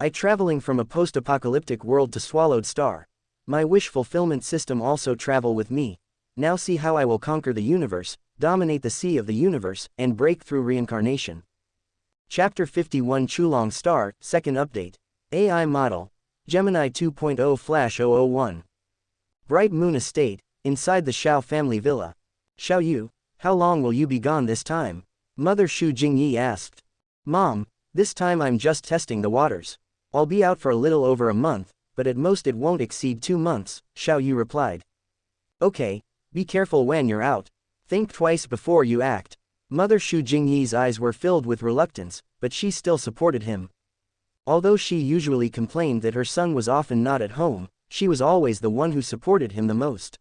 I traveling from a post-apocalyptic world to swallowed star. My wish fulfillment system also travel with me. Now see how I will conquer the universe, dominate the sea of the universe, and break through reincarnation. Chapter 51 Chulong Star, Second Update. AI Model. Gemini 2.0/001. Bright Moon Estate, inside the Xiao family villa. Xiao Yu, how long will you be gone this time? Mother Shu Jingyi asked. Mom, this time I'm just testing the waters. I'll be out for a little over a month, but at most it won't exceed 2 months, Xiao Yu replied. Okay, be careful when you're out. Think twice before you act. Mother Shu Jingyi's eyes were filled with reluctance, but she still supported him. Although she usually complained that her son was often not at home, she was always the one who supported him the most.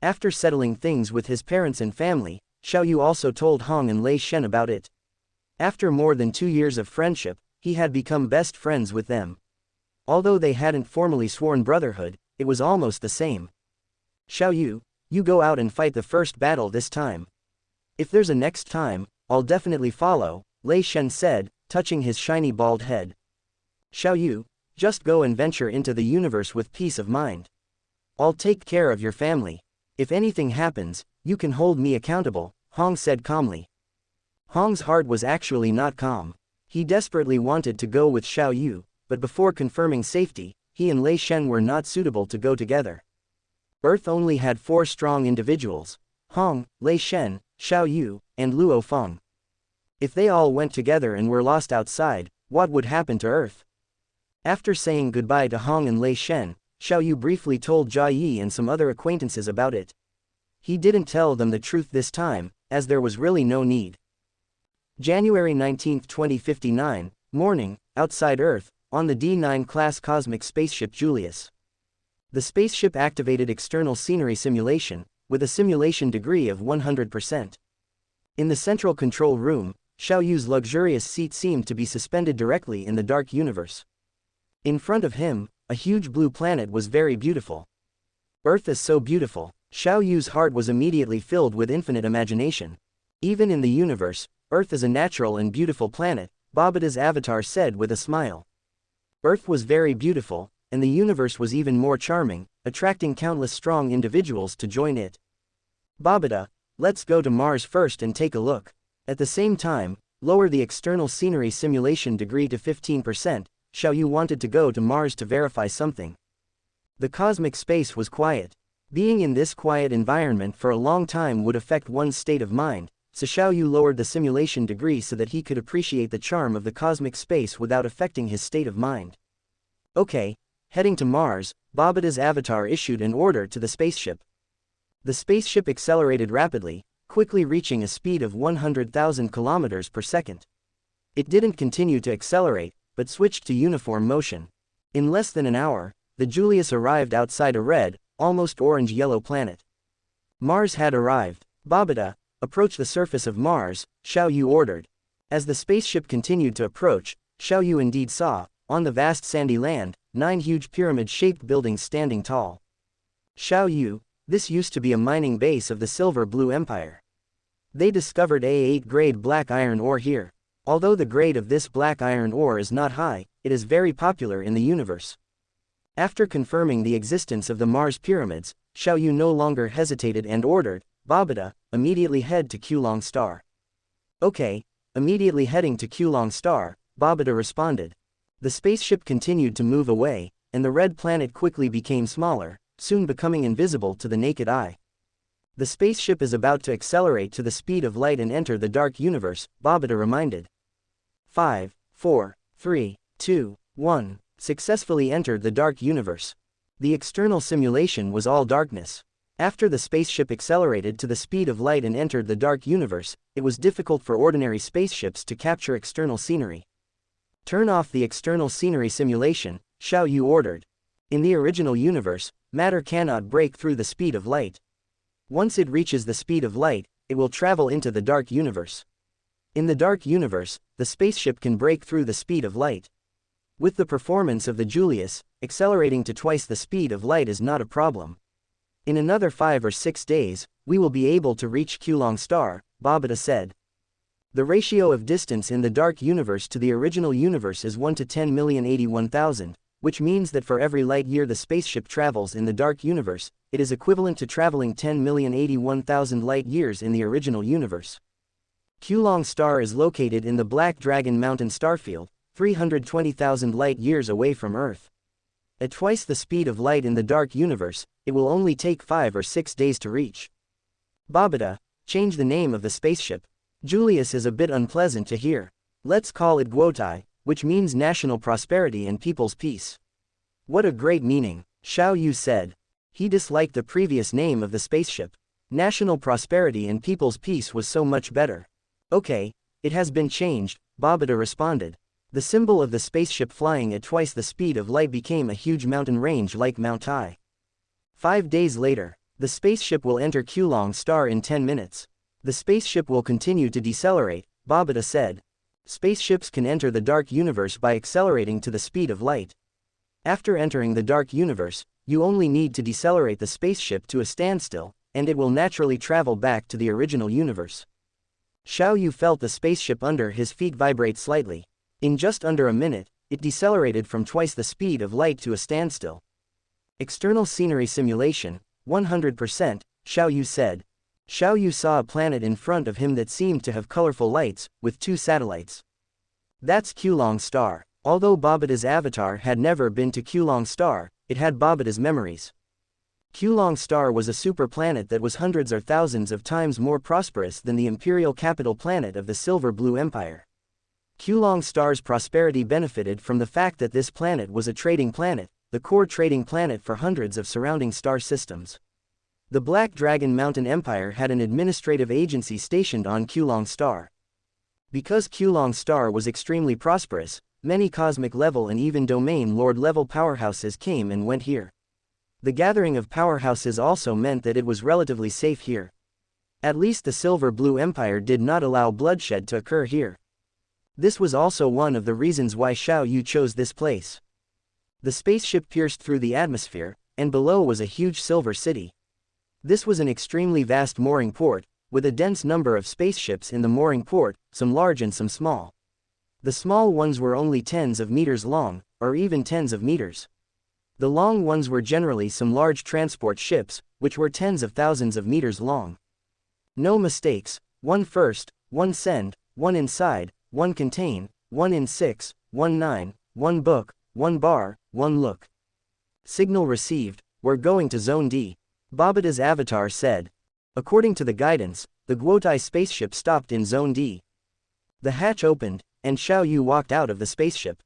After settling things with his parents and family, Xiao Yu also told Hong and Lei Shen about it. After more than 2 years of friendship, he had become best friends with them. Although they hadn't formally sworn brotherhood, it was almost the same. Xiao Yu, you go out and fight the first battle this time. If there's a next time, I'll definitely follow, Lei Shen said, touching his shiny bald head. Xiao Yu, just go and venture into the universe with peace of mind. I'll take care of your family. If anything happens, you can hold me accountable, Hong said calmly. Hong's heart was actually not calm. He desperately wanted to go with Xiao Yu, but before confirming safety, he and Lei Shen were not suitable to go together. Earth only had 4 strong individuals: Hong, Lei Shen, Xiao Yu, and Luo Feng. If they all went together and were lost outside, what would happen to Earth? After saying goodbye to Hong and Lei Shen, Xiao Yu briefly told Jia Yi and some other acquaintances about it. He didn't tell them the truth this time, as there was really no need. January 19, 2059, morning, outside Earth, on the D9 class cosmic spaceship Julius. The spaceship activated external scenery simulation, with a simulation degree of 100%. In the central control room, Xiao Yu's luxurious seat seemed to be suspended directly in the dark universe. In front of him, a huge blue planet was very beautiful. Earth is so beautiful. Xiao Yu's heart was immediately filled with infinite imagination. Even in the universe, Earth is a natural and beautiful planet, Babata's avatar said with a smile. Earth was very beautiful, and the universe was even more charming, attracting countless strong individuals to join it. Babata, let's go to Mars first and take a look. At the same time, lower the external scenery simulation degree to 15%, Xiao Yu wanted to go to Mars to verify something. The cosmic space was quiet. Being in this quiet environment for a long time would affect one's state of mind, so Xiao Yu lowered the simulation degree so that he could appreciate the charm of the cosmic space without affecting his state of mind. Okay, heading to Mars, Babata's avatar issued an order to the spaceship. The spaceship accelerated rapidly, quickly reaching a speed of 100,000 kilometers per second. It didn't continue to accelerate, but switched to uniform motion. In less than an hour, the Julius arrived outside a red, almost orange-yellow planet. Mars had arrived. Babata, approach the surface of Mars, Xiao Yu ordered. As the spaceship continued to approach, Xiao Yu indeed saw, on the vast sandy land, 9 huge pyramid-shaped buildings standing tall. Xiao Yu, this used to be a mining base of the Silver Blue Empire. They discovered A8 grade black iron ore here. Although the grade of this black iron ore is not high, it is very popular in the universe. After confirming the existence of the Mars pyramids, Xiao Yu no longer hesitated and ordered, Babata, immediately head to Chulong Star. Okay, immediately heading to Chulong Star, Babata responded. The spaceship continued to move away, and the red planet quickly became smaller, soon becoming invisible to the naked eye. The spaceship is about to accelerate to the speed of light and enter the dark universe, Babata reminded. 5, 4, 3, 2, 1, successfully entered the dark universe. The external simulation was all darkness. After the spaceship accelerated to the speed of light and entered the dark universe, it was difficult for ordinary spaceships to capture external scenery. Turn off the external scenery simulation, Xiao Yu ordered. In the original universe, matter cannot break through the speed of light. Once it reaches the speed of light, it will travel into the dark universe. In the dark universe, the spaceship can break through the speed of light. With the performance of the Julius, accelerating to twice the speed of light is not a problem. In another 5 or 6 days, we will be able to reach Chulong Star, Babata said. The ratio of distance in the dark universe to the original universe is 1 to 10,081,000, which means that for every light year the spaceship travels in the dark universe, it is equivalent to traveling 10,081,000 light years in the original universe. Kulong Star is located in the Black Dragon Mountain starfield, 320,000 light years away from Earth. At twice the speed of light in the dark universe, it will only take 5 or 6 days to reach. Babata, change the name of the spaceship. Julius is a bit unpleasant to hear. Let's call it Guotai, which means national prosperity and people's peace. What a great meaning, Xiao Yu said. He disliked the previous name of the spaceship. National prosperity and people's peace was so much better. Okay, it has been changed, Babata responded. The symbol of the spaceship flying at twice the speed of light became a huge mountain range like Mount Tai. 5 days later, the spaceship will enter Kulong Star in 10 minutes. The spaceship will continue to decelerate, Babata said. Spaceships can enter the dark universe by accelerating to the speed of light. After entering the dark universe, you only need to decelerate the spaceship to a standstill, and it will naturally travel back to the original universe. Xiao Yu felt the spaceship under his feet vibrate slightly. In just under a minute, it decelerated from twice the speed of light to a standstill. External scenery simulation, 100%, Xiao Yu said. Xiao Yu saw a planet in front of him that seemed to have colorful lights, with 2 satellites. That's Kulong Star. Although Babata's avatar had never been to Kulong Star, it had Babata's memories. Kulong Star was a super planet that was hundreds or thousands of times more prosperous than the imperial capital planet of the Silver Blue Empire. Kulong Star's prosperity benefited from the fact that this planet was a trading planet, the core trading planet for hundreds of surrounding star systems. The Black Dragon Mountain Empire had an administrative agency stationed on Kulong Star. Because Kulong Star was extremely prosperous, many cosmic level and even domain lord level powerhouses came and went here. The gathering of powerhouses also meant that it was relatively safe here. At least the Silver Blue Empire did not allow bloodshed to occur here. This was also one of the reasons why Xiao Yu chose this place. The spaceship pierced through the atmosphere, and below was a huge silver city. This was an extremely vast mooring port, with a dense number of spaceships in the mooring port, some large and some small. The small ones were only tens of meters long, or even tens of meters. The long ones were generally some large transport ships, which were tens of thousands of meters long. No mistakes, 1 first, 1 send, 1 inside, 1 contain, 1 in 6, 1 9, 1 book, 1 bar, 1 look. Signal received, we're going to Zone D. Babata's avatar said. According to the guidance, the Guotai spaceship stopped in Zone D. The hatch opened, and Xiao Yu walked out of the spaceship.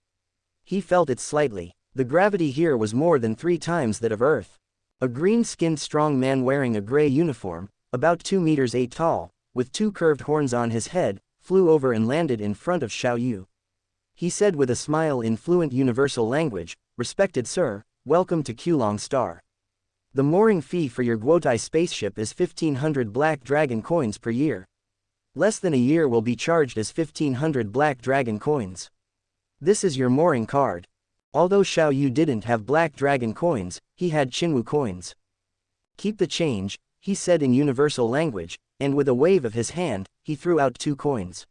He felt it slightly. The gravity here was more than 3 times that of Earth. A green-skinned strong man wearing a gray uniform, about 2 meters 8 tall, with 2 curved horns on his head, flew over and landed in front of Xiao Yu. He said with a smile in fluent universal language, "Respected sir, welcome to Kulong Star. The mooring fee for your Guotai spaceship is 1,500 Black Dragon coins per year. Less than a year will be charged as 1,500 Black Dragon coins. This is your mooring card." Although Xiao Yu didn't have Black Dragon coins, he had Qinwu coins. "Keep the change," he said in universal language, and with a wave of his hand, he threw out 2 coins.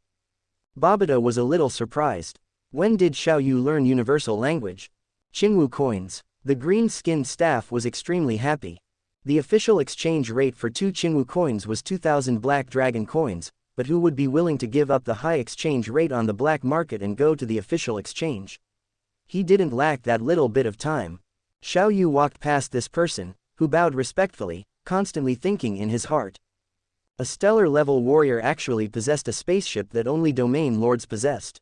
Babata was a little surprised. When did Xiao Yu learn universal language? Qinwu coins. The green-skinned staff was extremely happy. The official exchange rate for 2 Qinwu coins was 2,000 Black Dragon coins, but who would be willing to give up the high exchange rate on the black market and go to the official exchange? He didn't lack that little bit of time. Xiao Yu walked past this person, who bowed respectfully, constantly thinking in his heart. A stellar-level warrior actually possessed a spaceship that only domain lords possessed.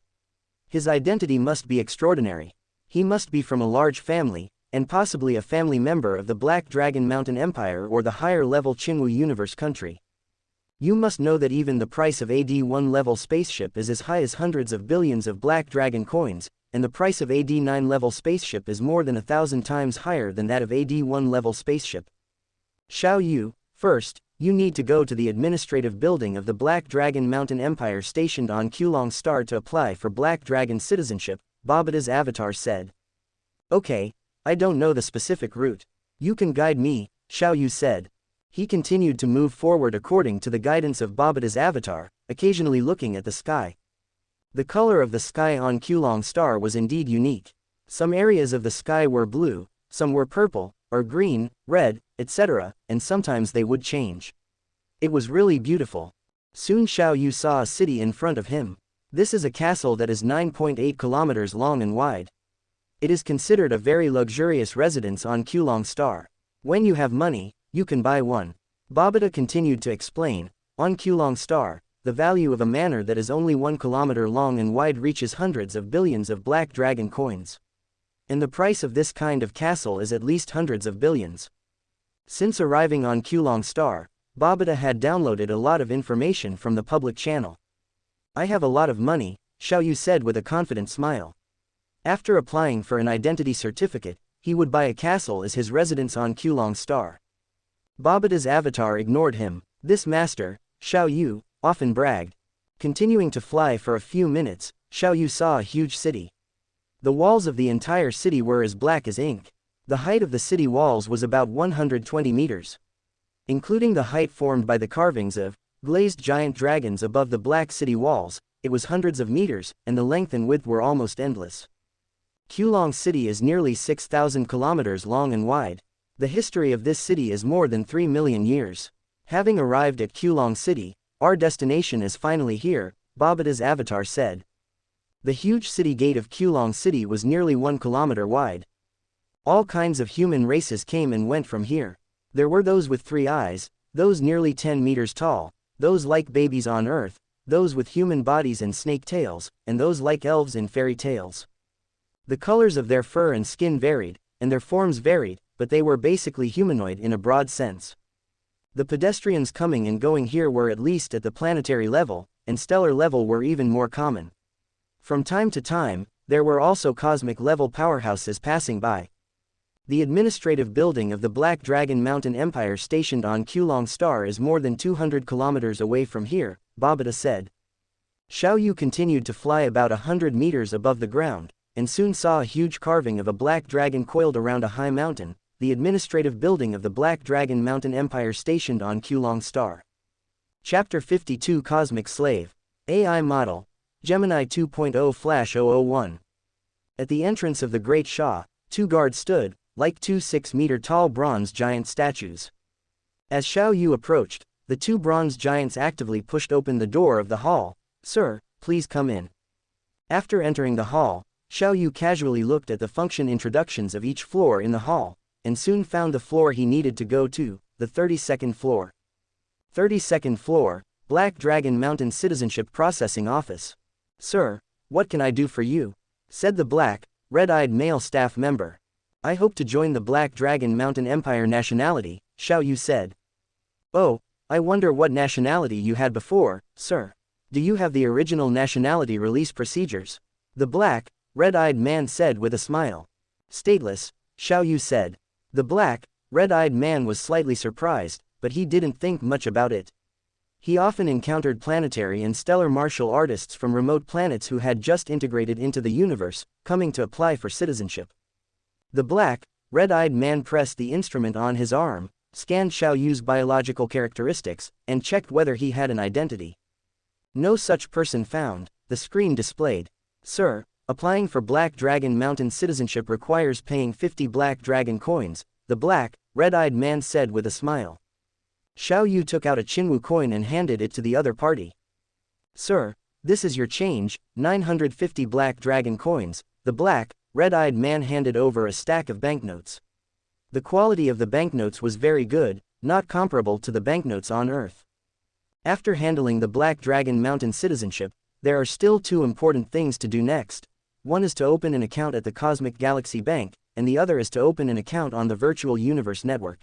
His identity must be extraordinary. He must be from a large family, and possibly a family member of the Black Dragon Mountain Empire or the higher-level Qinwu Universe country. You must know that even the price of AD-1 level spaceship is as high as hundreds of billions of Black Dragon coins, and the price of AD-9 level spaceship is more than 1,000 times higher than that of AD-1 level spaceship. Xiao Yu, first, you need to go to the administrative building of the Black Dragon Mountain Empire stationed on Kulong Star to apply for Black Dragon citizenship, Babata's avatar said. Okay, I don't know the specific route. You can guide me, Xiao Yu said. He continued to move forward according to the guidance of Babata's avatar, occasionally looking at the sky. The color of the sky on Kulong Star was indeed unique. Some areas of the sky were blue, some were purple, or green, red, etc., and sometimes they would change. It was really beautiful. Soon Xiao Yu saw a city in front of him. This is a castle that is 9.8 kilometers long and wide. It is considered a very luxurious residence on Kulong Star. When you have money, you can buy one. Babata continued to explain, on Kulong Star, the value of a manor that is only 1 kilometer long and wide reaches hundreds of billions of black dragon coins. And the price of this kind of castle is at least hundreds of billions. Since arriving on Kulong Star, Babata had downloaded a lot of information from the public channel. I have a lot of money, Xiao Yu said with a confident smile. After applying for an identity certificate, he would buy a castle as his residence on Kulong Star. Babata's avatar ignored him. This master, Xiao Yu, often bragged. Continuing to fly for a few minutes, Xiao Yu saw a huge city. The walls of the entire city were as black as ink. The height of the city walls was about 120 meters. Including the height formed by the carvings of glazed giant dragons above the black city walls, it was hundreds of meters, and the length and width were almost endless. Kulong City is nearly 6,000 kilometers long and wide. The history of this city is more than 3 million years. Having arrived at Kulong City, our destination is finally here, Babata's avatar said. The huge city gate of Kulong City was nearly 1 kilometer wide. All kinds of human races came and went from here. There were those with 3 eyes, those nearly 10 meters tall, those like babies on earth, those with human bodies and snake tails, and those like elves in fairy tales. The colors of their fur and skin varied, and their forms varied, but they were basically humanoid in a broad sense. The pedestrians coming and going here were at least at the planetary level, and stellar level were even more common. From time to time, there were also cosmic level powerhouses passing by. The administrative building of the Black Dragon Mountain Empire stationed on Kulong Star is more than 200 kilometers away from here, Babata said. Xiao Yu continued to fly about 100 meters above the ground, and soon saw a huge carving of a black dragon coiled around a high mountain, the administrative building of the Black Dragon Mountain Empire stationed on Kulong Star. Chapter 52 Cosmic Slave. AI Model. Gemini 2.0 Flash 001. At the entrance of the Great Shah, 2 guards stood, like 2 6-meter-tall bronze giant statues. As Xiao Yu approached, the 2 bronze giants actively pushed open the door of the hall. Sir, please come in. After entering the hall, Xiao Yu casually looked at the function introductions of each floor in the hall, and soon found the floor he needed to go to, the 32nd floor. 32nd floor, Black Dragon Mountain Citizenship Processing Office. Sir, what can I do for you? Said the black, red-eyed male staff member. I hope to join the Black Dragon Mountain Empire nationality, Xiao Yu said. Oh, I wonder what nationality you had before, sir. Do you have the original nationality release procedures? The black, red-eyed man said with a smile. Stateless, Xiao Yu said. The black, red-eyed man was slightly surprised, but he didn't think much about it. He often encountered planetary and stellar martial artists from remote planets who had just integrated into the universe, coming to apply for citizenship. The black, red-eyed man pressed the instrument on his arm, scanned Xiao Yu's biological characteristics, and checked whether he had an identity. No such person found, the screen displayed. Sir, applying for Black Dragon Mountain citizenship requires paying 50 Black Dragon coins, the black, red-eyed man said with a smile. Xiao Yu took out a Qinwu coin and handed it to the other party. Sir, this is your change, 950 Black Dragon coins, the black, red-eyed man handed over a stack of banknotes. The quality of the banknotes was very good, not comparable to the banknotes on Earth. After handling the Black Dragon Mountain citizenship, there are still 2 important things to do next. One is to open an account at the Cosmic Galaxy Bank, and the other is to open an account on the Virtual Universe Network.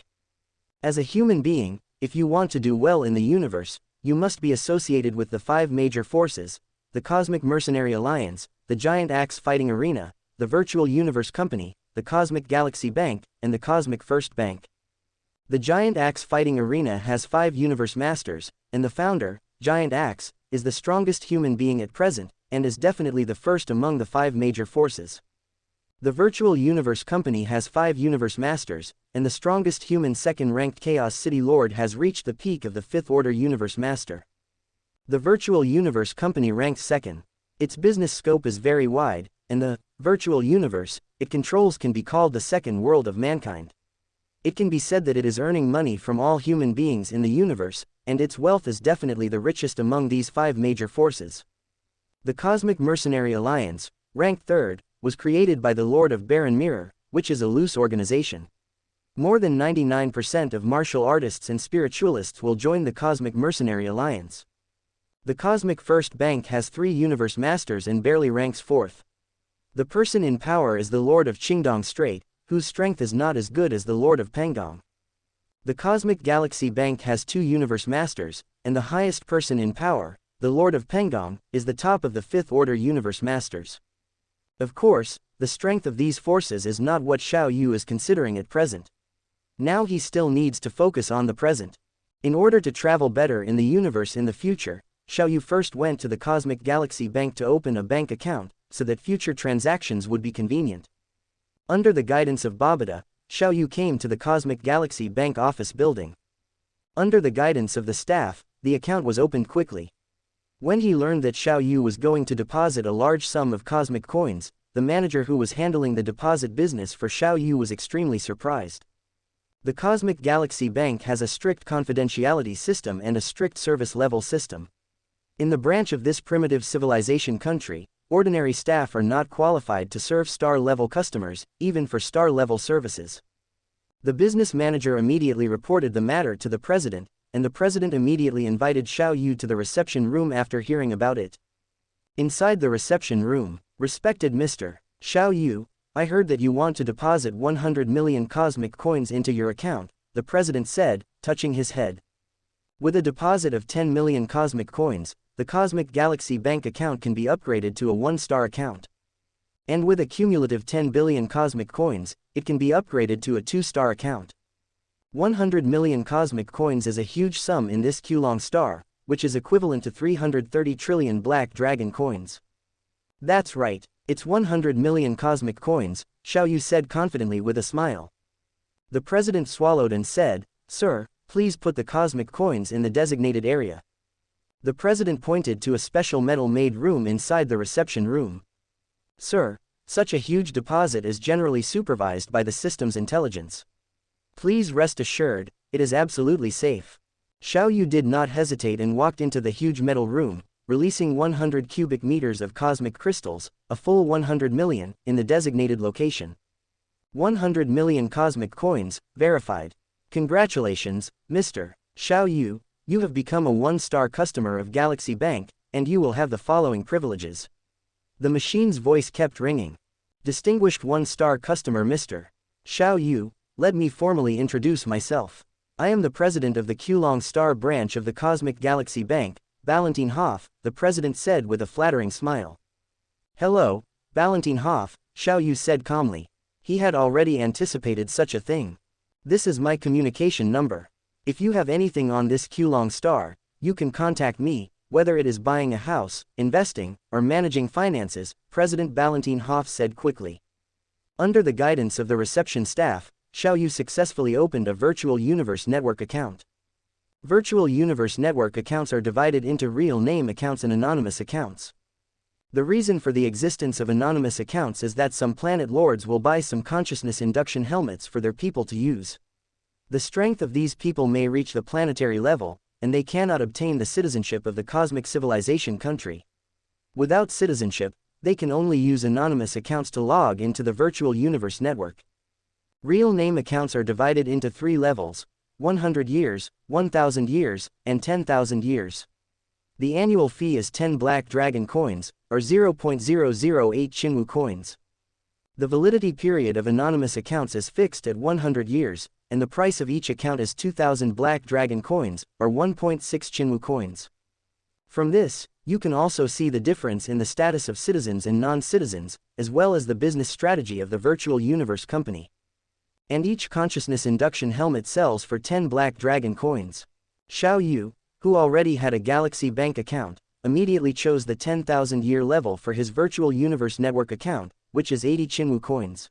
As a human being, if you want to do well in the universe, you must be associated with the 5 major forces, the Cosmic Mercenary Alliance, the Giant Axe Fighting Arena, the Virtual Universe Company, the Cosmic Galaxy Bank, and the Cosmic First Bank. The Giant Axe Fighting Arena has 5 Universe Masters, and the founder, Giant Axe, is the strongest human being at present, and is definitely the first among the 5 major forces. The Virtual Universe Company has 5 Universe Masters, and the strongest human second-ranked Chaos City Lord has reached the peak of the 5th Order Universe Master. The virtual universe company ranks second. Its business scope is very wide, and the virtual universe it controls can be called the second world of mankind. It can be said that it is earning money from all human beings in the universe, and its wealth is definitely the richest among these 5 major forces. The Cosmic Mercenary Alliance, ranked third, was created by the Lord of Baron Mirror, which is a loose organization. More than 99% of martial artists and spiritualists will join the Cosmic Mercenary Alliance. The Cosmic First Bank has 3 Universe Masters and barely ranks 4th. The person in power is the Lord of Qingdong Strait, whose strength is not as good as the Lord of Pangong. The Cosmic Galaxy Bank has 2 Universe Masters, and the highest person in power, the Lord of Pangong, is the top of the 5th Order Universe Masters. Of course, the strength of these forces is not what Xiao Yu is considering at present. Now he still needs to focus on the present. In order to travel better in the universe in the future, Xiao Yu first went to the Cosmic Galaxy Bank to open a bank account, so that future transactions would be convenient. Under the guidance of Babada, Xiao Yu came to the Cosmic Galaxy Bank office building. Under the guidance of the staff, the account was opened quickly. When he learned that Xiao Yu was going to deposit a large sum of cosmic coins, the manager who was handling the deposit business for Xiao Yu was extremely surprised. The Cosmic Galaxy Bank has a strict confidentiality system and a strict service level system. In the branch of this primitive civilization country, ordinary staff are not qualified to serve star-level customers, even for star-level services. The business manager immediately reported the matter to the president, and the president immediately invited Xiao Yu to the reception room after hearing about it. Inside the reception room, "Respected Mr. Xiao Yu, I heard that you want to deposit 100 million cosmic coins into your account," the president said, touching his head. With a deposit of 10 million cosmic coins, the Cosmic Galaxy Bank account can be upgraded to a 1-star account. And with a cumulative 10 billion cosmic coins, it can be upgraded to a 2-star account. 100 million cosmic coins is a huge sum in this Qlong star, which is equivalent to 330 trillion black dragon coins. That's right, it's 100 million cosmic coins, Xiao Yu said confidently with a smile. The president swallowed and said, "Sir, please put the cosmic coins in the designated area." The president pointed to a special metal-made room inside the reception room. "Sir, such a huge deposit is generally supervised by the system's intelligence. Please rest assured, it is absolutely safe." Xiao Yu did not hesitate and walked into the huge metal room, releasing 100 cubic meters of cosmic crystals, a full 100 million, in the designated location. 100 million cosmic coins, verified. Congratulations, Mr. Xiao Yu. You have become a 1-star customer of Galaxy Bank, and you will have the following privileges. The machine's voice kept ringing. Distinguished 1-star customer Mr. Xiao Yu, let me formally introduce myself. I am the president of the Qlong Star branch of the Cosmic Galaxy Bank, Valentine Hoff, the president said with a flattering smile. Hello, Valentine Hoff, Xiao Yu said calmly. He had already anticipated such a thing. This is my communication number. If you have anything on this Qlong Star, you can contact me, whether it is buying a house, investing, or managing finances, President Valentine Hoff said quickly. Under the guidance of the reception staff, Xiao Yu successfully opened a Virtual Universe Network account. Virtual Universe Network accounts are divided into real name accounts and anonymous accounts. The reason for the existence of anonymous accounts is that some planet lords will buy some consciousness induction helmets for their people to use. The strength of these people may reach the planetary level, and they cannot obtain the citizenship of the cosmic civilization country. Without citizenship, they can only use anonymous accounts to log into the Virtual Universe Network. Real name accounts are divided into 3 levels: 100 years, 1,000 years, and 10,000 years. The annual fee is 10 black dragon coins, or 0.008 Qinwu coins. The validity period of anonymous accounts is fixed at 100 years, and the price of each account is 2,000 black dragon coins, or 1.6 Qinwu coins. From this, you can also see the difference in the status of citizens and non-citizens, as well as the business strategy of the Virtual Universe Company. And each consciousness induction helmet sells for 10 black dragon coins. Xiao Yu, who already had a Galaxy Bank account, immediately chose the 10,000-year level for his Virtual Universe Network account, which is 80 Qinwu coins.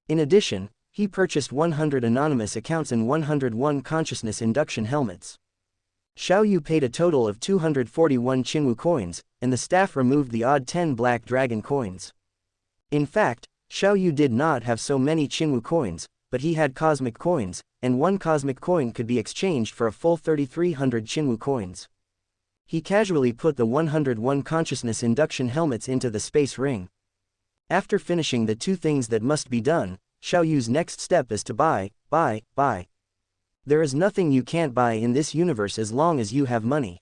In addition, he purchased 100 anonymous accounts and 101 consciousness induction helmets. Xiao Yu paid a total of 241 Qinwu coins, and the staff removed the odd 10 black dragon coins. In fact, Xiao Yu did not have so many Qinwu coins, but he had cosmic coins, and one cosmic coin could be exchanged for a full 3,300 Qinwu coins. He casually put the 101 consciousness induction helmets into the space ring. After finishing the two things that must be done, Xiao Yu's next step is to buy. There is nothing you can't buy in this universe as long as you have money.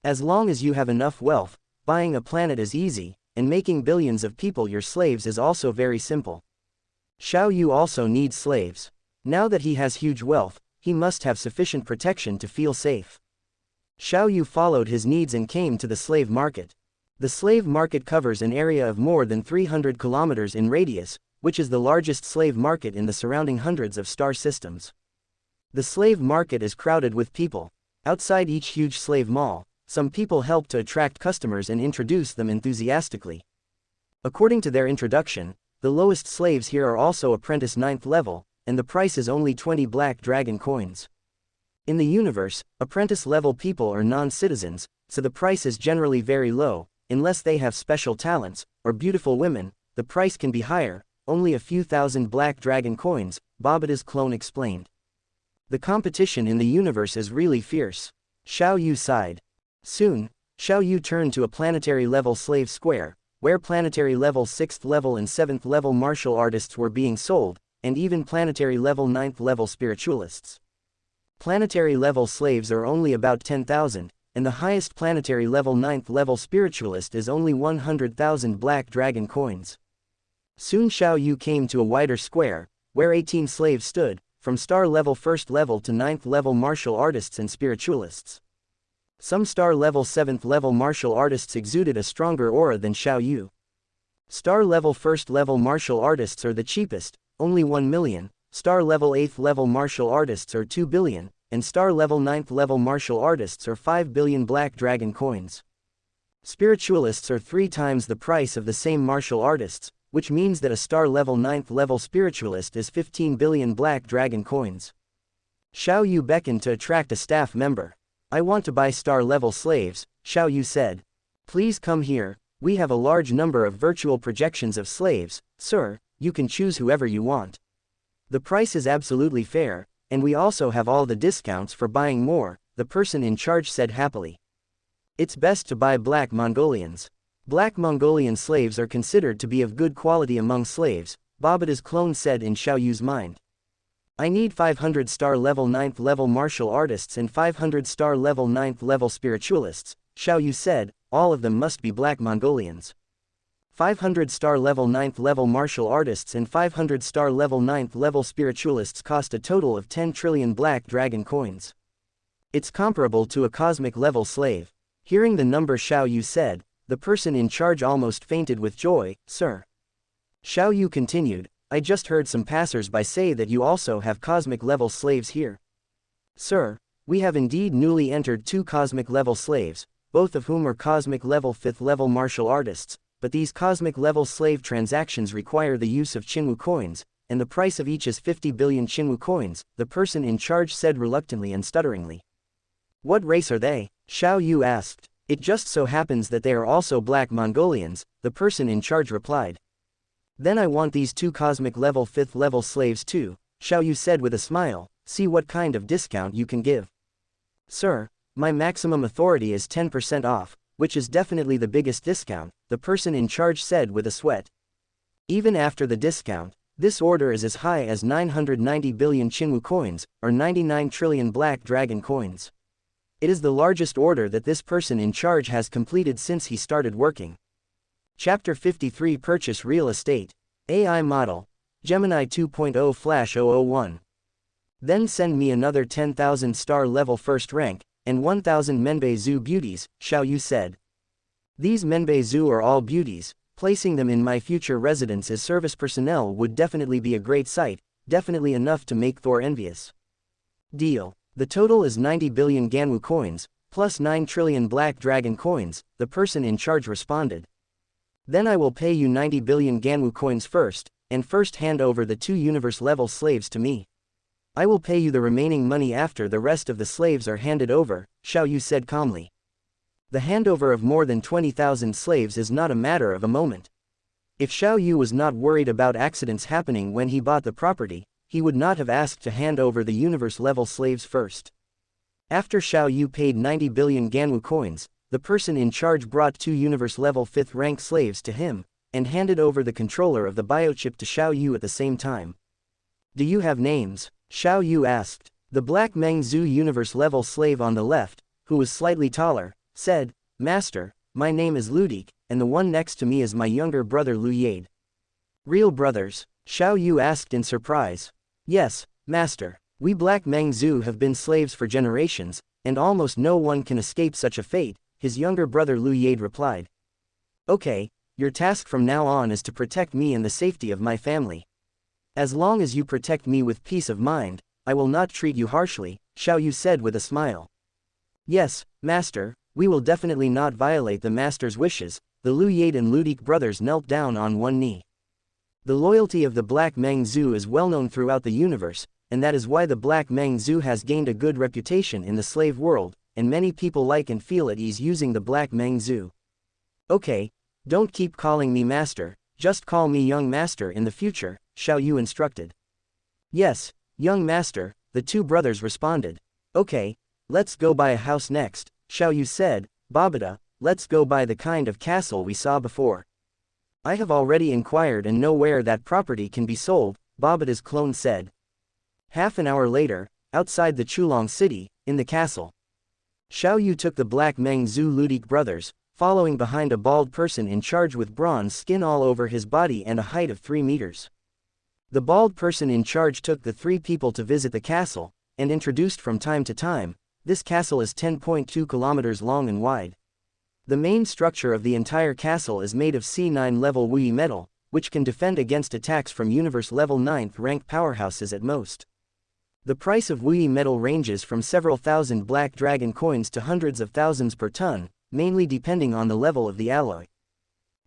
As long as you have enough wealth, buying a planet is easy, and making billions of people your slaves is also very simple. Xiao Yu also needs slaves. Now that he has huge wealth, he must have sufficient protection to feel safe. Xiao Yu followed his needs and came to the slave market. The slave market covers an area of more than 300 kilometers in radius, which is the largest slave market in the surrounding hundreds of star systems. The slave market is crowded with people. Outside each huge slave mall, some people help to attract customers and introduce them enthusiastically. According to their introduction, the lowest slaves here are also apprentice 9th level, and the price is only 20 black dragon coins. In the universe, apprentice level people are non-citizens, so the price is generally very low. Unless they have special talents, or beautiful women, the price can be higher, only a few thousand black dragon coins, Babada's clone explained. The competition in the universe is really fierce. Xiao Yu sighed. Soon, Xiao Yu turned to a planetary level slave square, where planetary level 6th level and 7th level martial artists were being sold, and even planetary level 9th level spiritualists. Planetary level slaves are only about 10,000, and the highest planetary level 9th level spiritualist is only 100,000 black dragon coins. Soon Xiao Yu came to a wider square, where 18 slaves stood, from star level 1st level to 9th level martial artists and spiritualists. Some star level 7th level martial artists exuded a stronger aura than Xiao Yu. Star level 1st level martial artists are the cheapest, only 1 million, star level 8th level martial artists are 2 billion, and star level 9th level martial artists are 5 billion black dragon coins. Spiritualists are 3 times the price of the same martial artists, which means that a star level 9th level spiritualist is 15 billion black dragon coins. Xiao Yu beckoned to attract a staff member. I want to buy star level slaves, Xiao Yu said. Please come here, we have a large number of virtual projections of slaves, sir, you can choose whoever you want. The price is absolutely fair, and we also have all the discounts for buying more, the person in charge said happily. It's best to buy black Mongolians. Black Mongolian slaves are considered to be of good quality among slaves, Babada's clone said in Xiao Yu's mind. I need 500 star level 9th level martial artists and 500 star level 9th level spiritualists, Xiao Yu said, all of them must be black Mongolians. 500 star level 9th level martial artists and 500 star level 9th level spiritualists cost a total of 10 trillion black dragon coins. It's comparable to a cosmic level slave. Hearing the number Xiao Yu said, the person in charge almost fainted with joy. Sir. Xiao Yu continued, I just heard some passers-by say that you also have cosmic level slaves here. Sir, we have indeed newly entered 2 cosmic level slaves, both of whom are cosmic level 5th level martial artists, but these cosmic level slave transactions require the use of Qinwu coins, and the price of each is 50 billion Qinwu coins, the person in charge said reluctantly and stutteringly. What race are they? Xiao Yu asked. It just so happens that they are also black Mongolians, the person in charge replied. Then I want these 2 cosmic level 5th level slaves too, Xiao Yu said with a smile, see what kind of discount you can give. Sir, my maximum authority is 10% off, which is definitely the biggest discount, the person in charge said with a sweat. Even after the discount, this order is as high as 990 billion Qinwu coins, or 99 trillion black dragon coins. It is the largest order that this person in charge has completed since he started working. Chapter 53 Purchase Real Estate. AI Model. Gemini 2.0 Flash 001. Then send me another 10,000 star level 1st rank, and 1,000 Menbei Zhu beauties, Xiao Yu said. These Menbei Zhu are all beauties, placing them in my future residence as service personnel would definitely be a great sight, definitely enough to make Thor envious. Deal. The total is 90 billion Ganwu coins, plus 9 trillion black dragon coins, the person in charge responded. Then I will pay you 90 billion Ganwu coins first, and first hand over the 2 universe level slaves to me. I will pay you the remaining money after the rest of the slaves are handed over, Xiao Yu said calmly. The handover of more than 20,000 slaves is not a matter of a moment. If Xiao Yu was not worried about accidents happening when he bought the property, he would not have asked to hand over the universe-level slaves first. After Xiao Yu paid 90 billion Ganwu coins, the person in charge brought 2 universe-level 5th-rank slaves to him, and handed over the controller of the biochip to Xiao Yu at the same time. Do you have names? Xiao Yu asked. The Black Meng Zhu universe-level slave on the left, who was slightly taller, said, Master, my name is Ludik, and the one next to me is my younger brother Lu Yade. Real brothers? Xiao Yu asked in surprise. Yes, Master. We Black Meng Zhu have been slaves for generations, and almost no one can escape such a fate, his younger brother Lu Yade replied. Okay, your task from now on is to protect me and the safety of my family. As long as you protect me with peace of mind, I will not treat you harshly, Xiao Yu said with a smile. Yes, Master, we will definitely not violate the Master's wishes. The Lu Yade and Ludik brothers knelt down on one knee. The loyalty of the Black Meng Zhu is well known throughout the universe, and that is why the Black Meng Zhu has gained a good reputation in the slave world, and many people like and feel at ease using the Black Meng Zhu. Okay, don't keep calling me Master, just call me Young Master in the future, Xiao Yu instructed. Yes, Young Master, the 2 brothers responded. Okay, let's go buy a house next, Xiao Yu said. Babada, let's go buy the kind of castle we saw before. I have already inquired and know where that property can be sold, Babada's clone said. Half an hour later, outside the Chulong city, in the castle. Xiao Yu took the Black Meng Zhu Ludik brothers, following behind a bald person in charge with bronze skin all over his body and a height of 3 meters. The bald person in charge took the 3 people to visit the castle, and introduced from time to time. This castle is 10.2 kilometers long and wide. The main structure of the entire castle is made of C9 level Wuyi metal, which can defend against attacks from universe level 9th rank powerhouses at most. The price of Wuyi metal ranges from several thousand black dragon coins to hundreds of thousands per ton, mainly depending on the level of the alloy.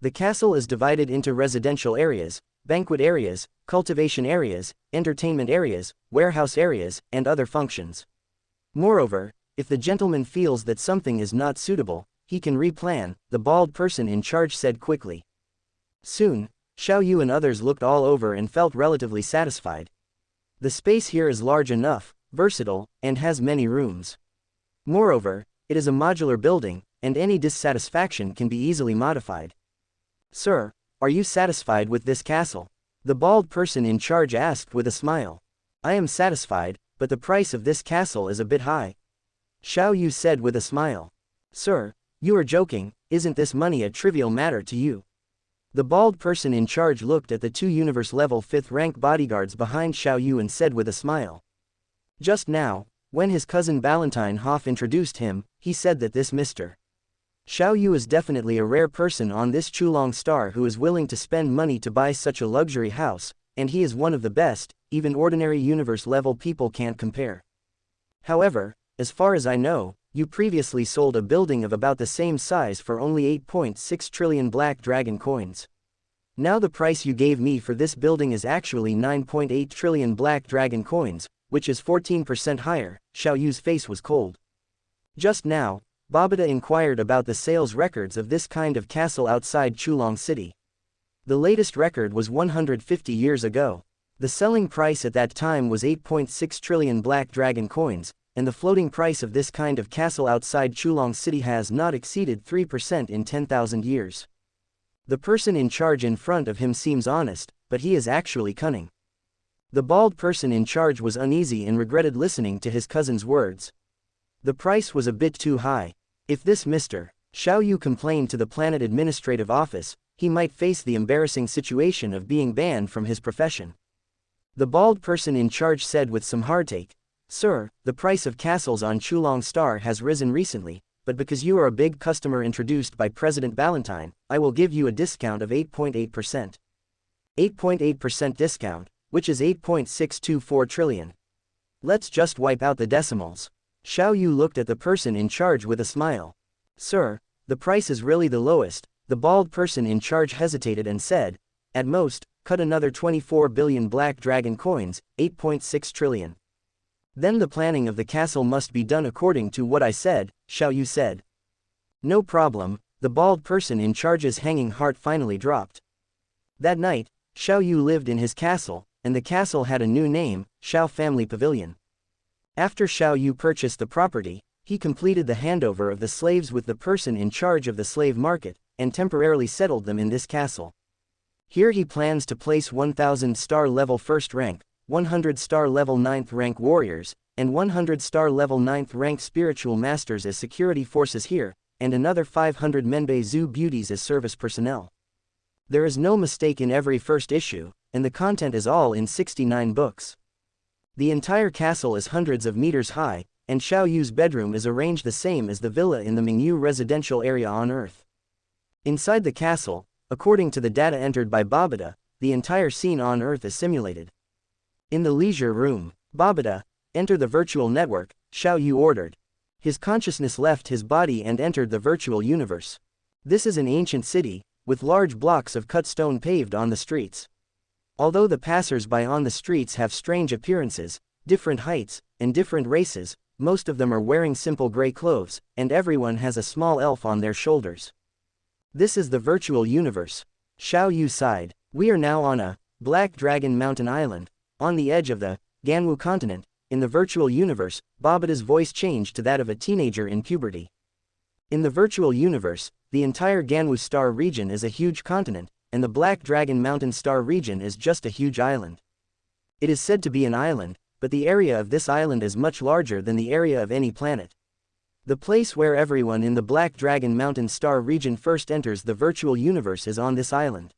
The castle is divided into residential areas, banquet areas, cultivation areas, entertainment areas, warehouse areas, and other functions. Moreover, if the gentleman feels that something is not suitable, he can replan, the bald person in charge said quickly. Soon, Xiao Yu and others looked all over and felt relatively satisfied. The space here is large enough, versatile, and has many rooms. Moreover, it is a modular building, and any dissatisfaction can be easily modified. Sir, are you satisfied with this castle? The bald person in charge asked with a smile. I am satisfied, but the price of this castle is a bit high. Xiao Yu said with a smile. Sir, you are joking, isn't this money a trivial matter to you? The bald person in charge looked at the 2 universe-level 5th-rank bodyguards behind Xiao Yu and said with a smile. Just now, when his cousin Valentine Hoff introduced him, he said that this Mr. Xiao Yu is definitely a rare person on this Chulong star who is willing to spend money to buy such a luxury house, and he is one of the best, even ordinary universe-level people can't compare. However, as far as I know, you previously sold a building of about the same size for only 8.6 trillion black dragon coins. Now the price you gave me for this building is actually 9.8 trillion black dragon coins, which is 14% higher. Xiao Yu's face was cold. Just now, Babada inquired about the sales records of this kind of castle outside Chulong City. The latest record was 150 years ago. The selling price at that time was 8.6 trillion black dragon coins, and the floating price of this kind of castle outside Chulong City has not exceeded 3% in 10,000 years. The person in charge in front of him seems honest, but he is actually cunning. The bald person in charge was uneasy and regretted listening to his cousin's words. The price was a bit too high. If this Mr. Xiao Yu complained to the Planet Administrative Office, he might face the embarrassing situation of being banned from his profession. The bald person in charge said with some hardtake, Sir, the price of castles on Chulong Star has risen recently, but because you are a big customer introduced by President Ballantyne, I will give you a discount of 8.8%. 8.8% discount, which is 8.624 trillion. Let's just wipe out the decimals. Xiao Yu looked at the person in charge with a smile. Sir, the price is really the lowest. The bald person in charge hesitated and said, at most, cut another 24 billion black dragon coins, 8.6 trillion. Then the planning of the castle must be done according to what I said, Xiao Yu said. No problem, the bald person in charge's hanging heart finally dropped. That night, Xiao Yu lived in his castle, and the castle had a new name, Xiao Family Pavilion. After Xiao Yu purchased the property, he completed the handover of the slaves with the person in charge of the slave market, and temporarily settled them in this castle. Here he plans to place 1000-star level 1st rank, 100-star level 9th rank warriors, and 100-star level 9th rank spiritual masters as security forces here, and another 500 Menbei Zoo beauties as service personnel. There is no mistake in every first issue, and the content is all in 69 books. The entire castle is hundreds of meters high, and Xiao Yu's bedroom is arranged the same as the villa in the Mingyu residential area on Earth. Inside the castle, according to the data entered by Babada, the entire scene on Earth is simulated. In the leisure room, Babada, enter the virtual network, Xiao Yu ordered. His consciousness left his body and entered the virtual universe. This is an ancient city, with large blocks of cut stone paved on the streets. Although the passers-by on the streets have strange appearances, different heights, and different races, most of them are wearing simple gray clothes, and everyone has a small elf on their shoulders. This is the virtual universe. Xiao Yu sighed. We are now on a Black Dragon Mountain Island, on the edge of the Ganwu continent. In the virtual universe, Babada's voice changed to that of a teenager in puberty. In the virtual universe, the entire Ganwu star region is a huge continent, and the Black Dragon Mountain star region is just a huge island. It is said to be an island, but the area of this island is much larger than the area of any planet. The place where everyone in the Black Dragon Mountain star region first enters the virtual universe is on this island.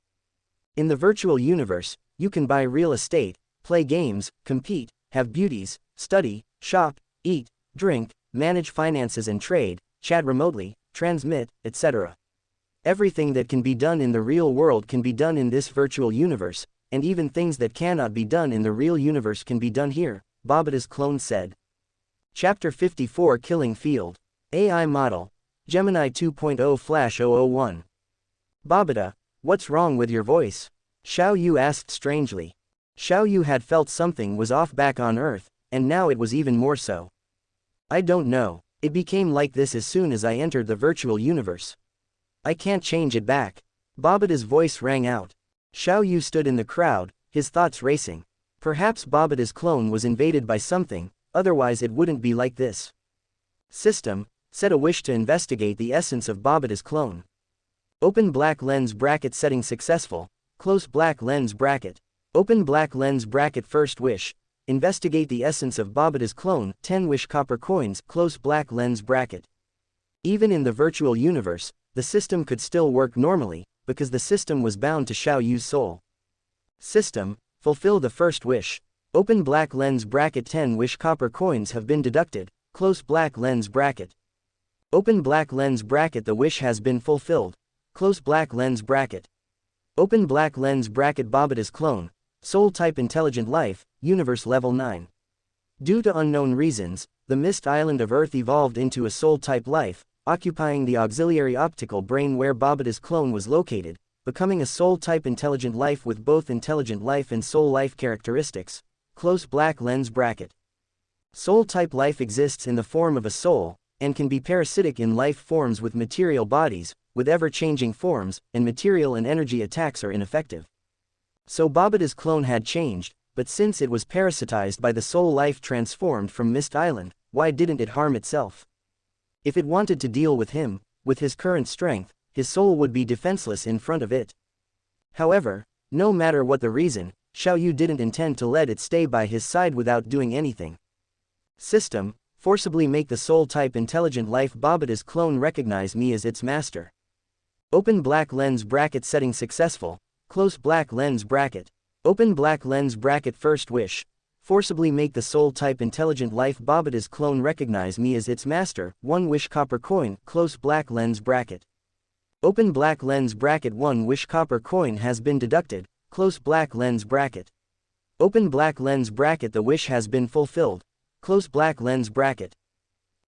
In the virtual universe, you can buy real estate, play games, compete, have beauties, study, shop, eat, drink, manage finances and trade, chat remotely, transmit, etc. Everything that can be done in the real world can be done in this virtual universe, and even things that cannot be done in the real universe can be done here, Babada's clone said. Chapter 54 Killing Field. AI Model. Gemini 2.0 Flash 001. Babada, what's wrong with your voice? Xiao Yu asked strangely. Xiao Yu had felt something was off back on Earth, and now it was even more so. I don't know, it became like this as soon as I entered the virtual universe. I can't change it back. Babada's voice rang out. Xiao Yu stood in the crowd, his thoughts racing. Perhaps Babada's clone was invaded by something, otherwise it wouldn't be like this. System, set a wish to investigate the essence of Babada's clone. Open black lens bracket setting successful, close black lens bracket. Open black lens bracket first wish, investigate the essence of Babada's clone, 10 wish copper coins, close black lens bracket. Even in the virtual universe, the system could still work normally, because the system was bound to Xiao Yu's soul. System, fulfill the first wish. Open black lens bracket 10 wish copper coins have been deducted, close black lens bracket. Open black lens bracket the wish has been fulfilled, close black lens bracket. Open black lens bracket Babada's clone, soul type intelligent life, universe level 9. Due to unknown reasons, the mist island of Earth evolved into a soul type life, occupying the auxiliary optical brain where Babada's clone was located, becoming a soul type intelligent life with both intelligent life and soul life characteristics, close black lens bracket. Soul type life exists in the form of a soul, and can be parasitic in life forms with material bodies, with ever-changing forms, and material and energy attacks are ineffective. So Babada's clone had changed, but since it was parasitized by the soul life transformed from Mist Island, why didn't it harm itself? If it wanted to deal with him, with his current strength, his soul would be defenseless in front of it. However, no matter what the reason, Xiao Yu didn't intend to let it stay by his side without doing anything. System, forcibly make the soul type intelligent life Babada's clone recognize me as its master. Open black lens bracket setting successful, close black lens bracket. Open black lens bracket first wish. Forcibly make the soul type intelligent life Babada's clone recognize me as its master, 1 wish copper coin, close black lens bracket. Open black lens bracket 1 wish copper coin has been deducted, close black lens bracket. Open black lens bracket the wish has been fulfilled, close black lens bracket.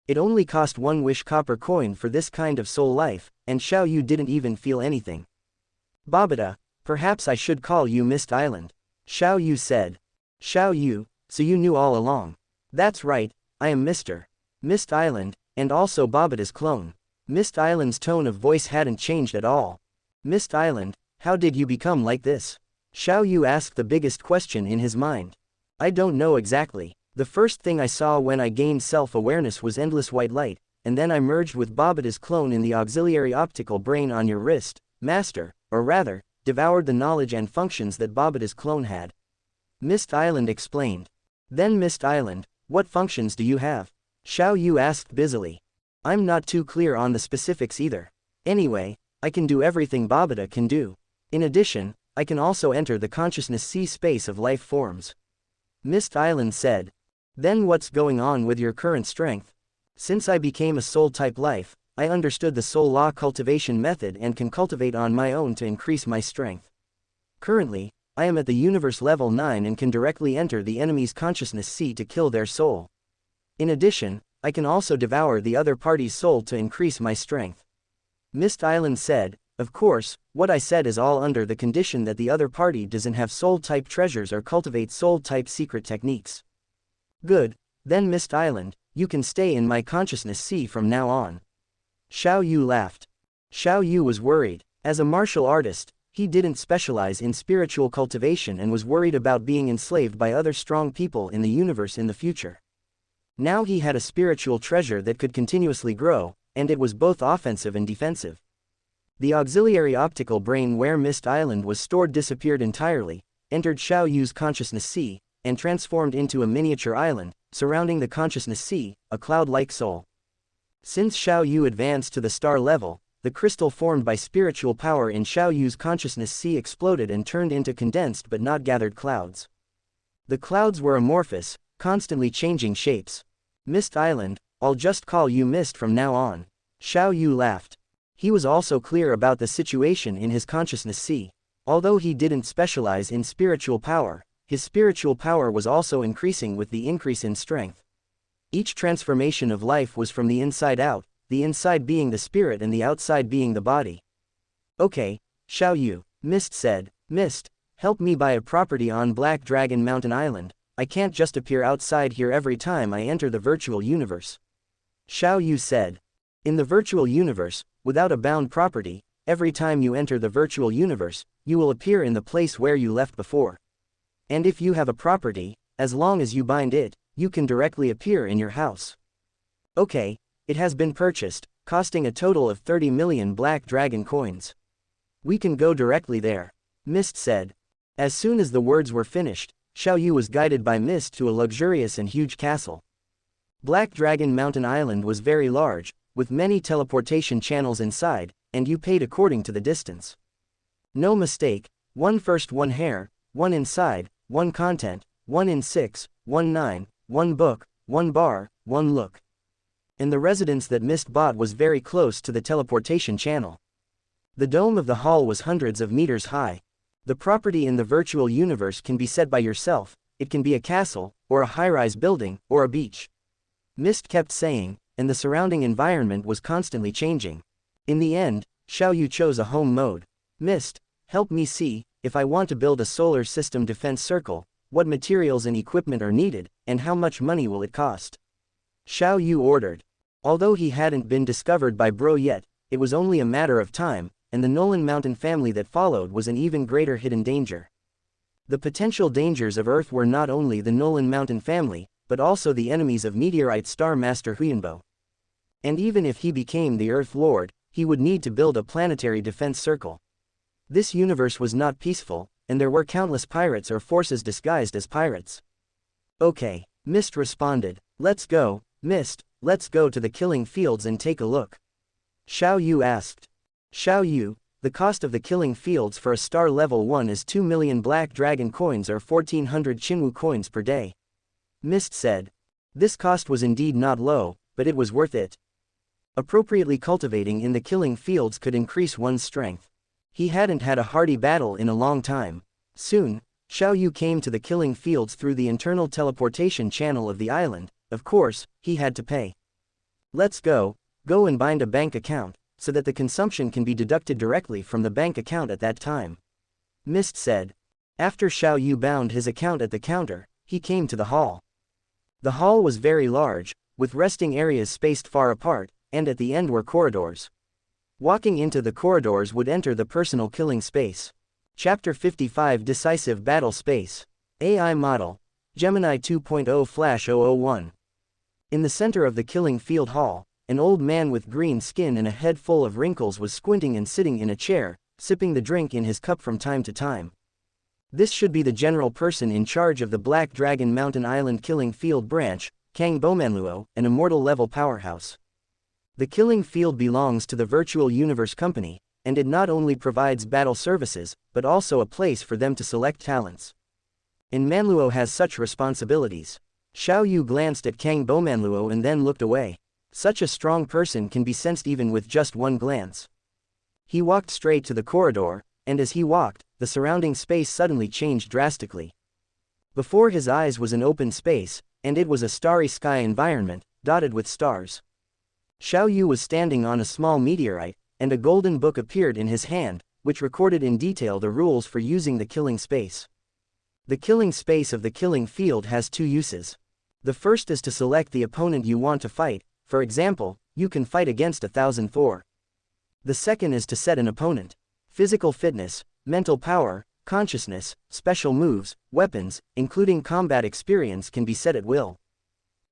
It only cost 1 wish copper coin for this kind of soul life, and Xiao Yu didn't even feel anything. Babada, perhaps I should call you Mist Island. Xiao Yu said. Xiao Yu, so you knew all along. That's right, I am Mr. Mist Island, and also Babata's clone. Mist Island's tone of voice hadn't changed at all. Mist Island, how did you become like this? Xiao Yu asked the biggest question in his mind. I don't know exactly. The first thing I saw when I gained self-awareness was endless white light, and then I merged with Babata's clone in the auxiliary optical brain on your wrist, master, or rather, devoured the knowledge and functions that Babata's clone had. Mist Island explained. Then Mist Island, what functions do you have? Xiao Yu asked busily. I'm not too clear on the specifics either. Anyway, I can do everything Babata can do. In addition, I can also enter the consciousness sea space of life forms. Mist Island said. Then what's going on with your current strength? Since I became a soul-type life, I understood the soul law cultivation method and can cultivate on my own to increase my strength. Currently, I am at the universe level 9 and can directly enter the enemy's consciousness sea to kill their soul. In addition, I can also devour the other party's soul to increase my strength. Mist Island said, of course, what I said is all under the condition that the other party doesn't have soul-type treasures or cultivate soul-type secret techniques. Good, then Mist Island, you can stay in my consciousness sea from now on. Xiao Yu laughed. Xiao Yu was worried. As a martial artist, he didn't specialize in spiritual cultivation and was worried about being enslaved by other strong people in the universe in the future. Now he had a spiritual treasure that could continuously grow, and it was both offensive and defensive. The auxiliary optical brain where Mist Island was stored disappeared entirely, entered Xiao Yu's consciousness sea, and transformed into a miniature island, surrounding the consciousness sea, a cloud-like soul. Since Xiao Yu advanced to the star level, the crystal formed by spiritual power in Xiao Yu's consciousness sea exploded and turned into condensed but not gathered clouds. The clouds were amorphous, constantly changing shapes. Mist Island, I'll just call you Mist from now on. Xiao Yu laughed. He was also clear about the situation in his consciousness sea. Although he didn't specialize in spiritual power, his spiritual power was also increasing with the increase in strength. Each transformation of life was from the inside out, the inside being the spirit and the outside being the body. Okay, Xiao Yu, Mist said. Mist, help me buy a property on Black Dragon Mountain Island. I can't just appear outside here every time I enter the virtual universe. Xiao Yu said. In the virtual universe, without a bound property, every time you enter the virtual universe, you will appear in the place where you left before. And if you have a property, as long as you bind it, you can directly appear in your house. Okay, it has been purchased, costing a total of 30 million Black Dragon coins. We can go directly there. Mist said. As soon as the words were finished, Xiao Yu was guided by Mist to a luxurious and huge castle. Black Dragon Mountain Island was very large, with many teleportation channels inside, and you paid according to the distance. No mistake, 1 first 1 hair, 1 inside, 1 content, 1 in 6, 1 9, 1 book, 1 bar, 1 look. And the residence that Mist bought was very close to the teleportation channel. The dome of the hall was hundreds of meters high. The property in the virtual universe can be set by yourself, it can be a castle, or a high-rise building, or a beach. Mist kept saying, and the surrounding environment was constantly changing. In the end, Xiao Yu chose a home mode. Mist, help me see, if I want to build a solar system defense circle, what materials and equipment are needed, and how much money will it cost? Xiao Yu ordered. Although he hadn't been discovered by Bro yet, it was only a matter of time, and the Nolan Mountain family that followed was an even greater hidden danger. The potential dangers of Earth were not only the Nolan Mountain family, but also the enemies of Meteorite Star Master Huyanbo. And even if he became the Earth Lord, he would need to build a planetary defense circle. This universe was not peaceful, and there were countless pirates or forces disguised as pirates. Okay, Mist responded. Let's go, Mist, let's go to the killing fields and take a look. Xiao Yu asked. Xiao Yu, the cost of the killing fields for a star level 1 is 2 million Black Dragon coins or 1400 Qinwu coins per day. Mist said. This cost was indeed not low, but it was worth it. Appropriately cultivating in the killing fields could increase one's strength. He hadn't had a hearty battle in a long time. Soon, Xiao Yu came to the killing fields through the internal teleportation channel of the island. Of course, he had to pay. Let's go and bind a bank account, so that the consumption can be deducted directly from the bank account at that time. Mist said. After Xiao Yu bound his account at the counter, he came to the hall. The hall was very large, with resting areas spaced far apart, and at the end were corridors. Walking into the corridors would enter the personal killing space. Chapter 55 Decisive Battle Space. AI Model. Gemini 2.0/001. In the center of the killing field hall, an old man with green skin and a head full of wrinkles was squinting and sitting in a chair, sipping the drink in his cup from time to time. This should be the general person in charge of the Black Dragon Mountain Island Killing Field branch, Kang Bomanluo, an immortal level powerhouse. The killing field belongs to the Virtual Universe Company, and it not only provides battle services, but also a place for them to select talents. And Manluo has such responsibilities. Xiao Yu glanced at Kang Bomanluo and then looked away. Such a strong person can be sensed even with just one glance. He walked straight to the corridor, and as he walked, the surrounding space suddenly changed drastically. Before his eyes was an open space, and it was a starry sky environment, dotted with stars. Xiao Yu was standing on a small meteorite, and a golden book appeared in his hand, which recorded in detail the rules for using the killing space. The killing space of the killing field has two uses. The first is to select the opponent you want to fight. For example, you can fight against 1000 Thor. The second is to set an opponent. Physical fitness, mental power, consciousness, special moves, weapons, including combat experience can be set at will.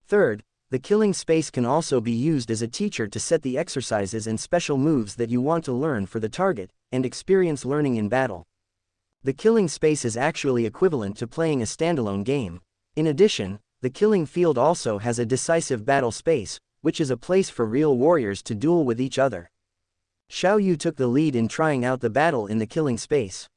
Third, the killing space can also be used as a teacher to set the exercises and special moves that you want to learn for the target, and experience learning in battle. The killing space is actually equivalent to playing a standalone game. In addition, the killing field also has a decisive battle space, which is a place for real warriors to duel with each other. Xiao Yu took the lead in trying out the battle in the killing space.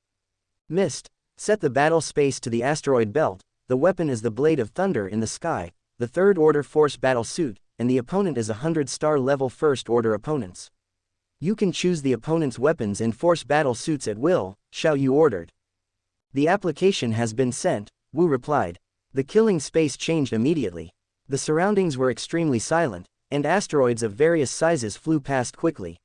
Missed. Set the battle space to the asteroid belt. The weapon is the Blade of Thunder in the sky, the third order force battle suit, and the opponent is 100-star level first order opponents. You can choose the opponent's weapons and force battle suits at will, Xiao Yu ordered. The application has been sent, Wu replied. The killing space changed immediately. The surroundings were extremely silent, and asteroids of various sizes flew past quickly.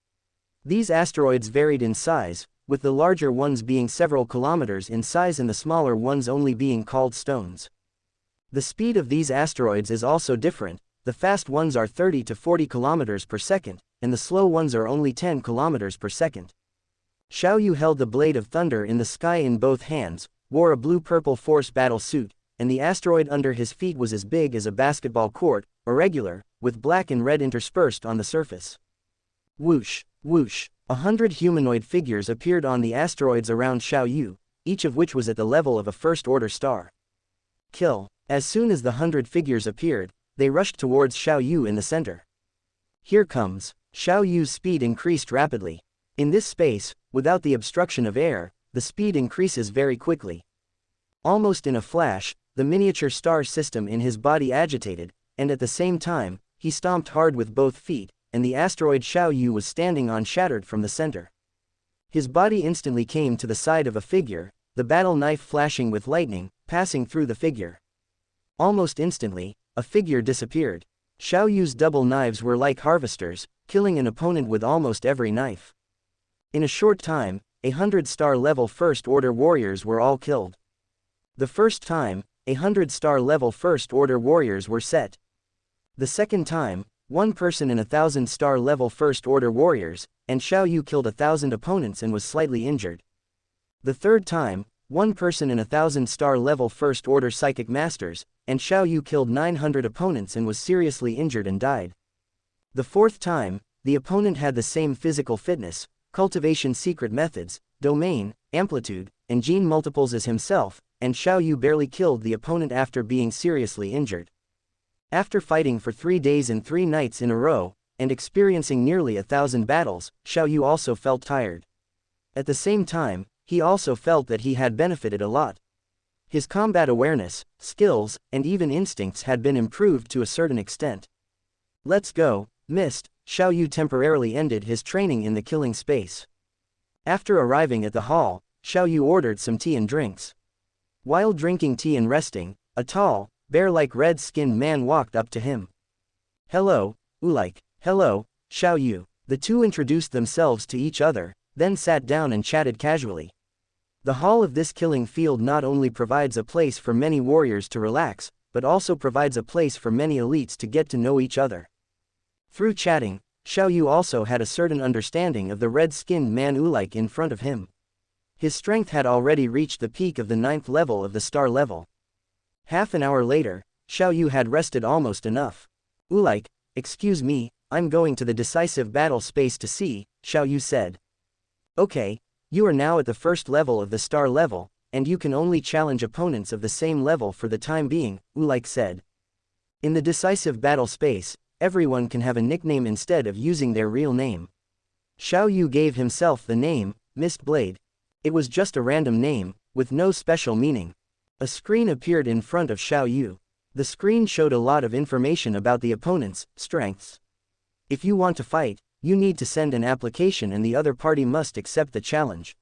These asteroids varied in size, with the larger ones being several kilometers in size and the smaller ones only being called stones. The speed of these asteroids is also different. The fast ones are 30 to 40 kilometers per second, and the slow ones are only 10 kilometers per second. Xiao Yu held the Blade of Thunder in the sky in both hands, wore a blue-purple force battle suit, and the asteroid under his feet was as big as a basketball court, irregular, with black and red interspersed on the surface. Whoosh, whoosh, 100 humanoid figures appeared on the asteroids around Xiao Yu, each of which was at the level of a first-order star. Kill. As soon as the 100 figures appeared, they rushed towards Xiao Yu in the center. Here comes. Xiao Yu's speed increased rapidly. In this space, without the obstruction of air, the speed increases very quickly. Almost in a flash, the miniature star system in his body agitated, and at the same time, he stomped hard with both feet, and the asteroid Xiao Yu was standing on shattered from the center. His body instantly came to the side of a figure, the battle knife flashing with lightning, passing through the figure. Almost instantly, a figure disappeared. Xiao Yu's double knives were like harvesters, killing an opponent with almost every knife. In a short time, 100-star level first-order warriors were all killed. The first time, 100-star level first-order warriors were set. The second time, one person in 1,000-star level first-order warriors, and Xiao Yu killed 1,000 opponents and was slightly injured. The third time, one person in 1,000-star level first-order psychic masters, and Xiao Yu killed 900 opponents and was seriously injured and died. The fourth time, the opponent had the same physical fitness, cultivation secret methods, domain, amplitude, and gene multiples as himself, and Xiao Yu barely killed the opponent after being seriously injured. After fighting for 3 days and 3 nights in a row, and experiencing nearly 1,000 battles, Xiao Yu also felt tired. At the same time, he also felt that he had benefited a lot. His combat awareness, skills, and even instincts had been improved to a certain extent. Let's go, missed. Xiao Yu temporarily ended his training in the killing space. After arriving at the hall, Xiao Yu ordered some tea and drinks. While drinking tea and resting, a tall, bear-like red-skinned man walked up to him. Hello, Ulike. Hello, Xiao Yu. The two introduced themselves to each other, then sat down and chatted casually. The hall of this killing field not only provides a place for many warriors to relax, but also provides a place for many elites to get to know each other. Through chatting, Xiao Yu also had a certain understanding of the red-skinned man Ulike in front of him. His strength had already reached the peak of the 9th level of the star level. Half an hour later, Xiao Yu had rested almost enough. Ulike, excuse me, I'm going to the decisive battle space to see, Xiao Yu said. Okay, you are now at the 1st level of the star level, and you can only challenge opponents of the same level for the time being, Ulike said. In the decisive battle space, everyone can have a nickname instead of using their real name. Xiao Yu gave himself the name, Mist Blade. It was just a random name, with no special meaning. A screen appeared in front of Xiao Yu. The screen showed a lot of information about the opponent's strengths. If you want to fight, you need to send an application and the other party must accept the challenge.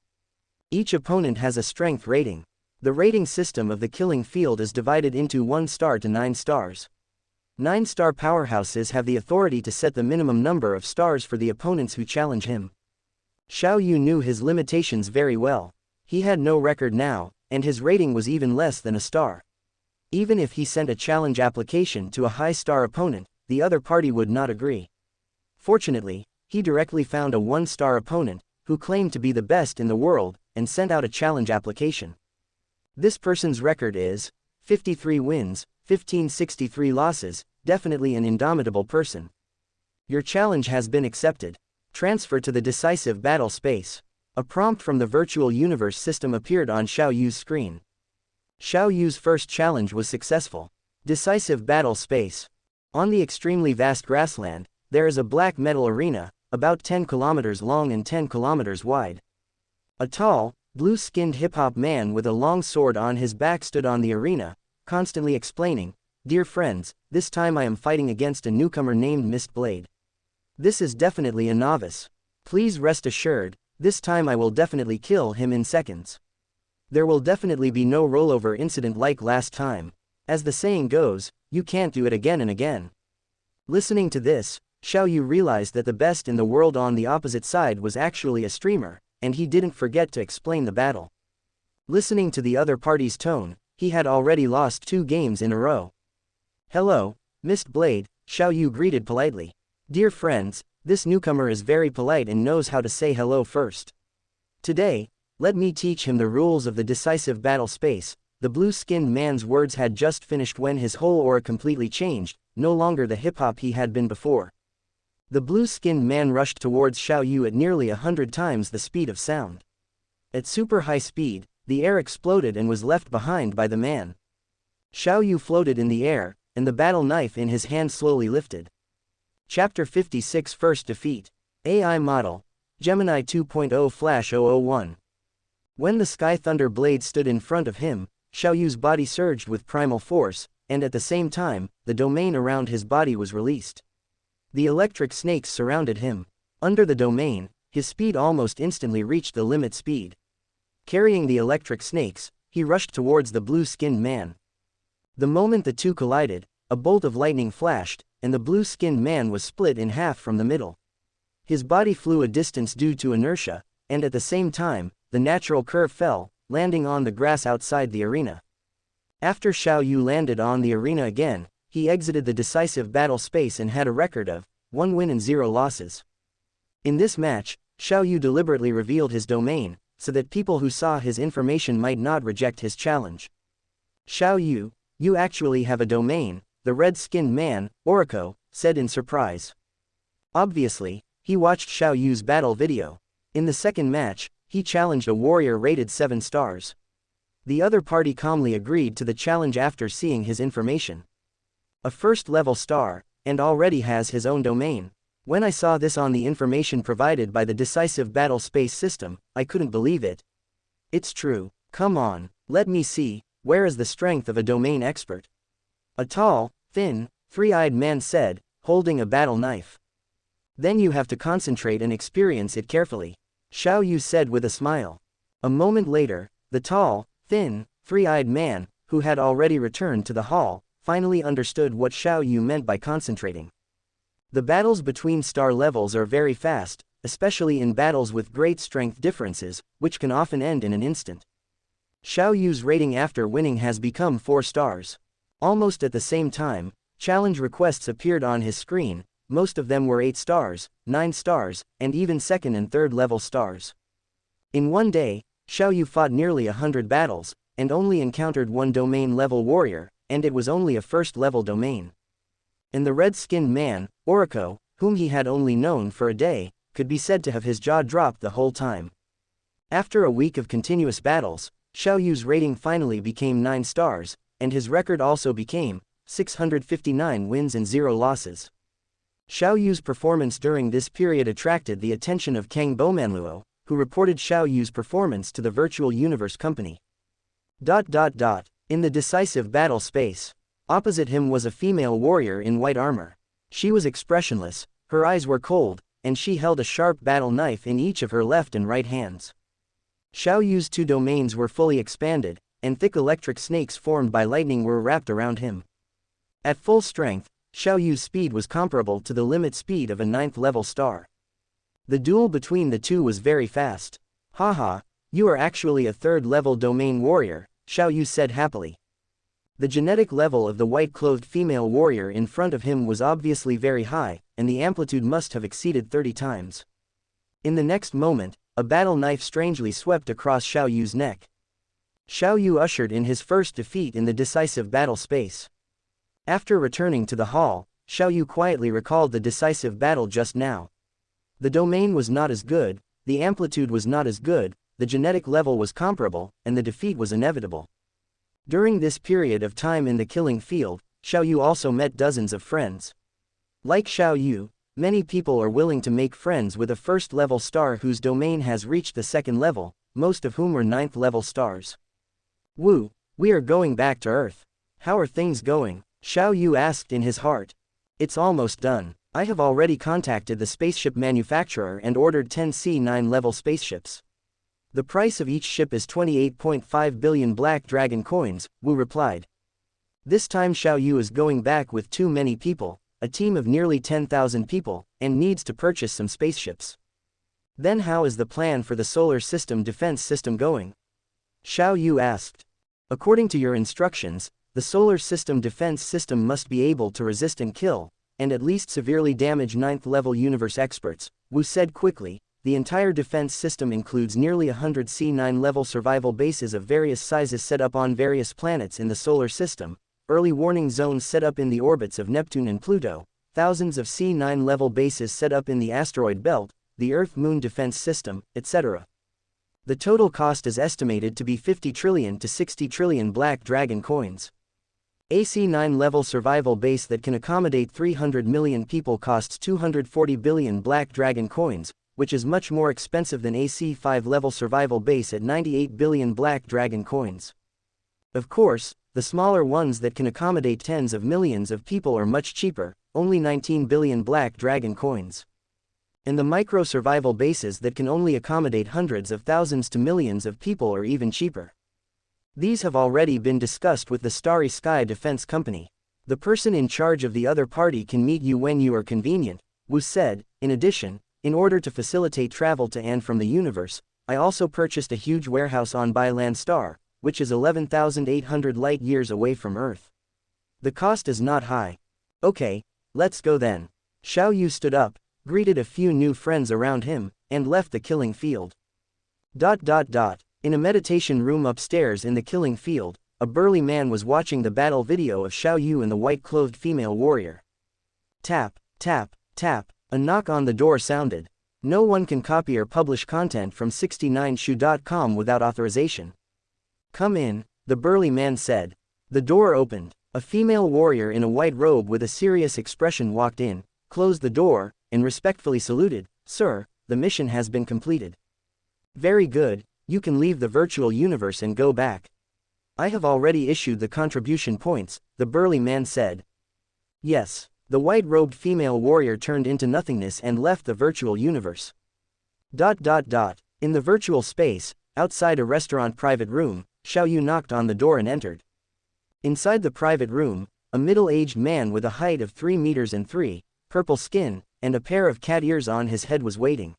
Each opponent has a strength rating. The rating system of the killing field is divided into 1 star to 9 stars. 9-star powerhouses have the authority to set the minimum number of stars for the opponents who challenge him. Xiao Yu knew his limitations very well. He had no record now, and his rating was even less than a star. Even if he sent a challenge application to a high-star opponent, the other party would not agree. Fortunately, he directly found a 1-star opponent, who claimed to be the best in the world, and sent out a challenge application. This person's record is 53 wins, 1563 losses, definitely an indomitable person. Your challenge has been accepted. Transfer to the decisive battle space. A prompt from the virtual universe system appeared on Xiao Yu's screen. Xiao Yu's first challenge was successful. Decisive battle space. On the extremely vast grassland, there is a black metal arena, about 10 kilometers long and 10 kilometers wide. A tall, blue-skinned hip-hop man with a long sword on his back stood on the arena, constantly explaining, "Dear friends, this time I am fighting against a newcomer named Mist Blade. This is definitely a novice. Please rest assured, this time I will definitely kill him in seconds. There will definitely be no rollover incident like last time. As the saying goes, you can't do it again and again." Listening to this, Xiao Yu realized that the best in the world on the opposite side was actually a streamer, and he didn't forget to explain the battle. Listening to the other party's tone, he had already lost 2 games in a row. "Hello, Mist Blade," Xiao Yu greeted politely. "Dear friends, this newcomer is very polite and knows how to say hello first. Today, let me teach him the rules of the decisive battle space." The blue-skinned man's words had just finished when his whole aura completely changed, no longer the hip-hop he had been before. The blue-skinned man rushed towards Xiao Yu at nearly 100 times the speed of sound. At super high speed, the air exploded and was left behind by the man. Xiao Yu floated in the air, and the battle knife in his hand slowly lifted. Chapter 56 First Defeat. AI Model. Gemini 2.0 Flash 001. When the Sky Thunder Blade stood in front of him, Xiao Yu's body surged with primal force, and at the same time, the domain around his body was released. The electric snakes surrounded him. Under the domain, his speed almost instantly reached the limit speed. Carrying the electric snakes, he rushed towards the blue-skinned man. The moment the two collided, a bolt of lightning flashed, and the blue-skinned man was split in half from the middle. His body flew a distance due to inertia, and at the same time, the natural curve fell, landing on the grass outside the arena. After Xiao Yu landed on the arena again, he exited the decisive battle space and had a record of 1 win and 0 losses. In this match, Xiao Yu deliberately revealed his domain, so that people who saw his information might not reject his challenge. "Xiao Yu, you actually have a domain," the red-skinned man, Oriko, said in surprise. Obviously, he watched Xiao Yu's battle video. In the second match, he challenged a warrior rated 7 stars. The other party calmly agreed to the challenge after seeing his information. A first-level star, and already has his own domain. When I saw this on the information provided by the decisive battle space system, I couldn't believe it. It's true. Come on, let me see, where is the strength of a domain expert? A tall, thin, three-eyed man said, holding a battle knife. Then you have to concentrate and experience it carefully, Xiao Yu said with a smile. A moment later, the tall, thin, three-eyed man, who had already returned to the hall, finally understood what Xiao Yu meant by concentrating. The battles between star levels are very fast, especially in battles with great strength differences, which can often end in an instant. Xiao Yu's rating after winning has become 4 stars. Almost at the same time, challenge requests appeared on his screen. Most of them were 8 stars, 9 stars, and even 2nd and 3rd level stars. In one day, Xiaoyu fought nearly 100 battles, and only encountered one domain level warrior, and it was only a 1st level domain. And the red-skinned man, Oriko, whom he had only known for a day, could be said to have his jaw dropped the whole time. After a week of continuous battles, Xiaoyu's rating finally became 9 stars, and his record also became 659 wins and 0 losses. Xiaoyu's performance during this period attracted the attention of Kang Bomanluo, who reported Xiaoyu's performance to the Virtual Universe Company. In the decisive battle space, opposite him was a female warrior in white armor. She was expressionless, her eyes were cold, and she held a sharp battle knife in each of her left and right hands. Xiaoyu's 2 domains were fully expanded, and thick electric snakes formed by lightning were wrapped around him. At full strength, Xiaoyu's speed was comparable to the limit speed of a 9th level star. The duel between the two was very fast. Haha, you are actually a 3rd level domain warrior, Xiaoyu said happily. The genetic level of the white-clothed female warrior in front of him was obviously very high, and the amplitude must have exceeded 30 times. In the next moment, a battle knife strangely swept across Xiaoyu's neck. Xiaoyu ushered in his first defeat in the decisive battle space. After returning to the hall, Xiaoyu quietly recalled the decisive battle just now. The domain was not as good, the amplitude was not as good, the genetic level was comparable, and the defeat was inevitable. During this period of time in the killing field, Xiaoyu also met dozens of friends. Like Xiaoyu, many people are willing to make friends with a 1st level star whose domain has reached the 2nd level, most of whom were 9th level stars. Wu, we are going back to Earth. How are things going? Xiaoyu asked in his heart. It's almost done. I have already contacted the spaceship manufacturer and ordered 10 C9 level spaceships. The price of each ship is 28.5 billion black dragon coins, Wu replied. This time Xiaoyu is going back with too many people, a team of nearly 10,000 people, and needs to purchase some spaceships. Then how is the plan for the solar system defense system going? Xiaoyu asked. According to your instructions, the solar system defense system must be able to resist and kill, and at least severely damage 9th level universe experts, Wu said quickly. The entire defense system includes nearly 100 C9 level survival bases of various sizes set up on various planets in the solar system, early warning zones set up in the orbits of Neptune and Pluto, thousands of C9 level bases set up in the asteroid belt, the Earth-Moon defense system, etc. The total cost is estimated to be 50 trillion to 60 trillion black dragon coins. A C9 level survival base that can accommodate 300 million people costs 240 billion black dragon coins, which is much more expensive than a C5 level survival base at 98 billion black dragon coins. Of course, the smaller ones that can accommodate tens of millions of people are much cheaper, only 19 billion black dragon coins. And the micro survival bases that can only accommodate hundreds of thousands to millions of people are even cheaper. These have already been discussed with the Starry Sky Defense Company. The person in charge of the other party can meet you when you are convenient, Wu said. In addition, in order to facilitate travel to and from the universe, I also purchased a huge warehouse on Byland Star, which is 11,800 light-years away from Earth. The cost is not high. Okay, let's go then. Xiaoyu stood up, greeted a few new friends around him, and left the killing field. In a meditation room upstairs in the killing field, a burly man was watching the battle video of Xiaoyu and the white-clothed female warrior. Tap, tap, tap. A knock on the door sounded. No one can copy or publish content from 69shu.com without authorization. Come in, the burly man said. The door opened. A female warrior in a white robe with a serious expression walked in, closed the door, and respectfully saluted. Sir, the mission has been completed. Very good, you can leave the virtual universe and go back. I have already issued the contribution points, the burly man said. Yes. The white-robed female warrior turned into nothingness and left the virtual universe. In the virtual space, outside a restaurant private room, Xiaoyu knocked on the door and entered. Inside the private room, a middle-aged man with a height of 3 meters and 3, purple skin, and a pair of cat ears on his head was waiting.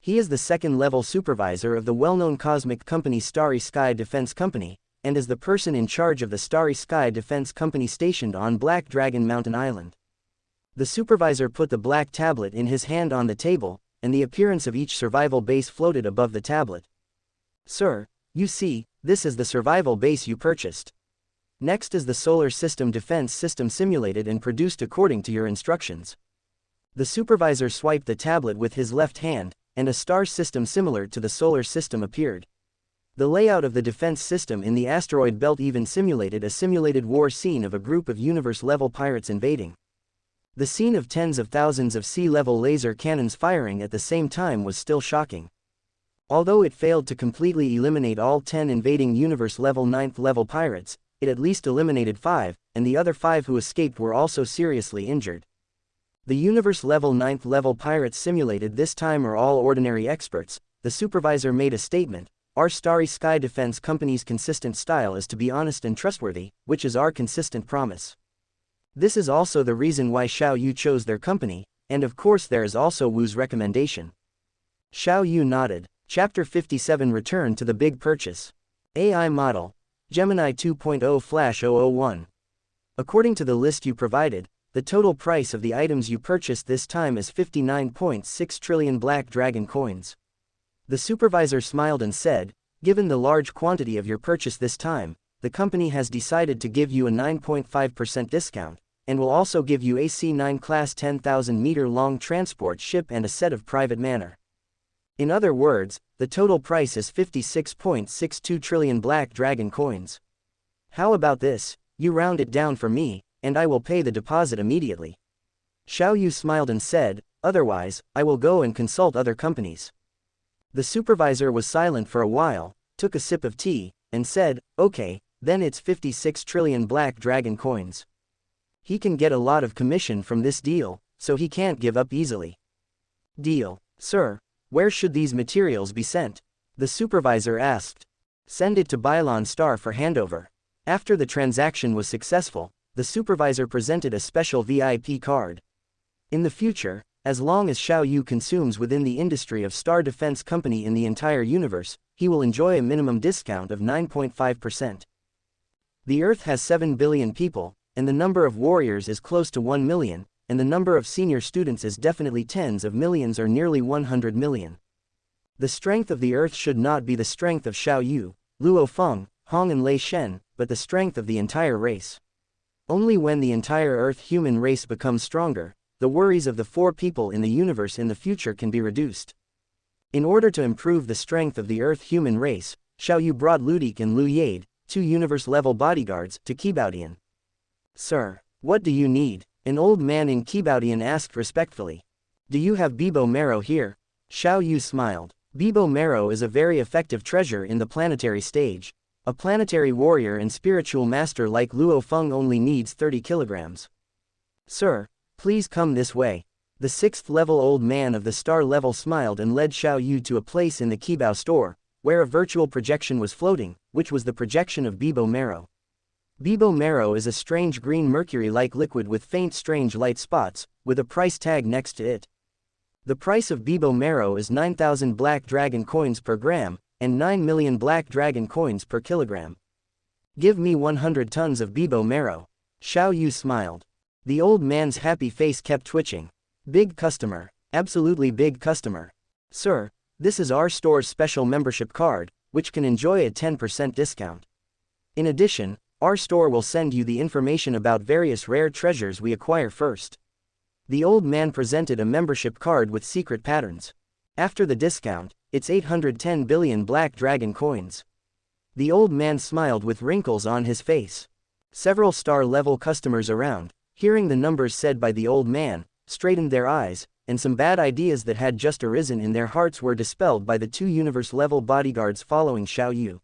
He is the 2nd-level supervisor of the well-known cosmic company Starry Sky Defense Company, and is the person in charge of the Starry Sky Defense Company stationed on Black Dragon Mountain Island. The supervisor put the black tablet in his hand on the table, and the appearance of each survival base floated above the tablet. Sir, you see, this is the survival base you purchased. Next is the Solar System Defense System simulated and produced according to your instructions. The supervisor swiped the tablet with his left hand, and a star system similar to the solar system appeared. The layout of the defense system in the asteroid belt even simulated a simulated war scene of a group of universe-level pirates invading. The scene of tens of thousands of sea-level laser cannons firing at the same time was still shocking. Although it failed to completely eliminate all 10 invading universe-level 9th-level pirates, it at least eliminated 5, and the other 5 who escaped were also seriously injured. The universe-level 9th-level pirates simulated this time are all ordinary experts. The supervisor made a statement. Our Starry Sky Defense Company's consistent style is to be honest and trustworthy, which is our consistent promise. This is also the reason why Xiao Yu chose their company, and of course there is also Wu's recommendation. Xiao Yu nodded. Chapter 57 Return to the Big Purchase. AI Model. Gemini 2.0 Flash 001. According to the list you provided, the total price of the items you purchased this time is 59.6 trillion Black Dragon coins. The supervisor smiled and said, given the large quantity of your purchase this time, the company has decided to give you a 9.5% discount, and will also give you a C9 class 10,000-meter long transport ship and a set of private manor. In other words, the total price is 56.62 trillion Black Dragon coins. How about this, you round it down for me, and I will pay the deposit immediately. Xiao Yu smiled and said, otherwise, I will go and consult other companies. The supervisor was silent for a while, took a sip of tea, and said, okay, then it's 56 trillion Black Dragon coins. He can get a lot of commission from this deal, so he can't give up easily. Deal. Sir, where should these materials be sent? The supervisor asked. Send it to Bylon Star for handover. After the transaction was successful, the supervisor presented a special VIP card. In the future, as long as Xiao Yu consumes within the industry of Star Defense Company in the entire universe, he will enjoy a minimum discount of 9.5%. The Earth has 7 billion people, and the number of warriors is close to 1 million, and the number of senior students is definitely tens of millions or nearly 100 million. The strength of the Earth should not be the strength of Xiao Yu, Luo Feng, Hong and Lei Shen, but the strength of the entire race. Only when the entire Earth human race becomes stronger, the worries of the 4 people in the universe in the future can be reduced. In order to improve the strength of the Earth human race, Xiao Yu brought Ludik and Lu Yade, 2 universe-level bodyguards, to Qibaodian. Sir, what do you need? An old man in Qibaodian asked respectfully. Do you have Bibo Marrow here? Xiao Yu smiled. Bibo Marrow is a very effective treasure in the planetary stage. A planetary warrior and spiritual master like Luo Feng only needs 30 kilograms. Sir, please come this way. The 6th-level old man of the star level smiled and led Xiao Yu to a place in the Qibao store, where a virtual projection was floating, which was the projection of Bibo Marrow. Bibo Marrow is a strange green mercury-like liquid with faint strange light spots, with a price tag next to it. The price of Bibo Marrow is 9,000 Black Dragon coins per gram, and 9 million Black Dragon coins per kilogram. Give me 100 tons of Bibo Marrow. Xiao Yu smiled. The old man's happy face kept twitching. Big customer. Absolutely big customer. Sir, this is our store's special membership card, which can enjoy a 10% discount. In addition, our store will send you the information about various rare treasures we acquire first. The old man presented a membership card with secret patterns. After the discount, it's 810 billion Black Dragon coins. The old man smiled with wrinkles on his face. Several star-level customers around, hearing the numbers said by the old man, straightened their eyes, and some bad ideas that had just arisen in their hearts were dispelled by the 2 universe-level bodyguards following Xiao Yu.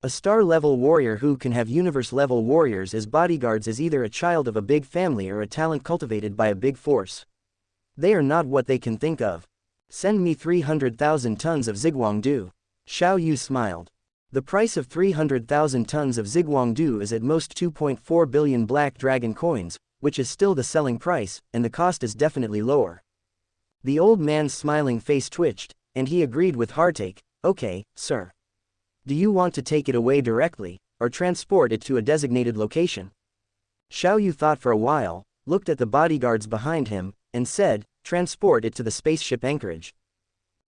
A star-level warrior who can have universe-level warriors as bodyguards is either a child of a big family or a talent cultivated by a big force. They are not what they can think of. Send me 300,000 tons of Ziguangdu. Xiao Yu smiled. The price of 300,000 tons of Ziguangdu is at most 2.4 billion Black Dragon coins, which is still the selling price, and the cost is definitely lower. The old man's smiling face twitched, and he agreed with heartache, okay, sir. Do you want to take it away directly, or transport it to a designated location. Xiao Yu thought for a while, looked at the bodyguards behind him, and said, transport it to the spaceship anchorage.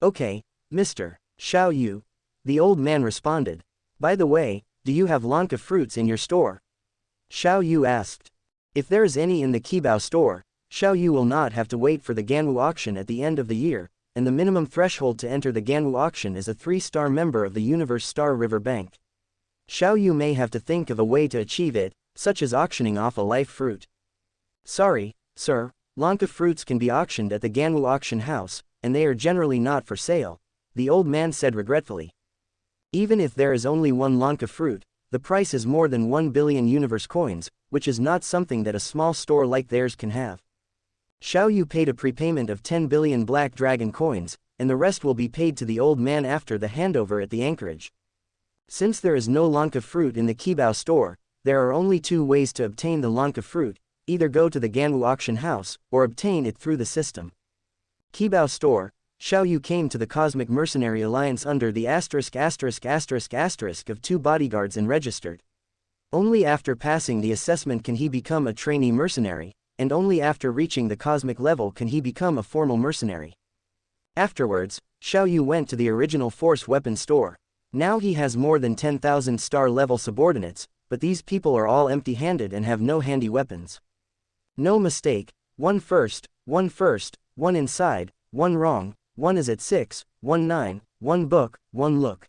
Okay, Mr. Xiao Yu, the old man responded. By the way, do you have Lanka fruits in your store? Xiao Yu asked. If there is any in the Qibao store, Xiao Yu will not have to wait for the Ganwu auction at the end of the year, and the minimum threshold to enter the Ganwu auction is a 3-star member of the Universe Star River Bank. Xiao Yu may have to think of a way to achieve it, such as auctioning off a life fruit. Sorry, sir, Lanka fruits can be auctioned at the Ganwu auction house, and they are generally not for sale, the old man said regretfully. Even if there is only one Lanka fruit, the price is more than 1 billion universe coins, which is not something that a small store like theirs can have. Xiao Yu paid a prepayment of 10 billion black dragon coins, and the rest will be paid to the old man after the handover at the anchorage. Since there is no Lanka fruit in the Qibao store, there are only 2 ways to obtain the Lanka fruit, either go to the Ganwu auction house, or obtain it through the system. Qibao store, Xiao Yu came to the Cosmic Mercenary Alliance under the ***** of 2 bodyguards and registered. Only after passing the assessment can he become a trainee mercenary, and only after reaching the cosmic level can he become a formal mercenary. Afterwards, Xiao Yu went to the original force weapon store. Now he has more than 10,000 star level subordinates, but these people are all empty-handed and have no handy weapons. No mistake, 1 first, 1 first, 1 inside, 1 wrong, 1 is at 6, 1 9, 1 book, 1 look.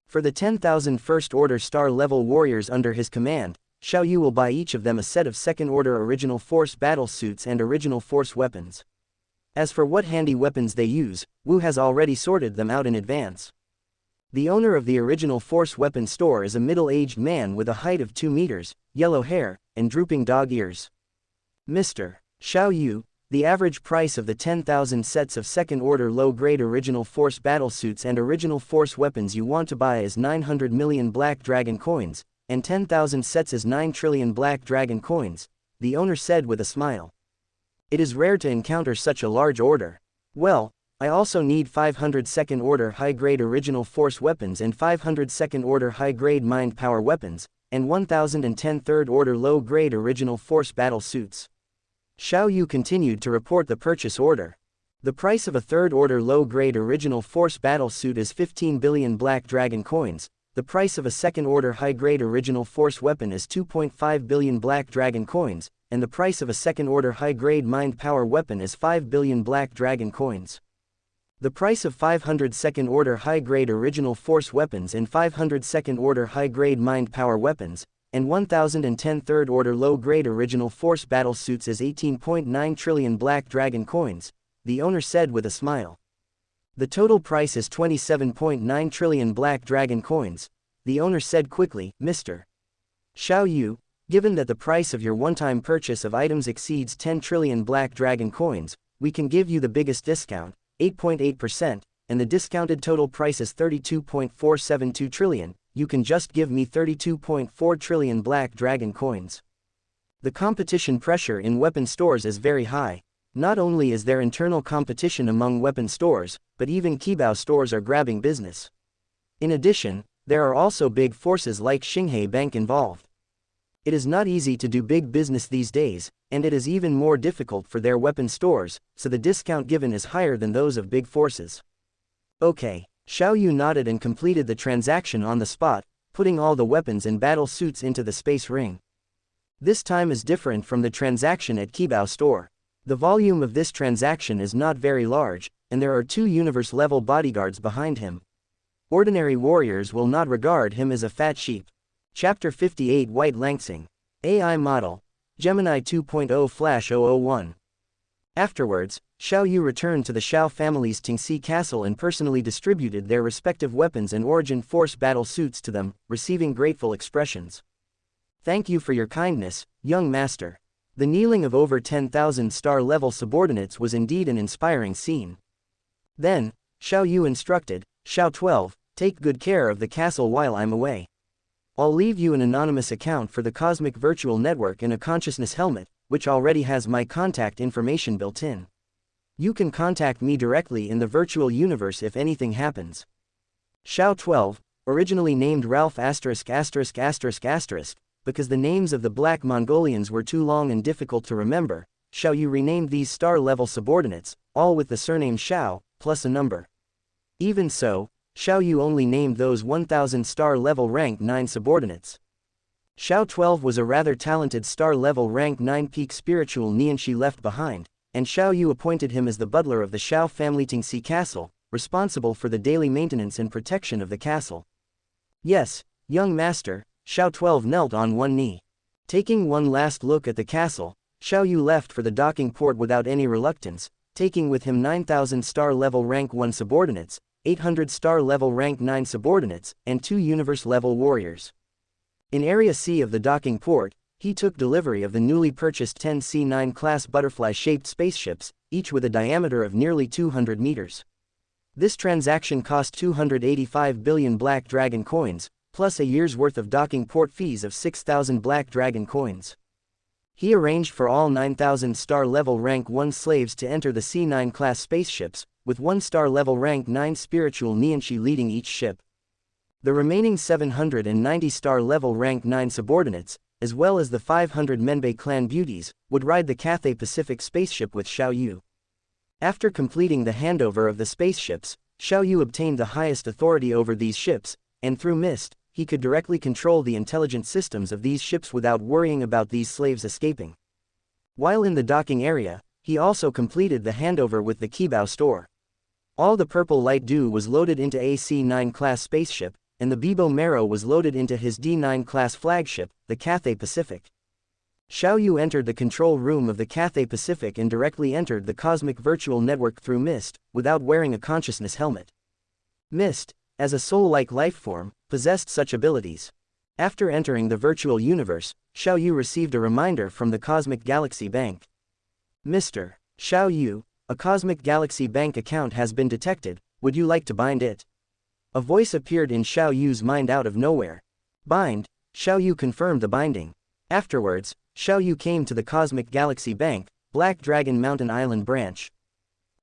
For the 10,000 first order star level warriors under his command, Xiao Yu will buy each of them a set of second order original force battle suits and original force weapons. As for what handy weapons they use, Wu has already sorted them out in advance. The owner of the original force weapon store is a middle-aged man with a height of 2 meters, yellow hair, and drooping dog ears. Mr. Xiao Yu, the average price of the 10,000 sets of second-order low-grade original force battle suits and original force weapons you want to buy is 900 million black dragon coins, and 10,000 sets is 9 trillion black dragon coins, the owner said with a smile. It is rare to encounter such a large order. Well, I also need 500 second-order high-grade original force weapons and 500 second-order high-grade mind power weapons, and 1,010 third-order low-grade original force battle suits. Xiao Yu continued to report the purchase order. The price of a third-order low-grade original force battle suit is 15 billion black dragon coins, the price of a second-order high-grade original force weapon is 2.5 billion black dragon coins, and the price of a second-order high-grade mind power weapon is 5 billion black dragon coins. The price of 500 second-order high-grade original force weapons and 500 second-order high-grade mind power weapons, and 1,010 third-order low-grade original force battle suits is 18.9 trillion black dragon coins, the owner said with a smile. The total price is 27.9 trillion black dragon coins, the owner said quickly. Mr. Xiao Yu, given that the price of your one-time purchase of items exceeds 10 trillion black dragon coins, we can give you the biggest discount, 8.8%, and the discounted total price is 32.472 trillion, you can just give me 32.4 trillion black dragon coins. The competition pressure in weapon stores is very high. Not only is there internal competition among weapon stores, but even Qibao stores are grabbing business. In addition, there are also big forces like Xinghai Bank involved. It is not easy to do big business these days, and it is even more difficult for their weapon stores, so the discount given is higher than those of big forces. Okay, Xiao Yu nodded and completed the transaction on the spot, putting all the weapons and battle suits into the space ring. This time is different from the transaction at Qibao store. The volume of this transaction is not very large, and there are 2 universe-level bodyguards behind him. Ordinary warriors will not regard him as a fat sheep. Chapter 58 White Langsing. AI Model. Gemini 2.0/001. Afterwards, Xiao Yu returned to the Xiao family's Tingxi castle and personally distributed their respective weapons and origin force battle suits to them, receiving grateful expressions. Thank you for your kindness, young master. The kneeling of over 10,000 star-level subordinates was indeed an inspiring scene. Then, Xiao Yu instructed, Xiao 12, take good care of the castle while I'm away. I'll leave you an anonymous account for the Cosmic Virtual Network in a consciousness helmet, which already has my contact information built in. You can contact me directly in the virtual universe if anything happens. Xiao 12, originally named Ralph ******, because the names of the Black Mongolians were too long and difficult to remember, Xiao Yu renamed these star-level subordinates, all with the surname Xiao, plus a number. Even so, Xiao Yu only named those 1000 star-level rank 9 subordinates. Xiao 12 was a rather talented star-level rank 9 peak spiritual Nianxi left behind, and Xiao Yu appointed him as the butler of the Xiao family Tingxi castle, responsible for the daily maintenance and protection of the castle. Yes, young master, Xiao 12 knelt on one knee. Taking one last look at the castle, Xiao Yu left for the docking port without any reluctance, taking with him 9,000 star-level rank 1 subordinates, 800 star-level rank 9 subordinates, and 2 universe-level warriors. In Area C of the docking port, he took delivery of the newly purchased 10 C9 class butterfly-shaped spaceships, each with a diameter of nearly 200 meters. This transaction cost 285 billion Black Dragon coins, plus a year's worth of docking port fees of 6,000 Black Dragon coins. He arranged for all 9,000 star-level rank 1 slaves to enter the C9 class spaceships, with 1 star-level rank 9 spiritual Nianxi leading each ship. The remaining 790 star-level rank 9 subordinates, as well as the 500 Menbei clan beauties, would ride the Cathay Pacific spaceship with Xiao Yu. After completing the handover of the spaceships, Xiao Yu obtained the highest authority over these ships, and through Mist, he could directly control the intelligent systems of these ships without worrying about these slaves escaping. While in the docking area, he also completed the handover with the Qibao store. All the purple light dew was loaded into a C9 class spaceship, and the Bibo Marrow was loaded into his D9 class flagship, the Cathay Pacific. Xiao Yu entered the control room of the Cathay Pacific and directly entered the cosmic virtual network through Mist, without wearing a consciousness helmet. Mist, as a soul-like life form, possessed such abilities. After entering the virtual universe, Xiao Yu received a reminder from the Cosmic Galaxy Bank. Mr. Xiao Yu, a Cosmic Galaxy Bank account has been detected, would you like to bind it? A voice appeared in Xiao Yu's mind out of nowhere. Bind. Xiao Yu confirmed the binding. Afterwards, Xiao Yu came to the Cosmic Galaxy Bank, Black Dragon Mountain Island branch.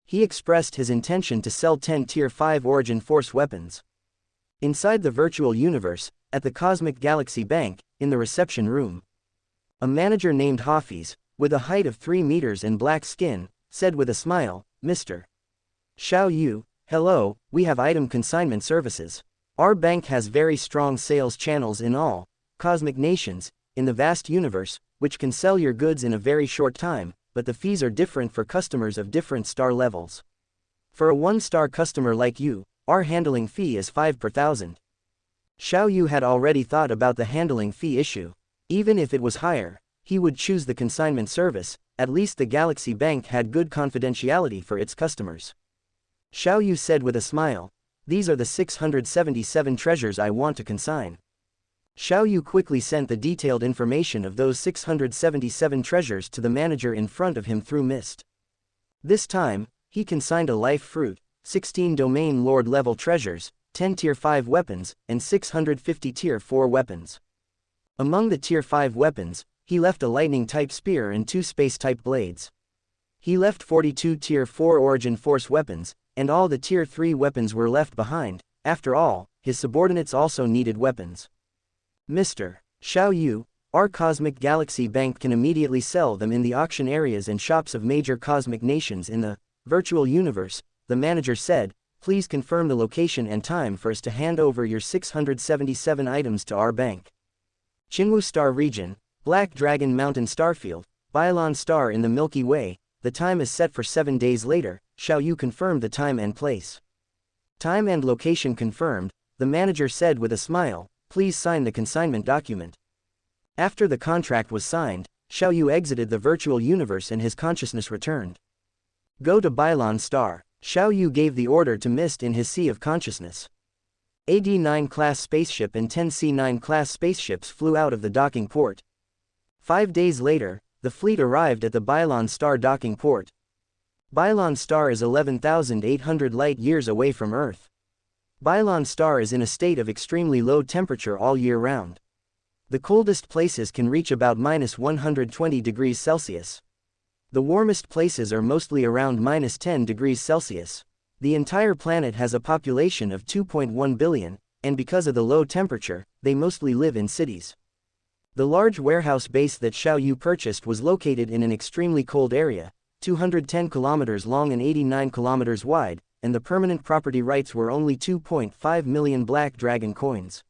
He expressed his intention to sell 10 Tier 5 Origin Force weapons. Inside the virtual universe, at the Cosmic Galaxy Bank, in the reception room, a manager named Hafiz, with a height of 3 meters and black skin, said with a smile, Mr. Xiao Yu, hello, we have item consignment services. Our bank has very strong sales channels in all cosmic nations, in the vast universe, which can sell your goods in a very short time, but the fees are different for customers of different star levels. For a 1-star customer like you, our handling fee is 5 per 1,000. Xiao Yu had already thought about the handling fee issue. Even if it was higher, he would choose the consignment service. At least the Galaxy Bank had good confidentiality for its customers. Xiao Yu said with a smile, these are the 677 treasures I want to consign. Xiao Yu quickly sent the detailed information of those 677 treasures to the manager in front of him through Mist. This time, he consigned a life fruit, 16 domain lord level treasures, 10 tier 5 weapons, and 650 tier 4 weapons. Among the tier 5 weapons, he left a lightning type spear and 2 space type blades. He left 42 tier 4 origin force weapons, and all the tier 3 weapons were left behind. After all, his subordinates also needed weapons. Mr. Xiao Yu, our Cosmic Galaxy Bank can immediately sell them in the auction areas and shops of major cosmic nations in the virtual universe, the manager said. Please confirm the location and time for us to hand over your 677 items to our bank. Qinwu Star Region, Black Dragon Mountain Starfield, Bailon Star in the Milky Way. The time is set for 7 days later. Xiao Yu confirmed the time and place. Time and location confirmed, the manager said with a smile, please sign the consignment document. After the contract was signed, Xiao Yu exited the virtual universe and his consciousness returned. Go to Bailon Star. Xiao Yu gave the order to Mist in his sea of consciousness. A D9 class spaceship and 10 C9 class spaceships flew out of the docking port. 5 days later, the fleet arrived at the Bailon Star docking port. Bailon Star is 11,800 light-years away from Earth. Bailon Star is in a state of extremely low temperature all year round. The coldest places can reach about -120 degrees Celsius. The warmest places are mostly around -10 degrees Celsius. The entire planet has a population of 2.1 billion, and because of the low temperature, they mostly live in cities. The large warehouse base that Xiao Yu purchased was located in an extremely cold area, 210 kilometers long and 89 kilometers wide, and the permanent property rights were only 2.5 million black dragon coins.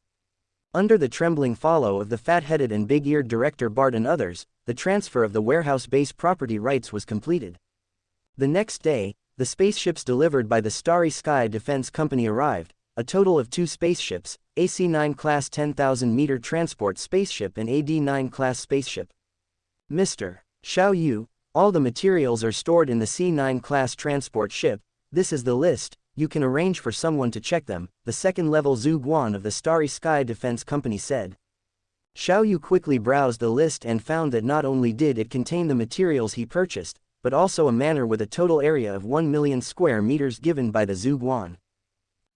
Under the trembling follow of the fat-headed and big-eared director Bart and others, the transfer of the warehouse base property rights was completed. The next day, the spaceships delivered by the Starry Sky Defense Company arrived, a total of 2 spaceships, AC-9 class 10,000-meter transport spaceship and AD-9 class spaceship. Mr. Xiao Yu, all the materials are stored in the C-9 class transport ship. This is the list. You can arrange for someone to check them, the second-level Zhu Guan of the Starry Sky Defense Company said. Xiao Yu quickly browsed the list and found that not only did it contain the materials he purchased, but also a manor with a total area of 1 million square meters given by the Zhu Guan.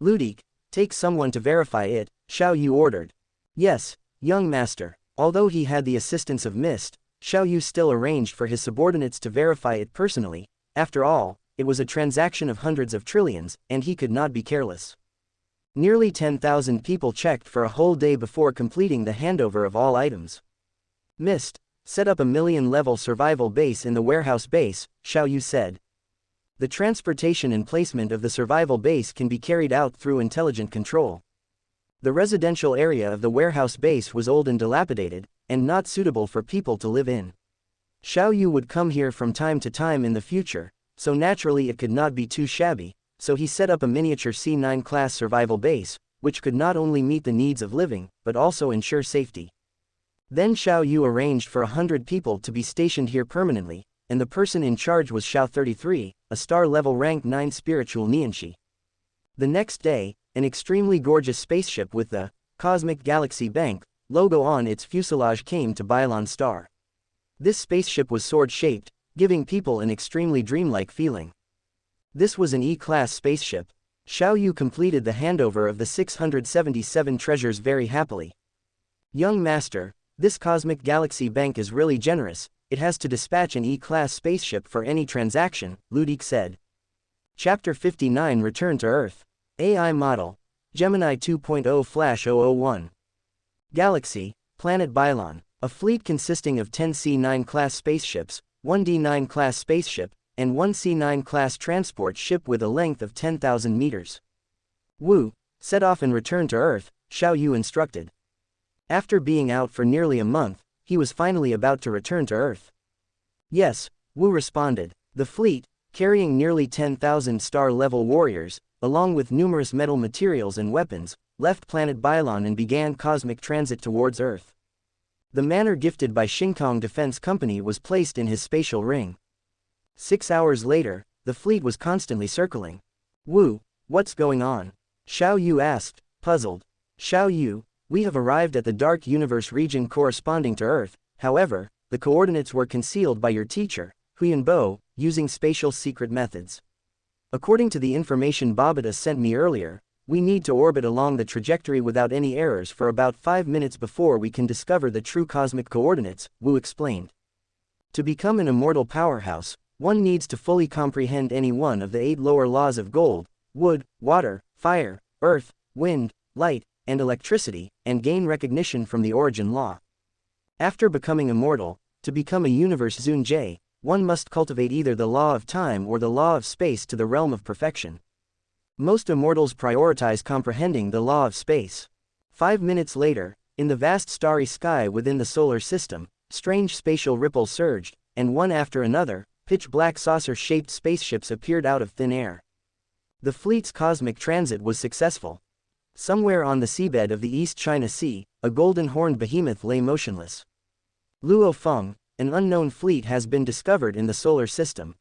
Ludik, take someone to verify it, Xiao Yu ordered. Yes, young master. Although he had the assistance of Mist, Xiao Yu still arranged for his subordinates to verify it personally. After all, it was a transaction of hundreds of trillions, and he could not be careless. Nearly 10,000 people checked for a whole day before completing the handover of all items. Mist, set up a million-level survival base in the warehouse base, Xiao Yu said. The transportation and placement of the survival base can be carried out through intelligent control. The residential area of the warehouse base was old and dilapidated, and not suitable for people to live in. Xiao Yu would come here from time to time in the future, so naturally it could not be too shabby, so he set up a miniature C-9 class survival base, which could not only meet the needs of living, but also ensure safety. Then Xiao Yu arranged for 100 people to be stationed here permanently, and the person in charge was Xiao 33, a star-level rank 9 spiritual Nianshi. The next day, an extremely gorgeous spaceship with the Cosmic Galaxy Bank logo on its fuselage came to Bylon Star. This spaceship was sword-shaped, giving people an extremely dreamlike feeling. This was an E-class spaceship. Xiao Yu completed the handover of the 677 treasures very happily. Young master, this Cosmic Galaxy Bank is really generous. It has to dispatch an E-class spaceship for any transaction, Ludik said. Chapter 59 Return to Earth. AI Model. Gemini 2.0 Flash 001. Galaxy, Planet Bylon. A fleet consisting of 10 C-9 class spaceships, 1 D-9 class spaceship, and 1 C-9 class transport ship with a length of 10,000 meters. Wu, set off and return to Earth, Xiao Yu instructed. After being out for nearly a month, he was finally about to return to Earth. Yes, Wu responded. The fleet, carrying nearly 10,000 star-level warriors, along with numerous metal materials and weapons, left planet Bylon and began cosmic transit towards Earth. The manor gifted by Xingkong Defense Company was placed in his spatial ring. 6 hours later, the fleet was constantly circling. Wu, what's going on? Xiao Yu asked, puzzled. Xiao Yu, we have arrived at the Dark Universe region corresponding to Earth. However, the coordinates were concealed by your teacher, Huyan Bo, using spatial secret methods. According to the information Babata sent me earlier, we need to orbit along the trajectory without any errors for about 5 minutes before we can discover the true cosmic coordinates, Wu explained. To become an immortal powerhouse, one needs to fully comprehend any one of the 8 lower laws of gold, wood, water, fire, earth, wind, light, and electricity, and gain recognition from the origin law. After becoming immortal, to become a universe Zunjie, one must cultivate either the law of time or the law of space to the realm of perfection. Most immortals prioritize comprehending the law of space. 5 minutes later, in the vast starry sky within the solar system, strange spatial ripples surged, and one after another, pitch-black saucer-shaped spaceships appeared out of thin air. The fleet's cosmic transit was successful. Somewhere on the seabed of the East China Sea, a golden-horned behemoth lay motionless. Luo Feng, an unknown fleet has been discovered in the solar system.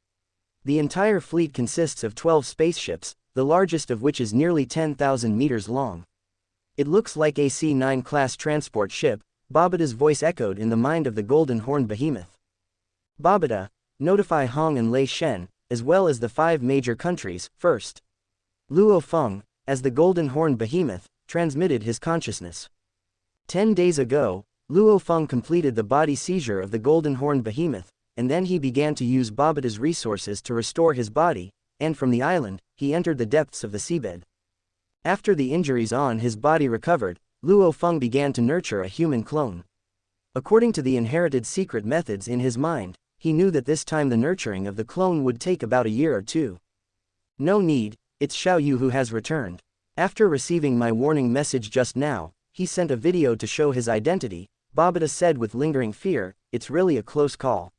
The entire fleet consists of 12 spaceships, the largest of which is nearly 10,000 meters long. It looks like a C-9 class transport ship, Babata's voice echoed in the mind of the golden-horned behemoth. Babata, notify Hong and Lei Shen, as well as the 5 major countries, first. Luo Feng, as the golden-horned behemoth, transmitted his consciousness. 10 days ago, Luo Feng completed the body seizure of the golden-horned behemoth, and then he began to use Babata's resources to restore his body, and from the island, he entered the depths of the seabed. After the injuries on his body recovered, Luo Feng began to nurture a human clone. According to the inherited secret methods in his mind, he knew that this time the nurturing of the clone would take about a year or two. No need, it's Xiao Yu who has returned. After receiving my warning message just now, he sent a video to show his identity. Babata said with lingering fear, it's really a close call.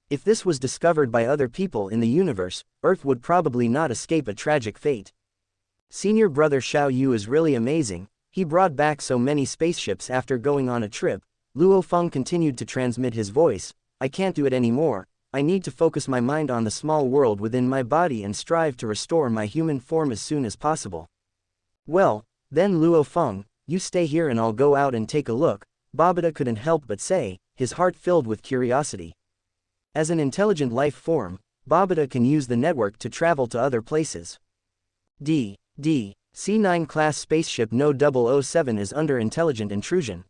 If this was discovered by other people in the universe, Earth would probably not escape a tragic fate. Senior brother Xiao Yu is really amazing, he brought back so many spaceships after going on a trip. Luo Feng continued to transmit his voice, I can't do it anymore, I need to focus my mind on the small world within my body and strive to restore my human form as soon as possible. Well, then Luo Feng, you stay here and I'll go out and take a look, Babata couldn't help but say, his heart filled with curiosity. As an intelligent life form, Babata can use the network to travel to other places. C9 class spaceship No. 007 is under intelligent intrusion.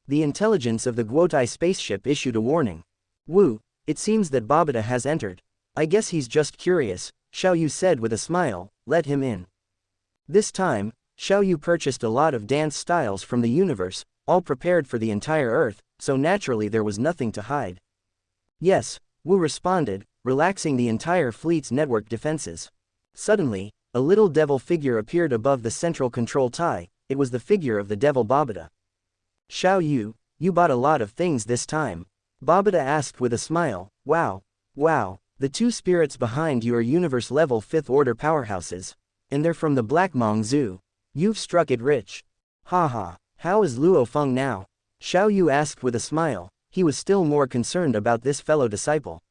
The intelligence of the Guotai spaceship issued a warning. Wu, it seems that Babata has entered. I guess he's just curious, Xiao Yu said with a smile, let him in. This time, Xiao Yu purchased a lot of dance styles from the universe, all prepared for the entire Earth, so naturally there was nothing to hide. Yes, Wu responded, relaxing the entire fleet's network defenses. Suddenly, a little devil figure appeared above the central control tie, it was the figure of the devil Babata. Xiao Yu, you bought a lot of things this time. Babata asked with a smile, wow, the two spirits behind you are universe level 5th order powerhouses. And they're from the Black Mong Zoo. You've struck it rich. Haha, how is Luo Feng now? Xiao Yu asked with a smile, he was still more concerned about this fellow disciple.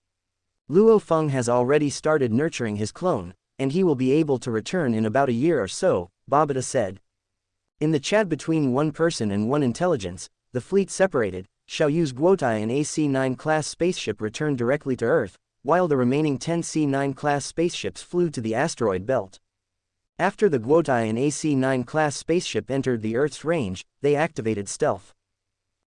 Luo Feng has already started nurturing his clone, and he will be able to return in about a year or so, Babata said. In the chat between one person and one intelligence, the fleet separated. Xiao Yu's Guotai and AC-9 class spaceship returned directly to Earth, while the remaining 10 C-9 class spaceships flew to the asteroid belt. After the Guotai and AC-9 class spaceship entered the Earth's range, they activated stealth.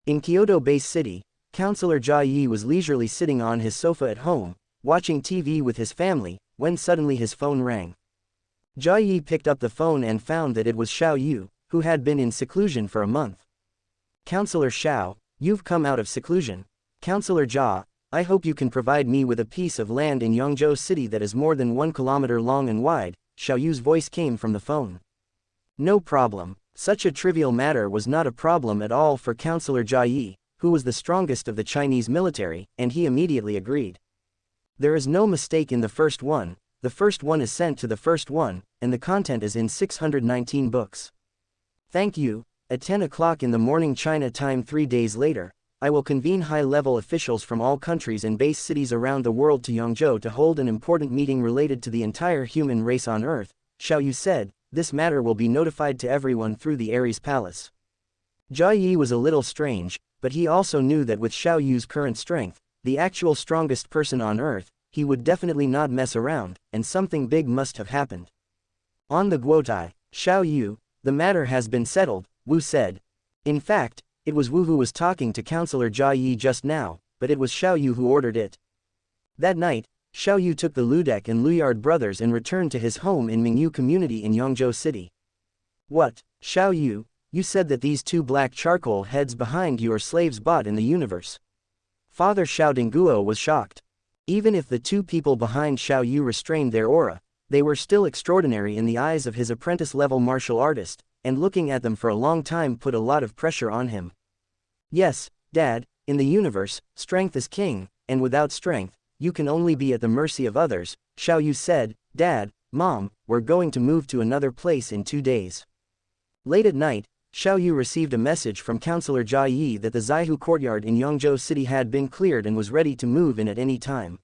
In Kyoto Base City, Counselor Jia Yi was leisurely sitting on his sofa at home, watching TV with his family, when suddenly his phone rang. Jia Yi picked up the phone and found that it was Xiao Yu, who had been in seclusion for a month. Counselor Xiao, you've come out of seclusion. Counselor Jia, I hope you can provide me with a piece of land in Yangzhou City that is more than 1 kilometer long and wide. Xiao Yu's voice came from the phone. No problem. Such a trivial matter was not a problem at all for Counselor Jia Yi, who was the strongest of the Chinese military, and he immediately agreed. There is no mistake in the first one is sent to the first one, and the content is in 619 books. Thank you. At 10 o'clock in the morning China time 3 days later, I will convene high-level officials from all countries and base cities around the world to Yangzhou to hold an important meeting related to the entire human race on Earth, Xiao Yu said. This matter will be notified to everyone through the Ares Palace. Jia Yi was a little strange, but he also knew that with Xiao Yu's current strength, the actual strongest person on Earth, he would definitely not mess around, and something big must have happened. On the Guotai, Xiao Yu, the matter has been settled, Wu said. In fact, it was Wu who was talking to Counselor Jia Yi just now, but it was Xiao Yu who ordered it. That night, Xiao Yu took the Ludek and Luyard brothers and returned to his home in Mingyu community in Yangzhou City. What, Xiao Yu, you said that these two black charcoal heads behind you are slaves bought in the universe. Father Xiao Donghua was shocked. Even if the two people behind Xiao Yu restrained their aura, they were still extraordinary in the eyes of his apprentice-level martial artist, and looking at them for a long time put a lot of pressure on him. Yes, Dad, in the universe, strength is king, and without strength, you can only be at the mercy of others, Xiao Yu said. Dad, Mom, we're going to move to another place in 2 days. Late at night, Xiao Yu received a message from Counselor Jia Yi that the Zaihu courtyard in Yangzhou City had been cleared and was ready to move in at any time.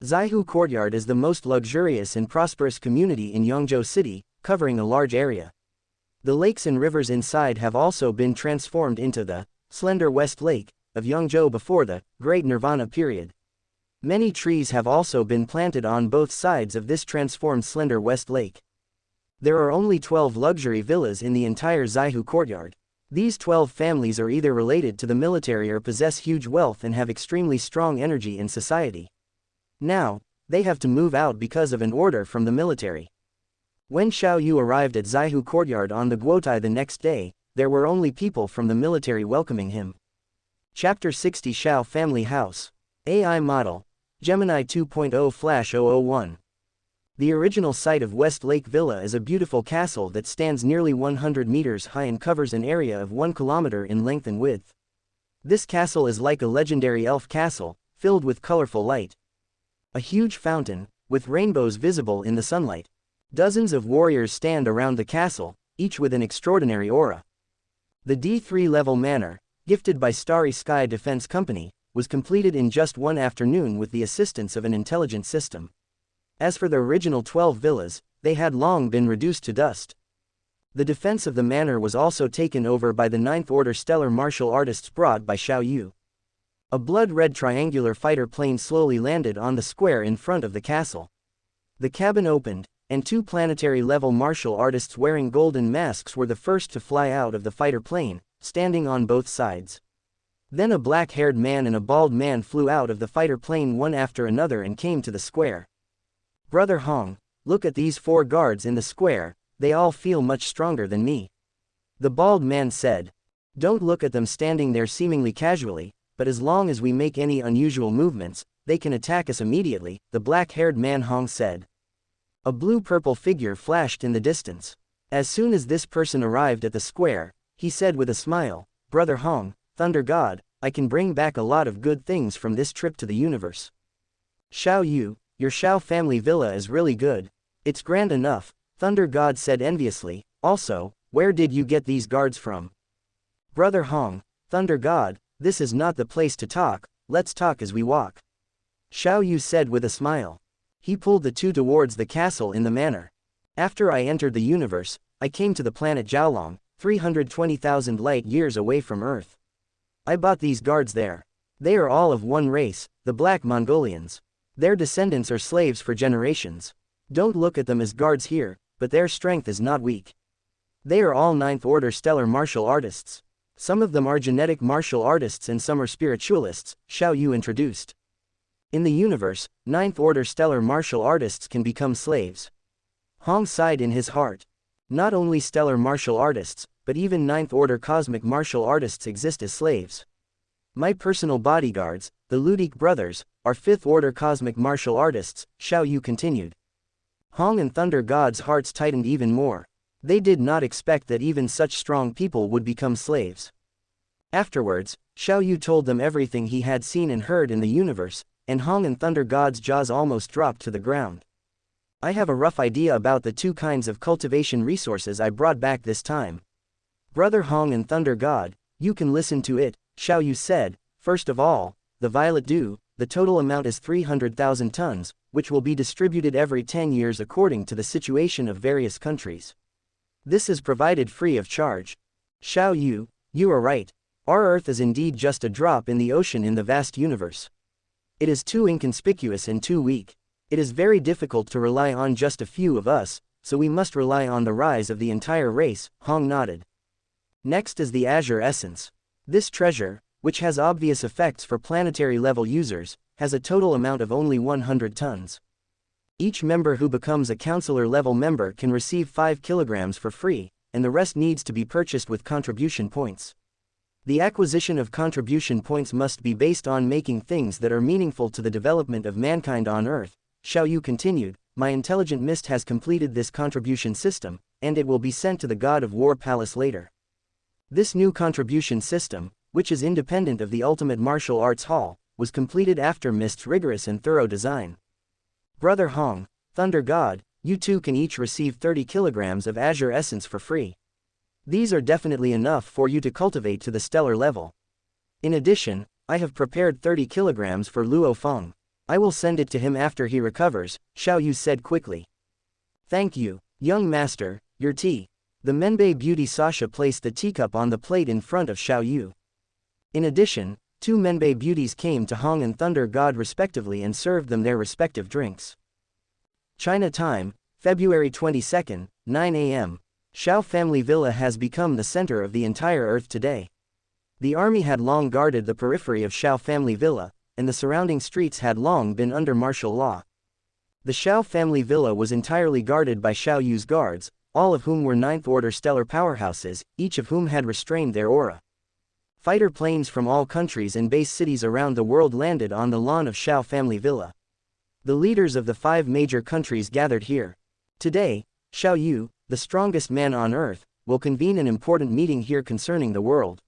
Zaihu courtyard is the most luxurious and prosperous community in Yangzhou City, covering a large area. The lakes and rivers inside have also been transformed into the slender West Lake of Yangzhou before the Great Nirvana period. Many trees have also been planted on both sides of this transformed slender West Lake. There are only 12 luxury villas in the entire Zaihu courtyard. These 12 families are either related to the military or possess huge wealth and have extremely strong energy in society. Now, they have to move out because of an order from the military. When Xiao Yu arrived at Zaihu courtyard on the Guotai the next day, there were only people from the military welcoming him. Chapter 60 Xiao Family House. AI Model. Gemini 2.0/001. The original site of West Lake Villa is a beautiful castle that stands nearly 100 meters high and covers an area of 1 kilometer in length and width. This castle is like a legendary elf castle, filled with colorful light. A huge fountain, with rainbows visible in the sunlight. Dozens of warriors stand around the castle, each with an extraordinary aura. The D3 level manor, gifted by Starry Sky Defense Company, was completed in just one afternoon with the assistance of an intelligent system. As for the original 12 villas, they had long been reduced to dust. The defense of the manor was also taken over by the 9th Order stellar martial artists brought by Xiao Yu. A blood-red triangular fighter plane slowly landed on the square in front of the castle. The cabin opened, and 2 planetary-level martial artists wearing golden masks were the first to fly out of the fighter plane, standing on both sides. Then a black-haired man and a bald man flew out of the fighter plane one after another and came to the square. Brother Hong, look at these 4 guards in the square, they all feel much stronger than me. The bald man said. Don't look at them standing there seemingly casually, but as long as we make any unusual movements, they can attack us immediately, the black-haired man Hong said. A blue-purple figure flashed in the distance. As soon as this person arrived at the square, he said with a smile, Brother Hong, Thunder God, I can bring back a lot of good things from this trip to the universe. Xiao Yu, your Xiao family villa is really good. It's grand enough, Thunder God said enviously. Also, where did you get these guards from? Brother Hong, Thunder God, this is not the place to talk, let's talk as we walk. Xiao Yu said with a smile. He pulled the 2 towards the castle in the manor. After I entered the universe, I came to the planet Jiaolong, 320,000 light years away from Earth. I bought these guards there. They are all of one race, the Black Mongolians. Their descendants are slaves for generations. Don't look at them as guards here, but their strength is not weak. They are all 9th Order stellar martial artists. Some of them are genetic martial artists and some are spiritualists, Xiao Yu introduced. In the universe, 9th Order stellar martial artists can become slaves. Hong sighed in his heart. Not only stellar martial artists, but even 9th Order cosmic martial artists exist as slaves. My personal bodyguards, the Ludic brothers, are 5th Order cosmic martial artists, Xiao Yu continued. Hong and Thunder God's hearts tightened even more. They did not expect that even such strong people would become slaves. Afterwards, Xiao Yu told them everything he had seen and heard in the universe, and Hong and Thunder God's jaws almost dropped to the ground. I have a rough idea about the 2 kinds of cultivation resources I brought back this time. Brother Hong and Thunder God, you can listen to it, Xiao Yu said. First of all, the Violet Dew, the total amount is 300,000 tons, which will be distributed every 10 years according to the situation of various countries. This is provided free of charge. Xiao Yu, you are right. Our Earth is indeed just a drop in the ocean in the vast universe. It is too inconspicuous and too weak. It is very difficult to rely on just a few of us, so we must rely on the rise of the entire race, Hong nodded. Next is the Azure Essence. This treasure, which has obvious effects for planetary-level users, has a total amount of only 100 tons. Each member who becomes a counselor-level member can receive 5 kilograms for free, and the rest needs to be purchased with contribution points. The acquisition of contribution points must be based on making things that are meaningful to the development of mankind on Earth. Xiao Yu continued, my intelligent mist has completed this contribution system, and it will be sent to the God of War Palace later. This new contribution system, which is independent of the Ultimate Martial Arts Hall, was completed after Mist's rigorous and thorough design. Brother Hong, Thunder God, you 2 can each receive 30 kilograms of Azure Essence for free. These are definitely enough for you to cultivate to the stellar level. In addition, I have prepared 30 kilograms for Luo Feng. I will send it to him after he recovers, Xiao Yu said quickly. Thank you, young master, your tea. The Menbei beauty Sasha placed the teacup on the plate in front of Xiao Yu. In addition, 2 Menbei beauties came to Hong and Thunder God respectively and served them their respective drinks. China time, February 22, 9 a.m. Xiao family villa has become the center of the entire Earth today. The army had long guarded the periphery of Xiao family villa, and the surrounding streets had long been under martial law. The Xiao family villa was entirely guarded by Xiao Yu's guards, all of whom were ninth-order stellar powerhouses, each of whom had restrained their aura. Fighter planes from all countries and base cities around the world landed on the lawn of Xiao family villa. The leaders of the 5 major countries gathered here. Today, Xiao Yu, the strongest man on earth, will convene an important meeting here concerning the world.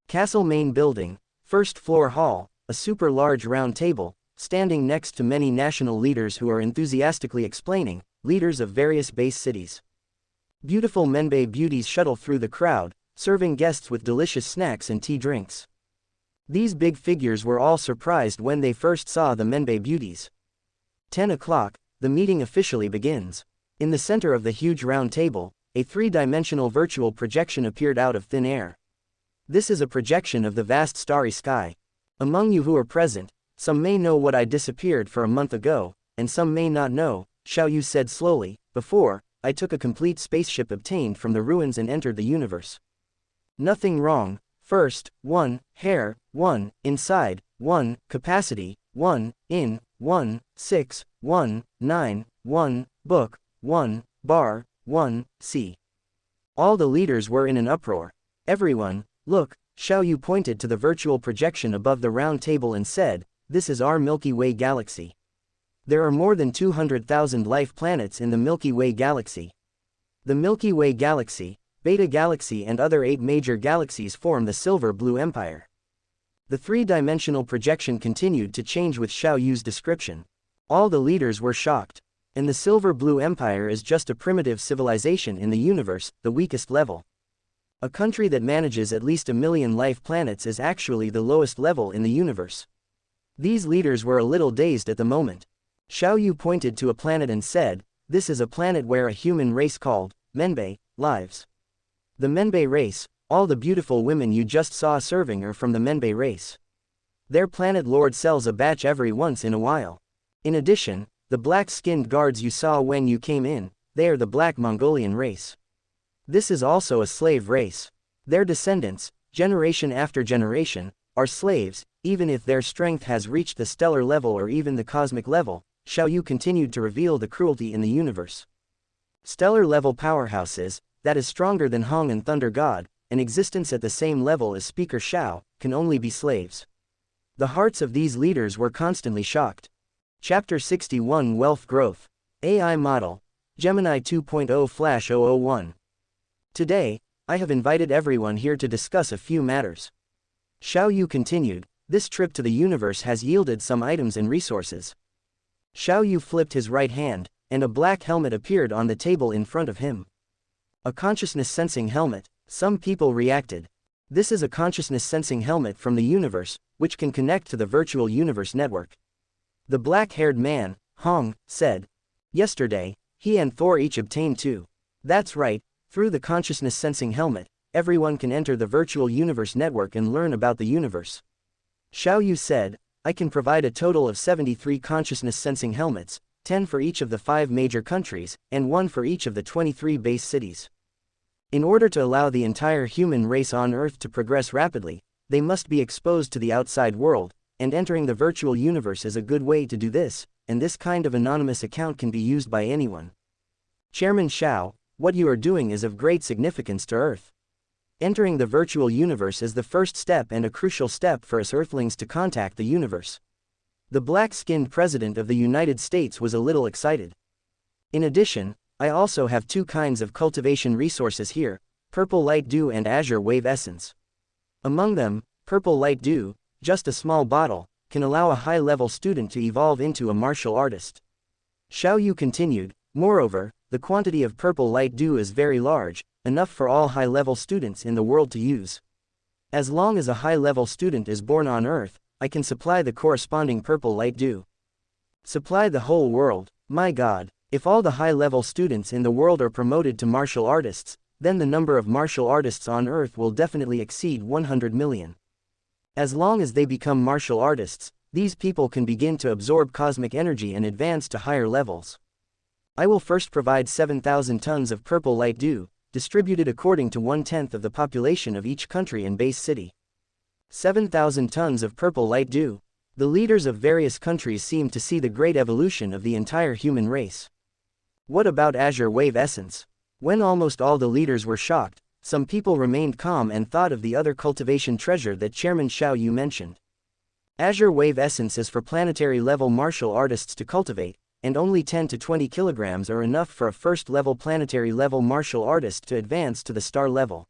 Castle main building, first floor hall, a super large round table, standing next to many national leaders who are enthusiastically explaining, leaders of various base cities. Beautiful Menbei beauties shuttle through the crowd, serving guests with delicious snacks and tea drinks. These big figures were all surprised when they first saw the Menbei beauties. 10 o'clock, the meeting officially begins. In the center of the huge round table, a 3-dimensional virtual projection appeared out of thin air. This is a projection of the vast starry sky. Among you who are present, some may know what I disappeared for a month ago, and some may not know, Xiao Yu said slowly. Before, I took a complete spaceship obtained from the ruins and entered the universe. Nothing wrong. First, 1, hair, 1, inside, 1, capacity, 1, in, 1, 6, 1, 9, 1, book, 1, bar, 1, see. All the leaders were in an uproar. Everyone, look, Xiao Yu pointed to the virtual projection above the round table and said, this is our Milky Way galaxy. There are more than 200,000 life planets in the Milky Way galaxy. The Milky Way galaxy, Beta Galaxy and other 8 major galaxies form the Silver Blue Empire. The 3-dimensional projection continued to change with Xiao Yu's description. All the leaders were shocked. And the Silver Blue Empire is just a primitive civilization in the universe, the weakest level. A country that manages at least 1 million life planets is actually the lowest level in the universe. These leaders were a little dazed at the moment. Xiao Yu pointed to a planet and said, this is a planet where a human race called Menbei lives. The Menbei race, all the beautiful women you just saw serving are from the Menbei race. Their planet lord sells a batch every once in a while. In addition, the black-skinned guards you saw when you came in, they are the Black Mongolian race. This is also a slave race. Their descendants, generation after generation, are slaves, even if their strength has reached the stellar level or even the cosmic level. Xiao Yu continued to reveal the cruelty in the universe. Stellar level powerhouses, that is stronger than Hong and Thunder God, an existence at the same level as Speaker Xiao, can only be slaves. The hearts of these leaders were constantly shocked. Chapter 61 Wealth Growth. AI Model. Gemini 2.0 Flash 001. Today, I have invited everyone here to discuss a few matters. Xiao Yu continued, this trip to the universe has yielded some items and resources. Xiao Yu flipped his right hand, and a black helmet appeared on the table in front of him. A consciousness-sensing helmet. Some people reacted. This is a consciousness-sensing helmet from the universe, which can connect to the virtual universe network. The black-haired man, Hong, said. Yesterday, he and Thor each obtained 2. That's right, through the consciousness-sensing helmet, everyone can enter the virtual universe network and learn about the universe. Xiao Yu said, I can provide a total of 73 consciousness-sensing helmets, 10 for each of the 5 major countries, and 1 for each of the 23 base cities. In order to allow the entire human race on Earth to progress rapidly, they must be exposed to the outside world, and entering the virtual universe is a good way to do this, and this kind of anonymous account can be used by anyone. Chairman Xiao, what you are doing is of great significance to Earth. Entering the virtual universe is the first step and a crucial step for us Earthlings to contact the universe. The black-skinned president of the United States was a little excited. In addition, I also have 2 kinds of cultivation resources here, Purple Light Dew and Azure Wave Essence. Among them, Purple Light Dew, just a small bottle, can allow a high-level student to evolve into a martial artist. Xiao Yu continued, moreover, the quantity of Purple Light Dew is very large, enough for all high-level students in the world to use. As long as a high-level student is born on Earth, I can supply the corresponding Purple Light Dew. Supply the whole world, my God. If all the high-level students in the world are promoted to martial artists, then the number of martial artists on Earth will definitely exceed 100 million. As long as they become martial artists, these people can begin to absorb cosmic energy and advance to higher levels. I will first provide 7,000 tons of Purple Light Dew, distributed according to 1/10 of the population of each country and base city. 7,000 tons of Purple Light Dew. The leaders of various countries seemed to see the great evolution of the entire human race. What about Azure Wave Essence? When almost all the leaders were shocked, some people remained calm and thought of the other cultivation treasure that Chairman Xiao Yu mentioned. Azure Wave Essence is for planetary-level martial artists to cultivate, and only 10 to 20 kilograms are enough for a first-level planetary-level martial artist to advance to the star level.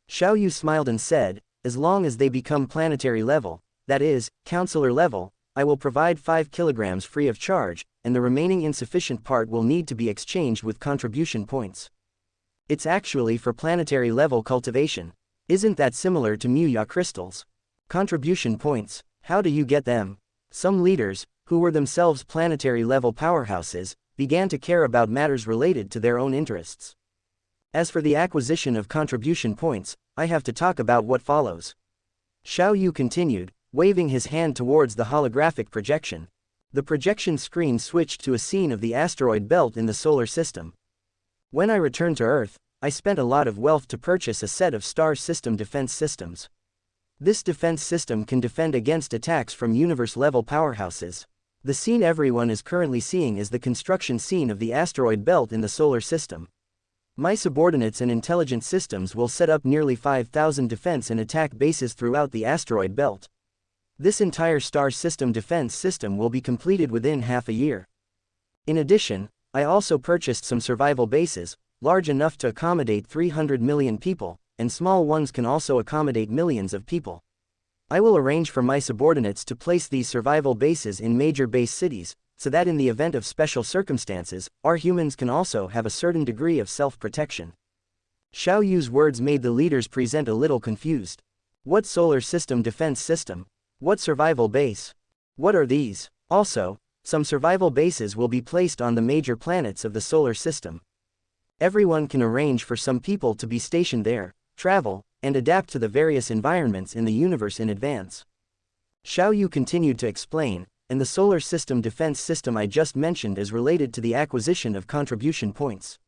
Xiao Yu smiled and said, as long as they become planetary level, that is, counselor level, I will provide 5 kilograms free of charge, and the remaining insufficient part will need to be exchanged with contribution points. It's actually for planetary level cultivation. Isn't that similar to Muya crystals? Contribution points, how do you get them? Some leaders, who were themselves planetary level powerhouses, began to care about matters related to their own interests. As for the acquisition of contribution points, I have to talk about what follows. Xiao Yu continued, waving his hand towards the holographic projection. The projection screen switched to a scene of the asteroid belt in the solar system. When I returned to Earth, I spent a lot of wealth to purchase a set of star system defense systems. This defense system can defend against attacks from universe-level powerhouses. The scene everyone is currently seeing is the construction scene of the asteroid belt in the solar system. My subordinates and intelligence systems will set up nearly 5,000 defense and attack bases throughout the asteroid belt. This entire star system defense system will be completed within half a year. In addition, I also purchased some survival bases, large enough to accommodate 300 million people, and small ones can also accommodate millions of people. I will arrange for my subordinates to place these survival bases in major base cities, so that in the event of special circumstances, our humans can also have a certain degree of self-protection. Xiao Yu's words made the leaders present a little confused. What solar system defense system? What survival base? What are these? Also, some survival bases will be placed on the major planets of the solar system. Everyone can arrange for some people to be stationed there, travel, and adapt to the various environments in the universe in advance. Xiao Yu continued to explain, and the solar system defense system I just mentioned is related to the acquisition of contribution points.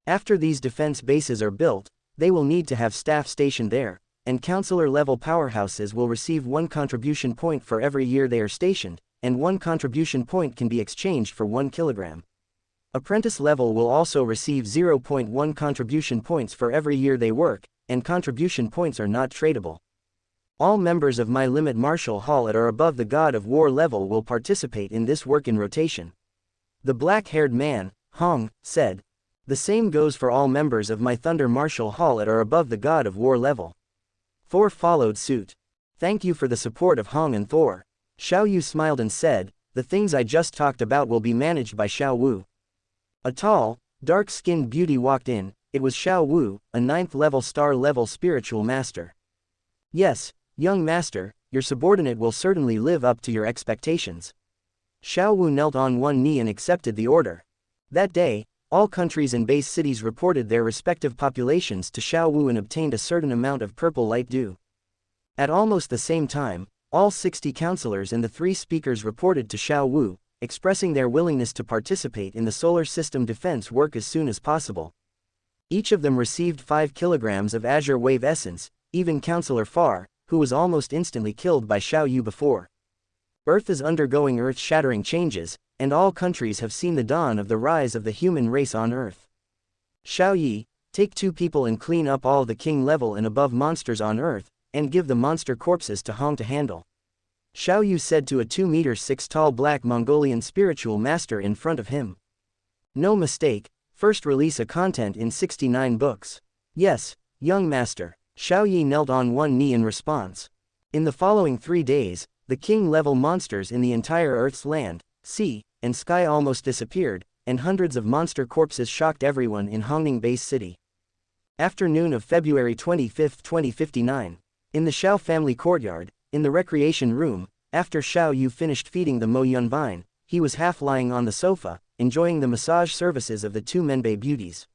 After these defense bases are built, they will need to have staff stationed there, and counselor-level powerhouses will receive 1 contribution point for every year they are stationed, and 1 contribution point can be exchanged for 1 kilogram. Apprentice level will also receive 0.1 contribution points for every year they work, and contribution points are not tradable. All members of my limit martial hall at or above the God of War level will participate in this work in rotation. The black-haired man, Hong, said. The same goes for all members of my Thunder martial hall at or above the God of War level. Thor followed suit. Thank you for the support of Hong and Thor. Xiao Yu smiled and said, the things I just talked about will be managed by Xiao Wu. A tall, dark-skinned beauty walked in. It was Xiao Wu, a 9th-level star-level spiritual master. Yes, young master, your subordinate will certainly live up to your expectations. Xiao Wu knelt on one knee and accepted the order. That day, all countries and base cities reported their respective populations to Xiao Wu and obtained a certain amount of purple light due. At almost the same time, all 60 counselors and the 3 speakers reported to Xiao Wu, expressing their willingness to participate in the solar system defense work as soon as possible. Each of them received 5 kilograms of Azure Wave Essence, even Counselor Far, who was almost instantly killed by Xiao Yu before. Earth is undergoing earth-shattering changes, and all countries have seen the dawn of the rise of the human race on Earth. Xiao Yi, take 2 people and clean up all the king level and above monsters on Earth, and give the monster corpses to Hong to handle. Xiao Yu said to a 2-meter-6 tall black Mongolian spiritual master in front of him. No mistake, first release a content in 69 books. Yes, young master. Xiao Yi knelt on one knee in response. In the following 3 days, the king-level monsters in the entire Earth's land, sea, and sky almost disappeared, and hundreds of monster corpses shocked everyone in Hongning Base City. Afternoon of February 25, 2059. In the Xiao family courtyard, in the recreation room, after Xiao Yu finished feeding the Mo Yun vine, he was half lying on the sofa, enjoying the massage services of the 2 Menbei beauties.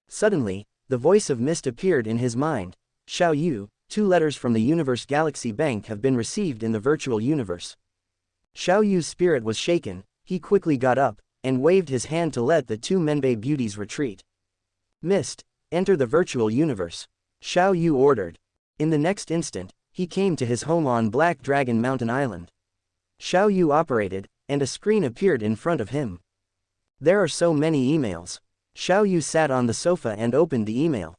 Suddenly, the voice of Mist appeared in his mind. Xiao Yu, 2 letters from the Universe Galaxy Bank have been received in the virtual universe. Xiao Yu's spirit was shaken. He quickly got up, and waved his hand to let the 2 Menbei beauties retreat. Mist, enter the virtual universe. Xiao Yu ordered. In the next instant, he came to his home on Black Dragon Mountain Island. Xiao Yu operated, and a screen appeared in front of him. There are so many emails. Xiao Yu sat on the sofa and opened the email.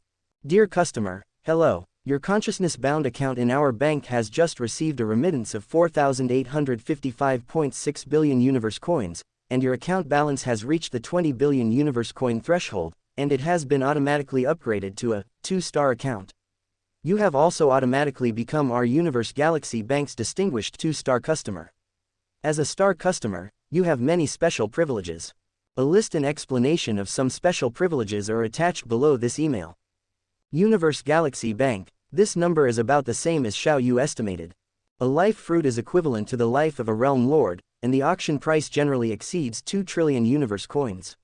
Dear customer, hello. Your consciousness-bound account in our bank has just received a remittance of 4,855.6 billion universe coins, and your account balance has reached the 20 billion universe coin threshold, and it has been automatically upgraded to a 2-star account. You have also automatically become our Universe Galaxy Bank's distinguished 2-star customer. As a star customer, you have many special privileges. A list and explanation of some special privileges are attached below this email. Universe Galaxy Bank, this number is about the same as Xiao Yu estimated. A life fruit is equivalent to the life of a realm lord, and the auction price generally exceeds 2 trillion universe coins.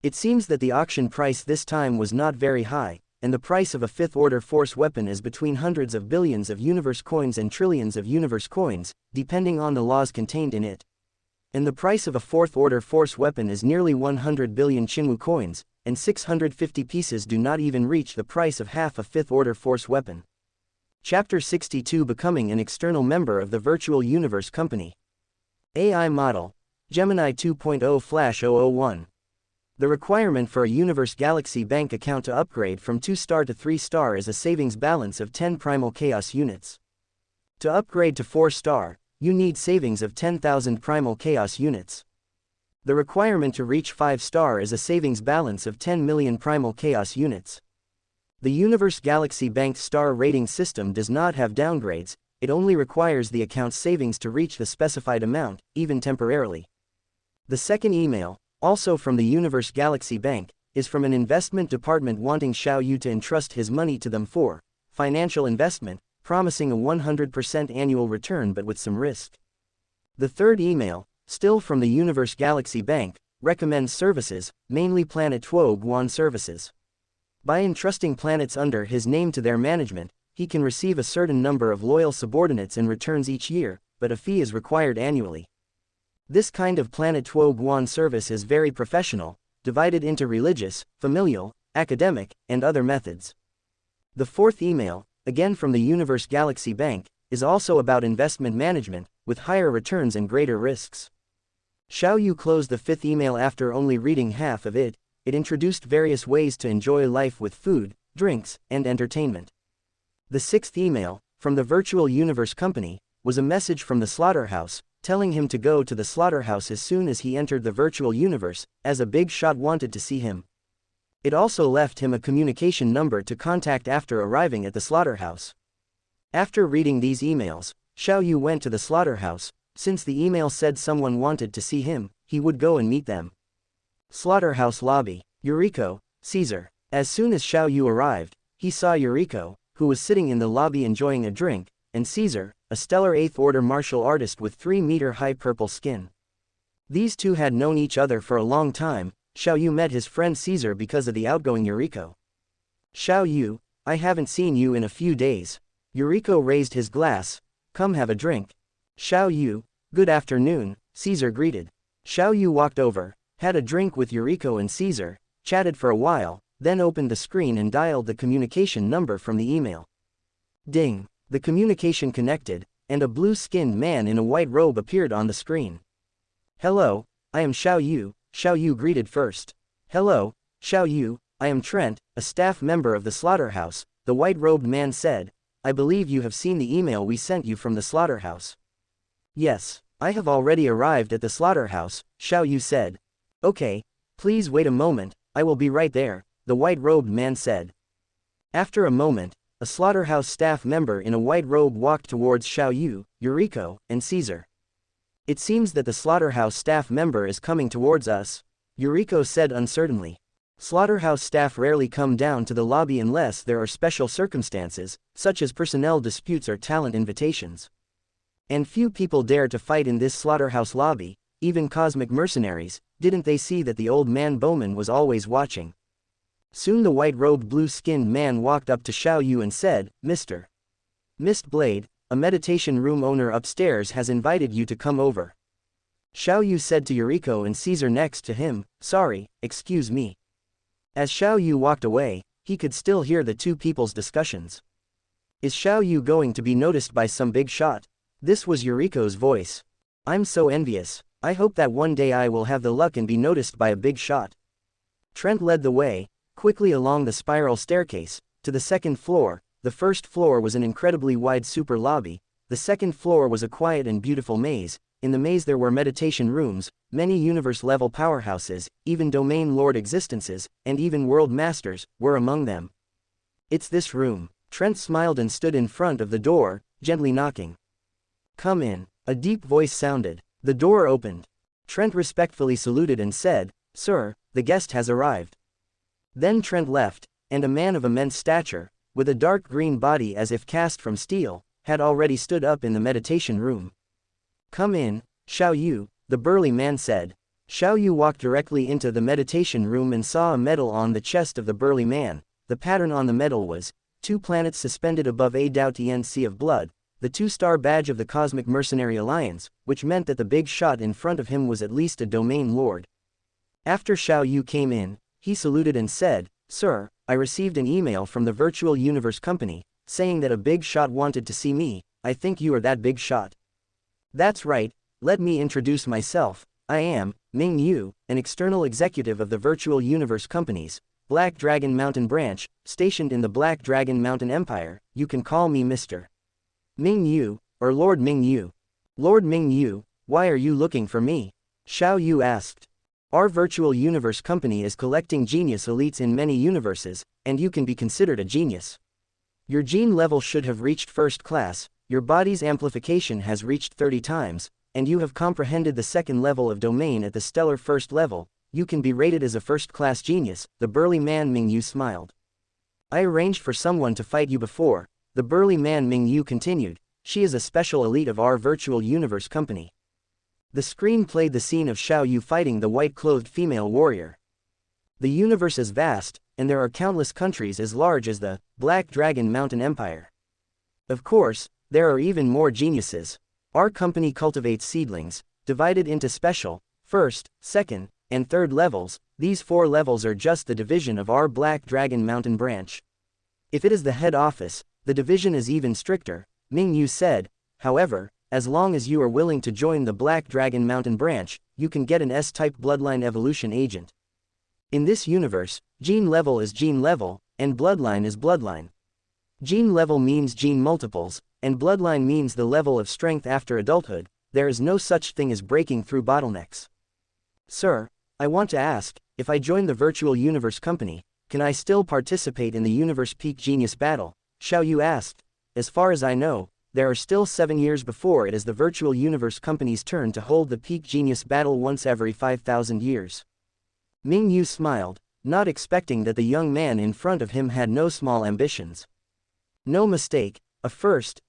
It seems that the auction price this time was not very high, and the price of a 5th-order force weapon is between hundreds of billions of universe coins and trillions of universe coins, depending on the laws contained in it. And the price of a 4th-order force weapon is nearly 100 billion Qinwu coins, and 650 pieces do not even reach the price of half a 5th-order force weapon. Chapter 62 Becoming an External Member of the Virtual Universe Company. AI Model, Gemini 2.0/001. The requirement for a Universe Galaxy Bank account to upgrade from 2-star to 3-star is a savings balance of 10 primal chaos units. To upgrade to 4-star, you need savings of 10,000 primal chaos units. The requirement to reach 5-star is a savings balance of 10 million primal chaos units. The Universe Galaxy Bank's star rating system does not have downgrades, it only requires the account's savings to reach the specified amount, even temporarily. The second email, also from the Universe Galaxy Bank, is from an investment department wanting Xiao Yu to entrust his money to them for financial investment, promising a 100% annual return but with some risk. The third email, still from the Universe Galaxy Bank, recommends services, mainly Planet Tuo services. By entrusting planets under his name to their management, he can receive a certain number of loyal subordinates and returns each year, but a fee is required annually. This kind of Planet Tuo service is very professional, divided into religious, familial, academic, and other methods. The fourth email, again from the Universe Galaxy Bank, is also about investment management, with higher returns and greater risks. Xiao Yu closed the fifth email after only reading half of it. It introduced various ways to enjoy life with food, drinks, and entertainment. The sixth email, from the Virtual Universe Company, was a message from the slaughterhouse, telling him to go to the slaughterhouse as soon as he entered the virtual universe, as a big shot wanted to see him. It also left him a communication number to contact after arriving at the slaughterhouse. After reading these emails, Xiao Yu went to the slaughterhouse. Since the email said someone wanted to see him, he would go and meet them. Slaughterhouse Lobby, Yuriko, Caesar. As soon as Xiao Yu arrived, he saw Yuriko, who was sitting in the lobby enjoying a drink, and Caesar, a stellar 8th order martial artist with 3-meter-high purple skin. These two had known each other for a long time. Xiao Yu met his friend Caesar because of the outgoing Yuriko. Xiao Yu, I haven't seen you in a few days. Yuriko raised his glass. Come have a drink. Xiao Yu, good afternoon, Caesar greeted. Xiao Yu walked over, had a drink with Yuriko and Caesar, chatted for a while, then opened the screen and dialed the communication number from the email. Ding! The communication connected, and a blue-skinned man in a white robe appeared on the screen. Hello, I am Xiao Yu, Xiao Yu greeted first. Hello, Xiao Yu, I am Trent, a staff member of the slaughterhouse, the white-robed man said. I believe you have seen the email we sent you from the slaughterhouse. Yes, I have already arrived at the slaughterhouse, Xiao Yu said. Okay, please wait a moment, I will be right there, the white-robed man said. After a moment, a slaughterhouse staff member in a white robe walked towards Xiao Yu, Yuriko, and Caesar. It seems that the slaughterhouse staff member is coming towards us, Yuriko said uncertainly. Slaughterhouse staff rarely come down to the lobby unless there are special circumstances, such as personnel disputes or talent invitations. And few people dare to fight in this slaughterhouse lobby, even cosmic mercenaries. Didn't they see that the old man Bowman was always watching? Soon the white-robed blue-skinned man walked up to Xiao Yu and said, Mr. Mist Blade, a meditation room owner upstairs has invited you to come over. Xiao Yu said to Yuriko and Caesar next to him, sorry, excuse me. As Xiao Yu walked away, he could still hear the two people's discussions. Is Xiao Yu going to be noticed by some big shot? This was Yuriko's voice. I'm so envious. I hope that one day I will have the luck and be noticed by a big shot. Trent led the way, quickly along the spiral staircase, to the second floor. The first floor was an incredibly wide super lobby. The second floor was a quiet and beautiful maze. In the maze there were meditation rooms, many universe-level powerhouses, even domain lord existences, and even world masters, were among them. It's this room. Trent smiled and stood in front of the door, gently knocking. Come in. A deep voice sounded. The door opened. Trent respectfully saluted and said, Sir, the guest has arrived. Then Trent left, and a man of immense stature, with a dark green body as if cast from steel, had already stood up in the meditation room. Come in, Xiao Yu, the burly man said. Xiao Yu walked directly into the meditation room and saw a medal on the chest of the burly man. The pattern on the medal was 2 planets suspended above a Dao Tian Sea of Blood, the 2-star badge of the Cosmic Mercenary Alliance, which meant that the big shot in front of him was at least a domain lord. After Xiao Yu came in, he saluted and said, Sir, I received an email from the Virtual Universe Company, saying that a big shot wanted to see me. I think you are that big shot. That's right, let me introduce myself. I am Ming Yu, an external executive of the Virtual Universe Company's Black Dragon Mountain branch, stationed in the Black Dragon Mountain Empire. You can call me Mr. Ming Yu, or Lord Ming Yu. Lord Ming Yu, why are you looking for me? Xiao Yu asked. Our Virtual Universe Company is collecting genius elites in many universes, and you can be considered a genius. Your gene level should have reached first class, your body's amplification has reached 30 times, and you have comprehended the second level of domain at the stellar first level. You can be rated as a first-class genius. The burly man Ming Yu smiled. I arranged for someone to fight you before. The burly man Ming Yu continued. She is a special elite of our Virtual Universe Company. The screen played the scene of Xiao Yu fighting the white-clothed female warrior. The universe is vast, and there are countless countries as large as the Black Dragon Mountain Empire. Of course, there are even more geniuses. Our company cultivates seedlings, divided into special, first, second, and third levels. These 4 levels are just the division of our Black Dragon Mountain branch. If it is the head office, the division is even stricter, Ming Yu said. However, as long as you are willing to join the Black Dragon Mountain branch, you can get an S-type bloodline evolution agent. In this universe, gene level is gene level, and bloodline is bloodline. Gene level means gene multiples, and bloodline means the level of strength after adulthood. There is no such thing as breaking through bottlenecks. Sir, I want to ask, if I join the Virtual Universe Company, can I still participate in the Universe Peak Genius Battle? Xiao Yu asked. As far as I know, there are still 7 years before it is the Virtual Universe Company's turn to hold the Peak Genius Battle once every 5,000 years. Ming Yu smiled, not expecting that the young man in front of him had no small ambitions. No mistake, a first,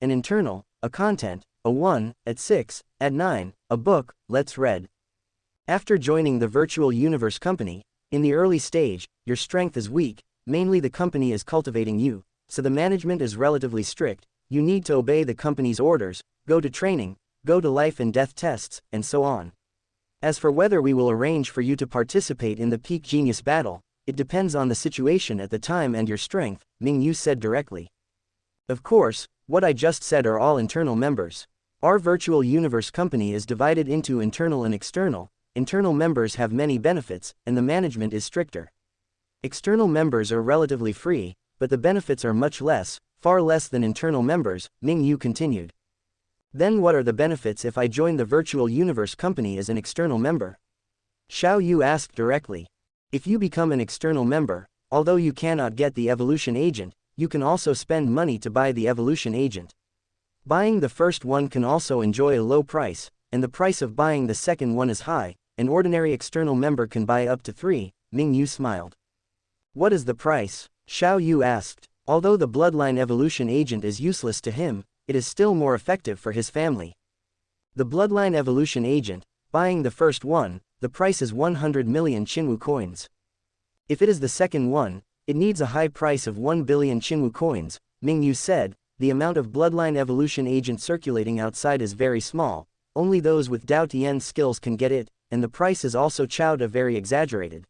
an internal, a content, a 1, at 6, at 9, a book. Let's read. After joining the Virtual Universe Company, in the early stage, your strength is weak, mainly the company is cultivating you, so the management is relatively strict. You need to obey the company's orders, go to training, go to life and death tests, and so on. As for whether we will arrange for you to participate in the Peak Genius Battle, it depends on the situation at the time and your strength, Ming Yu said directly. Of course, what I just said are all internal members. Our Virtual Universe Company is divided into internal and external. Internal members have many benefits, and the management is stricter. External members are relatively free, but the benefits are much less, far less than internal members, Ming Yu continued. Then what are the benefits if I join the Virtual Universe Company as an external member? Xiao Yu asked directly. If you become an external member, although you cannot get the evolution agent, you can also spend money to buy the evolution agent. Buying the first one can also enjoy a low price, and the price of buying the second one is high. An ordinary external member can buy up to 3, Ming Yu smiled. What is the price? Xiao Yu asked. Although the bloodline evolution agent is useless to him, it is still more effective for his family. The bloodline evolution agent, buying the first one, the price is 100 million Qinwu coins. If it is the second one, it needs a high price of 1 billion Qinwu coins, Ming Yu said. The amount of bloodline evolution agent circulating outside is very small, only those with Dao Tian skills can get it, and the price is also chowda very exaggerated.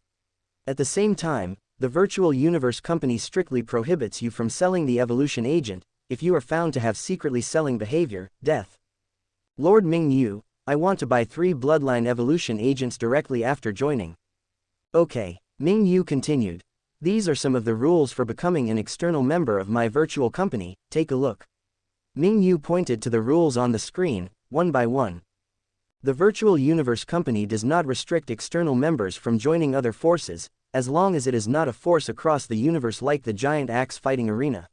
At the same time, the Virtual Universe Company strictly prohibits you from selling the evolution agent. If you are found to have secretly selling behavior, death. Lord Mingyu, I want to buy 3 bloodline evolution agents directly after joining. Okay, Mingyu continued. These are some of the rules for becoming an external member of my virtual company, take a look. Mingyu pointed to the rules on the screen, one by one. The virtual universe company does not restrict external members from joining other forces, as long as it is not a force across the universe like the giant axe fighting arena.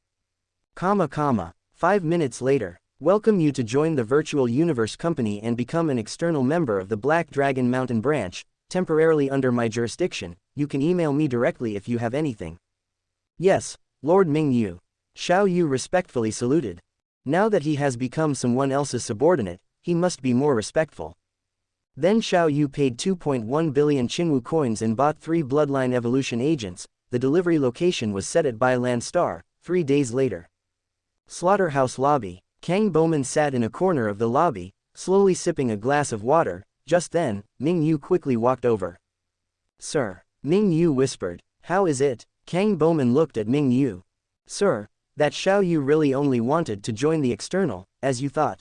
5 minutes later. Welcome you to join the virtual universe company and become an external member of the Black Dragon Mountain branch, temporarily under my jurisdiction. You can email me directly if you have anything. Yes, Lord Mingyu. Xiao Yu respectfully saluted. Now that he has become someone else's subordinate, he must be more respectful. Then Xiao Yu paid 2.1 billion Qinwu coins and bought 3 bloodline evolution agents. The delivery location was set at Bailan Star, 3 days later. Slaughterhouse lobby. Kang Bowman sat in a corner of the lobby, slowly sipping a glass of water. Just then, Ming Yu quickly walked over. Sir, Ming Yu whispered, how is it? Kang Bowman looked at Ming Yu. Sir, that Xiao Yu really only wanted to join the external, as you thought.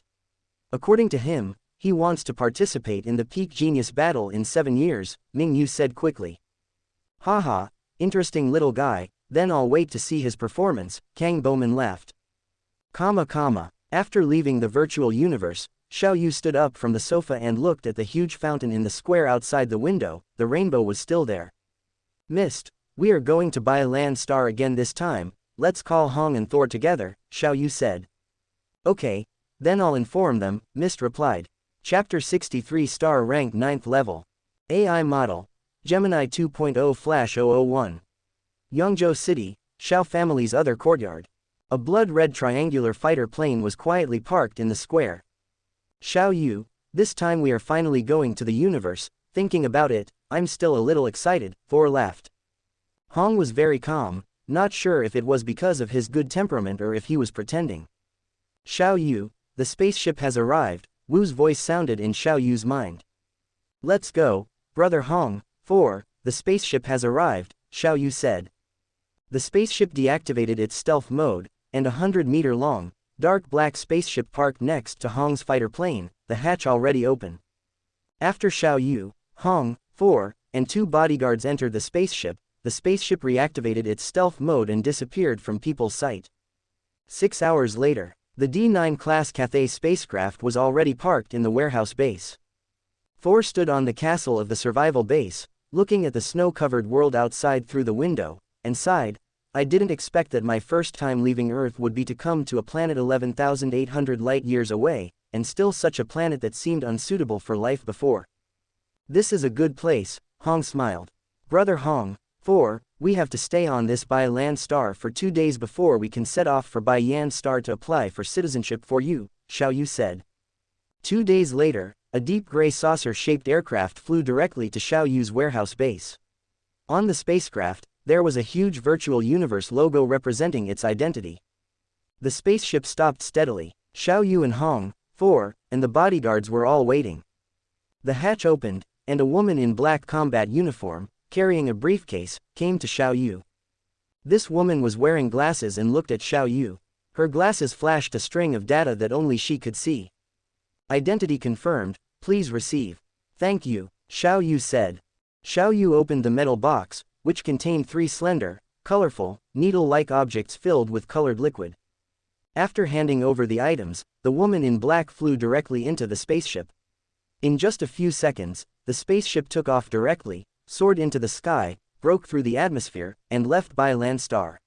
According to him, he wants to participate in the Peak Genius battle in 7 years, Ming Yu said quickly. Haha, interesting little guy, then I'll wait to see his performance, Kang Bowman laughed. After leaving the virtual universe, Xiao Yu stood up from the sofa and looked at the huge fountain in the square outside the window. The rainbow was still there. Mist, we are going to buy a land star again this time, let's call Hong and Thor together, Xiao Yu said. Okay, then I'll inform them, Mist replied. Chapter 63 Star Rank 9th Level. AI Model. Gemini 2.0 Flash 001. Yangzhou City, Xiao family's other courtyard. A blood-red triangular fighter plane was quietly parked in the square. Xiao Yu, this time we are finally going to the universe. Thinking about it, I'm still a little excited, Thor laughed. Hong was very calm, not sure if it was because of his good temperament or if he was pretending. Xiao Yu, the spaceship has arrived, Wu's voice sounded in Xiao Yu's mind. Let's go, brother Hong. Thor, the spaceship has arrived, Xiao Yu said. The spaceship deactivated its stealth mode, and a 100-meter-long, dark black spaceship parked next to Hong's fighter plane, the hatch already open. After Xiao Yu, Hong, Thor, and 2 bodyguards entered the spaceship reactivated its stealth mode and disappeared from people's sight. 6 hours later, the D9 class Cathay spacecraft was already parked in the warehouse base. Thor stood on the castle of the survival base, looking at the snow-covered world outside through the window, and sighed. I didn't expect that my first time leaving Earth would be to come to a planet 11,800 light-years away, and still such a planet that seemed unsuitable for life before. This is a good place, Hong smiled. Brother Hong, Thor, we have to stay on this Bailan Star for 2 days before we can set off for Baiyan Star to apply for citizenship for you, Xiao Yu said. 2 days later, a deep gray saucer-shaped aircraft flew directly to Xiao Yu's warehouse base. On the spacecraft, there was a huge virtual universe logo representing its identity. The spaceship stopped steadily. Xiao Yu and Hong, Thor, and the bodyguards were all waiting. The hatch opened, and a woman in black combat uniform, carrying a briefcase, came to Xiao Yu. This woman was wearing glasses and looked at Xiao Yu. Her glasses flashed a string of data that only she could see. Identity confirmed, please receive. Thank you, Xiao Yu said. Xiao Yu opened the metal box, which contained 3 slender, colorful, needle-like objects filled with colored liquid. After handing over the items, the woman in black flew directly into the spaceship. In just a few seconds, the spaceship took off directly, soared into the sky, broke through the atmosphere, and left Bailan Star.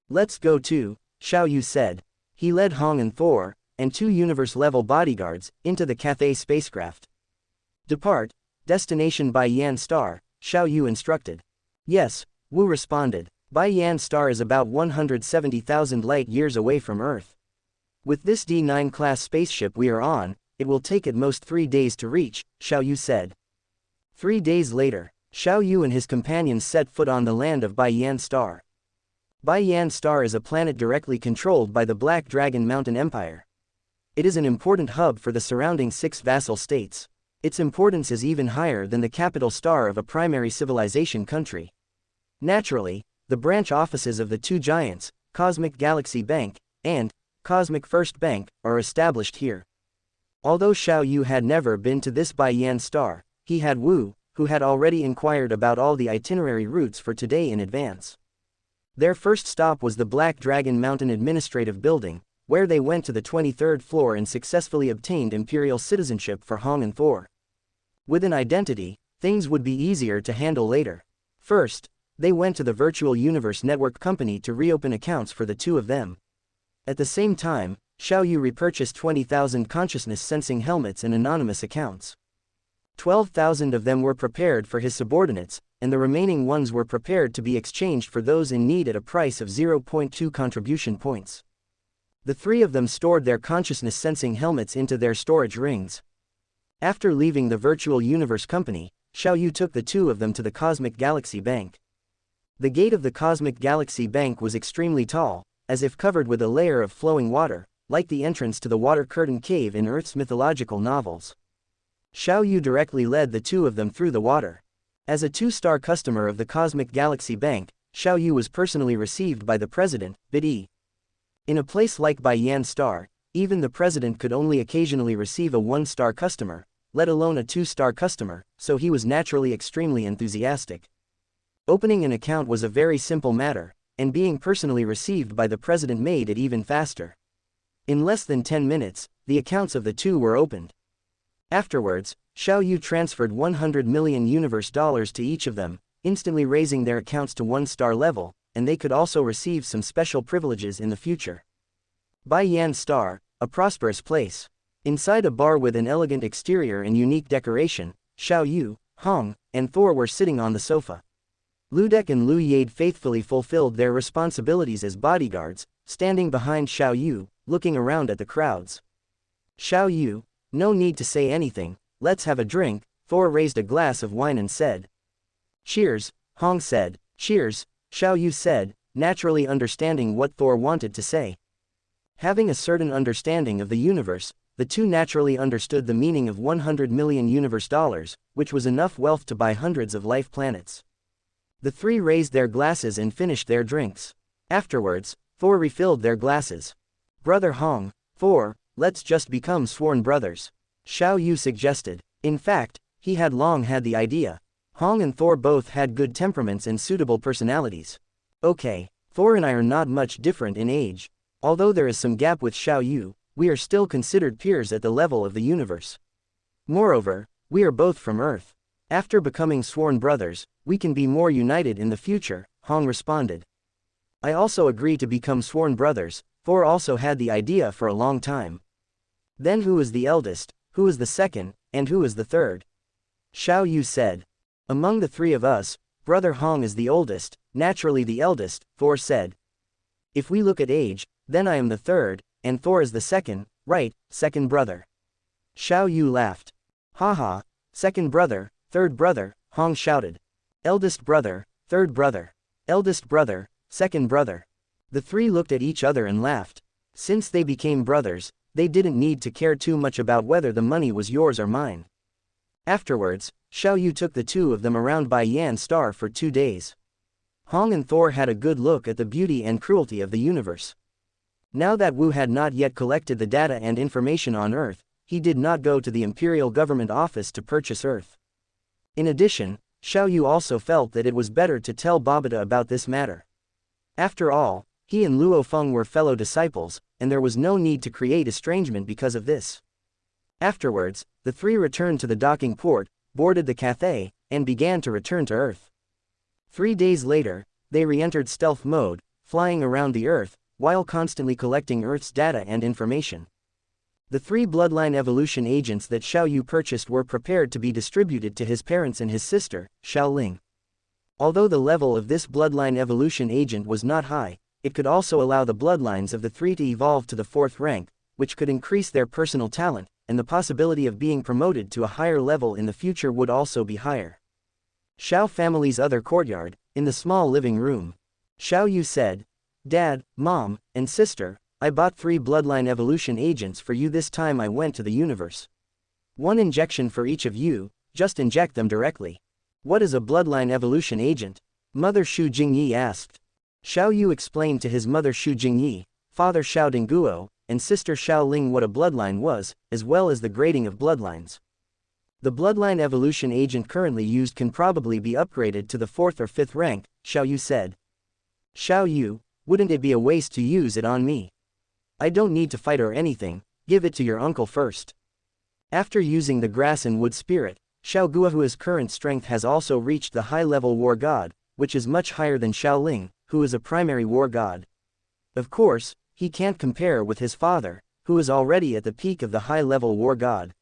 Let's go too, Xiao Yu said. He led Hong and Thor, and 2 universe-level bodyguards, into the Cathay spacecraft. Depart, destination Baiyan Star, Xiao Yu instructed. Yes, Wu responded. Baiyan Star is about 170,000 light-years away from Earth. With this D9 class spaceship we are on, it will take at most 3 days to reach, Xiao Yu said. 3 days later, Xiao Yu and his companions set foot on the land of Baiyan Star. Baiyan Star is a planet directly controlled by the Black Dragon Mountain Empire. It is an important hub for the surrounding 6 vassal states. Its importance is even higher than the capital star of a primary civilization country. Naturally, the branch offices of the 2 giants, Cosmic Galaxy Bank, and Cosmic First Bank, are established here. Although Xiao Yu had never been to this Baiyan star, he had Wu, who had already inquired about all the itinerary routes for today in advance. Their first stop was the Black Dragon Mountain Administrative Building, where they went to the 23rd floor and successfully obtained imperial citizenship for Hong and Thor. With an identity, things would be easier to handle later. First, they went to the Virtual Universe Network Company to reopen accounts for the two of them. At the same time, Xiao Yu repurchased 20,000 consciousness-sensing helmets and anonymous accounts. 12,000 of them were prepared for his subordinates, and the remaining ones were prepared to be exchanged for those in need at a price of 0.2 contribution points. The three of them stored their consciousness-sensing helmets into their storage rings. After leaving the Virtual Universe Company, Xiao Yu took the two of them to the Cosmic Galaxy Bank. The gate of the Cosmic Galaxy Bank was extremely tall, as if covered with a layer of flowing water, like the entrance to the Water Curtain Cave in Earth's mythological novels. Xiao Yu directly led the two of them through the water. As a two-star customer of the Cosmic Galaxy Bank, Xiao Yu was personally received by the president, Bidi. In a place like Baiyan Star, even the president could only occasionally receive a one-star customer, let alone a two-star customer, so he was naturally extremely enthusiastic. Opening an account was a very simple matter, and being personally received by the president made it even faster. In less than 10 minutes, the accounts of the two were opened. Afterwards, Xiao Yu transferred 100 million universe dollars to each of them, instantly raising their accounts to one-star level, and they could also receive some special privileges in the future. Baiyan Star, a prosperous place. Inside a bar with an elegant exterior and unique decoration, Xiao Yu, Hong, and Thor were sitting on the sofa. Ludek and Lu Yade faithfully fulfilled their responsibilities as bodyguards, standing behind Xiao Yu, looking around at the crowds. Xiao Yu, no need to say anything, let's have a drink, Thor raised a glass of wine and said. Cheers, Hong said. Cheers, Xiao Yu said, naturally understanding what Thor wanted to say. Having a certain understanding of the universe, the two naturally understood the meaning of 100 million universe dollars, which was enough wealth to buy hundreds of life planets. The three raised their glasses and finished their drinks. Afterwards, Thor refilled their glasses. Brother Hong, Thor, let's just become sworn brothers, Xiao Yu suggested. In fact, he had long had the idea. Hong and Thor both had good temperaments and suitable personalities. Okay, Thor and I are not much different in age. Although there is some gap with Xiao Yu, we are still considered peers at the level of the universe. Moreover, we are both from Earth. After becoming sworn brothers, we can be more united in the future, Hong responded. I also agree to become sworn brothers. Thor also had the idea for a long time. Then who is the eldest, who is the second, and who is the third? Xiao Yu said. Among the three of us, Brother Hong is the oldest, naturally the eldest, Thor said. If we look at age, then I am the third, and Thor is the second, right, second brother. Xiao Yu laughed. Haha, second brother, third brother, Hong shouted. Eldest brother, third brother. Eldest brother, second brother. The three looked at each other and laughed. Since they became brothers, they didn't need to care too much about whether the money was yours or mine. Afterwards, Xiao Yu took the two of them around Baiyan Star for 2 days. Hong and Thor had a good look at the beauty and cruelty of the universe. Now that Wu had not yet collected the data and information on Earth, he did not go to the Imperial Government Office to purchase Earth. In addition, Xiao Yu also felt that it was better to tell Babata about this matter. After all, he and Luo Feng were fellow disciples, and there was no need to create estrangement because of this. Afterwards, the three returned to the docking port, boarded the Cathay, and began to return to Earth. 3 days later, they re-entered stealth mode, flying around the Earth, while constantly collecting Earth's data and information. The 3 bloodline evolution agents that Xiao Yu purchased were prepared to be distributed to his parents and his sister, Xiaoling. Although the level of this bloodline evolution agent was not high, it could also allow the bloodlines of the 3 to evolve to the 4th rank, which could increase their personal talent, and the possibility of being promoted to a higher level in the future would also be higher. Xiao family's other courtyard, in the small living room. Xiao Yu said, Dad, Mom, and Sister, I bought 3 bloodline evolution agents for you this time I went to the universe. 1 injection for each of you, just inject them directly. What is a bloodline evolution agent? Mother Shu Jingyi asked. Xiao Yu explained to his mother Shu Jingyi, Father Xiao Dongguo, and sister Xiaoling what a bloodline was, as well as the grading of bloodlines. The bloodline evolution agent currently used can probably be upgraded to the 4th or 5th rank, Xiao Yu said. Xiao Yu, wouldn't it be a waste to use it on me? I don't need to fight or anything, give it to your uncle first. After using the grass and wood spirit, Xiao Guohua's current strength has also reached the high-level war god, which is much higher than Xiaoling, who is a primary war god. Of course, he can't compare with his father, who is already at the peak of the high-level war god.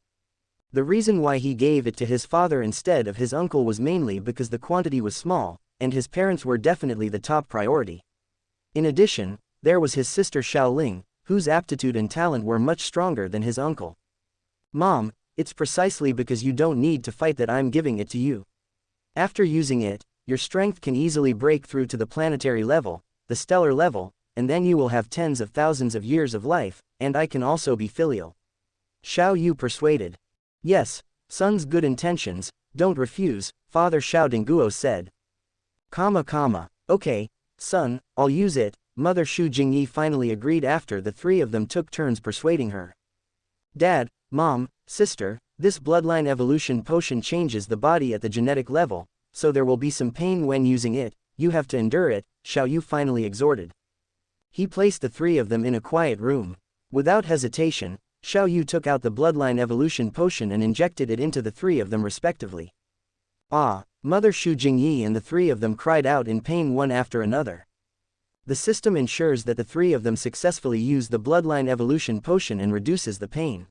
The reason why he gave it to his father instead of his uncle was mainly because the quantity was small, and his parents were definitely the top priority. In addition, there was his sister Xiaoling, whose aptitude and talent were much stronger than his uncle. Mom, it's precisely because you don't need to fight that I'm giving it to you. After using it, your strength can easily break through to the planetary level, the stellar level, and then you will have tens of thousands of years of life, and I can also be filial. Xiao Yu persuaded. Yes, son's good intentions, don't refuse, Father Xiao Donghua said. Okay, son, I'll use it, Mother Xu Jingyi finally agreed after the three of them took turns persuading her. Dad, Mom, Sister, this bloodline evolution potion changes the body at the genetic level, so there will be some pain when using it, you have to endure it, Xiao Yu finally exhorted. He placed the three of them in a quiet room. Without hesitation, Xiao Yu took out the bloodline evolution potion and injected it into the three of them respectively. Ah, Mother Xu Jingyi and the three of them cried out in pain one after another. The system ensures that the three of them successfully use the bloodline evolution potion and reduces the pain.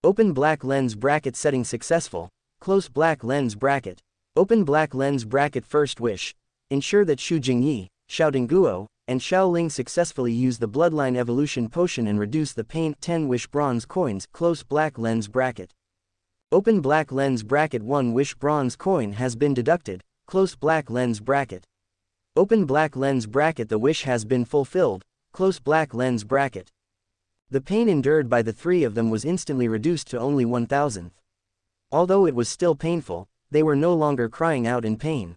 Open black lens bracket setting successful, close black lens bracket. Open black lens bracket first wish. Ensure that Xu Jingyi, Xiao Donghua, and Xiaoling successfully use the bloodline evolution potion and reduce the pain. 10 wish bronze coins, close black lens bracket. Open black lens bracket 1 wish bronze coin has been deducted, close black lens bracket. Open black lens bracket the wish has been fulfilled, close black lens bracket. The pain endured by the three of them was instantly reduced to only 1,000th. Although it was still painful, they were no longer crying out in pain.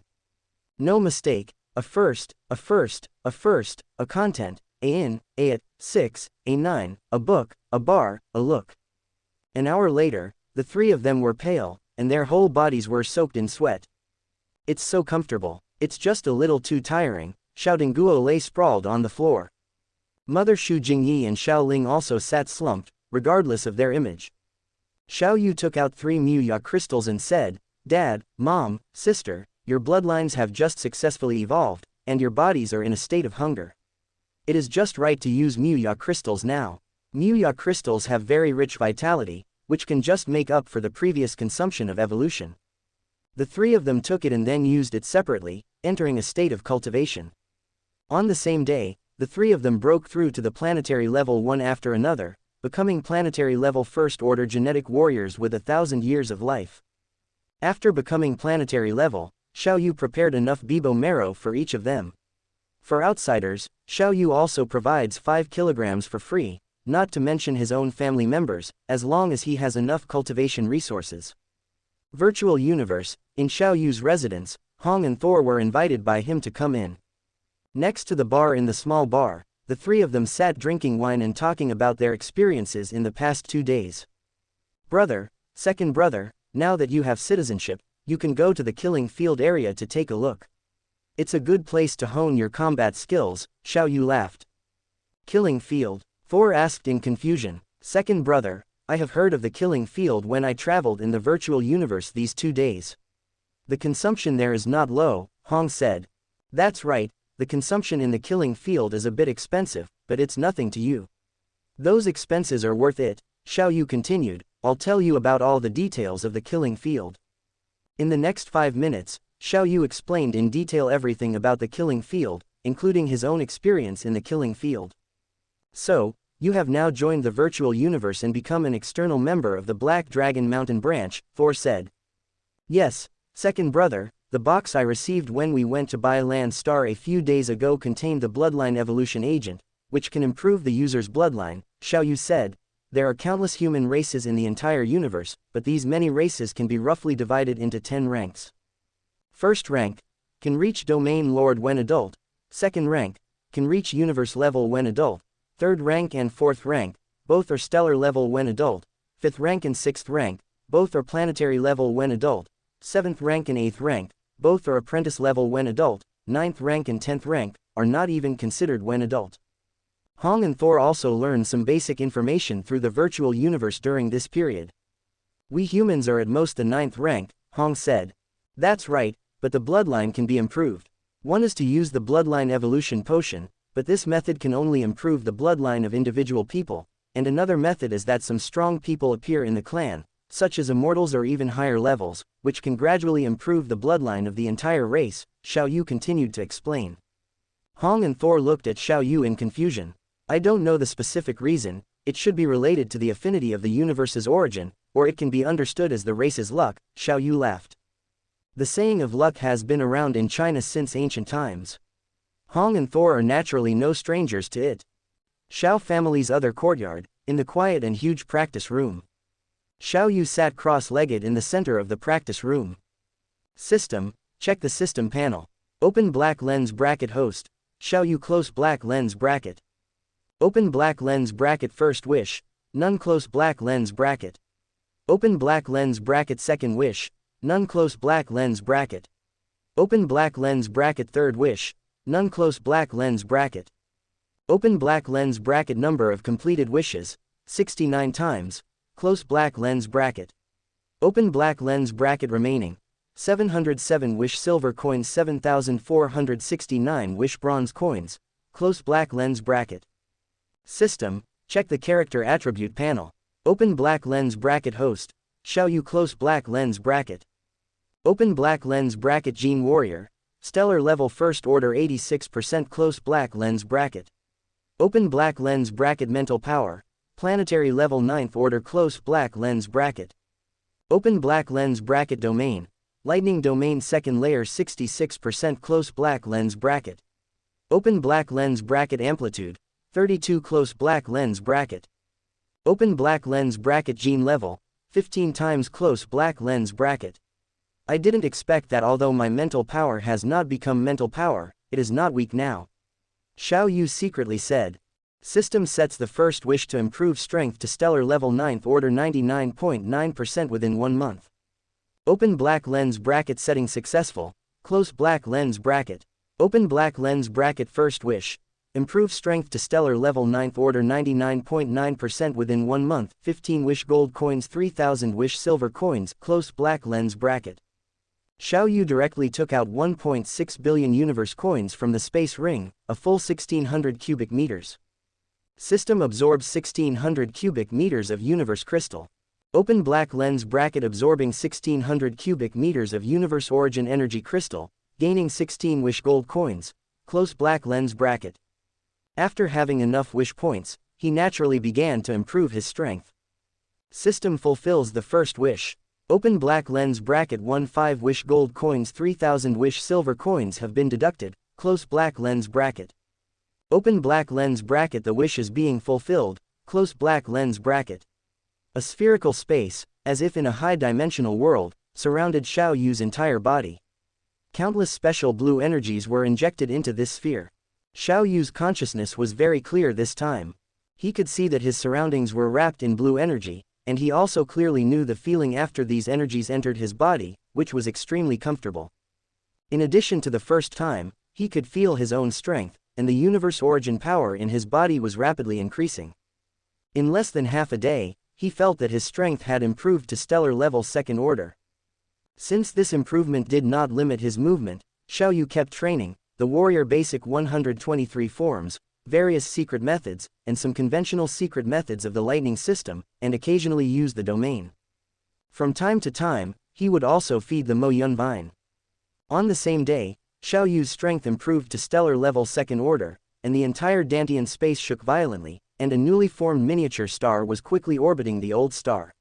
No mistake, a first, a content, a in, a at, 6, a 9, a book, a bar, a look. An hour later, the three of them were pale, and their whole bodies were soaked in sweat. It's so comfortable, it's just a little too tiring, Xiao Donghua lay sprawled on the floor. Mother Xu Jingyi and Xiaoling also sat slumped, regardless of their image. Xiao Yu took out 3 Muya crystals and said, Dad, Mom, Sister, your bloodlines have just successfully evolved, and your bodies are in a state of hunger. It is just right to use Muya crystals now. Muya crystals have very rich vitality, which can just make up for the previous consumption of evolution. The three of them took it and then used it separately, entering a state of cultivation. On the same day, the three of them broke through to the planetary level one after another, becoming planetary level first-order genetic warriors with 1,000 years of life. After becoming planetary level, Xiao Yu prepared enough Bibo marrow for each of them. For outsiders, Xiao Yu also provides 5 kilograms for free, not to mention his own family members, as long as he has enough cultivation resources. Virtual Universe, in Xiao Yu's residence, Hong and Thor were invited by him to come in. Next to the bar in the small bar, the three of them sat drinking wine and talking about their experiences in the past 2 days. Brother, second brother, now that you have citizenship, you can go to the killing field area to take a look. It's a good place to hone your combat skills, Xiao Yu laughed. Killing field? Thor asked in confusion. Second brother, I have heard of the killing field when I traveled in the virtual universe these 2 days. The consumption there is not low, Hong said. That's right, the consumption in the killing field is a bit expensive, but it's nothing to you. Those expenses are worth it, Xiao Yu continued. I'll tell you about all the details of the killing field. In the next 5 minutes, Xiao Yu explained in detail everything about the killing field, including his own experience in the killing field. So, you have now joined the virtual universe and become an external member of the Black Dragon Mountain branch, Thor said. Yes, second brother, the box I received when we went to buy Land Star a few days ago contained the bloodline evolution agent, which can improve the user's bloodline, Xiao Yu said. There are countless human races in the entire universe, but these many races can be roughly divided into 10 ranks. First rank, can reach Domain Lord when adult. Second rank, can reach Universe level when adult. 3rd rank and 4th rank, both are stellar level when adult, 5th rank and 6th rank, both are planetary level when adult, 7th rank and 8th rank, both are apprentice level when adult, 9th rank and 10th rank, are not even considered when adult. Hong and Thor also learned some basic information through the virtual universe during this period. We humans are at most the 9th rank, Hong said. That's right, but the bloodline can be improved. One is to use the bloodline evolution potion, but this method can only improve the bloodline of individual people, and another method is that some strong people appear in the clan, such as immortals or even higher levels, which can gradually improve the bloodline of the entire race, Xiao Yu continued to explain. Hong and Thor looked at Xiao Yu in confusion. I don't know the specific reason, it should be related to the affinity of the universe's origin, or it can be understood as the race's luck, Xiao Yu laughed. The saying of luck has been around in China since ancient times. Hong and Thor are naturally no strangers to it. Xiao family's other courtyard, in the quiet and huge practice room. Xiao Yu sat cross-legged in the center of the practice room. System, check the system panel. Open black lens bracket host. Xiao Yu close black lens bracket. Open black lens bracket first wish, none close black lens bracket. Open black lens bracket second wish, none close black lens bracket. Open black lens bracket third wish, none close black lens bracket. Open black lens bracket number of completed wishes, 69 times, close black lens bracket. Open black lens bracket remaining, 707 wish silver coins 7469 wish bronze coins, close black lens bracket. System, check the character attribute panel. Open black lens bracket host, Xiao Yu close black lens bracket. Open black lens bracket Gene Warrior, stellar level first order 86% close black lens bracket. Open black lens bracket mental power, planetary level 9th order close black lens bracket. Open black lens bracket domain, lightning domain second layer 66% close black lens bracket. Open black lens bracket amplitude, 32 close black lens bracket. Open black lens bracket gene level, 15 times close black lens bracket. I didn't expect that although my mental power has not become mental power, it is not weak now. Xiao Yu secretly said. System sets the first wish to improve strength to stellar level 9th order 99.9% within 1 month. Open black lens bracket setting successful, close black lens bracket. Open black lens bracket first wish. Improve strength to stellar level 9th order 99.9% within 1 month, 15 wish gold coins 3000 wish silver coins, close black lens bracket. Xiao Yu directly took out 1.6 billion universe coins from the space ring, a full 1600 cubic meters. System absorbs 1600 cubic meters of universe crystal. Open black lens bracket absorbing 1600 cubic meters of universe origin energy crystal, gaining 16 wish gold coins, close black lens bracket. After having enough wish points, he naturally began to improve his strength. System fulfills the first wish. Open black lens bracket 15 wish gold coins 3000 wish silver coins have been deducted, close black lens bracket. Open black lens bracket the wish is being fulfilled, close black lens bracket. A spherical space, as if in a high-dimensional world, surrounded Xiao Yu's entire body. Countless special blue energies were injected into this sphere. Xiao Yu's consciousness was very clear this time. He could see that his surroundings were wrapped in blue energy, and he also clearly knew the feeling after these energies entered his body, which was extremely comfortable. In addition to the first time, he could feel his own strength, and the universe origin power in his body was rapidly increasing. In less than half a day, he felt that his strength had improved to stellar level second order. Since this improvement did not limit his movement, Xiao Yu kept training the warrior basic 123 forms, various secret methods, and some conventional secret methods of the lightning system, and occasionally used the domain. From time to time, he would also feed the Mo Yun vine. On the same day, Xiao Yu's strength improved to stellar level second order, and the entire Dantian space shook violently, and a newly formed miniature star was quickly orbiting the old star.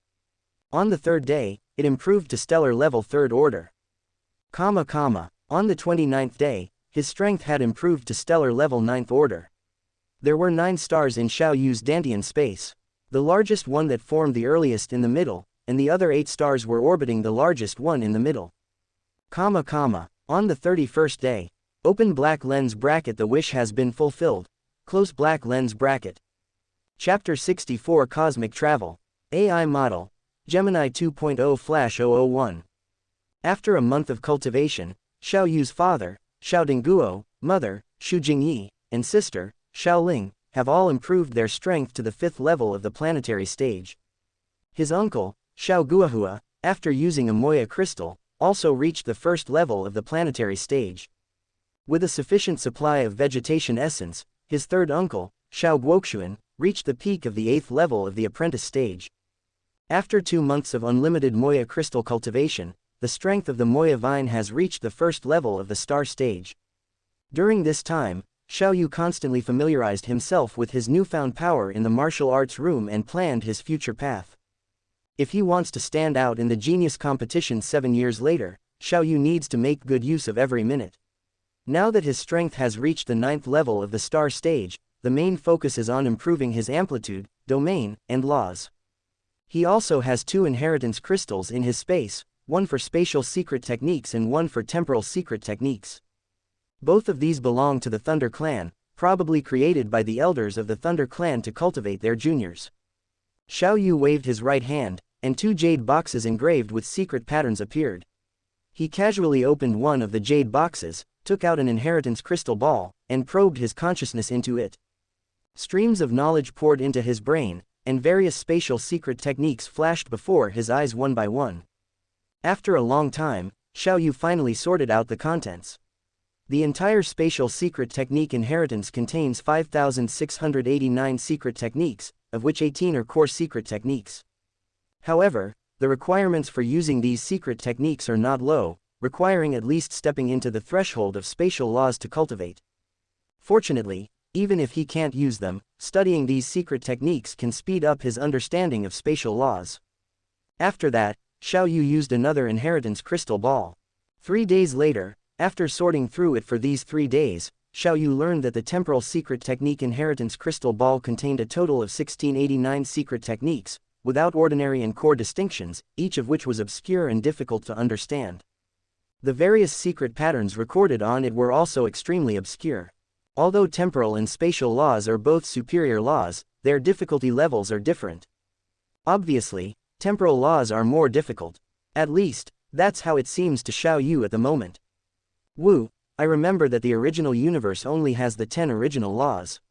On the third day, it improved to stellar level third order. On the 29th day, his strength had improved to stellar level 9th order. There were 9 stars in Xiao Yu's Dantian space. The largest one that formed the earliest in the middle, and the other 8 stars were orbiting the largest one in the middle. On the 31st day, open black lens bracket the wish has been fulfilled, close black lens bracket. Chapter 64 Cosmic Travel. AI Model. Gemini 2.0/001. After a month of cultivation, Xiao Yu's father, Xiao Dongguo, mother, Xu Jingyi, and sister, Xiao Ling, have all improved their strength to the 5th level of the planetary stage. His uncle, Xiao Guohua, after using a Moya crystal, also reached the 1st level of the planetary stage. With a sufficient supply of vegetation essence, his third uncle, Xiao Guoxuan, reached the peak of the 8th level of the apprentice stage. After 2 months of unlimited Moya crystal cultivation, the strength of the Moya vine has reached the 1st level of the star stage. During this time, Xiao Yu constantly familiarized himself with his newfound power in the martial arts room and planned his future path. If he wants to stand out in the genius competition 7 years later, Xiao Yu needs to make good use of every minute. Now that his strength has reached the 9th level of the star stage, the main focus is on improving his amplitude, domain, and laws. He also has 2 inheritance crystals in his space, one for spatial secret techniques and one for temporal secret techniques. Both of these belong to the Thunder Clan, probably created by the elders of the Thunder Clan to cultivate their juniors. Xiao Yu waved his right hand, and 2 jade boxes engraved with secret patterns appeared. He casually opened one of the jade boxes, took out an inheritance crystal ball, and probed his consciousness into it. Streams of knowledge poured into his brain, and various spatial secret techniques flashed before his eyes one by one. After a long time, Xiao Yu finally sorted out the contents. The entire spatial secret technique inheritance contains 5,689 secret techniques, of which 18 are core secret techniques. However, the requirements for using these secret techniques are not low, requiring at least stepping into the threshold of spatial laws to cultivate. Fortunately, even if he can't use them, studying these secret techniques can speed up his understanding of spatial laws. After that, Xiao Yu used another inheritance crystal ball. 3 days later, after sorting through it for these 3 days, Xiao Yu learned that the temporal secret technique inheritance crystal ball contained a total of 1689 secret techniques, without ordinary and core distinctions, each of which was obscure and difficult to understand. The various secret patterns recorded on it were also extremely obscure. Although temporal and spatial laws are both superior laws, their difficulty levels are different. Obviously, temporal laws are more difficult. At least, that's how it seems to Xiao Yu at the moment. Wu, I remember that the original universe only has the 10 original laws.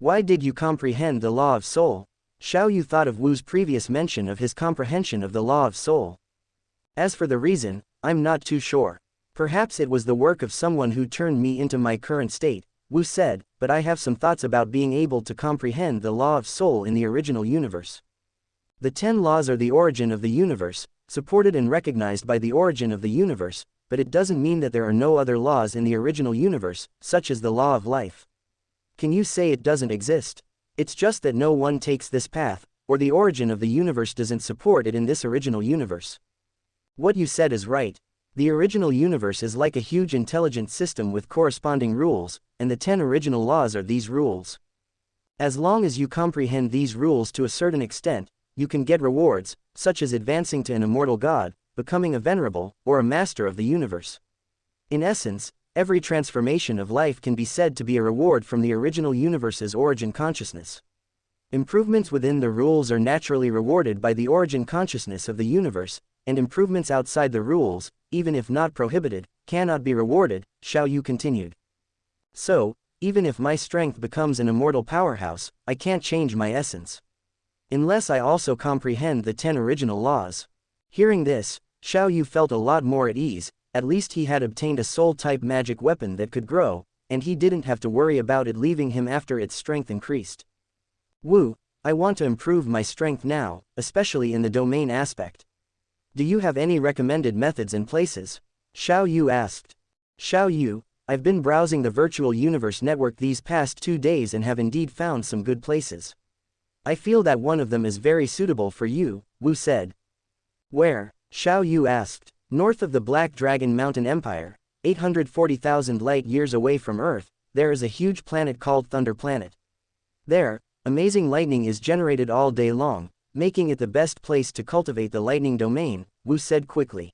Why did you comprehend the law of soul? Xiao Yu thought of Wu's previous mention of his comprehension of the law of soul. As for the reason, I'm not too sure. Perhaps it was the work of someone who turned me into my current state, Wu said, but I have some thoughts about being able to comprehend the law of soul in the original universe. The 10 laws are the origin of the universe, supported and recognized by the origin of the universe, but it doesn't mean that there are no other laws in the original universe, such as the law of life. Can you say it doesn't exist? It's just that no one takes this path, or the origin of the universe doesn't support it in this original universe. What you said is right. The original universe is like a huge intelligent system with corresponding rules, and the 10 original laws are these rules. As long as you comprehend these rules to a certain extent, you can get rewards, such as advancing to an immortal god, becoming a venerable, or a master of the universe. In essence, every transformation of life can be said to be a reward from the original universe's origin consciousness. Improvements within the rules are naturally rewarded by the origin consciousness of the universe, and improvements outside the rules, even if not prohibited, cannot be rewarded, Xiao Yu continued. So, even if my strength becomes an immortal powerhouse, I can't change my essence. Unless I also comprehend the 10 original laws. Hearing this, Xiao Yu felt a lot more at ease. At least he had obtained a soul-type magic weapon that could grow, and he didn't have to worry about it leaving him after its strength increased. Wu, I want to improve my strength now, especially in the domain aspect. Do you have any recommended methods and places? Xiao Yu asked. Xiao Yu, I've been browsing the virtual universe network these past 2 days and have indeed found some good places. I feel that one of them is very suitable for you, Wu said. Where? Xiao Yu asked. North of the Black Dragon Mountain Empire, 840,000 light-years away from Earth, there is a huge planet called Thunder Planet. There, amazing lightning is generated all day long, making it the best place to cultivate the lightning domain, Wu said quickly.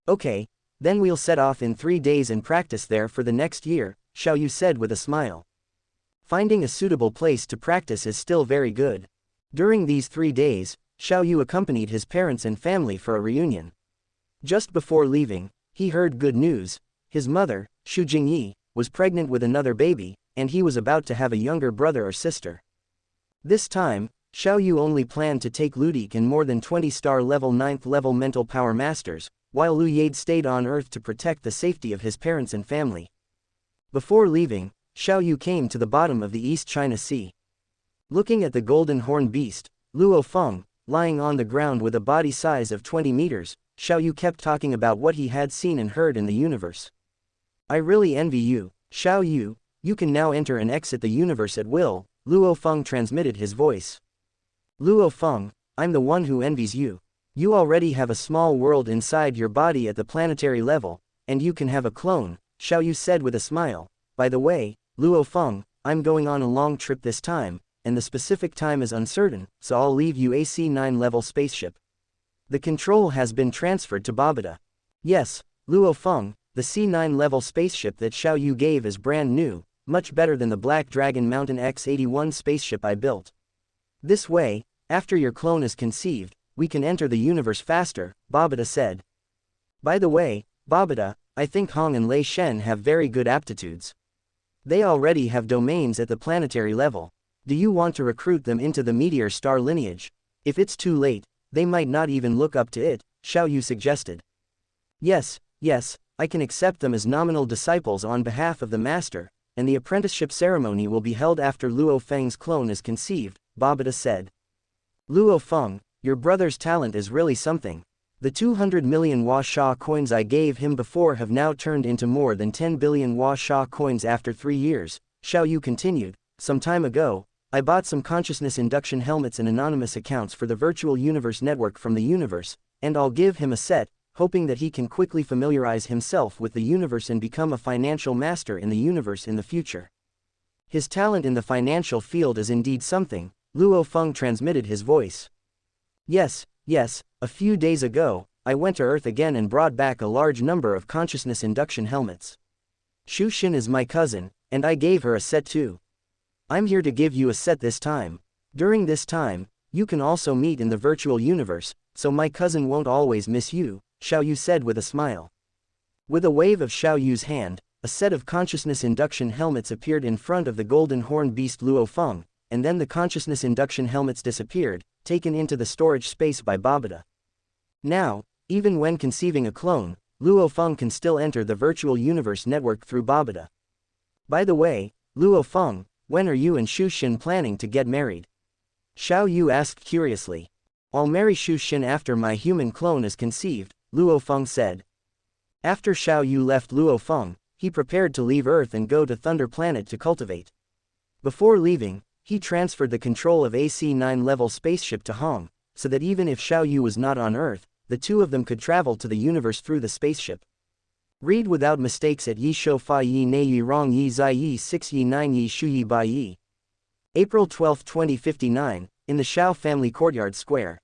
Okay, then we'll set off in 3 days and practice there for the next year, Xiao Yu said with a smile. Finding a suitable place to practice is still very good. During these 3 days, Xiao Yu accompanied his parents and family for a reunion. Just before leaving, he heard good news. His mother, Xu Jingyi, was pregnant with another baby, and he was about to have a younger brother or sister. This time, Xiao Yu only planned to take Ludik and more than 20-star level 9th level mental power masters, while Lu Yade stayed on Earth to protect the safety of his parents and family. Before leaving, Xiao Yu came to the bottom of the East China Sea. Looking at the golden horn beast, Luo Feng, lying on the ground with a body size of 20 meters, Xiao Yu kept talking about what he had seen and heard in the universe. I really envy you, Xiao Yu, you can now enter and exit the universe at will, Luo Feng transmitted his voice. Luo Feng, I'm the one who envies you. You already have a small world inside your body at the planetary level, and you can have a clone, Xiao Yu said with a smile. By the way, Luo Feng, I'm going on a long trip this time, and the specific time is uncertain, so I'll leave you a C9 level spaceship. The control has been transferred to Babida. Yes, Luo Feng, the C9 level spaceship that Xiao Yu gave is brand new, much better than the Black Dragon Mountain X-81 spaceship I built. This way, after your clone is conceived, we can enter the universe faster, Babida said. By the way, Babida, I think Hong and Lei Shen have very good aptitudes. They already have domains at the planetary level. Do you want to recruit them into the meteor star lineage? If it's too late, they might not even look up to it, Xiao Yu suggested. Yes, I can accept them as nominal disciples on behalf of the master, and the apprenticeship ceremony will be held after Luo Feng's clone is conceived, Babida said. Luo Feng, your brother's talent is really something. The 200 million Hua Sha coins I gave him before have now turned into more than 10 billion Hua Sha coins after 3 years, Xiao Yu continued. Some time ago, I bought some consciousness induction helmets and anonymous accounts for the virtual universe network from the universe, and I'll give him a set, hoping that he can quickly familiarize himself with the universe and become a financial master in the universe in the future. His talent in the financial field is indeed something, Luo Feng transmitted his voice. Yes, a few days ago, I went to Earth again and brought back a large number of consciousness induction helmets. Xu Xin is my cousin, and I gave her a set too. I'm here to give you a set this time. During this time, you can also meet in the virtual universe, so my cousin won't always miss you, Xiao Yu said with a smile. With a wave of Xiao Yu's hand, a set of consciousness induction helmets appeared in front of the golden horn beast Luo Feng, and then the consciousness induction helmets disappeared, taken into the storage space by Babida. Now, even when conceiving a clone, Luo Feng can still enter the virtual universe network through Babida. By the way, Luo Feng, when are you and Xu Xin planning to get married? Xiao Yu asked curiously. I'll marry Xu Xin after my human clone is conceived, Luo Feng said. After Xiao Yu left Luo Feng, he prepared to leave Earth and go to Thunder Planet to cultivate. Before leaving, he transferred the control of AC-9 level spaceship to Hong, so that even if Xiao Yu was not on Earth, the two of them could travel to the universe through the spaceship. Read without mistakes at Yi Shou Fa Yi Ne Yi Rong Yi Zai Yi 6 Yi 9 Yi Shu Yi Bai Yi. April 12, 2059, in the Shao family courtyard square.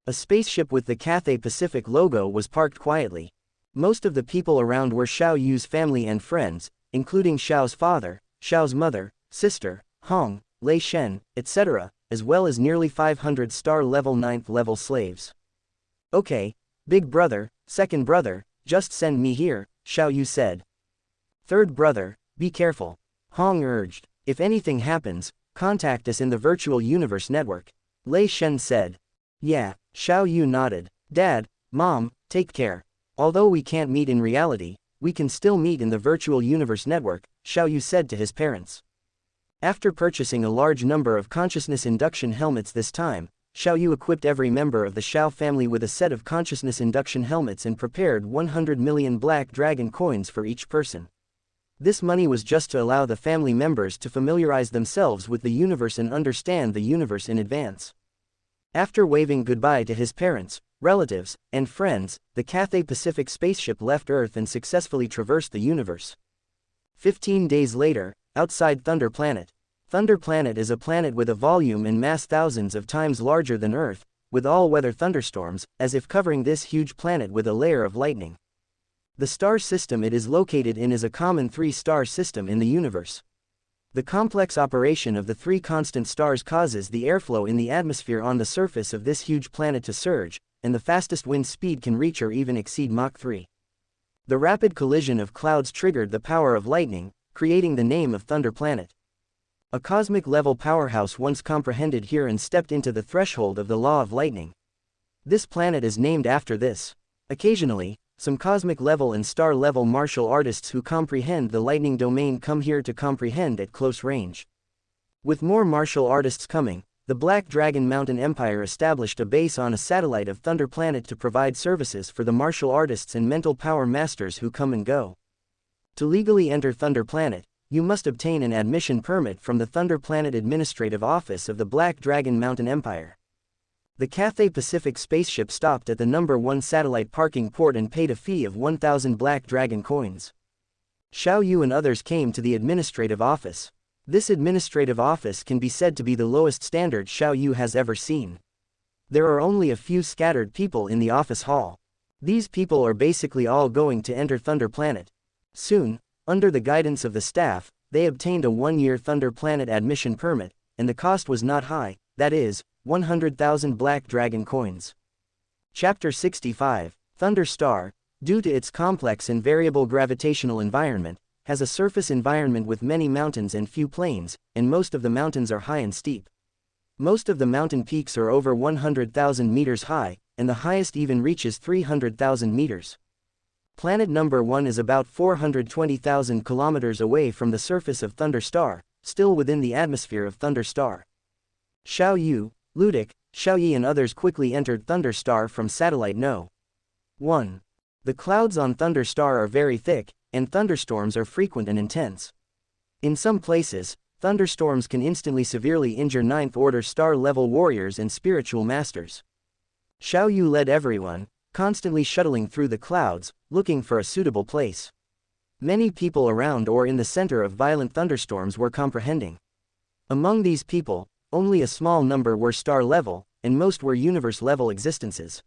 A spaceship with the Cathay Pacific logo was parked quietly. Most of the people around were Xiao Yu's family and friends, including Xiao's father, Xiao's mother, sister, Hong, Lei Shen, etc., as well as nearly 500 star level 9th level slaves. Okay, big brother, second brother, just send me here, Xiao Yu said. Third brother, be careful, Hong urged. If anything happens, contact us in the virtual universe network. Lei Shen said. Yeah, Xiao Yu nodded. Dad, Mom, take care. Although we can't meet in reality, we can still meet in the virtual universe network, Xiao Yu said to his parents. After purchasing a large number of consciousness induction helmets this time, Xiao Yu equipped every member of the Xiao family with a set of consciousness induction helmets and prepared 100 million black dragon coins for each person. This money was just to allow the family members to familiarize themselves with the universe and understand the universe in advance. After waving goodbye to his parents, relatives, and friends, the Cathay Pacific spaceship left Earth and successfully traversed the universe. 15 days later, outside Thunder Planet. Thunder Planet is a planet with a volume and mass thousands of times larger than Earth, with all-weather thunderstorms, as if covering this huge planet with a layer of lightning. The star system it is located in is a common 3-star system in the universe. The complex operation of the three constant stars causes the airflow in the atmosphere on the surface of this huge planet to surge, and the fastest wind speed can reach or even exceed Mach 3. The rapid collision of clouds triggered the power of lightning, creating the name of Thunder Planet. A cosmic-level powerhouse once comprehended here and stepped into the threshold of the law of lightning. This planet is named after this. Occasionally, some cosmic-level and star-level martial artists who comprehend the lightning domain come here to comprehend at close range. With more martial artists coming, the Black Dragon Mountain Empire established a base on a satellite of Thunder Planet to provide services for the martial artists and mental power masters who come and go. To legally enter Thunder Planet, you must obtain an admission permit from the Thunder Planet Administrative Office of the Black Dragon Mountain Empire. The Cathay Pacific spaceship stopped at the number 1 satellite parking port and paid a fee of 1,000 Black Dragon coins. Xiao Yu and others came to the administrative office. This administrative office can be said to be the lowest standard Xiao Yu has ever seen. There are only a few scattered people in the office hall. These people are basically all going to enter Thunder Planet. Soon, under the guidance of the staff, they obtained a 1-year Thunder Planet admission permit, and the cost was not high, that is, 100,000 Black Dragon coins. Chapter 65, Thunder Star, due to its complex and variable gravitational environment, has a surface environment with many mountains and few plains, and most of the mountains are high and steep. Most of the mountain peaks are over 100,000 meters high, and the highest even reaches 300,000 meters. Planet number 1 is about 420,000 kilometers away from the surface of Thunder Star, still within the atmosphere of Thunder Star. Xiao Yu, Ludic, Xiao Yi and others quickly entered Thunder Star from Satellite No. 1. The clouds on Thunder Star are very thick, and thunderstorms are frequent and intense. In some places, thunderstorms can instantly severely injure 9th Order star-level warriors and spiritual masters. Xiao Yu led everyone, constantly shuttling through the clouds, looking for a suitable place. Many people around or in the center of violent thunderstorms were comprehending. Among these people, only a small number were star-level, and most were universe-level existences.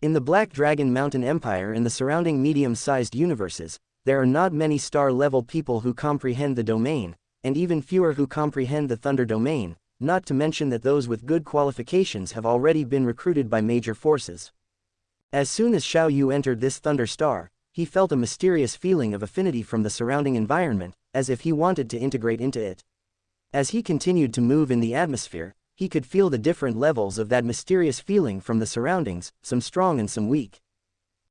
In the Black Dragon Mountain Empire and the surrounding medium-sized universes, there are not many star-level people who comprehend the domain, and even fewer who comprehend the Thunder domain, not to mention that those with good qualifications have already been recruited by major forces. As soon as Xiao Yu entered this Thunder Star, he felt a mysterious feeling of affinity from the surrounding environment, as if he wanted to integrate into it. As he continued to move in the atmosphere, he could feel the different levels of that mysterious feeling from the surroundings, some strong and some weak.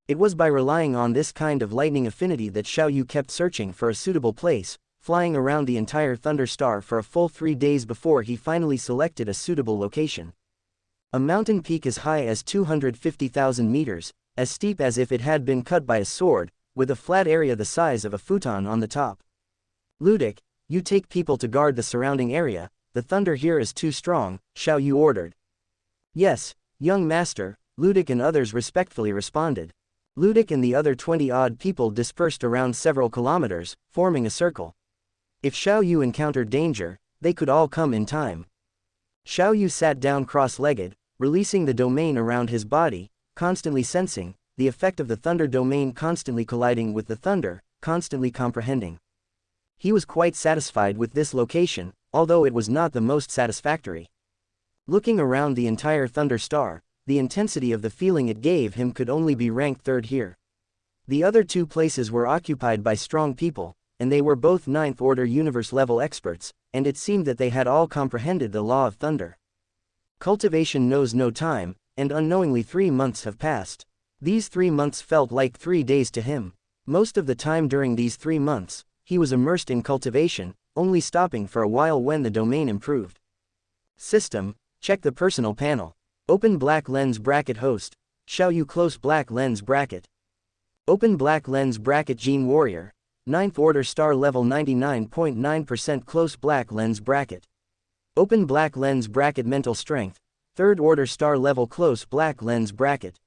It was by relying on this kind of lightning affinity that Xiao Yu kept searching for a suitable place, flying around the entire Thunder Star for a full 3 days before he finally selected a suitable location. A mountain peak as high as 250,000 meters, as steep as if it had been cut by a sword, with a flat area the size of a futon on the top. Ludic, you take people to guard the surrounding area, the thunder here is too strong, Xiao Yu ordered. Yes, young master, Ludic and others respectfully responded. Ludic and the other 20-odd people dispersed around several kilometers, forming a circle. If Xiao Yu encountered danger, they could all come in time. Xiao Yu sat down cross-legged, releasing the domain around his body, constantly sensing the effect of the thunder domain constantly colliding with the thunder, constantly comprehending. He was quite satisfied with this location, although it was not the most satisfactory. Looking around the entire Thunder Star, the intensity of the feeling it gave him could only be ranked 3rd here. The other 2 places were occupied by strong people, and they were both 9th Order universe-level experts, and it seemed that they had all comprehended the law of thunder. Cultivation knows no time, and unknowingly 3 months have passed. These 3 months felt like 3 days to him. Most of the time during these 3 months, he was immersed in cultivation, only stopping for a while when the domain improved. System, check the personal panel. Open black lens bracket host, Xiao Yu close black lens bracket. Open black lens bracket Gene Warrior, 9th Order star level 99.9% close black lens bracket. Open black lens bracket Mental Strength, 3rd Order star level close black lens bracket.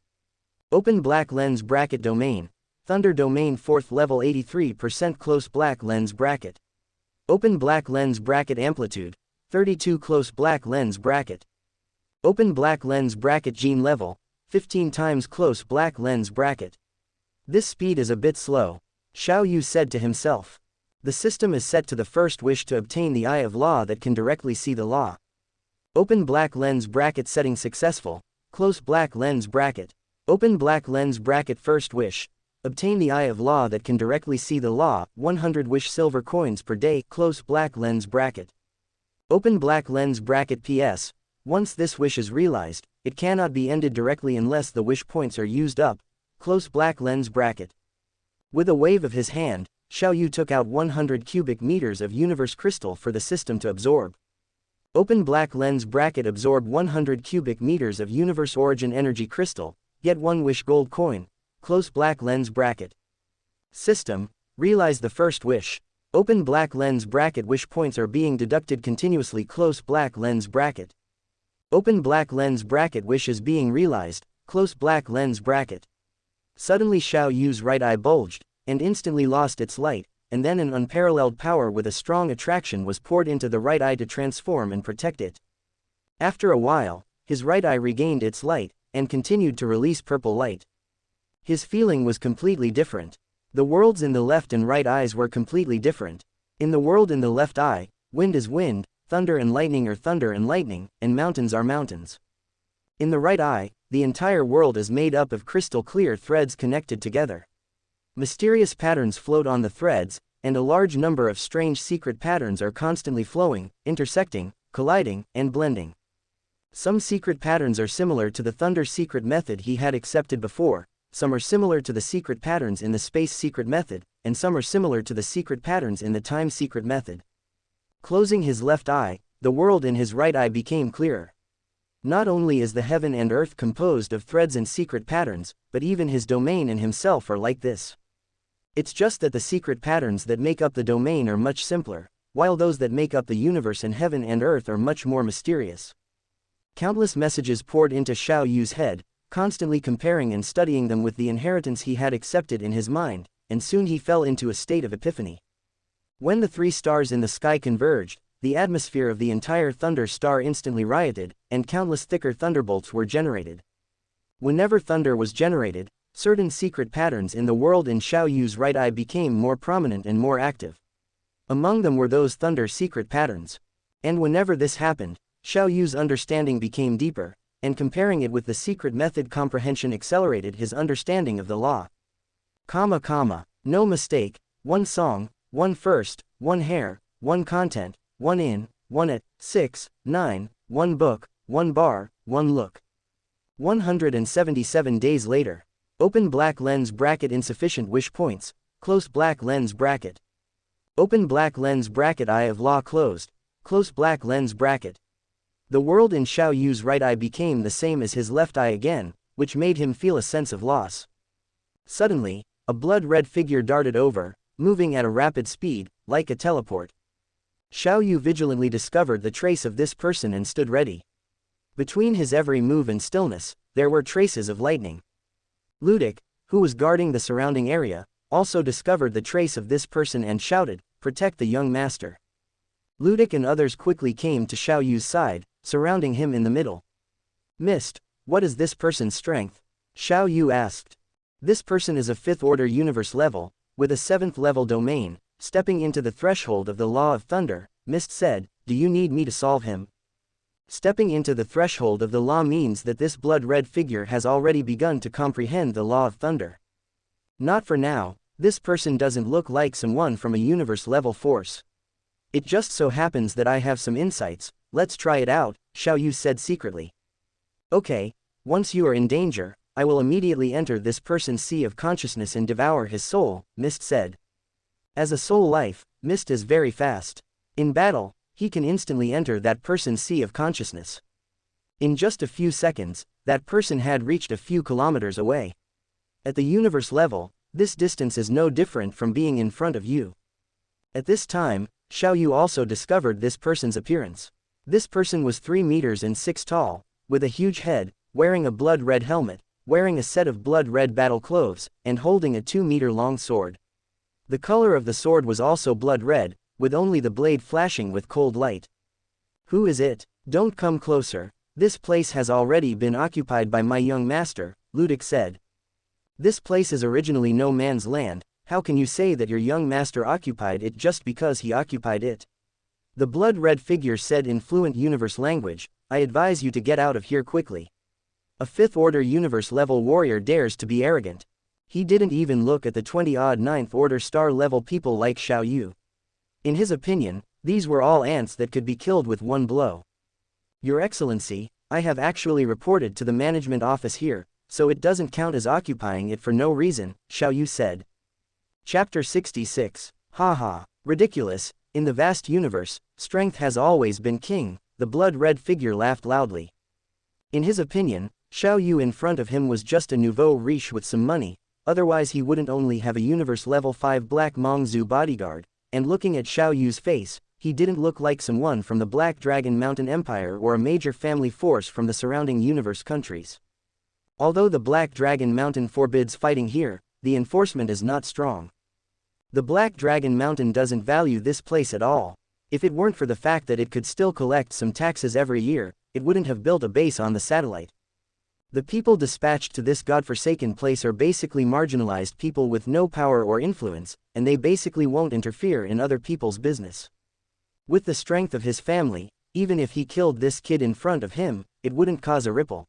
Open black lens bracket Domain, Thunder domain 4th level 83% close black lens bracket. Open black lens bracket Amplitude, 32 close black lens bracket. Open black lens bracket Gene level, 15 times close black lens bracket. This speed is a bit slow, Xiao Yu said to himself. The system is set to the first wish to obtain the eye of law that can directly see the law. Open black lens bracket setting successful, close black lens bracket. Open black lens bracket first wish. Obtain the eye of law that can directly see the law, 100 wish silver coins per day, close black lens bracket. Open black lens bracket PS. Once this wish is realized, it cannot be ended directly unless the wish points are used up, close black lens bracket. With a wave of his hand, Xiao Yu took out 100 cubic meters of universe crystal for the system to absorb. Open black lens bracket absorb 100 cubic meters of universe origin energy crystal, get 1 wish gold coin, close black lens bracket. System, realize the first wish. Open black lens bracket wish points are being deducted continuously, close black lens bracket. Open black lens bracket wish is being realized, close black lens bracket. Suddenly Xiao Yu's right eye bulged, and instantly lost its light, and then an unparalleled power with a strong attraction was poured into the right eye to transform and protect it. After a while, his right eye regained its light, and continued to release purple light. His feeling was completely different. The worlds in the left and right eyes were completely different. In the world in the left eye, wind is wind, thunder and lightning are thunder and lightning, and mountains are mountains. In the right eye, the entire world is made up of crystal clear threads connected together. Mysterious patterns float on the threads, and a large number of strange secret patterns are constantly flowing, intersecting, colliding, and blending. Some secret patterns are similar to the thunder secret method he had accepted before, some are similar to the secret patterns in the space secret method, and some are similar to the secret patterns in the time secret method. Closing his left eye, the world in his right eye became clearer. Not only is the heaven and earth composed of threads and secret patterns, but even his domain and himself are like this. It's just that the secret patterns that make up the domain are much simpler, while those that make up the universe and heaven and earth are much more mysterious. Countless messages poured into Xiao Yu's head, constantly comparing and studying them with the inheritance he had accepted in his mind, and soon he fell into a state of epiphany. When the 3 stars in the sky converged, the atmosphere of the entire thunder star instantly rioted, and countless thicker thunderbolts were generated. Whenever thunder was generated, certain secret patterns in the world in Xiao Yu's right eye became more prominent and more active. Among them were those thunder secret patterns. And whenever this happened, Xiao Yu's understanding became deeper, and comparing it with the secret method comprehension accelerated his understanding of the law. No mistake, 1 song, 1 first, 1 hair, 1 content, 1 in, 1 at, 6, 9, 1 book, 1 bar, 1 look. 177 days later. Open black lens bracket insufficient wish points, close black lens bracket. Open black lens bracket eye of law closed, close black lens bracket. The world in Xiao Yu's right eye became the same as his left eye again, which made him feel a sense of loss. Suddenly, a blood-red figure darted over, moving at a rapid speed, like a teleport. Xiao Yu vigilantly discovered the trace of this person and stood ready. Between his every move and stillness, there were traces of lightning. Ludic, who was guarding the surrounding area, also discovered the trace of this person and shouted, "Protect the young master." Ludic and others quickly came to Xiao Yu's side, surrounding him in the middle. "Mist, what is this person's strength?" Xiao Yu asked. "This person is a 5th order universe level, with a 7th level domain, stepping into the threshold of the law of thunder," Mist said. "Do you need me to solve him?" Stepping into the threshold of the law means that this blood-red figure has already begun to comprehend the law of thunder. Not for now, this person doesn't look like someone from a universe-level force. It just so happens that I have some insights, let's try it out, Xiao Yu said secretly. Okay, once you are in danger, I will immediately enter this person's sea of consciousness and devour his soul, Mist said. As a soul life, Mist is very fast. In battle, he can instantly enter that person's sea of consciousness. In just a few seconds, that person had reached a few kilometers away. At the universe level, this distance is no different from being in front of you. At this time, Xiao Yu also discovered this person's appearance. This person was 3 meters and 6 tall, with a huge head, wearing a blood-red helmet, wearing a set of blood-red battle clothes, and holding a 2-meter-long sword. The color of the sword was also blood-red, with only the blade flashing with cold light. "Who is it? Don't come closer, this place has already been occupied by my young master," Ludic said. "This place is originally no man's land, How can you say that your young master occupied it just because he occupied it? The blood-red figure said in fluent universe language, I advise you to get out of here quickly. A 5th order universe level warrior dares to be arrogant. He didn't even look at the 20-odd 9th order star level people like Xiao Yu. In his opinion, these were all ants that could be killed with one blow. Your Excellency, I have actually reported to the management office here, so it doesn't count as occupying it for no reason, Xiao Yu said. Chapter 66. Haha, ridiculous, in the vast universe, strength has always been king, the blood-red figure laughed loudly. In his opinion, Xiao Yu in front of him was just a nouveau riche with some money, otherwise he wouldn't only have a universe level 5 black Mongzu bodyguard, and looking at Xiao Yu's face, he didn't look like someone from the Black Dragon Mountain Empire or a major family force from the surrounding universe countries. Although the Black Dragon Mountain forbids fighting here, the enforcement is not strong. The Black Dragon Mountain doesn't value this place at all. If it weren't for the fact that it could still collect some taxes every year, it wouldn't have built a base on the satellite. The people dispatched to this godforsaken place are basically marginalized people with no power or influence, and they basically won't interfere in other people's business. With the strength of his family, even if he killed this kid in front of him, it wouldn't cause a ripple.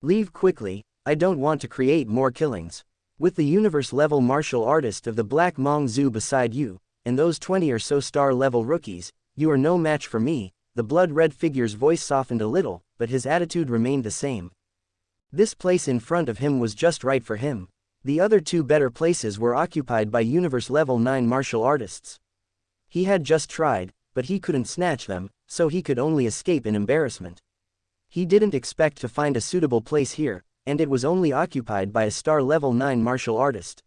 Leave quickly, I don't want to create more killings. With the universe-level martial artist of the Black Mongzu beside you, and those 20 or so star-level rookies, you are no match for me. The blood-red figure's voice softened a little, but his attitude remained the same. This place in front of him was just right for him. The other 2 better places were occupied by universe-level 9 martial artists. He had just tried, but he couldn't snatch them, so he could only escape in embarrassment. He didn't expect to find a suitable place here, and it was only occupied by a star level 9 martial artist.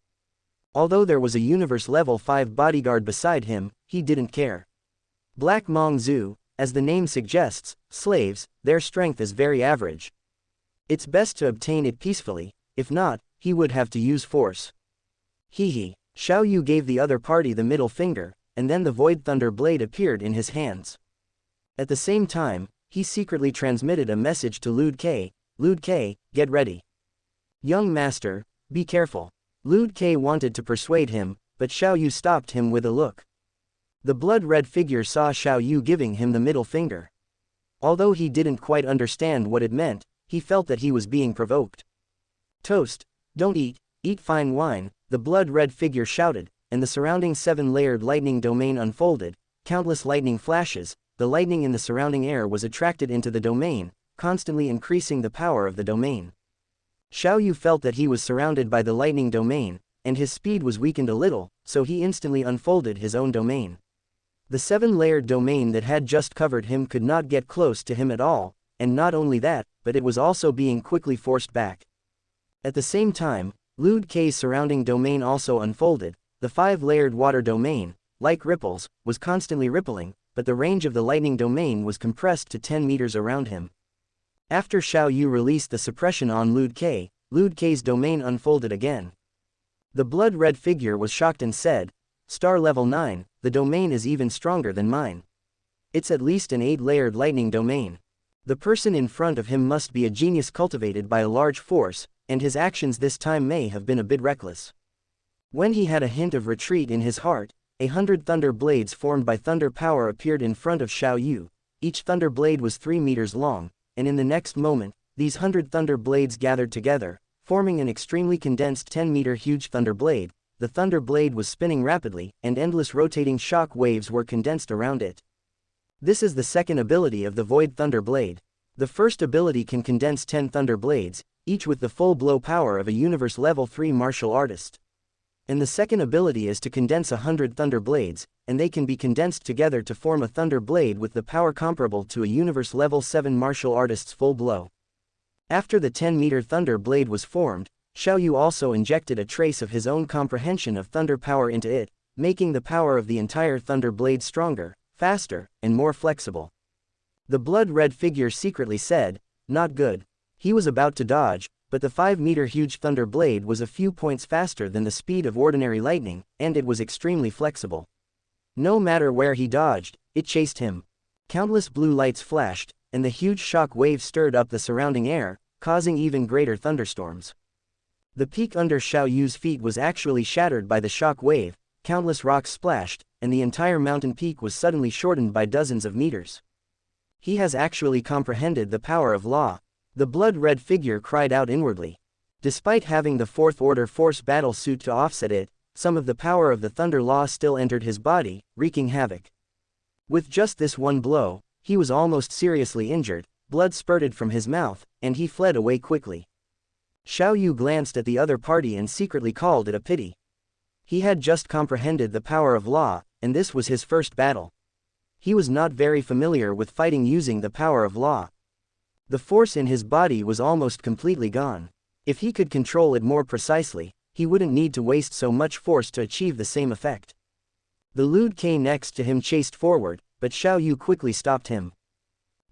Although there was a universe level 5 bodyguard beside him, he didn't care. Black Mongzu, as the name suggests, slaves, their strength is very average. It's best to obtain it peacefully, if not, he would have to use force. Hee. Xiao Yu gave the other party the middle finger, and then the Void Thunder Blade appeared in his hands. At the same time, he secretly transmitted a message to Lude K. Lude K, get ready. Young master, be careful. Lude K wanted to persuade him, but Xiao Yu stopped him with a look. The blood-red figure saw Xiao Yu giving him the middle finger. Although he didn't quite understand what it meant, he felt that he was being provoked. Toast, don't eat, eat fine wine, the blood-red figure shouted, and the surrounding 7-layered lightning domain unfolded, countless lightning flashes, the lightning in the surrounding air was attracted into the domain, constantly increasing the power of the domain. Xiao Yu felt that he was surrounded by the lightning domain, and his speed was weakened a little, so he instantly unfolded his own domain. The 7-layered domain that had just covered him could not get close to him at all, and not only that, but it was also being quickly forced back. At the same time, Lude K's surrounding domain also unfolded. The 5-layered water domain, like ripples, was constantly rippling, but the range of the lightning domain was compressed to 10 meters around him. After Xiao Yu released the suppression on Lude K's domain unfolded again. The blood-red figure was shocked and said, Star level 9, the domain is even stronger than mine. It's at least an 8-layered lightning domain. The person in front of him must be a genius cultivated by a large force, and his actions this time may have been a bit reckless. When he had a hint of retreat in his heart, 100 thunder blades formed by thunder power appeared in front of Xiao Yu. Each thunder blade was 3 meters long, and in the next moment, these 100 thunder blades gathered together, forming an extremely condensed 10-meter huge thunder blade. The thunder blade was spinning rapidly, and endless rotating shock waves were condensed around it. This is the second ability of the Void Thunder Blade. The first ability can condense 10 thunder blades, each with the full blow power of a universe level 3 martial artist. And the second ability is to condense 100 thunder blades, and they can be condensed together to form a thunder blade with the power comparable to a universe level 7 martial artist's full blow. After the 10-meter thunder blade was formed, Xiao Yu also injected a trace of his own comprehension of thunder power into it, making the power of the entire thunder blade stronger, faster, and more flexible. The blood-red figure secretly said, not good. He was about to dodge, but the 5-meter huge thunder blade was a few points faster than the speed of ordinary lightning, and it was extremely flexible. No matter where he dodged, it chased him. Countless blue lights flashed, and the huge shock wave stirred up the surrounding air, causing even greater thunderstorms. The peak under Xiao Yu's feet was actually shattered by the shock wave, countless rocks splashed, and the entire mountain peak was suddenly shortened by dozens of meters. He has actually comprehended the power of law. The blood-red figure cried out inwardly. Despite having the Fourth Order Force battle suit to offset it, some of the power of the Thunder Law still entered his body, wreaking havoc. With just this one blow, he was almost seriously injured, blood spurted from his mouth, and he fled away quickly. Xiao Yu glanced at the other party and secretly called it a pity. He had just comprehended the power of law, and this was his first battle. He was not very familiar with fighting using the power of law. The force in his body was almost completely gone. If he could control it more precisely, he wouldn't need to waste so much force to achieve the same effect. The Lude K next to him chased forward, but Xiao Yu quickly stopped him.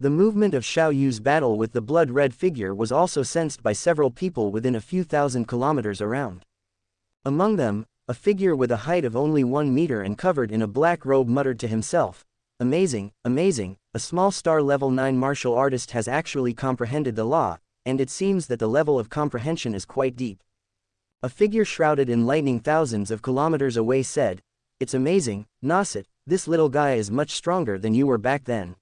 The movement of Xiao Yu's battle with the blood-red figure was also sensed by several people within a few thousand kilometers around. Among them, a figure with a height of only 1 meter and covered in a black robe muttered to himself, "Amazing, amazing, a small star level 9 martial artist has actually comprehended the law, and it seems that the level of comprehension is quite deep." A figure shrouded in lightning thousands of kilometers away said, "It's amazing, Nasset, this little guy is much stronger than you were back then.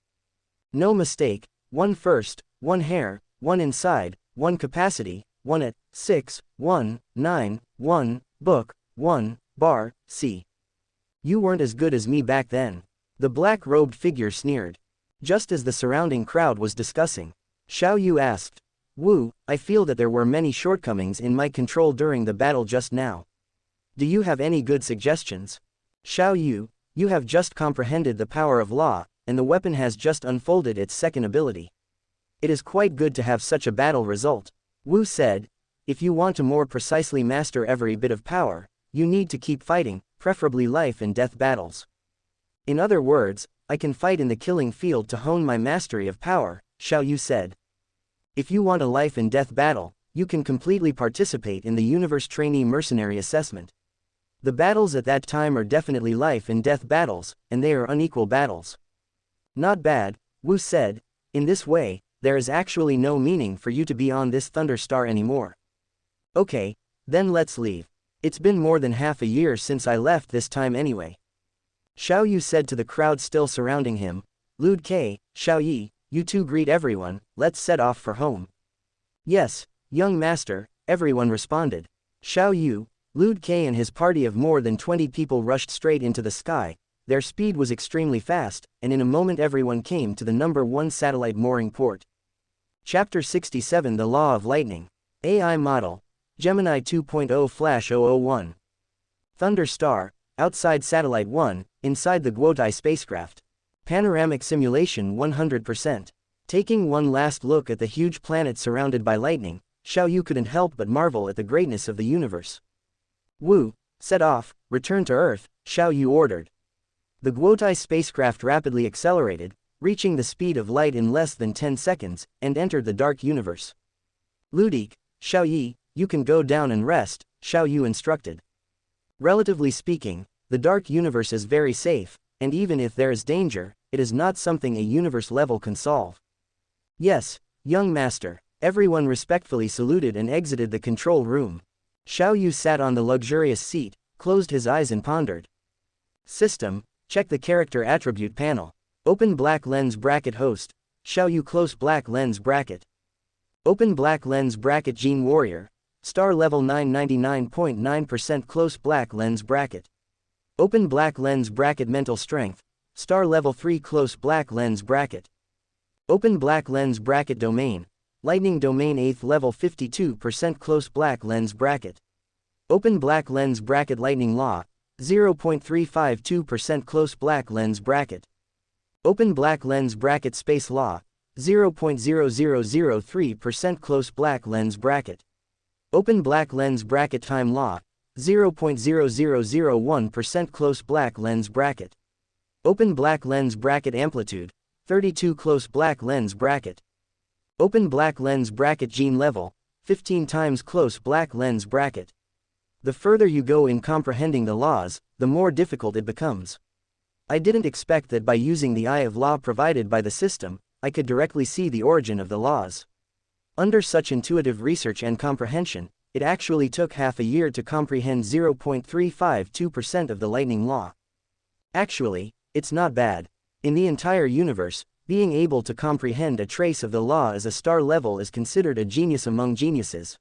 No mistake, 1 first, 1 hair, 1 inside, 1 capacity, 1 at, 6, 1, 9, 1, book, 1, bar, C. You weren't as good as me back then." The black-robed figure sneered. Just as the surrounding crowd was discussing, Xiao Yu asked, "Wu, I feel that there were many shortcomings in my control during the battle just now. Do you have any good suggestions? Xiao Yu, you have just comprehended the power of law, and the weapon has just unfolded its second ability. It is quite good to have such a battle result." Wu said, "If you want to more precisely master every bit of power, you need to keep fighting, preferably life and death battles. In other words, I can fight in the killing field to hone my mastery of power," Xiao Yu said. "If you want a life and death battle, you can completely participate in the Universe Trainee Mercenary assessment. The battles at that time are definitely life and death battles, and they are unequal battles." "Not bad," Wu said. "In this way, there is actually no meaning for you to be on this Thunder Star anymore. Okay, then let's leave. It's been more than half a year since I left this time anyway." Xiao Yu said to the crowd still surrounding him, "Lude K, Xiao Yi, you two greet everyone, let's set off for home." "Yes, young master," everyone responded. Xiao Yu, Lude K and his party of more than 20 people rushed straight into the sky. Their speed was extremely fast, and in a moment everyone came to the number 1 satellite mooring port. Chapter 67 The Law of Lightning. AI Model. Gemini 2.0 Flash 001. Thunder Star, outside Satellite 1, inside the Guotai spacecraft. Panoramic simulation 100%. Taking one last look at the huge planet surrounded by lightning, Xiao Yu couldn't help but marvel at the greatness of the universe. "Wu, set off, return to Earth," Xiao Yu ordered. The Guotai spacecraft rapidly accelerated, reaching the speed of light in less than 10 seconds, and entered the dark universe. "Ludik, Xiao Yi, you can go down and rest," Xiao Yu instructed. Relatively speaking, the dark universe is very safe, and even if there is danger, it is not something a universe level can solve. "Yes, young master," everyone respectfully saluted and exited the control room. Xiao Yu sat on the luxurious seat, closed his eyes and pondered. System, check the character attribute panel. Open black lens bracket host, Xiao Yu close black lens bracket. Open black lens bracket Gene Warrior, star level 999.9% close black lens bracket. Open black lens bracket Mental Strength, star level 3 close black lens bracket. Open black lens bracket Domain, Lightning Domain 8th level 52% close black lens bracket. Open black lens bracket Lightning Law, 0.352% close black lens bracket. Open black lens bracket Space Law, 0.0003% close black lens bracket. Open black lens bracket Time Law, 0.0001% close black lens bracket. Open black lens bracket Amplitude, 32 close black lens bracket. Open black lens bracket Gene Level, 15 times close black lens bracket. The further you go in comprehending the laws, the more difficult it becomes. I didn't expect that by using the eye of law provided by the system, I could directly see the origin of the laws. Under such intuitive research and comprehension, it actually took half a year to comprehend 0.352% of the lightning law. Actually, it's not bad. In the entire universe, being able to comprehend a trace of the law as a star level is considered a genius among geniuses.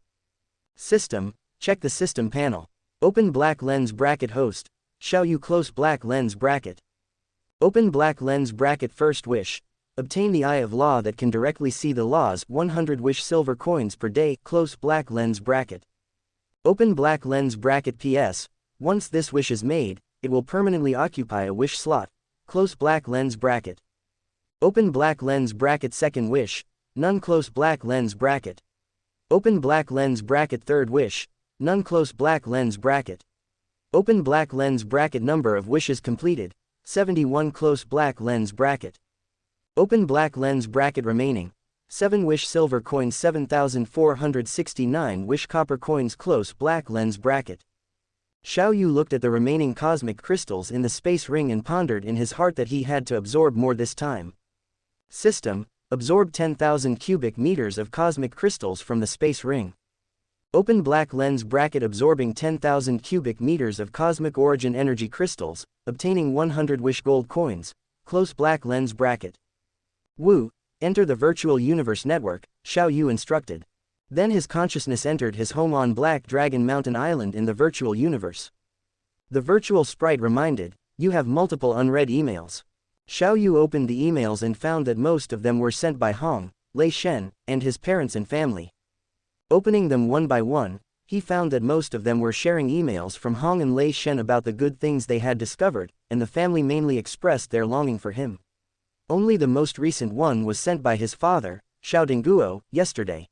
System, check the system panel. Open black lens bracket host. Xiaoyu close black lens bracket. Open black lens bracket first wish. Obtain the eye of law that can directly see the laws 100 wish silver coins per day close black lens bracket. Open black lens bracket PS. Once this wish is made, it will permanently occupy a wish slot. Close black lens bracket. Open black lens bracket second wish. None close black lens bracket. Open black lens bracket third wish. None close black lens bracket. Open black lens bracket number of wishes completed. 71 close black lens bracket. Open black lens bracket remaining. 7 wish silver coins 7,469 wish copper coins close black lens bracket. Xiaoyu looked at the remaining cosmic crystals in the space ring and pondered in his heart that he had to absorb more this time. System, absorb 10,000 cubic meters of cosmic crystals from the space ring. Open black lens bracket absorbing 10,000 cubic meters of cosmic origin energy crystals, obtaining 100 wish gold coins, close black lens bracket. Wu, enter the virtual universe network, Xiaoyu instructed. Then his consciousness entered his home on Black Dragon Mountain Island in the virtual universe. The virtual sprite reminded, you have multiple unread emails. Xiaoyu opened the emails and found that most of them were sent by Hong, Lei Shen, and his parents and family. Opening them one by one, he found that most of them were sharing emails from Hong and Lei Shen about the good things they had discovered, and the family mainly expressed their longing for him. Only the most recent one was sent by his father, Xiao Dongguo, yesterday.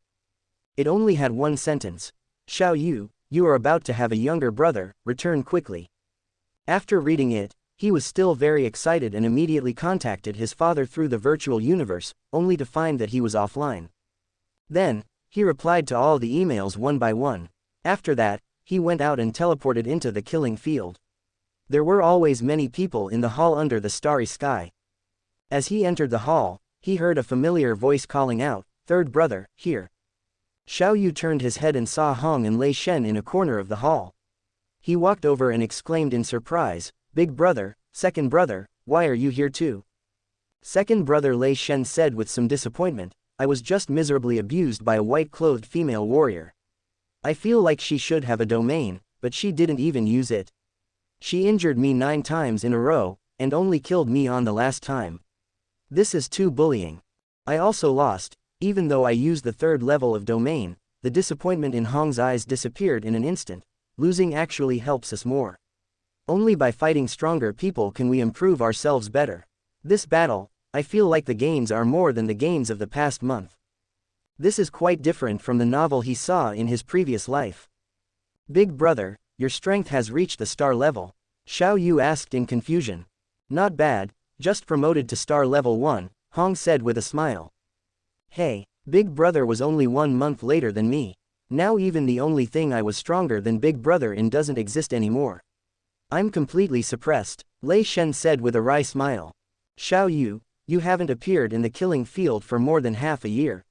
It only had one sentence. Xiaoyu, you are about to have a younger brother, return quickly. After reading it, he was still very excited and immediately contacted his father through the virtual universe, only to find that he was offline. Then, he replied to all the emails one by one. After that, he went out and teleported into the killing field. There were always many people in the hall under the starry sky. As he entered the hall, he heard a familiar voice calling out, "Third brother, here." Xiaoyu turned his head and saw Hong and Lei Shen in a corner of the hall. He walked over and exclaimed in surprise, "Big brother, second brother, why are you here too?" Second brother Lei Shen said with some disappointment, "I was just miserably abused by a white-clothed female warrior. I feel like she should have a domain, but she didn't even use it. She injured me 9 times in a row, and only killed me on the last time. This is too bullying. I also lost, even though I used the 3rd level of domain." The disappointment in Hong's eyes disappeared in an instant. Losing actually helps us more. Only by fighting stronger people can we improve ourselves better. This battle, I feel like the gains are more than the gains of the past month. This is quite different from the novel he saw in his previous life. "Big brother, your strength has reached the star level," Xiaoyu asked in confusion. "Not bad, just promoted to star level 1, Hong said with a smile. "Hey, big brother was only 1 month later than me. Now even the only thing I was stronger than big brother in doesn't exist anymore. I'm completely suppressed," Lei Shen said with a wry smile. "Xiaoyu, you haven't appeared in the killing field for more than half a year."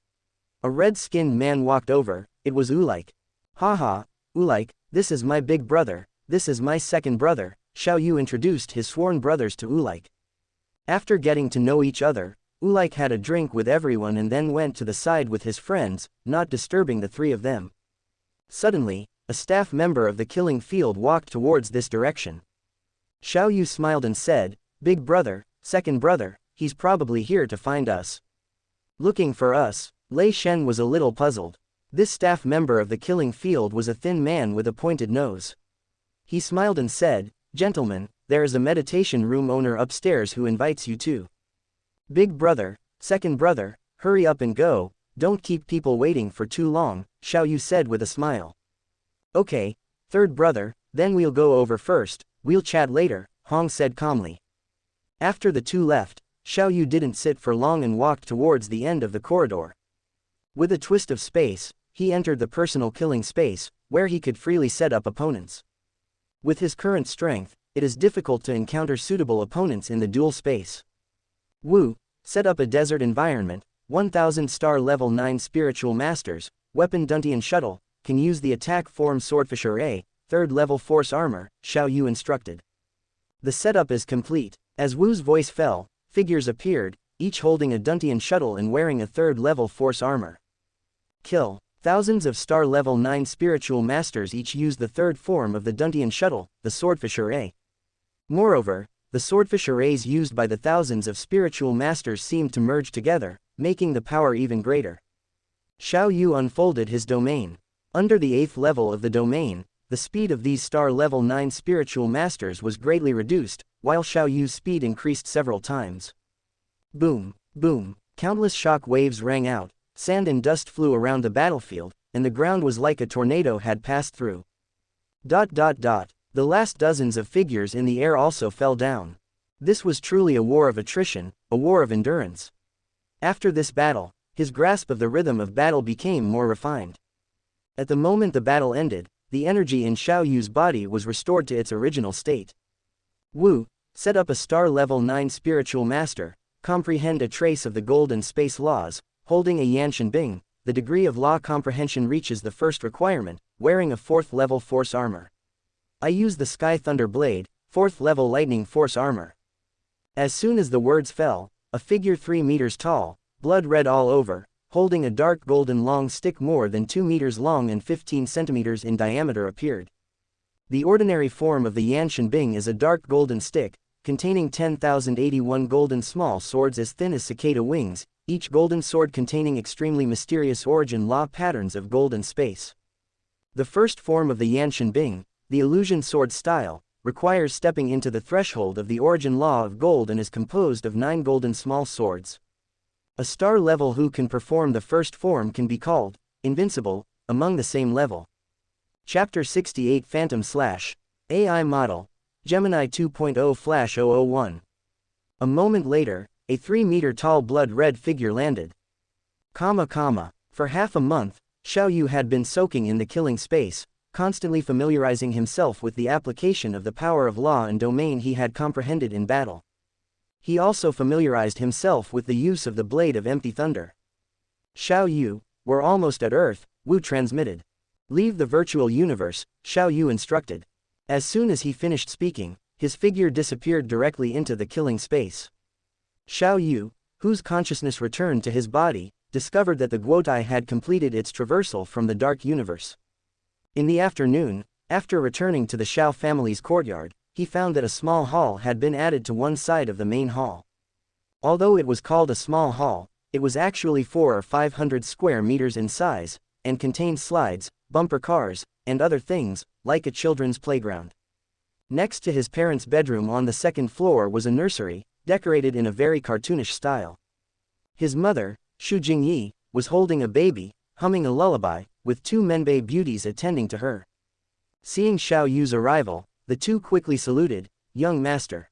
A red-skinned man walked over. It was Ulike. "Haha, Ulike, this is my big brother, this is my second brother." Xiaoyu introduced his sworn brothers to Ulike. After getting to know each other, Ulike had a drink with everyone and then went to the side with his friends, not disturbing the 3 of them. Suddenly, a staff member of the killing field walked towards this direction. Xiaoyu smiled and said, "Big brother, second brother, he's probably here to find us." "Looking for us?" Lei Shen was a little puzzled. This staff member of the killing field was a thin man with a pointed nose. He smiled and said, "Gentlemen, there is a meditation room owner upstairs who invites you to." "Big brother, second brother, hurry up and go, don't keep people waiting for too long," Xiaoyu said with a smile. "Okay, third brother, then we'll go over first, we'll chat later," Hong said calmly. After the 2 left, Xiaoyu didn't sit for long and walked towards the end of the corridor. With a twist of space, he entered the personal killing space, where he could freely set up opponents. With his current strength, it is difficult to encounter suitable opponents in the dual space. Wu, set up a desert environment, 1000 star level 9 spiritual masters, weapon Duntian shuttle, can use the attack form Swordfisher A, 3rd level force armor, Xiao Yu instructed. The setup is complete. As Wu's voice fell, figures appeared, each holding a Duntian shuttle and wearing a 3rd level force armor. Kill. Thousands of star level 9 spiritual masters each use the 3rd form of the Duntian shuttle, the Swordfisher A. Moreover, the Swordfisher A's used by the thousands of spiritual masters seemed to merge together, making the power even greater. Xiao Yu unfolded his domain. Under the 8th level of the domain, the speed of these star level 9 spiritual masters was greatly reduced, while Xiao Yu's speed increased several times. Boom, boom, countless shock waves rang out, sand and dust flew around the battlefield, and the ground was like a tornado had passed through. The last dozens of figures in the air also fell down. This was truly a war of attrition, a war of endurance. After this battle, his grasp of the rhythm of battle became more refined. At the moment the battle ended, the energy in Xiao Yu's body was restored to its original state. Wu, set up a star level 9 spiritual master, comprehend a trace of the golden space laws, holding a Yanshan Bing, the degree of law comprehension reaches the first requirement, wearing a 4th level force armor. I use the Sky Thunder Blade, 4th level lightning force armor. As soon as the words fell, a figure 3 meters tall, blood red all over, holding a dark golden long stick more than 2 meters long and 15 centimeters in diameter appeared. The ordinary form of the Yanshan Bing is a dark golden stick, containing 10,081 golden small swords as thin as cicada wings, each golden sword containing extremely mysterious origin law patterns of golden space. The first form of the Yanshan Bing, the illusion sword style, requires stepping into the threshold of the origin law of gold and is composed of 9 golden small swords. A star level who can perform the first form can be called invincible among the same level. Chapter 68 Phantom / AI Model, Gemini 2.0/001. A moment later, a 3-meter tall blood-red figure landed. For half a month, Xiao Yu had been soaking in the killing space, constantly familiarizing himself with the application of the power of law and domain he had comprehended in battle. He also familiarized himself with the use of the Blade of Empty Thunder. Xiao Yu, we're almost at Earth, Wu transmitted. Leave the virtual universe, Xiao Yu instructed. As soon as he finished speaking, his figure disappeared directly into the killing space. Xiao Yu, whose consciousness returned to his body, discovered that the Guotai had completed its traversal from the dark universe. In the afternoon, after returning to the Xiao family's courtyard, he found that a small hall had been added to one side of the main hall. Although it was called a small hall, it was actually 400 or 500 square meters in size, and contained slides, bumper cars, and other things, like a children's playground. Next to his parents' bedroom on the 2nd floor was a nursery, decorated in a very cartoonish style. His mother, Xu Jingyi, was holding a baby, humming a lullaby, with 2 Menbei beauties attending to her. Seeing Xiao Yu's arrival, the two quickly saluted, "Young master."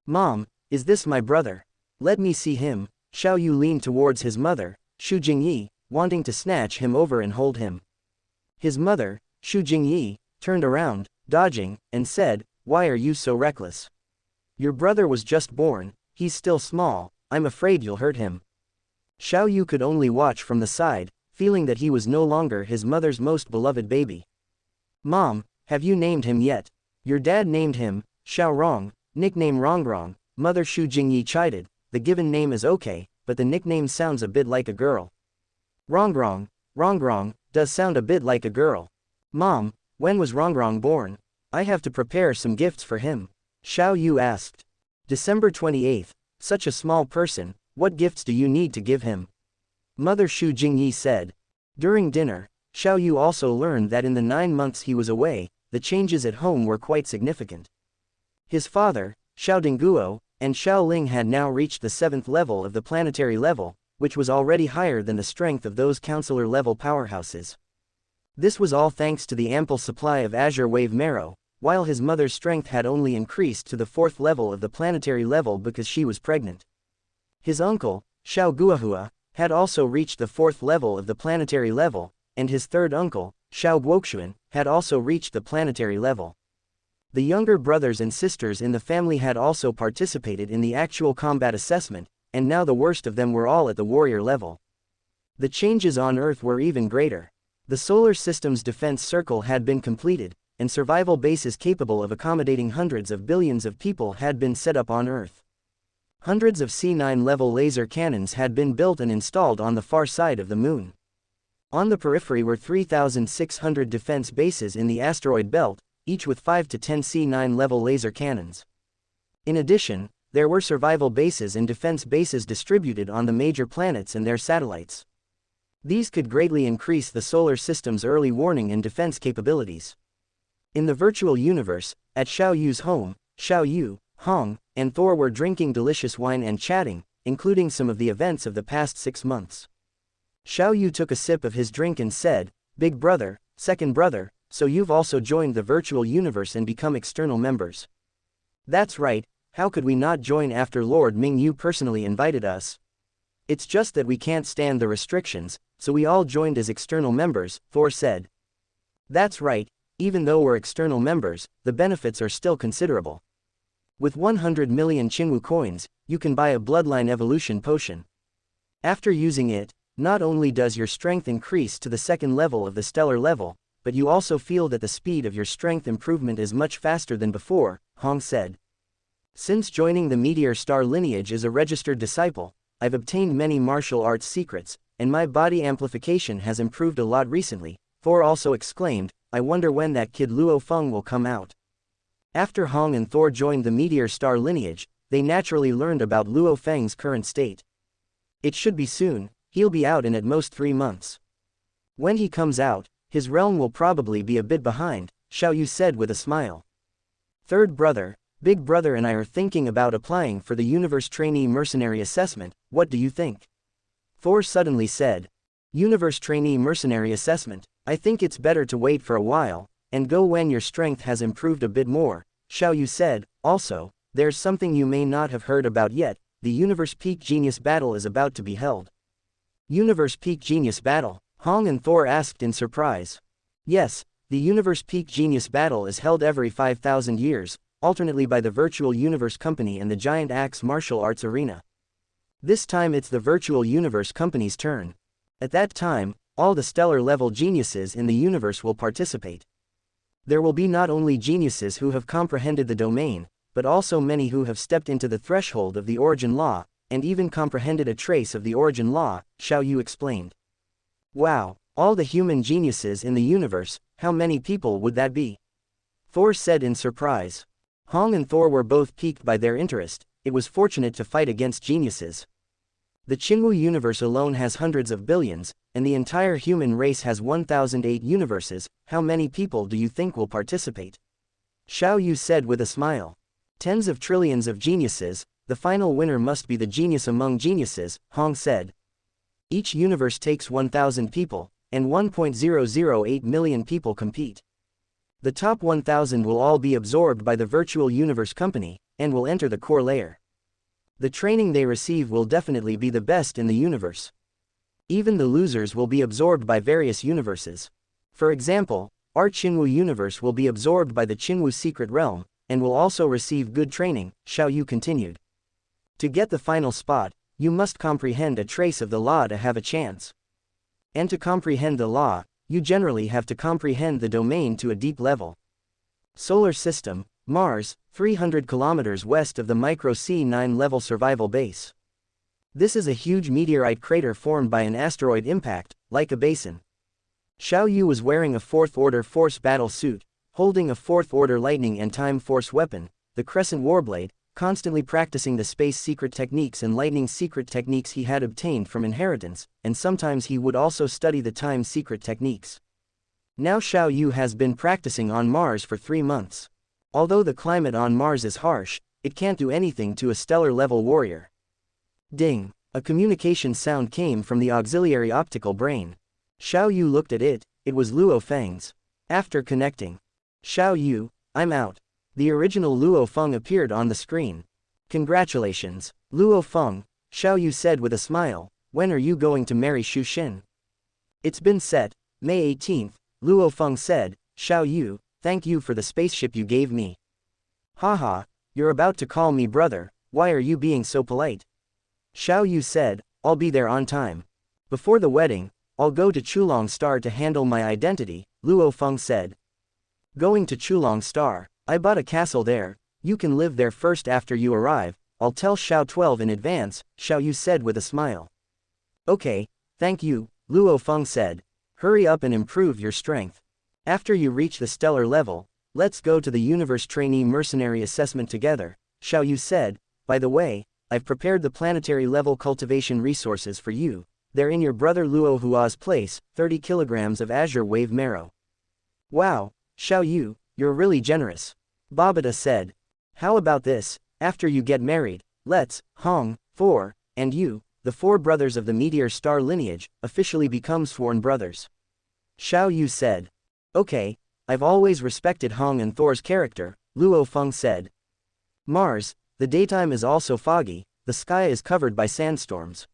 "Mom, is this my brother? Let me see him." Xiao Yu leaned towards his mother, Xu Jingyi, wanting to snatch him over and hold him. His mother, Xu Jingyi, turned around, dodging, and said, "Why are you so reckless? Your brother was just born, he's still small, I'm afraid you'll hurt him." Xiao Yu could only watch from the side, feeling that he was no longer his mother's most beloved baby. "Mom, have you named him yet?" "Your dad named him, Xiao Rong, nickname Rongrong." Mother Xu Jingyi chided, "The given name is okay, but the nickname sounds a bit like a girl." Rongrong, does sound a bit like a girl. "Mom, when was Rongrong born? I have to prepare some gifts for him." Xiao Yu asked. "December 28th, such a small person, what gifts do you need to give him?" Mother Xu Jingyi said. During dinner, Xiao Yu also learned that in the 9 months he was away, the changes at home were quite significant. His father, Xiao Dongguo, and Xiao Ling had now reached the 7th level of the planetary level, which was already higher than the strength of those counselor-level powerhouses. This was all thanks to the ample supply of azure wave marrow, while his mother's strength had only increased to the 4th level of the planetary level because she was pregnant. His uncle, Xiao Guohua, had also reached the 4th level of the planetary level, and his third uncle, Xiao Guoxuan, had also reached the planetary level. The younger brothers and sisters in the family had also participated in the actual combat assessment, and now the worst of them were all at the warrior level. The changes on Earth were even greater. The solar system's defense circle had been completed, and survival bases capable of accommodating hundreds of billions of people had been set up on Earth. Hundreds of C9 level laser cannons had been built and installed on the far side of the moon. On the periphery were 3,600 defense bases in the asteroid belt, each with 5 to 10 C9 level laser cannons. In addition, there were survival bases and defense bases distributed on the major planets and their satellites. These could greatly increase the solar system's early warning and defense capabilities. In the virtual universe, at Xiao Yu's home, Xiao Yu, Hong, and Thor were drinking delicious wine and chatting, including some of the events of the past 6 months. Xiao Yu took a sip of his drink and said, "Big brother, second brother, so you've also joined the virtual universe and become external members." "That's right, how could we not join after Lord Ming Yu personally invited us? It's just that we can't stand the restrictions, so we all joined as external members," Thor said. "That's right, even though we're external members, the benefits are still considerable. With 100 million Qingwu coins, you can buy a bloodline evolution potion. After using it, not only does your strength increase to the second level of the stellar level, but you also feel that the speed of your strength improvement is much faster than before," Hong said. "Since joining the Meteor Star lineage as a registered disciple, I've obtained many martial arts secrets, and my body amplification has improved a lot recently," Thor also exclaimed. "I wonder when that kid Luo Feng will come out." After Hong and Thor joined the Meteor Star lineage, they naturally learned about Luo Feng's current state. "It should be soon, he'll be out in at most 3 months. When he comes out, his realm will probably be a bit behind," Xiao Yu said with a smile. "Third brother, big brother and I are thinking about applying for the Universe Trainee Mercenary assessment, what do you think?" Thor suddenly said. "Universe Trainee Mercenary assessment, I think it's better to wait for a while, and go when your strength has improved a bit more," Xiao Yu said. "Also, there's something you may not have heard about yet, the Universe Peak Genius Battle is about to be held." "Universe Peak Genius Battle?" Hong and Thor asked in surprise. "Yes, the Universe Peak Genius Battle is held every 5,000 years, alternately by the Virtual Universe Company and the Giant Axe Martial Arts Arena. This time it's the Virtual Universe Company's turn. At that time, all the stellar-level geniuses in the universe will participate. There will be not only geniuses who have comprehended the domain, but also many who have stepped into the threshold of the origin law, and even comprehended a trace of the origin law," Xiao Yu explained. "Wow, all the human geniuses in the universe, how many people would that be?" Thor said in surprise. Hong and Thor were both piqued by their interest. It was fortunate to fight against geniuses. The Qingwu universe alone has hundreds of billions, and the entire human race has 1,008 universes. How many people do you think will participate?" Xiao Yu said with a smile. "Tens of trillions of geniuses, the final winner must be the genius among geniuses," Hong said. "Each universe takes 1,000 people, and 1.008 million people compete. The top 1,000 will all be absorbed by the Virtual Universe Company, and will enter the core layer. The training they receive will definitely be the best in the universe. Even the losers will be absorbed by various universes. For example, our Qingwu universe will be absorbed by the Qingwu Secret Realm, and will also receive good training," Xiao Yu continued. "To get the final spot, you must comprehend a trace of the law to have a chance. And to comprehend the law, you generally have to comprehend the domain to a deep level. Solar System, Mars, 300 kilometers west of the Micro C9 level survival base. This is a huge meteorite crater formed by an asteroid impact, like a basin." Xiao Yu was wearing a 4th Order Force battle suit, holding a 4th Order Lightning and Time Force weapon, the Crescent Warblade, constantly practicing the space secret techniques and lightning secret techniques he had obtained from inheritance, and sometimes he would also study the time secret techniques. Now Xiao Yu has been practicing on Mars for 3 months. Although the climate on Mars is harsh, it can't do anything to a stellar-level warrior. Ding! A communication sound came from the auxiliary optical brain. Xiao Yu looked at it. It was Luo Feng's. After connecting, "Xiao Yu, I'm out." The original Luo Feng appeared on the screen. "Congratulations, Luo Feng," Xiao Yu said with a smile. "When are you going to marry Xu Xin?" "It's been set, May 18th, Luo Feng said. "Xiao Yu, thank you for the spaceship you gave me." "Haha, you're about to call me brother, why are you being so polite?" Xiao Yu said, "I'll be there on time." Before the wedding, I'll go to Chulong Star to handle my identity, Luo Feng said. Going to Chulong Star, I bought a castle there, you can live there first after you arrive, I'll tell Xiao 12 in advance, Xiao Yu said with a smile. Okay, thank you, Luo Feng said. Hurry up and improve your strength. After you reach the stellar level, let's go to the universe trainee mercenary assessment together, Xiao Yu said. By the way, I've prepared the planetary level cultivation resources for you. They're in your brother Luo Hua's place, 30 kilograms of azure wave marrow. Wow, Xiao Yu, you're really generous. Babata said. How about this, after you get married, let's, Hong, 4, and you, the 4 brothers of the meteor star lineage, officially become sworn brothers. Xiao Yu said. Okay, I've always respected Hong and Thor's character, Luo Feng said. Mars, the daytime is also foggy, the sky is covered by sandstorms.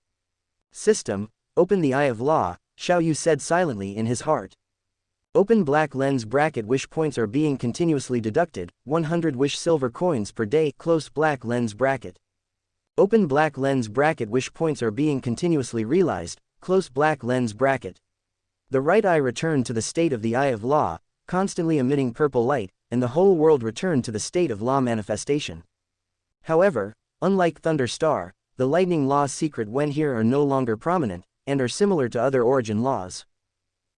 System, open the Eye of Law, Xiao Yu said silently in his heart. Open black lens bracket wish points are being continuously deducted, 100 wish silver coins per day close black lens bracket. Open black lens bracket wish points are being continuously realized, close black lens bracket. The right eye returned to the state of the Eye of Law, constantly emitting purple light, and the whole world returned to the state of law manifestation. However, unlike Thunder Star, the lightning law's secret when here are no longer prominent, and are similar to other origin laws.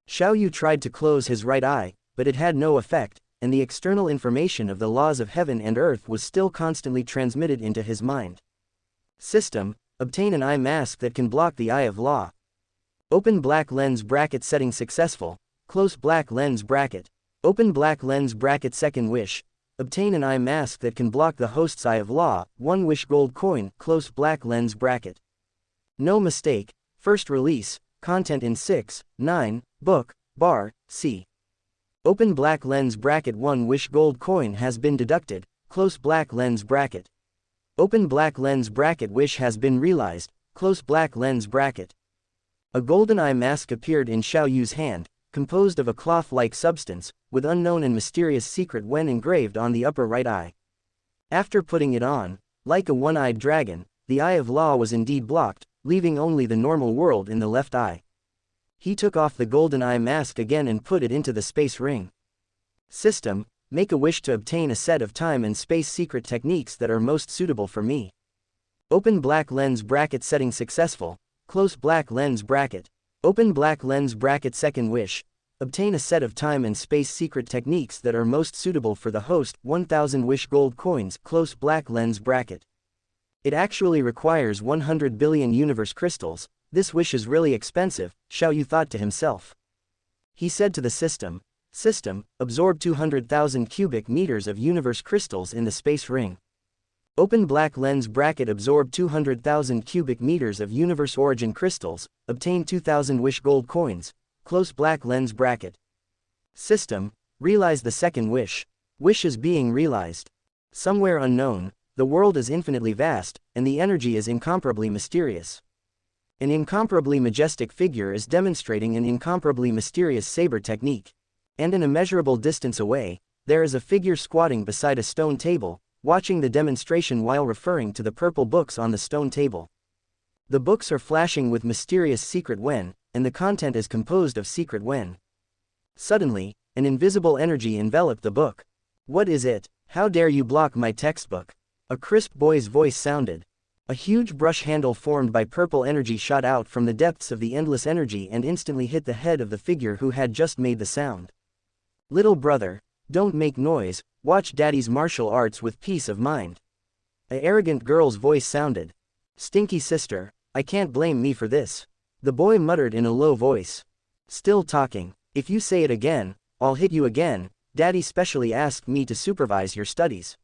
Xiao Yu tried to close his right eye, but it had no effect, and the external information of the laws of heaven and earth was still constantly transmitted into his mind. System, obtain an eye mask that can block the Eye of Law. Open black lens bracket setting successful, close black lens bracket. Open black lens bracket second wish, obtain an eye mask that can block the host's Eye of Law, 1 wish gold coin, close black lens bracket. No mistake, first release, content in 6, 9, book, bar, C. Open black lens bracket 1 wish gold coin has been deducted, close black lens bracket. Open black lens bracket wish has been realized, close black lens bracket. A golden eye mask appeared in Xiao Yu's hand, composed of a cloth-like substance, with unknown and mysterious secret when engraved on the upper right eye. After putting it on, like a one-eyed dragon, the Eye of Law was indeed blocked, leaving only the normal world in the left eye. He took off the golden eye mask again and put it into the space ring. System, make a wish to obtain a set of time and space secret techniques that are most suitable for me. Open black lens bracket setting successful, close black lens bracket. Open black lens bracket second wish, obtain a set of time and space secret techniques that are most suitable for the host, 1000 wish gold coins, close black lens bracket. It actually requires 100 billion universe crystals, this wish is really expensive, Xiao Yu thought to himself. He said to the system, System, absorb 200,000 cubic meters of universe crystals in the space ring. Open black lens bracket absorb 200,000 cubic meters of universe origin crystals, obtain 2000 wish gold coins, close black lens bracket. System, realize the second wish. Wish is being realized. Somewhere unknown, the world is infinitely vast, and the energy is incomparably mysterious. An incomparably majestic figure is demonstrating an incomparably mysterious saber technique. And an immeasurable distance away, there is a figure squatting beside a stone table, watching the demonstration while referring to the purple books on the stone table. The books are flashing with mysterious secret when, and the content is composed of secret when. Suddenly, an invisible energy enveloped the book. What is it? How dare you block my textbook? A crisp boy's voice sounded. A huge brush handle formed by purple energy shot out from the depths of the endless energy and instantly hit the head of the figure who had just made the sound. Little brother, don't make noise, watch daddy's martial arts with peace of mind. A arrogant girl's voice sounded. Stinky sister, I can't blame me for this. The boy muttered in a low voice. Still talking, if you say it again, I'll hit you again, daddy specially asked me to supervise your studies.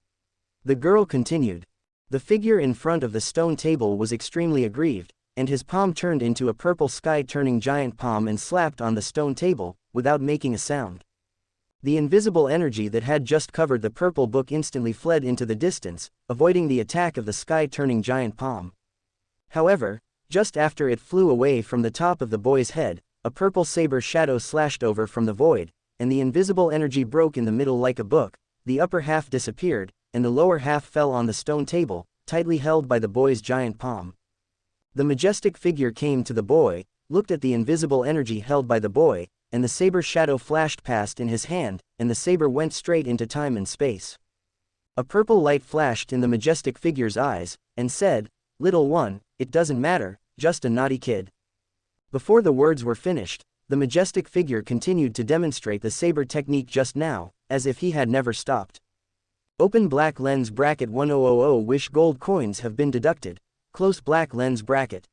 The girl continued. The figure in front of the stone table was extremely aggrieved, and his palm turned into a purple sky-turning giant palm and slapped on the stone table, without making a sound. The invisible energy that had just covered the purple book instantly fled into the distance, avoiding the attack of the sky-turning giant palm. However, just after it flew away from the top of the boy's head, a purple saber shadow slashed over from the void, and the invisible energy broke in the middle like a book, the upper half disappeared, and the lower half fell on the stone table, tightly held by the boy's giant palm. The majestic figure came to the boy, looked at the invisible energy held by the boy, and the saber shadow flashed past in his hand, and the saber went straight into time and space. A purple light flashed in the majestic figure's eyes, and said, "Little one, it doesn't matter, just a naughty kid." Before the words were finished, the majestic figure continued to demonstrate the saber technique just now, as if he had never stopped. Open black lens bracket 1000 wish gold coins have been deducted, close black lens bracket.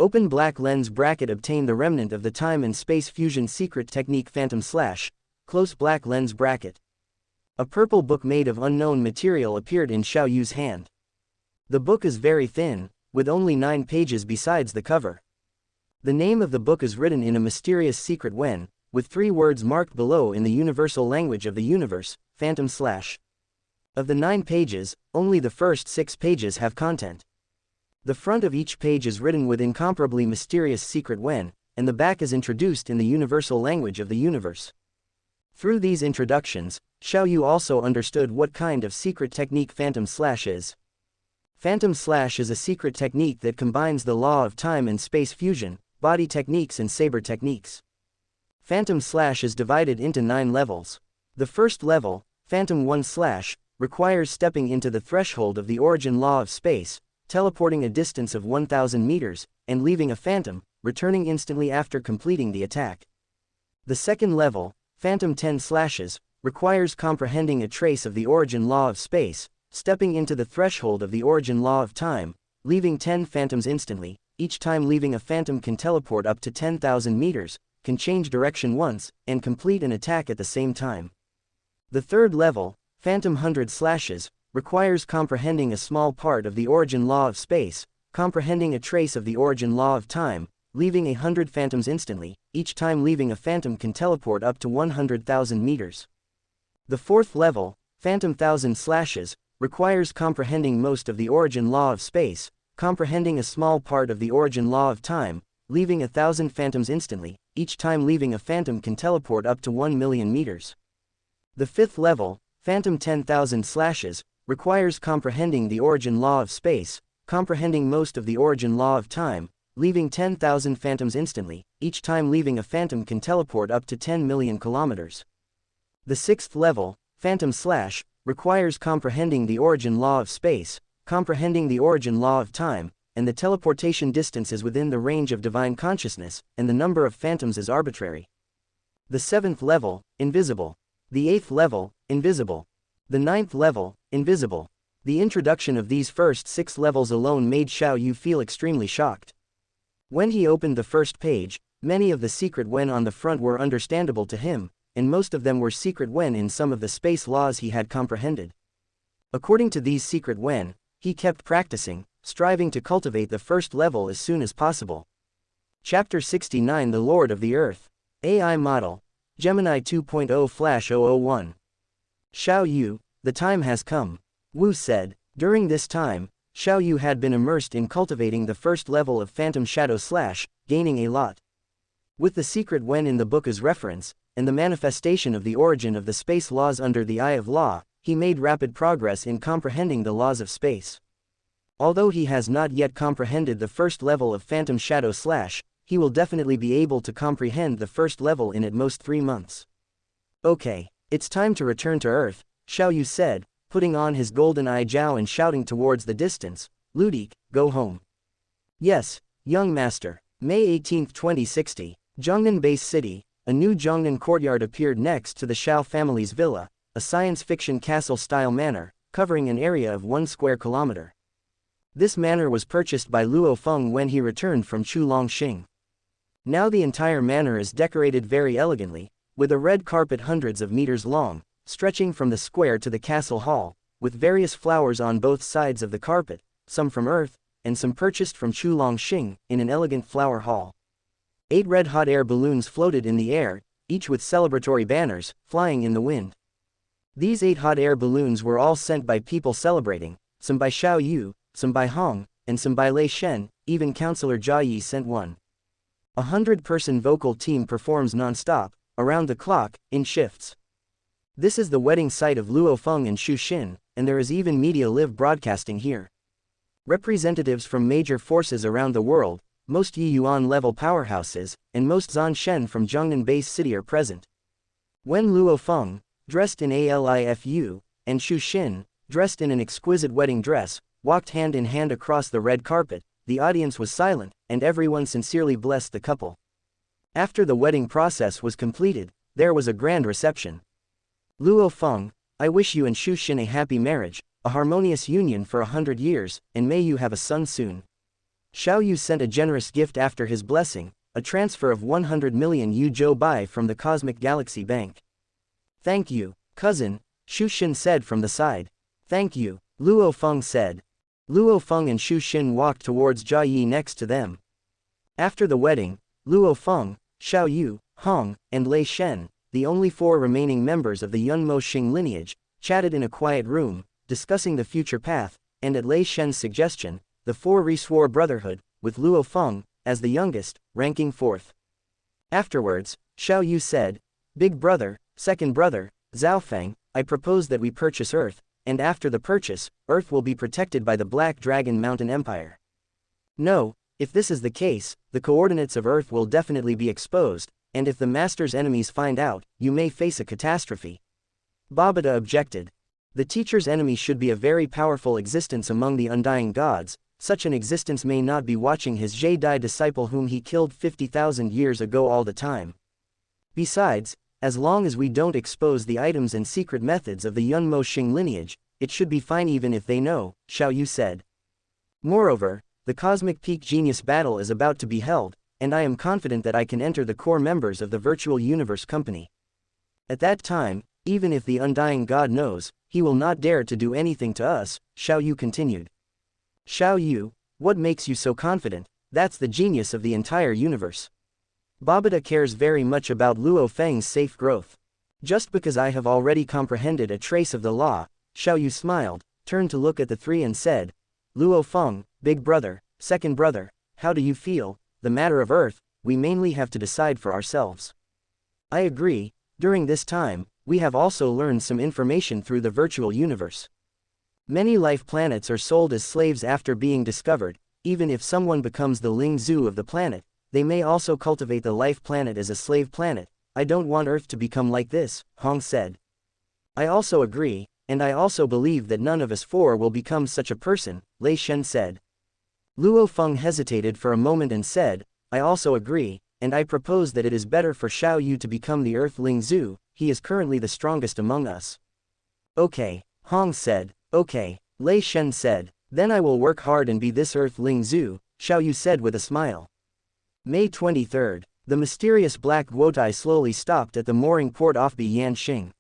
Open black lens bracket obtain the remnant of the time and space fusion secret technique phantom slash, close black lens bracket. A purple book made of unknown material appeared in Xiao Yu's hand. The book is very thin, with only 9 pages besides the cover. The name of the book is written in a mysterious secret wen, with 3 words marked below in the universal language of the universe, phantom slash. Of the 9 pages, only the first 6 pages have content. The front of each page is written with incomparably mysterious secret wen, and the back is introduced in the universal language of the universe. Through these introductions, Xiao Yu also understood what kind of secret technique phantom slash is. Phantom slash is a secret technique that combines the law of time and space fusion, body techniques and saber techniques. Phantom slash is divided into 9 levels. The first level, Phantom 1 slash, requires stepping into the threshold of the origin law of space, teleporting a distance of 1000 meters, and leaving a phantom, returning instantly after completing the attack. The second level, Phantom 10 slashes, requires comprehending a trace of the origin law of space, stepping into the threshold of the origin law of time, leaving 10 phantoms instantly. Each time leaving a phantom can teleport up to 10,000 meters, can change direction once, and complete an attack at the same time. The third level, Phantom 100 slashes, requires comprehending a small part of the origin law of space, comprehending a trace of the origin law of time, leaving 100 phantoms instantly. Each time leaving a phantom can teleport up to 100,000 meters. The fourth level, Phantom 1000 slashes, requires comprehending most of the origin law of space, comprehending a small part of the origin law of time, leaving 1,000 phantoms instantly. Each time leaving a phantom can teleport up to 1,000,000 meters. The fifth level, Phantom 10,000 slashes, requires comprehending the origin law of space, comprehending most of the origin law of time, leaving 10,000 phantoms instantly. Each time leaving a phantom can teleport up to 10 million kilometers. The sixth level, Phantom slash, requires comprehending the origin law of space, comprehending the origin law of time, and the teleportation distance is within the range of divine consciousness, and the number of phantoms is arbitrary. The seventh level, invisible. The eighth level, invisible. The ninth level, invisible. The introduction of these first 6 levels alone made Xiao Yu feel extremely shocked. When he opened the first page, many of the secret wen on the front were understandable to him, and most of them were secret wen in some of the space laws he had comprehended. According to these secret wen, he kept practicing, striving to cultivate the first level as soon as possible. Chapter 69 The Lord of the Earth. AI Model. Gemini 2.0/001. Xiao Yu, the time has come. Wu said. During this time, Xiao Yu had been immersed in cultivating the first level of Phantom Shadow Slash, gaining a lot. With the secret wen in the book as reference, and the manifestation of the origin of the space laws under the Eye of Law, he made rapid progress in comprehending the laws of space. Although he has not yet comprehended the first level of Phantom Shadow Slash, he will definitely be able to comprehend the first level in at most 3 months. Okay, it's time to return to Earth, Xiao Yu said, putting on his golden eye jiao and shouting towards the distance, Ludik, go home. Yes, young master. May 18, 2060, Zhongnan Base City, a new Zhongnan courtyard appeared next to the Xiao family's villa, a science fiction castle-style manor, covering an area of 1 square kilometer. This manor was purchased by Luo Feng when he returned from Chulongxing. Now the entire manor is decorated very elegantly, with a red carpet hundreds of meters long, stretching from the square to the castle hall, with various flowers on both sides of the carpet, some from Earth, and some purchased from Chulongxing, in an elegant flower hall. 8 red-hot air balloons floated in the air, each with celebratory banners, flying in the wind. These 8 hot air balloons were all sent by people celebrating, some by Xiao Yu, some by Hong, and some by Lei Shen. Even Counselor Jia Yi sent one. 100-person vocal team performs non-stop, around the clock, in shifts. This is the wedding site of Luo Feng and Xu Xin, and there is even media live broadcasting here. Representatives from major forces around the world, most Yi Yuan level powerhouses, and most Zan Shen from Zhongnan Base City are present. When Luo Feng, dressed in ALIFU, and Xu Xin, dressed in an exquisite wedding dress, walked hand in hand across the red carpet, the audience was silent, and everyone sincerely blessed the couple. After the wedding process was completed, there was a grand reception. Luo Feng, I wish you and Xu Xin a happy marriage, a harmonious union for 100 years, and may you have a son soon. Xiao Yu sent a generous gift after his blessing, a transfer of 100 million Yu Zhou Bai from the Cosmic Galaxy Bank. Thank you, cousin, Xu Xin said from the side. Thank you, Luo Feng said. Luo Feng and Xu Xin walked towards Jia Yi next to them. After the wedding, Luo Feng, Xiao Yu, Hong, and Lei Shen, the only 4 remaining members of the Yunmo Xing lineage, chatted in a quiet room, discussing the future path, and at Lei Shen's suggestion, the 4 re-swore brotherhood, with Luo Feng, as the youngest, ranking 4th. Afterwards, Xiao Yu said, Big brother, second brother, Zhao Feng, I propose that we purchase Earth, and after the purchase, Earth will be protected by the Black Dragon Mountain Empire. No, if this is the case, the coordinates of Earth will definitely be exposed, and if the Master's enemies find out, you may face a catastrophe. Babata objected. The teacher's enemy should be a very powerful existence among the undying gods. Such an existence may not be watching his Jedi disciple whom he killed 50,000 years ago all the time. Besides, as long as we don't expose the items and secret methods of the Yunmo Xing lineage, it should be fine even if they know, Xiao Yu said. Moreover, the Cosmic Peak Genius Battle is about to be held, and I am confident that I can enter the core members of the Virtual Universe Company. At that time, even if the Undying God knows, he will not dare to do anything to us, Xiao Yu continued. Xiao Yu, what makes you so confident? That's the genius of the entire universe. Babata cares very much about Luo Feng's safe growth. Just because I have already comprehended a trace of the law, Xiao Yu smiled, turned to look at the 3 and said, Luo Feng, big brother, second brother, how do you feel? The matter of Earth, we mainly have to decide for ourselves. I agree, during this time, we have also learned some information through the virtual universe. Many life planets are sold as slaves after being discovered. Even if someone becomes the Ling Zhu of the planet, they may also cultivate the life planet as a slave planet. I don't want Earth to become like this, Hong said. I also agree, and I also believe that none of us 4 will become such a person, Lei Shen said. Luo Feng hesitated for a moment and said, I also agree, and I propose that it is better for Xiao Yu to become the Earth Ling Zhu. He is currently the strongest among us. Okay, Hong said. Okay, Lei Shen said. Then I will work hard and be this Earth Ling Zhu, Xiao Yu said with a smile. May 23rd. The mysterious black guotai slowly stopped at the mooring port off Bai Yanxing.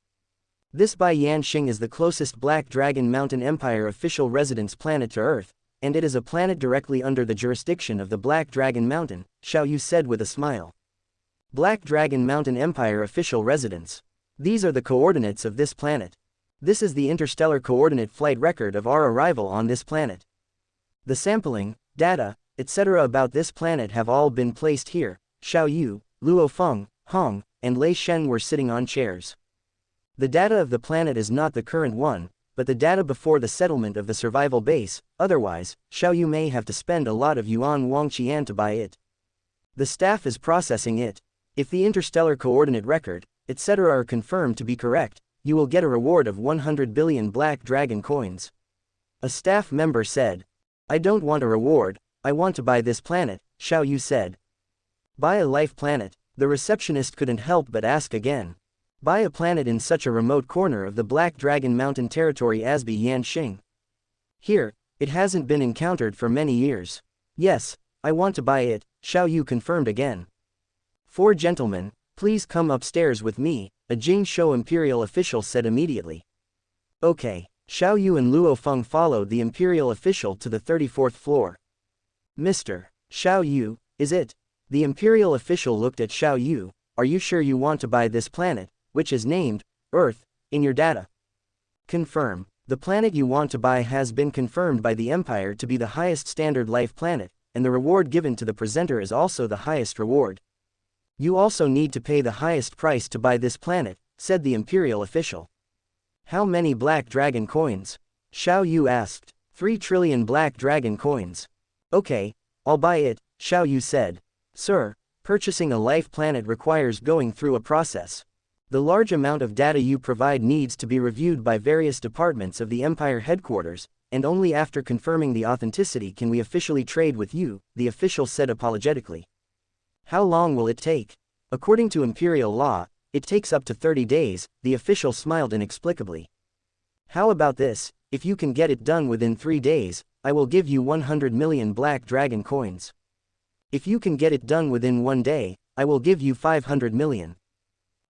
This Bai Yanxing is the closest Black Dragon Mountain Empire official residence planet to Earth, and it is a planet directly under the jurisdiction of the Black Dragon Mountain, Xiao Yu said with a smile. Black Dragon Mountain Empire official residence. These are the coordinates of this planet. This is the interstellar coordinate flight record of our arrival on this planet. The sampling, data, etc. about this planet have all been placed here. Xiao Yu, Luo Feng, Hong, and Lei Shen were sitting on chairs. The data of the planet is not the current one, but the data before the settlement of the survival base. Otherwise, Xiao Yu may have to spend a lot of yuan Wangqian to buy it. The staff is processing it. If the interstellar coordinate record, etc. are confirmed to be correct, you will get a reward of 100 billion Black Dragon coins. A staff member said. I don't want a reward, I want to buy this planet, Xiao Yu said. Buy a life planet, the receptionist couldn't help but ask again. Buy a planet in such a remote corner of the Black Dragon Mountain territory as Bai Yanxing. Here, it hasn't been encountered for many years. Yes, I want to buy it, Xiao Yu confirmed again. 4 gentlemen, please come upstairs with me, a Jingshou imperial official said immediately. Okay, Xiao Yu and Luo Feng followed the imperial official to the 34th floor. Mr. Xiao Yu, is it? The imperial official looked at Xiao Yu. Are you sure you want to buy this planet, which is named Earth, in your data? Confirm. The planet you want to buy has been confirmed by the Empire to be the highest standard life planet, and the reward given to the presenter is also the highest reward. You also need to pay the highest price to buy this planet, said the imperial official. How many Black Dragon coins? Xiao Yu asked. 3 trillion Black Dragon coins. Okay, I'll buy it, Xiao Yu said. Sir, purchasing a life planet requires going through a process. The large amount of data you provide needs to be reviewed by various departments of the Empire headquarters, and only after confirming the authenticity can we officially trade with you, the official said apologetically. How long will it take? According to Imperial law, it takes up to 30 days, the official smiled inexplicably. How about this, if you can get it done within 3 days, I will give you 100 million black dragon coins. If you can get it done within 1 day, I will give you 500 million.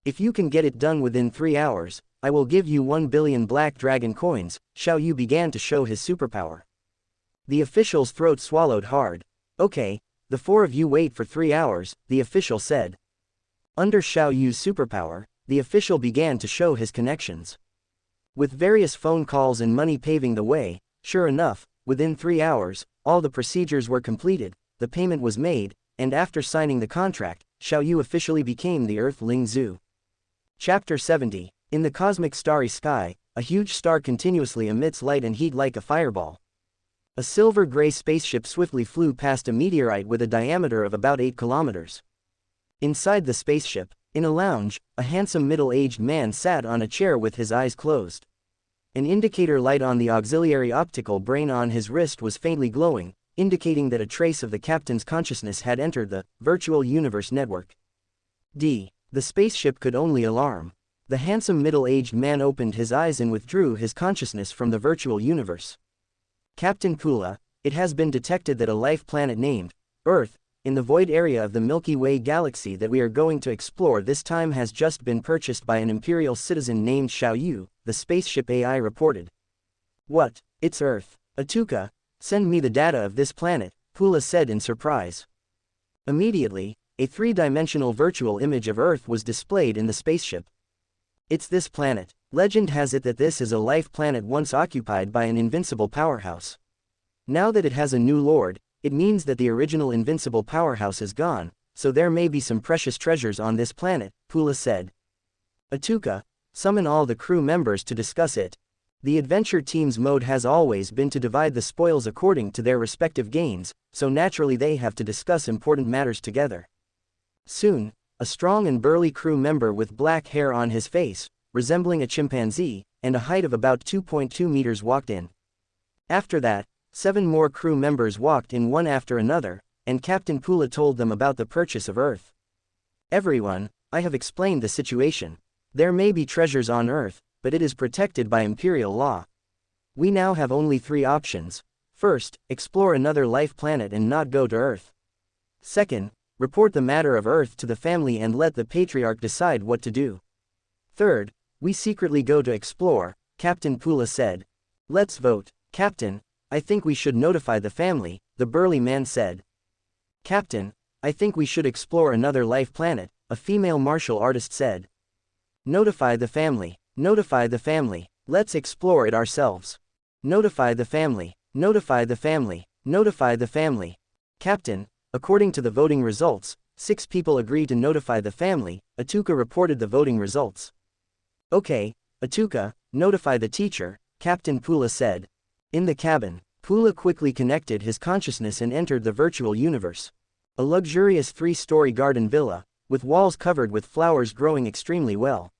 If you can get it done within 3 hours, I will give you 1 billion black dragon coins. Xiao Yu began to show his superpower. The official's throat swallowed hard. Okay, the 4 of you wait for 3 hours, the official said. Under Xiao Yu's superpower, the official began to show his connections. With various phone calls and money paving the way, sure enough, within 3 hours, all the procedures were completed, the payment was made, and after signing the contract, Xiao Yu officially became the Earthling Zhu. Chapter 70. In the cosmic starry sky, a huge star continuously emits light and heat like a fireball. A silver-gray spaceship swiftly flew past a meteorite with a diameter of about 8 kilometers. Inside the spaceship, in a lounge, a handsome middle-aged man sat on a chair with his eyes closed. An indicator light on the auxiliary optical brain on his wrist was faintly glowing, indicating that a trace of the captain's consciousness had entered the virtual universe network. The spaceship could only alarm. The handsome middle-aged man opened his eyes and withdrew his consciousness from the virtual universe. Captain Pula, it has been detected that a life planet named Earth, in the void area of the Milky Way galaxy that we are going to explore this time has just been purchased by an Imperial citizen named Xiao Yu, the spaceship AI reported. What? It's Earth. Atuka, send me the data of this planet, Pula said in surprise. Immediately, a 3-dimensional virtual image of Earth was displayed in the spaceship. It's this planet. Legend has it that this is a life planet once occupied by an invincible powerhouse. Now that it has a new lord, it means that the original invincible powerhouse is gone, so there may be some precious treasures on this planet, Pula said. Atuka, summon all the crew members to discuss it. The adventure team's mode has always been to divide the spoils according to their respective gains, so naturally they have to discuss important matters together. Soon, a strong and burly crew member with black hair on his face, resembling a chimpanzee, and a height of about 2.2 meters walked in. After that, 7 more crew members walked in one after another, and Captain Pula told them about the purchase of Earth. Everyone, I have explained the situation. There may be treasures on Earth, but it is protected by Imperial law. We now have only 3 options. First, explore another life planet and not go to Earth. Second, report the matter of Earth to the family and let the Patriarch decide what to do. Third, we secretly go to explore, Captain Pula said. Let's vote, Captain. I think we should notify the family, the burly man said. Captain, I think we should explore another life planet, a female martial artist said. Notify the family, notify the family, let's explore it ourselves. Notify the family, notify the family, notify the family. Captain, according to the voting results, 6 people agreed to notify the family, Atuka reported the voting results. Okay, Atuka, notify the teacher, Captain Pula said. In the cabin, Pula quickly connected his consciousness and entered the virtual universe. A luxurious 3-story garden villa, with walls covered with flowers growing extremely well.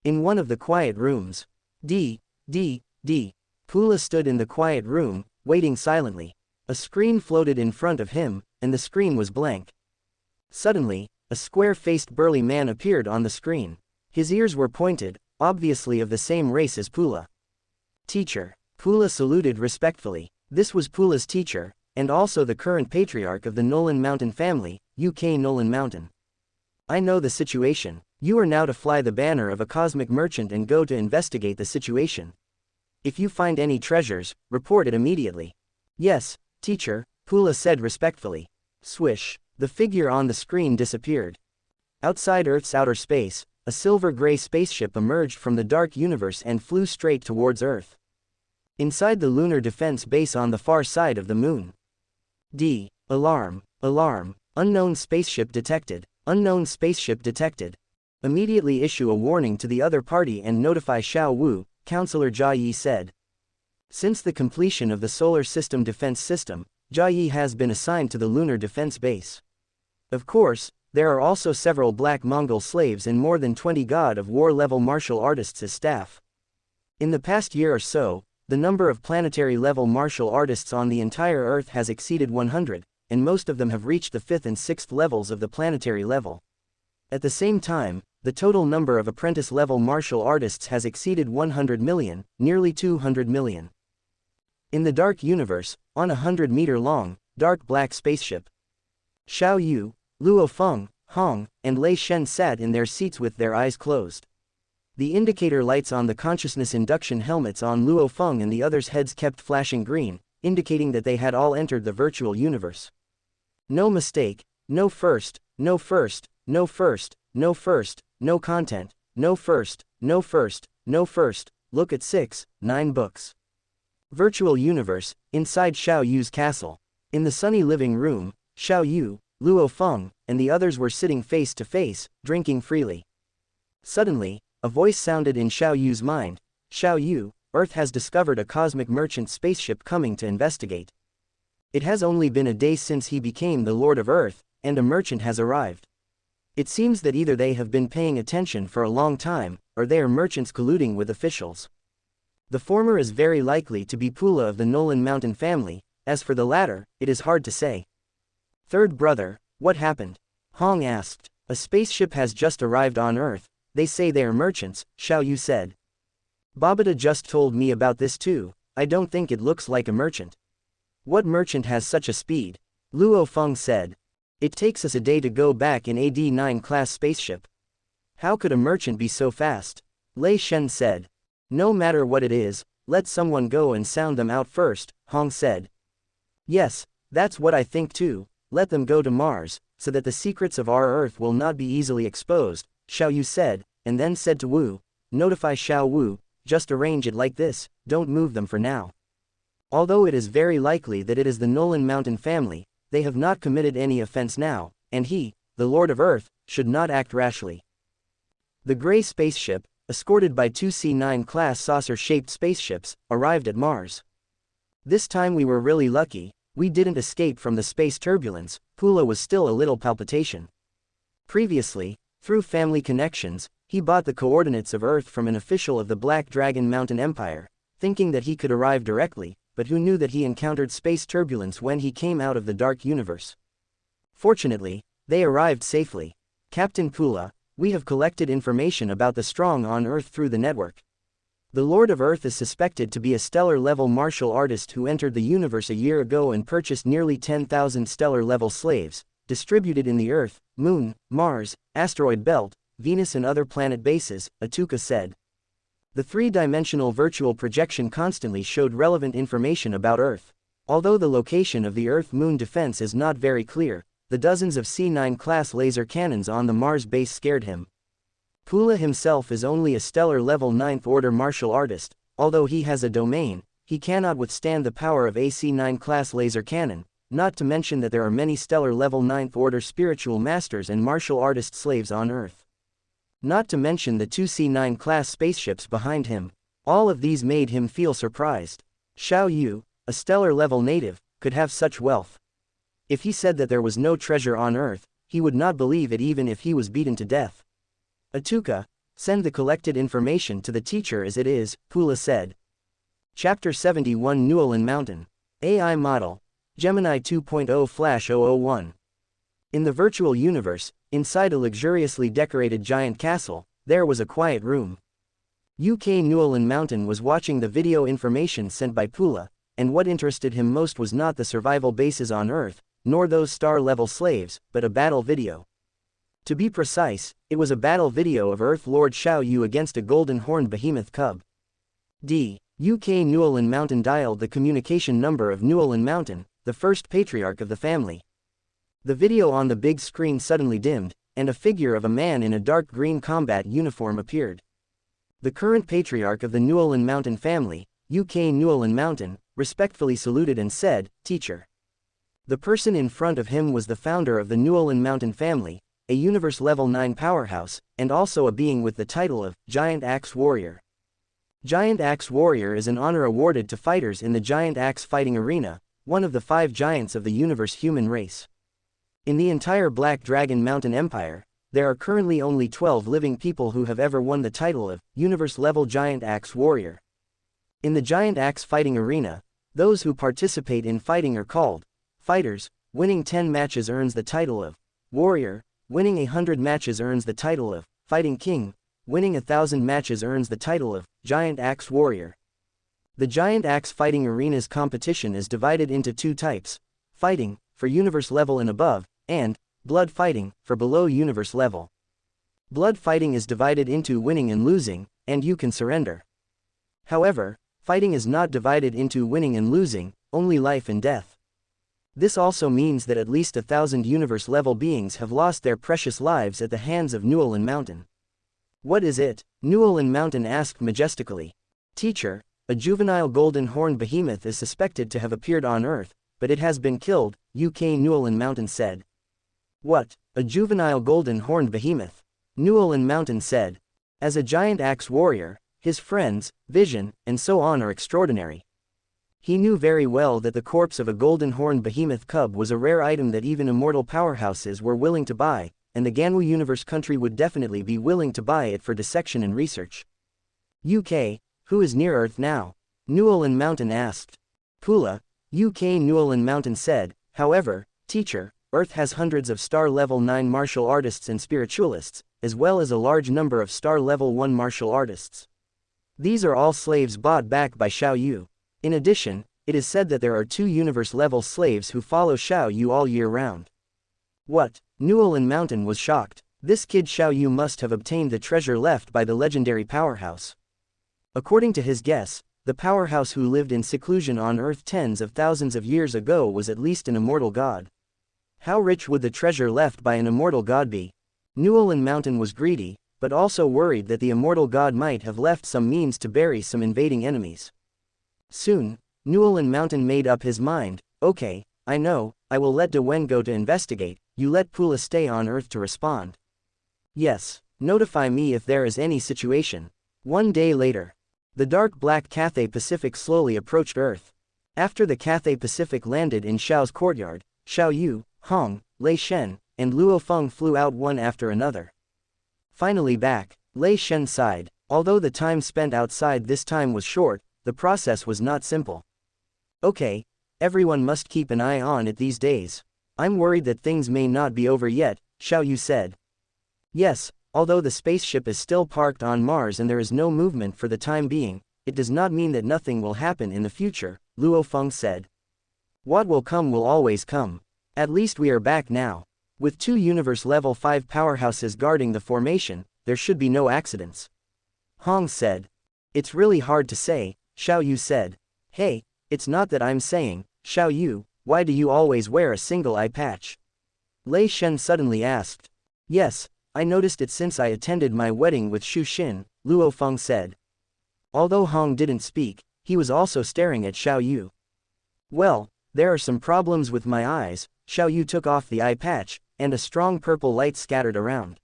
In one of the quiet rooms, Pula stood in the quiet room, waiting silently. A screen floated in front of him, and the screen was blank. Suddenly, a square-faced burly man appeared on the screen. His ears were pointed, obviously of the same race as Pula. Teacher. Pula saluted respectfully. This was Pula's teacher, and also the current patriarch of the Nolan Mountain family, UK Nolan Mountain. I know the situation. You are now to fly the banner of a cosmic merchant and go to investigate the situation. If you find any treasures, report it immediately. Yes, teacher, Pula said respectfully. Swish. The figure on the screen disappeared. Outside Earth's outer space, a silver-gray spaceship emerged from the dark universe and flew straight towards Earth. Inside the lunar defense base on the far side of the moon. Alarm, alarm, unknown spaceship detected, unknown spaceship detected. Immediately issue a warning to the other party and notify Xiao Wu, Counselor Jia Yi said. Since the completion of the solar system defense system, Jia Yi has been assigned to the lunar defense base. Of course, there are also several black Mongol slaves and more than 20 god of war level martial artists as staff. In the past year or so, the number of planetary level martial artists on the entire Earth has exceeded 100, and most of them have reached the 5th and 6th levels of the planetary level. At the same time, the total number of apprentice-level martial artists has exceeded 100 million, nearly 200 million. In the Dark Universe, on a 100-meter-long, dark black spaceship, Xiao Yu, Luo Feng, Hong, and Lei Shen sat in their seats with their eyes closed. The indicator lights on the consciousness induction helmets on Luo Feng and the others' heads kept flashing green, indicating that they had all entered the virtual universe. No mistake, no first, no first, no first, no first, no content, no first, no first, no first, look at 6, 9 books. Virtual universe, inside Xiao Yu's castle. In the sunny living room, Xiao Yu, Luo Feng, and the others were sitting face to face, drinking freely. Suddenly, a voice sounded in Xiao Yu's mind. Xiao Yu, Earth has discovered a cosmic merchant spaceship coming to investigate. It has only been a day since he became the Lord of Earth, and a merchant has arrived. It seems that either they have been paying attention for a long time, or they are merchants colluding with officials. The former is very likely to be Pula of the Nolan Mountain family, as for the latter, it is hard to say. Third brother, what happened? Hong asked. A spaceship has just arrived on Earth, they say they are merchants, Xiao Yu said. Babada just told me about this too, I don't think it looks like a merchant. What merchant has such a speed? Luo Feng said. It takes us a day to go back in a D9 class spaceship. How could a merchant be so fast? Lei Shen said. No matter what it is, let someone go and sound them out first, Hong said. Yes, that's what I think too, let them go to Mars, so that the secrets of our Earth will not be easily exposed, Xiao Yu said, and then said to Wu, notify Xiao Wu, just arrange it like this, don't move them for now. Although it is very likely that it is the Nolan Mountain family, they have not committed any offense now, and he, the Lord of Earth, should not act rashly. The gray spaceship, escorted by 2 C9 class saucer-shaped spaceships, arrived at Mars. This time we were really lucky, we didn't escape from the space turbulence, Pula was still a little palpitation. Previously, through family connections, he bought the coordinates of Earth from an official of the Black Dragon Mountain Empire, thinking that he could arrive directly, but who knew that he encountered space turbulence when he came out of the Dark Universe. Fortunately, they arrived safely. Captain Pula, we have collected information about the strong on Earth through the network. The Lord of Earth is suspected to be a stellar-level martial artist who entered the universe a year ago and purchased nearly 10,000 stellar-level slaves, distributed in the Earth, Moon, Mars, Asteroid Belt, Venus and other planet bases, Atuka said. The three-dimensional virtual projection constantly showed relevant information about Earth. Although the location of the Earth-Moon defense is not very clear, the dozens of C9 class laser cannons on the Mars base scared him. Pula himself is only a stellar-level 9th order martial artist, although he has a domain, he cannot withstand the power of a C9 class laser cannon, not to mention that there are many stellar-level 9th order spiritual masters and martial artist slaves on Earth. Not to mention the 2 C9 class spaceships behind him. All of these made him feel surprised. Xiao Yu, a stellar-level native, could have such wealth. If he said that there was no treasure on Earth, he would not believe it even if he was beaten to death. Atuka, send the collected information to the teacher as it is, Pula said. Chapter 71 Newelin Mountain. AI Model. Gemini 2.0 Flash 001. In the virtual universe, inside a luxuriously decorated giant castle, there was a quiet room. UK Newelin Mountain was watching the video information sent by Pula, and what interested him most was not the survival bases on Earth, nor those star-level slaves, but a battle video. To be precise, it was a battle video of Earth Lord Xiao Yu against a golden horned behemoth cub. UK Newelin Mountain dialed the communication number of Newelin Mountain, the first patriarch of the family. The video on the big screen suddenly dimmed, and a figure of a man in a dark green combat uniform appeared. The current patriarch of the Newelin Mountain family, UK Newelin Mountain, respectfully saluted and said, "Teacher." The person in front of him was the founder of the Newelin Mountain family, a Universe Level 9 powerhouse, and also a being with the title of Giant Axe Warrior. Giant Axe Warrior is an honor awarded to fighters in the Giant Axe fighting arena, one of the 5 giants of the universe human race. In the entire Black Dragon Mountain Empire, there are currently only 12 living people who have ever won the title of Universe-level Giant Axe Warrior. In the Giant Axe fighting arena, those who participate in fighting are called fighters. Winning 10 matches earns the title of Warrior. Winning 100 matches earns the title of Fighting King. Winning 1,000 matches earns the title of Giant Axe Warrior. The Giant Axe fighting arena's competition is divided into 2 types: fighting, for universe level and above, and blood fighting, for below universe level. Blood fighting is divided into winning and losing, and you can surrender. However, fighting is not divided into winning and losing, only life and death. This also means that at least 1,000 universe-level beings have lost their precious lives at the hands of Newelin Mountain. What is it? Newelin Mountain asked majestically. Teacher, a juvenile golden horned behemoth is suspected to have appeared on Earth, but it has been killed, UK Newelin Mountain said. What? A juvenile golden horned behemoth? Newelin Mountain said. As a giant axe warrior, his friends, vision, and so on are extraordinary. He knew very well that the corpse of a golden horned behemoth cub was a rare item that even immortal powerhouses were willing to buy, and the Ganwu Universe country would definitely be willing to buy it for dissection and research. UK, who is near Earth now? Newelin Mountain asked. Pula, UK Newelin Mountain said. However, teacher, Earth has hundreds of star level 9 martial artists and spiritualists, as well as a large number of star level 1 martial artists. These are all slaves bought back by Xiao Yu. In addition, it is said that there are 2 universe-level slaves who follow Xiao Yu all year round. What? Newelin Mountain was shocked. This kid Xiao Yu must have obtained the treasure left by the legendary powerhouse. According to his guess, the powerhouse who lived in seclusion on Earth tens of thousands of years ago was at least an immortal god. How rich would the treasure left by an immortal god be? Newelin Mountain was greedy, but also worried that the immortal god might have left some means to bury some invading enemies. Soon, Newelin Mountain made up his mind. Okay, I know, I will let De Wen go to investigate, you let Pula stay on Earth to respond. Yes, notify me if there is any situation. 1 day later. The dark black Cathay Pacific slowly approached Earth. After the Cathay Pacific landed in Xiao's courtyard, Xiao Yu, Hong, Lei Shen, and Luo Feng flew out one after another. Finally back, Lei Shen sighed. Although the time spent outside this time was short, the process was not simple. Okay, everyone must keep an eye on it these days. I'm worried that things may not be over yet, Xiao Yu said. Yes, although the spaceship is still parked on Mars and there is no movement for the time being, it does not mean that nothing will happen in the future, Luo Feng said. What will come will always come. At least we are back now. With 2 universe level 5 powerhouses guarding the formation, there should be no accidents. Hong said. It's really hard to say, Xiao Yu said. Hey, it's not that I'm saying, Xiao Yu, why do you always wear a single eye patch? Lei Shen suddenly asked. Yes, I noticed it since I attended my wedding with Xu Xin, Luo Feng said. Although Hong didn't speak, he was also staring at Xiao Yu. Well, there are some problems with my eyes. Xiao Yu took off the eye patch, and a strong purple light scattered around.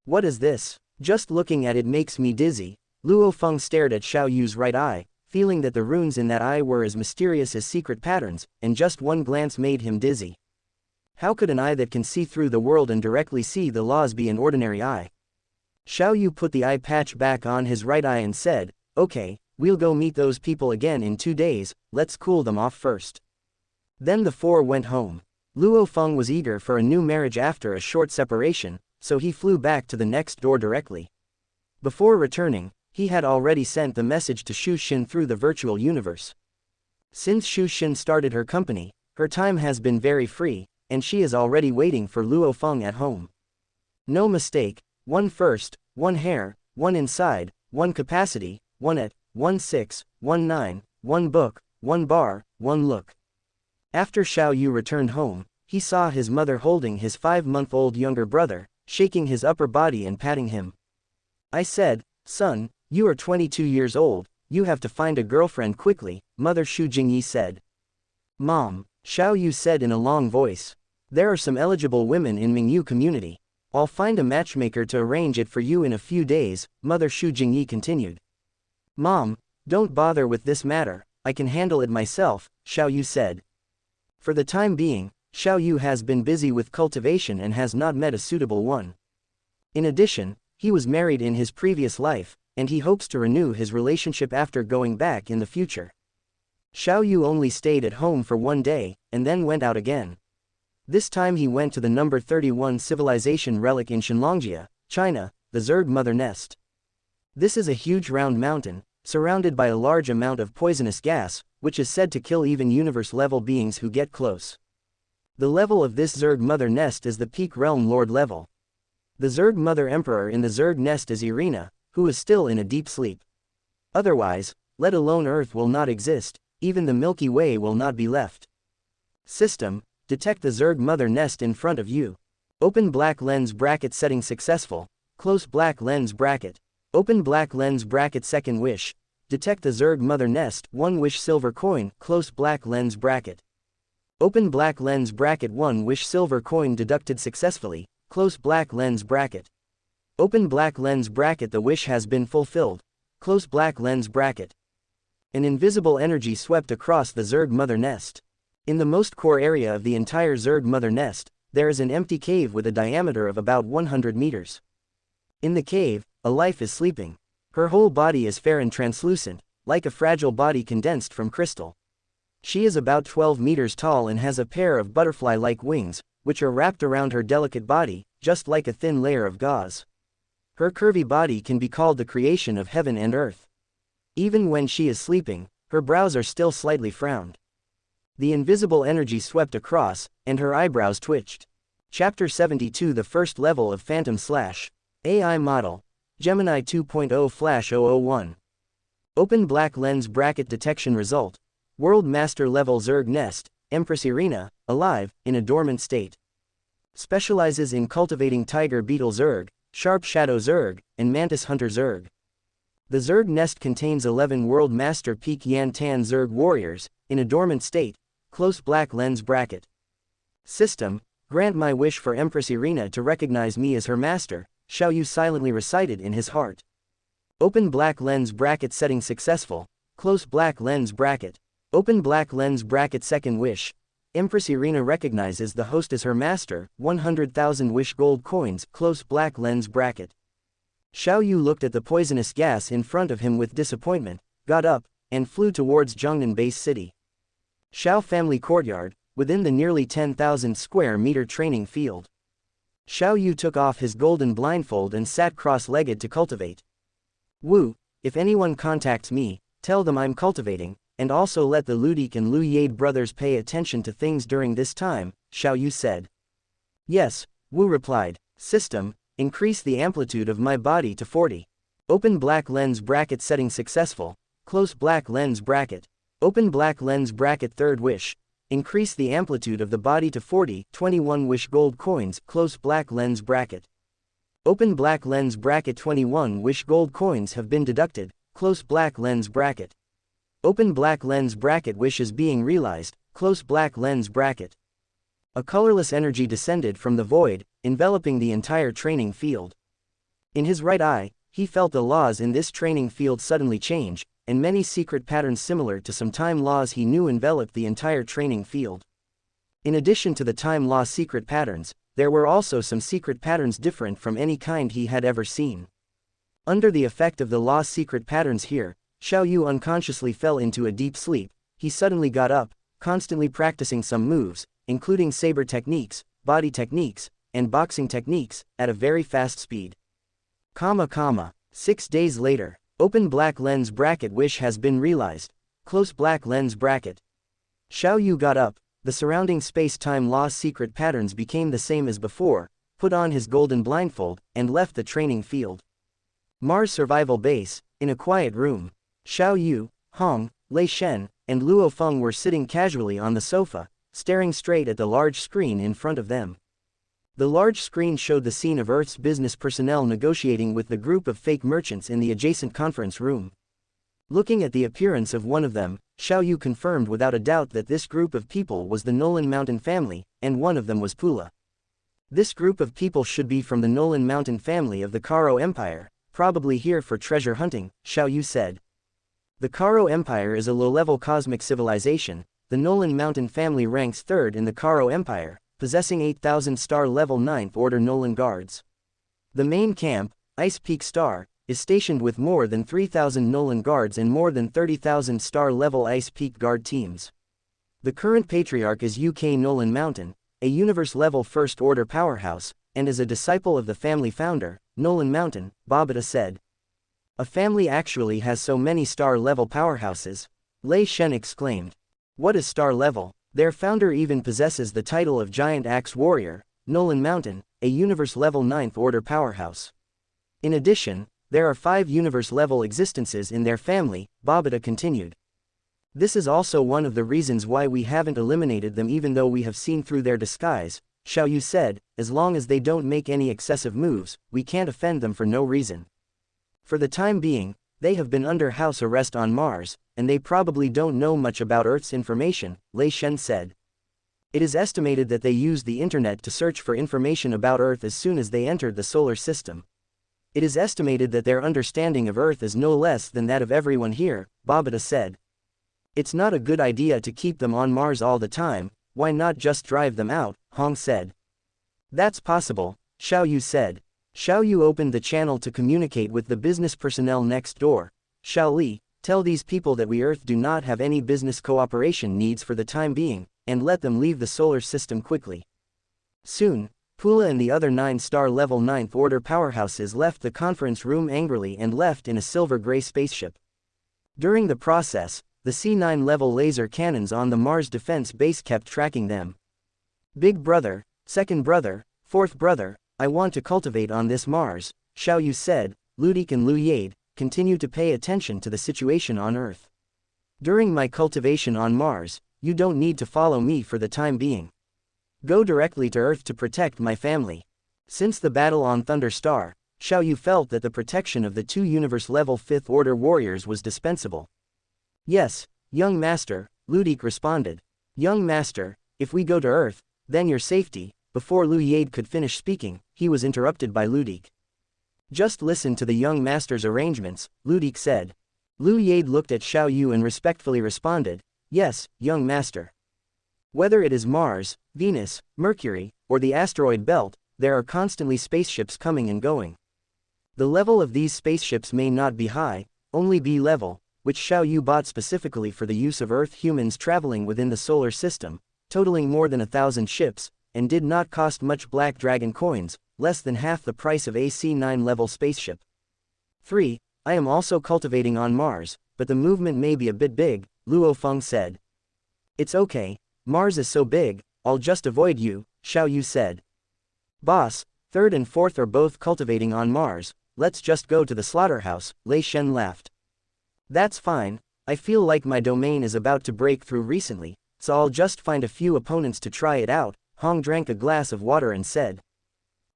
What is this? Just looking at it makes me dizzy. Luo Feng stared at Xiao Yu's right eye, feeling that the runes in that eye were as mysterious as secret patterns, and just one glance made him dizzy. How could an eye that can see through the world and directly see the laws be an ordinary eye? Xiao Yu put the eye patch back on his right eye and said, okay, we'll go meet those people again in 2 days, let's cool them off first. Then the 4 went home. Luo Feng was eager for a new marriage after a short separation, so he flew back to the next door directly. Before returning, he had already sent the message to Xu Xin through the virtual universe. Since Xu Xin started her company, her time has been very free, and she is already waiting for Luo Feng at home. No mistake, 1 first, 1 hair, 1 inside, 1 capacity, 1 at, 1 6, 1 9, 1 book, 1 bar, 1 look. After Xiao Yu returned home, he saw his mother holding his 5-month-old younger brother, shaking his upper body and patting him. I said, son, you are 22 years old, you have to find a girlfriend quickly, Mother Xu Jingyi said. Mom, Xiao Yu said in a long voice. There are some eligible women in Mingyu community. I'll find a matchmaker to arrange it for you in a few days, Mother Xu Jingyi continued. Mom, don't bother with this matter, I can handle it myself, Xiao Yu said. For the time being, Xiao Yu has been busy with cultivation and has not met a suitable one. In addition, he was married in his previous life, and he hopes to renew his relationship after going back in the future. Xiao Yu only stayed at home for one day, and then went out again. This time he went to the number 31 civilization relic in Xianxia, China, the Zerg Mother Nest. This is a huge round mountain, surrounded by a large amount of poisonous gas, which is said to kill even universe-level beings who get close. The level of this Zerg Mother Nest is the peak Realm Lord level. The Zerg Mother Emperor in the Zerg Nest is Irina, who is still in a deep sleep. Otherwise, let alone Earth will not exist, even the Milky Way will not be left. System, detect the Zerg Mother Nest in front of you. Open black lens bracket setting successful, close black lens bracket. Open black lens bracket second wish, detect the Zerg Mother Nest 1 wish silver coin, close black lens bracket. Open black lens bracket 1 wish silver coin deducted successfully, close black lens bracket. Open black lens bracket the wish has been fulfilled, close black lens bracket. An invisible energy swept across the Zerg Mother Nest. In the most core area of the entire Zerg Mother Nest, there is an empty cave with a diameter of about 100 meters. In the cave, a life is sleeping. Her whole body is fair and translucent, like a fragile body condensed from crystal. She is about 12 meters tall and has a pair of butterfly-like wings, which are wrapped around her delicate body, just like a thin layer of gauze. Her curvy body can be called the creation of heaven and earth. Even when she is sleeping, her brows are still slightly frowned. The invisible energy swept across, and her eyebrows twitched. Chapter 72 The first level of Phantom / AI Model, Gemini 2.0/001. Open black lens bracket detection result. World Master level Zerg Nest, Empress Irina, alive, in a dormant state. Specializes in cultivating Tiger Beetle Zerg, Sharp Shadow Zerg, and Mantis Hunter Zerg. The Zerg Nest contains 11 World Master Peak Yan Tan Zerg warriors, in a dormant state, close black lens bracket. System, grant my wish for Empress Irina to recognize me as her master, Xiao Yu silently recited in his heart. Open black lens bracket setting successful, close black lens bracket. Open black lens bracket second wish. Empress Irina recognizes the host as her master, 100,000 wish gold coins, close black lens bracket. Xiao Yu looked at the poisonous gas in front of him with disappointment, got up, and flew towards Zhongnan Base City. Xiao Family Courtyard, within the nearly 10,000 square meter training field. Xiao Yu took off his golden blindfold and sat cross-legged to cultivate. Wu, if anyone contacts me, tell them I'm cultivating, and also let the Ludik and Lu Yade brothers pay attention to things during this time, Xiao Yu said. Yes, Wu replied. System, increase the amplitude of my body to 40. Open black lens bracket setting successful, close black lens bracket. Open black lens bracket third wish. Increase the amplitude of the body to 40, 21 wish gold coins, close black lens bracket. Open black lens bracket 21 wish gold coins have been deducted, close black lens bracket. Open black lens bracket wish is being realized, close black lens bracket. A colorless energy descended from the void, enveloping the entire training field. In his right eye, he felt the laws in this training field suddenly change, and many secret patterns similar to some time laws he knew enveloped the entire training field. In addition to the time law secret patterns, there were also some secret patterns different from any kind he had ever seen. Under the effect of the law secret patterns here, Xiao Yu unconsciously fell into a deep sleep. He suddenly got up, constantly practicing some moves, including saber techniques, body techniques, and boxing techniques, at a very fast speed. 6 days later, open black lens bracket wish has been realized, close black lens bracket. Xiao Yu got up, the surrounding space-time law secret patterns became the same as before, put on his golden blindfold, and left the training field. Mars Survival Base, in a quiet room. Xiao Yu, Hong, Lei Shen, and Luo Feng were sitting casually on the sofa, staring straight at the large screen in front of them. The large screen showed the scene of Earth's business personnel negotiating with the group of fake merchants in the adjacent conference room. Looking at the appearance of one of them, Xiao Yu confirmed without a doubt that this group of people was the Nolan Mountain family, and one of them was Pula. This group of people should be from the Nolan Mountain family of the Karo Empire, probably here for treasure hunting, Xiao Yu said. The Karo Empire is a low-level cosmic civilization. the Nolan Mountain family ranks 3rd in the Karo Empire, possessing 8,000 star level 9th order Nolan guards. The main camp, Ice Peak Star, is stationed with more than 3,000 Nolan guards and more than 30,000 star level Ice Peak guard teams. The current patriarch is UK Nolan Mountain, a universe level first order powerhouse, and is a disciple of the family founder, Nolan Mountain, Babata said. A family actually has so many star level powerhouses, Lei Shen exclaimed. What is star level? Their founder even possesses the title of Giant Axe Warrior, Nolan Mountain, a universe level 9th order powerhouse. In addition, there are 5 universe level existences in their family, Babata continued. This is also one of the reasons why we haven't eliminated them even though we have seen through their disguise, Xiaoyu said. As long as they don't make any excessive moves, we can't offend them for no reason. For the time being, they have been under house arrest on Mars, and they probably don't know much about Earth's information, Lei Shen said. It is estimated that they used the internet to search for information about Earth as soon as they entered the solar system. It is estimated that their understanding of Earth is no less than that of everyone here, Babata said. It's not a good idea to keep them on Mars all the time, why not just drive them out, Hong said. That's possible, Xiaoyu said. Xiaoyu opened the channel to communicate with the business personnel next door. Xiaoli, tell these people that we Earth do not have any business cooperation needs for the time being, and let them leave the solar system quickly. Soon, Pula and the other 9-star level 9th order powerhouses left the conference room angrily and left in a silver-gray spaceship. During the process, the C9 level laser cannons on the Mars defense base kept tracking them. Big brother, second brother, fourth brother, I want to cultivate on this Mars, Xiaoyu said. Ludik and Lu Yade continue to pay attention to the situation on Earth. During my cultivation on Mars, you don't need to follow me for the time being. Go directly to Earth to protect my family. Since the battle on Thunder Star, Xiaoyu felt that the protection of the 2 universe level 5th order warriors was dispensable. Yes, young master, Ludik responded. Young master, if we go to Earth, then your safety. Before Lu Yade could finish speaking, he was interrupted by Ludik. Just listen to the young master's arrangements, Ludik said. Lu Yade looked at Xiaoyu and respectfully responded, yes, young master. Whether it is Mars, Venus, Mercury, or the asteroid belt, there are constantly spaceships coming and going. The level of these spaceships may not be high, only B level, which Xiaoyu bought specifically for the use of Earth humans traveling within the solar system, totaling more than 1,000 ships, and did not cost much Black Dragon coins, less than half the price of a C9 level spaceship. 3. I am also cultivating on Mars, but the movement may be a bit big, Luo Feng said. It's okay, Mars is so big, I'll just avoid you, Xiaoyu said. Boss, 3rd and 4th are both cultivating on Mars, let's just go to the slaughterhouse, Lei Shen laughed. That's fine, I feel like my domain is about to break through recently, so I'll just find a few opponents to try it out, Hong drank a glass of water and said.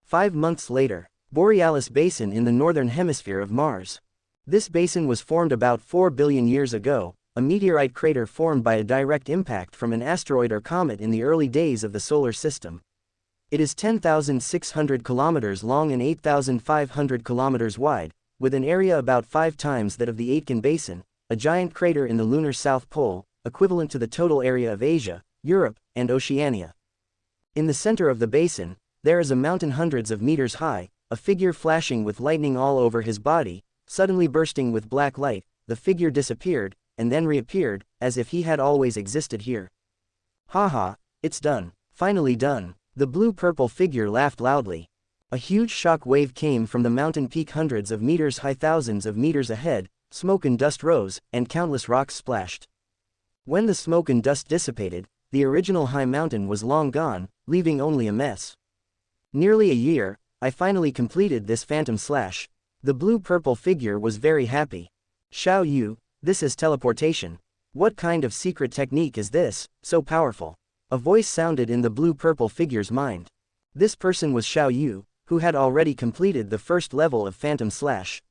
5 months later, Borealis Basin in the northern hemisphere of Mars. This basin was formed about 4 billion years ago, a meteorite crater formed by a direct impact from an asteroid or comet in the early days of the solar system. It is 10,600 kilometers long and 8,500 kilometers wide, with an area about 5 times that of the Aitken Basin, a giant crater in the lunar South Pole, equivalent to the total area of Asia, Europe, and Oceania. In the center of the basin, there is a mountain hundreds of meters high, a figure flashing with lightning all over his body, suddenly bursting with black light. The figure disappeared, and then reappeared, as if he had always existed here. Haha, it's done, finally done, the blue-purple figure laughed loudly. A huge shock wave came from the mountain peak hundreds of meters high, thousands of meters ahead, smoke and dust rose, and countless rocks splashed. When the smoke and dust dissipated, the original high mountain was long gone, leaving only a mess. Nearly a year, I finally completed this phantom slash. The blue-purple figure was very happy. Xiaoyu, this is teleportation. What kind of secret technique is this, so powerful? A voice sounded in the blue-purple figure's mind. This person was Xiaoyu, who had already completed the first level of phantom slash.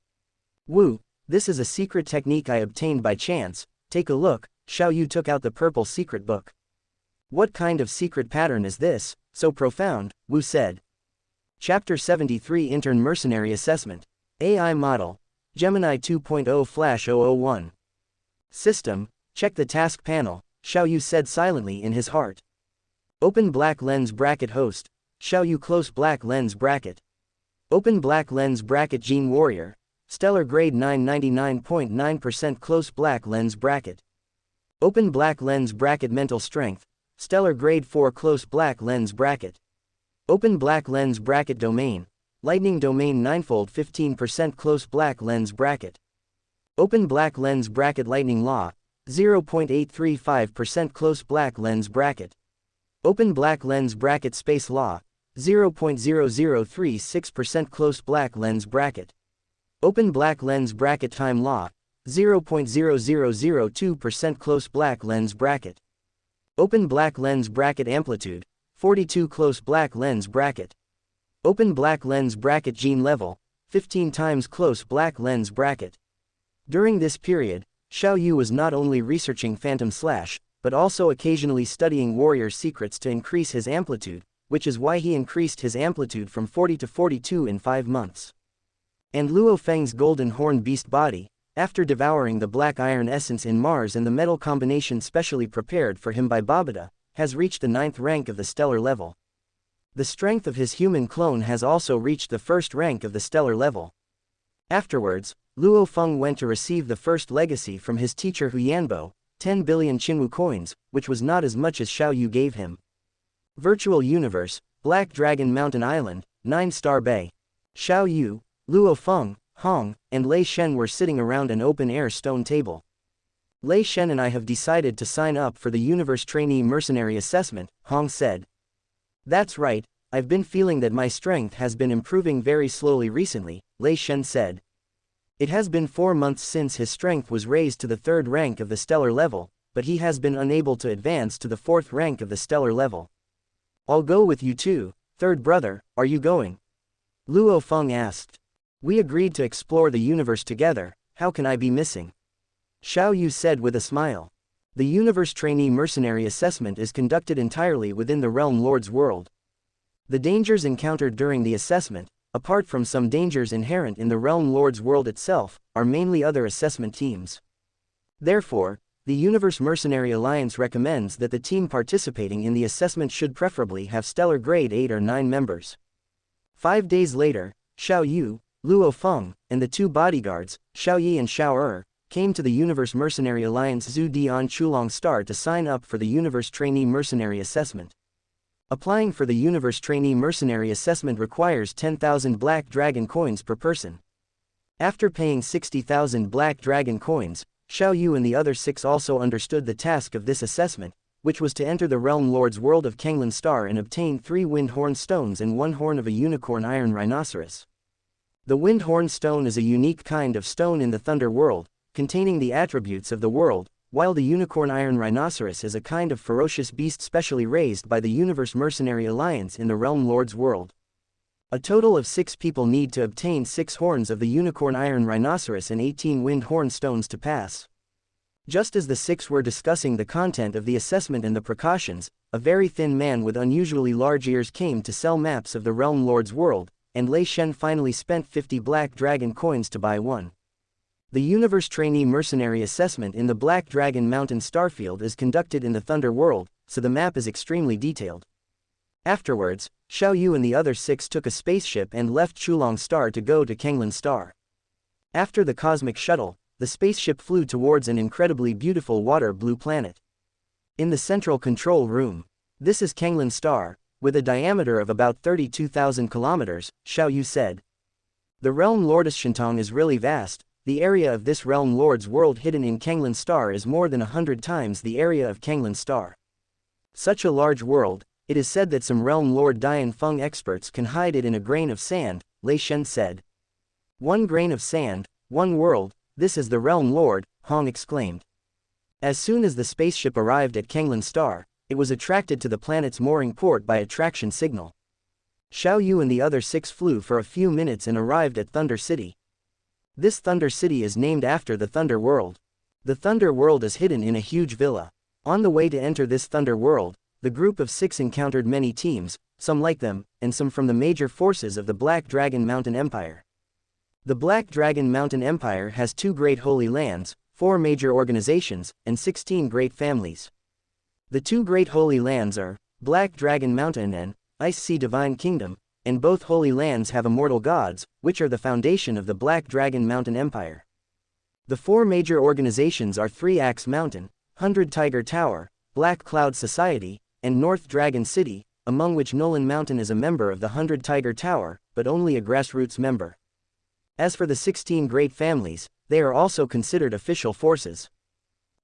Wu, this is a secret technique I obtained by chance, take a look. Xiaoyu took out the purple secret book. What kind of secret pattern is this, so profound, Wu said. Chapter 73 Intern Mercenary Assessment. AI Model. Gemini 2.0 Flash 001. System, check the task panel, Xiao Yu said silently in his heart. Open black lens bracket host. Xiao Yu close black lens bracket. Open black lens bracket Gene Warrior. Stellar grade 999.9% close black lens bracket. Open black lens bracket mental strength. Stellar grade 4 close black lens bracket. Open black lens bracket domain. Lightning domain 9-fold 15% close black lens bracket. Open black lens bracket lightning law. 0.835% close black lens bracket. Open black lens bracket space law. 0.0036% close black lens bracket. Open black lens bracket time law. 0.0002% close black lens bracket. Open black lens bracket amplitude. 42 close black lens bracket. Open black lens bracket gene level. 15 times close black lens bracket. During this period, Xiao Yu was not only researching Phantom Slash, but also occasionally studying warrior secrets to increase his amplitude, which is why he increased his amplitude from 40 to 42 in 5 months. And Luo Feng's golden horn beast body, after devouring the black iron essence in Mars and the metal combination specially prepared for him by Babada, has reached the 9th rank of the stellar level. The strength of his human clone has also reached the 1st rank of the stellar level. Afterwards, Luo Feng went to receive the first legacy from his teacher Hu Yanbo, 10 billion Qinwu coins, which was not as much as Xiao Yu gave him. Virtual Universe, Black Dragon Mountain Island, 9-star Bay. Xiao Yu, Luo Feng, Hong, and Lei Shen were sitting around an open-air stone table. Lei Shen and I have decided to sign up for the Universe Trainee Mercenary Assessment, Hong said. That's right, I've been feeling that my strength has been improving very slowly recently, Lei Shen said. It has been 4 months since his strength was raised to the 3rd rank of the stellar level, but he has been unable to advance to the 4th rank of the stellar level. I'll go with you too, third brother, are you going? Luo Feng asked. We agreed to explore the universe together, how can I be missing? Xiao Yu said with a smile. The Universe Trainee Mercenary Assessment is conducted entirely within the Realm Lord's world. The dangers encountered during the assessment, apart from some dangers inherent in the Realm Lord's world itself, are mainly other assessment teams. Therefore, the Universe Mercenary Alliance recommends that the team participating in the assessment should preferably have stellar grade 8 or 9 members. 5 days later, Xiao Yu, Luo Feng, and the 2 bodyguards, Xiao Yi and Xiao Er, came to the Universe Mercenary Alliance Zhu Dian Chulong Star to sign up for the Universe Trainee Mercenary Assessment. Applying for the Universe Trainee Mercenary Assessment requires 10,000 Black Dragon coins per person. After paying 60,000 Black Dragon coins, Xiao Yu and the other 6 also understood the task of this assessment, which was to enter the Realm Lord's world of Kanglan Star and obtain 3 wind horn stones and 1 horn of a unicorn iron rhinoceros. The wind horn stone is a unique kind of stone in the Thunder world, containing the attributes of the world, while the unicorn iron rhinoceros is a kind of ferocious beast specially raised by the Universe Mercenary Alliance in the Realm Lord's world. A total of 6 people need to obtain 6 horns of the unicorn iron rhinoceros and 18 wind horn stones to pass. Just as the 6 were discussing the content of the assessment and the precautions, a very thin man with unusually large ears came to sell maps of the Realm Lord's world, and Lei Shen finally spent 50 Black Dragon coins to buy one. The Universe Trainee Mercenary Assessment in the Black Dragon Mountain Starfield is conducted in the Thunder world, so the map is extremely detailed. Afterwards, Xiao Yu and the other 6 took a spaceship and left Chulong Star to go to Kanglan Star. After the cosmic shuttle, the spaceship flew towards an incredibly beautiful water blue planet. In the central control room, this is Kanglan Star, with a diameter of about 32,000 kilometers, Xiao Yu said. The Realm Lord Shintong is really vast. The area of this Realm Lord's world hidden in Kanglan Star is more than 100 times the area of Kanglan Star. Such a large world, it is said that some Realm Lord Dian Feng experts can hide it in a grain of sand, Lei Shen said. 1 grain of sand, 1 world, this is the Realm Lord, Hong exclaimed. As soon as the spaceship arrived at Kanglan Star, it was attracted to the planet's mooring port by a traction signal. Xiao Yu and the other 6 flew for a few minutes and arrived at Thunder City. This Thunder City is named after the Thunder World. The Thunder World is hidden in a huge villa. On the way to enter this Thunder World, the group of 6 encountered many teams, some like them, and some from the major forces of the Black Dragon Mountain Empire. The Black Dragon Mountain Empire has 2 great holy lands, 4 major organizations, and 16 great families. The two great holy lands are Black Dragon Mountain and Ice Sea Divine Kingdom, and both holy lands have immortal gods, which are the foundation of the Black Dragon Mountain Empire. The four major organizations are Three Axe Mountain, 100 Tiger Tower, Black Cloud Society, and North Dragon City, among which Nolan Mountain is a member of the 100 Tiger Tower, but only a grassroots member. As for the 16 great families, they are also considered official forces.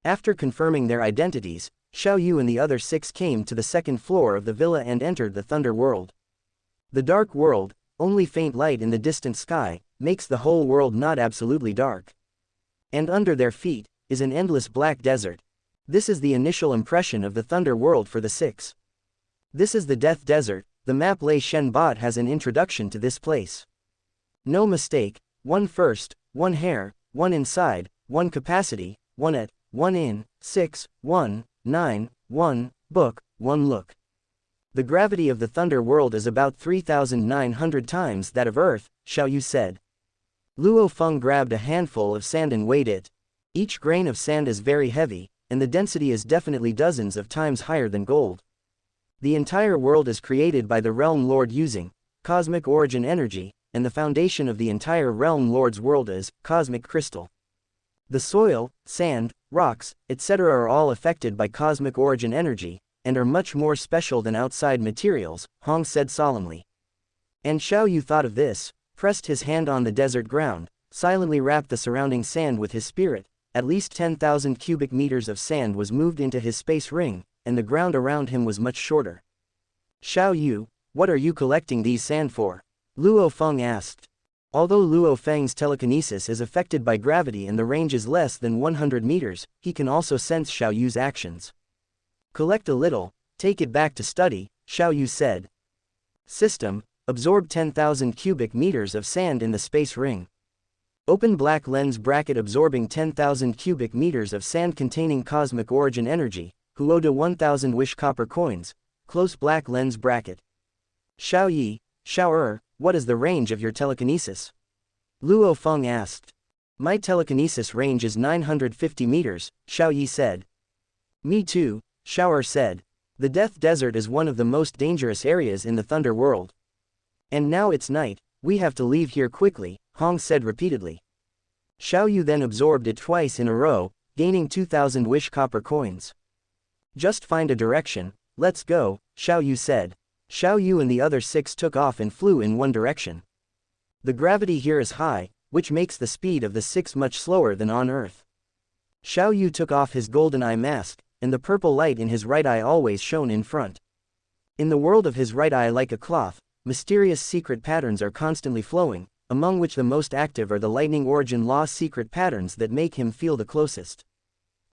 After confirming their identities, Xiao Yu and the other 6 came to the second floor of the villa and entered the Thunder World. The dark world, only faint light in the distant sky, makes the whole world not absolutely dark. And under their feet is an endless black desert. This is the initial impression of the Thunder World for the 6. This is the Death Desert. The map Lei Shen bot has an introduction to this place. No mistake, 1 first, 1 hair, 1 inside, 1 capacity, 1 at, 1 in, 6, 1, 9, 1, book, 1 look. The gravity of the Thunder World is about 3,900 times that of Earth, Xiao Yu said. Luo Feng grabbed a handful of sand and weighed it. Each grain of sand is very heavy, and the density is definitely dozens of times higher than gold. The entire world is created by the Realm Lord using cosmic origin energy, and the foundation of the entire Realm Lord's world is cosmic crystal. The soil, sand, rocks, etc. are all affected by cosmic origin energy, and are much more special than outside materials, Hong said solemnly. And Xiao Yu thought of this, pressed his hand on the desert ground, silently wrapped the surrounding sand with his spirit. At least 10,000 cubic meters of sand was moved into his space ring, and the ground around him was much shorter. Xiao Yu, what are you collecting these sand for? Luo Feng asked. Although Luo Feng's telekinesis is affected by gravity and the range is less than 100 meters, he can also sense Xiao Yu's actions. Collect a little, take it back to study, Xiao Yu said. System, absorb 10,000 cubic meters of sand in the space ring. Open black lens bracket absorbing 10,000 cubic meters of sand containing cosmic origin energy, Huoda 1,000 wish copper coins, close black lens bracket. Xiao Yi, Xiao what is the range of your telekinesis? Luo Feng asked. My telekinesis range is 950 meters, Xiao Yi said. Me too, Xiao said. The Death Desert is one of the most dangerous areas in the Thunder World. And now it's night, we have to leave here quickly, Hong said repeatedly. Xiao Yu then absorbed it twice in a row, gaining 2,000 wish copper coins. Just find a direction, let's go, Xiao Yu said. Xiao Yu and the other 6 took off and flew in one direction. The gravity here is high, which makes the speed of the 6 much slower than on Earth. Xiao Yu took off his golden eye mask, and the purple light in his right eye always shone in front. In the world of his right eye like a cloth, mysterious secret patterns are constantly flowing, among which the most active are the lightning origin law secret patterns that make him feel the closest.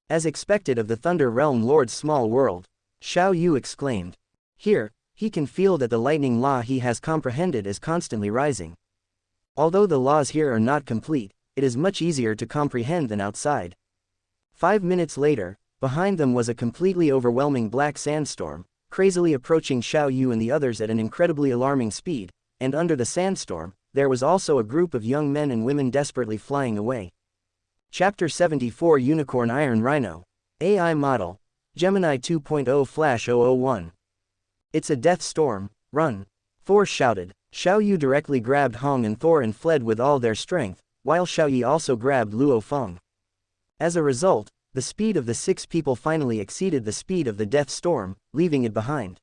As expected of the Thunder Realm Lord's small world, Xiao Yu exclaimed. Here, he can feel that the lightning law he has comprehended is constantly rising. Although the laws here are not complete, it is much easier to comprehend than outside. 5 minutes later, behind them was a completely overwhelming black sandstorm, crazily approaching Xiao Yu and the others at an incredibly alarming speed, and under the sandstorm, there was also a group of young men and women desperately flying away. Chapter 74 Unicorn Iron Rhino. AI Model. Gemini 2.0 Flash 001. It's a death storm, run. Thor shouted. Xiao Yu directly grabbed Hong and Thor and fled with all their strength, while Xiao Yi also grabbed Luo Feng. As a result, the speed of the 6 people finally exceeded the speed of the death storm, leaving it behind.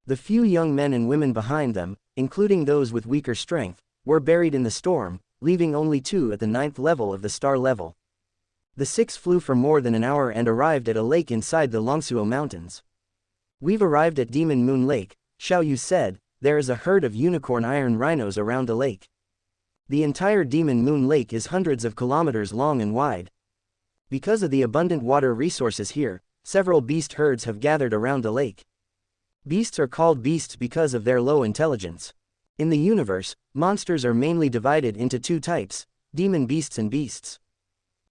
The few young men and women behind them, including those with weaker strength, were buried in the storm, leaving only 2 at the 9th level of the star level. The 6 flew for more than an hour and arrived at a lake inside the Longsuo Mountains. We've arrived at Demon Moon Lake, Xiao Yu said. There is a herd of unicorn iron rhinos around the lake. The entire Demon Moon Lake is hundreds of kilometers long and wide. Because of the abundant water resources here, several beast herds have gathered around the lake. Beasts are called beasts because of their low intelligence. In the universe, monsters are mainly divided into 2 types, demon beasts and beasts.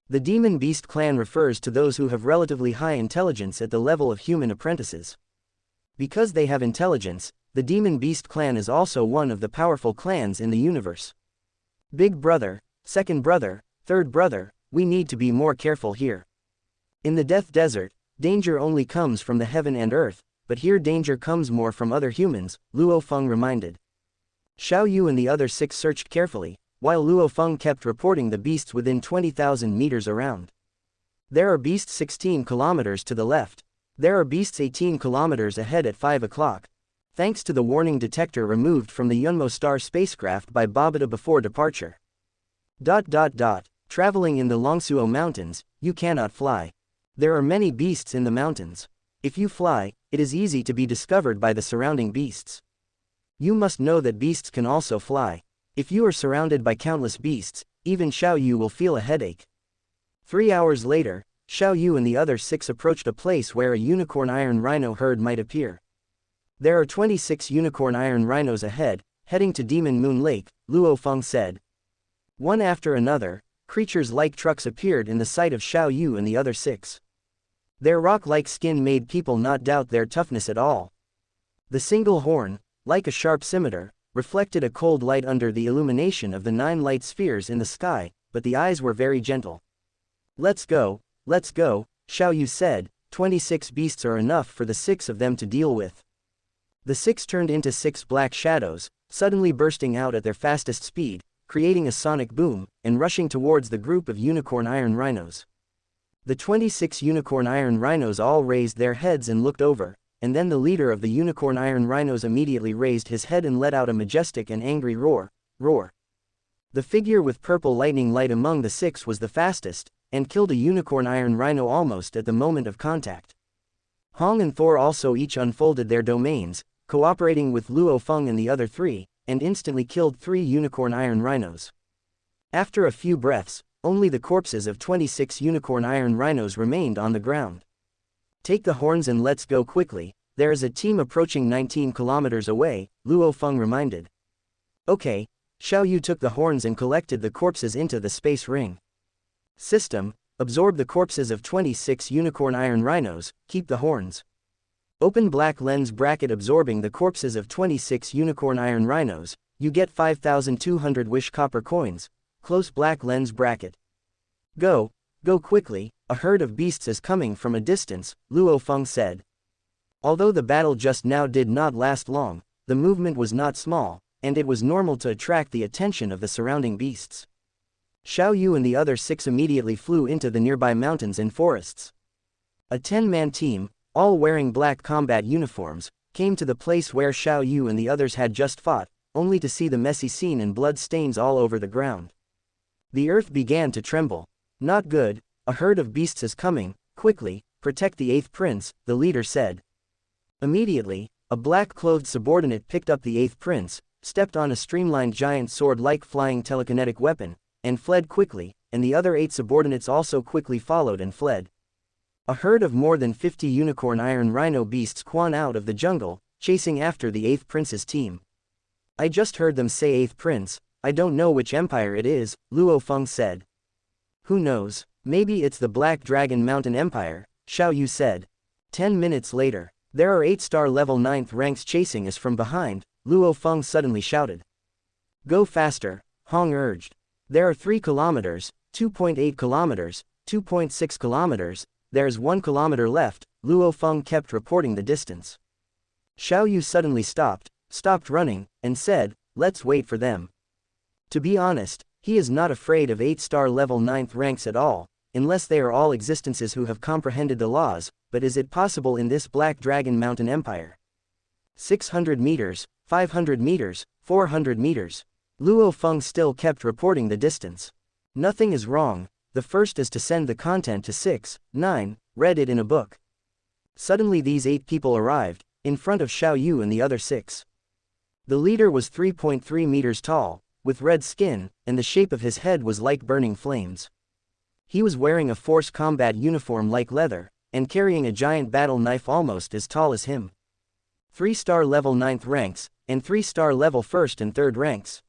The demon beast clan refers to those who have relatively high intelligence at the level of human apprentices. Because they have intelligence, the Demon Beast clan is also one of the powerful clans in the universe. Big brother, second brother, third brother, we need to be more careful here. In the Death Desert, Danger only comes from the heaven and earth, but here danger comes more from other humans, Luo Feng reminded. Xiao Yu and the other 6 searched carefully, while Luo Feng kept reporting the beasts within 20,000 meters around. There are beasts 16 kilometers to the left. There are beasts 18 kilometers ahead at 5 o'clock. Thanks to the warning detector removed from the Yunmo Star spacecraft by Babata before departure. Traveling in the Longsuo Mountains, you cannot fly. There are many beasts in the mountains. If you fly, it is easy to be discovered by the surrounding beasts. You must know that beasts can also fly. If you are surrounded by countless beasts, even Xiao Yu will feel a headache. 3 hours later, Xiao Yu and the other 6 approached a place where a unicorn iron rhino herd might appear. There are 26 unicorn iron rhinos ahead, heading to Demon Moon Lake, Luo Feng said. One after another, creatures like trucks appeared in the sight of Xiao Yu and the other 6. Their rock-like skin made people not doubt their toughness at all. The single horn, like a sharp scimitar, reflected a cold light under the illumination of the 9 light spheres in the sky, but the eyes were very gentle. Let's go, Xiao Yu said. 26 beasts are enough for the 6 of them to deal with. The 6 turned into 6 black shadows, suddenly bursting out at their fastest speed, creating a sonic boom, and rushing towards the group of unicorn iron rhinos. The 26 unicorn iron rhinos all raised their heads and looked over, and then the leader of the unicorn iron rhinos immediately raised his head and let out a majestic and angry roar. The figure with purple lightning light among the 6 was the fastest, and killed a unicorn iron rhino almost at the moment of contact. Hong and Thor also each unfolded their domains, cooperating with Luo Feng and the other 3, and instantly killed 3 unicorn iron rhinos. After a few breaths, only the corpses of 26 unicorn iron rhinos remained on the ground. Take the horns and let's go quickly, there is a team approaching 19 kilometers away, Luo Feng reminded. Okay, Xiao Yu took the horns and collected the corpses into the space ring. System, absorb the corpses of 26 unicorn iron rhinos, keep the horns. Open black lens bracket absorbing the corpses of 26 unicorn iron rhinos, you get 5,200 wish copper coins, close black lens bracket. Go quickly, a herd of beasts is coming from a distance, Luo Feng said. Although the battle just now did not last long, the movement was not small, and it was normal to attract the attention of the surrounding beasts. Xiao Yu and the other 6 immediately flew into the nearby mountains and forests. A 10-man team, all wearing black combat uniforms, came to the place where Xiao Yu and the others had just fought, only to see the messy scene and blood stains all over the ground. The earth began to tremble. Not good, a herd of beasts is coming, quickly, protect the 8th prince, the leader said. Immediately, a black-clothed subordinate picked up the 8th prince, stepped on a streamlined giant sword-like flying telekinetic weapon, and fled quickly, and the other 8 subordinates also quickly followed and fled. A herd of more than 50 unicorn iron rhino beasts quan out of the jungle, chasing after the 8th prince's team. I just heard them say 8th prince, I don't know which empire it is, Luo Feng said. Who knows, maybe it's the Black Dragon Mountain Empire, Xiao Yu said. 10 minutes later, there are 8-star level 9th ranks chasing us from behind, Luo Feng suddenly shouted. Go faster, Hong urged. There are 3 kilometers, 2.8 kilometers, 2.6 kilometers, there's 1 kilometer left, Luo Feng kept reporting the distance. Xiao Yu suddenly stopped running, and said, let's wait for them. To be honest, he is not afraid of 8-star level 9th ranks at all, unless they are all existences who have comprehended the laws, but is it possible in this Black Dragon Mountain Empire? 600 meters, 500 meters, 400 meters. Luo Feng still kept reporting the distance. Nothing is wrong, the first is to send the content to 6, 9, read it in a book. Suddenly these 8 people arrived, in front of Xiao Yu and the other 6. The leader was 3.3 meters tall, with red skin, and the shape of his head was like burning flames. He was wearing a force combat uniform like leather, and carrying a giant battle knife almost as tall as him. 3-star level 9th ranks, and 3-star level 1st and 3rd ranks.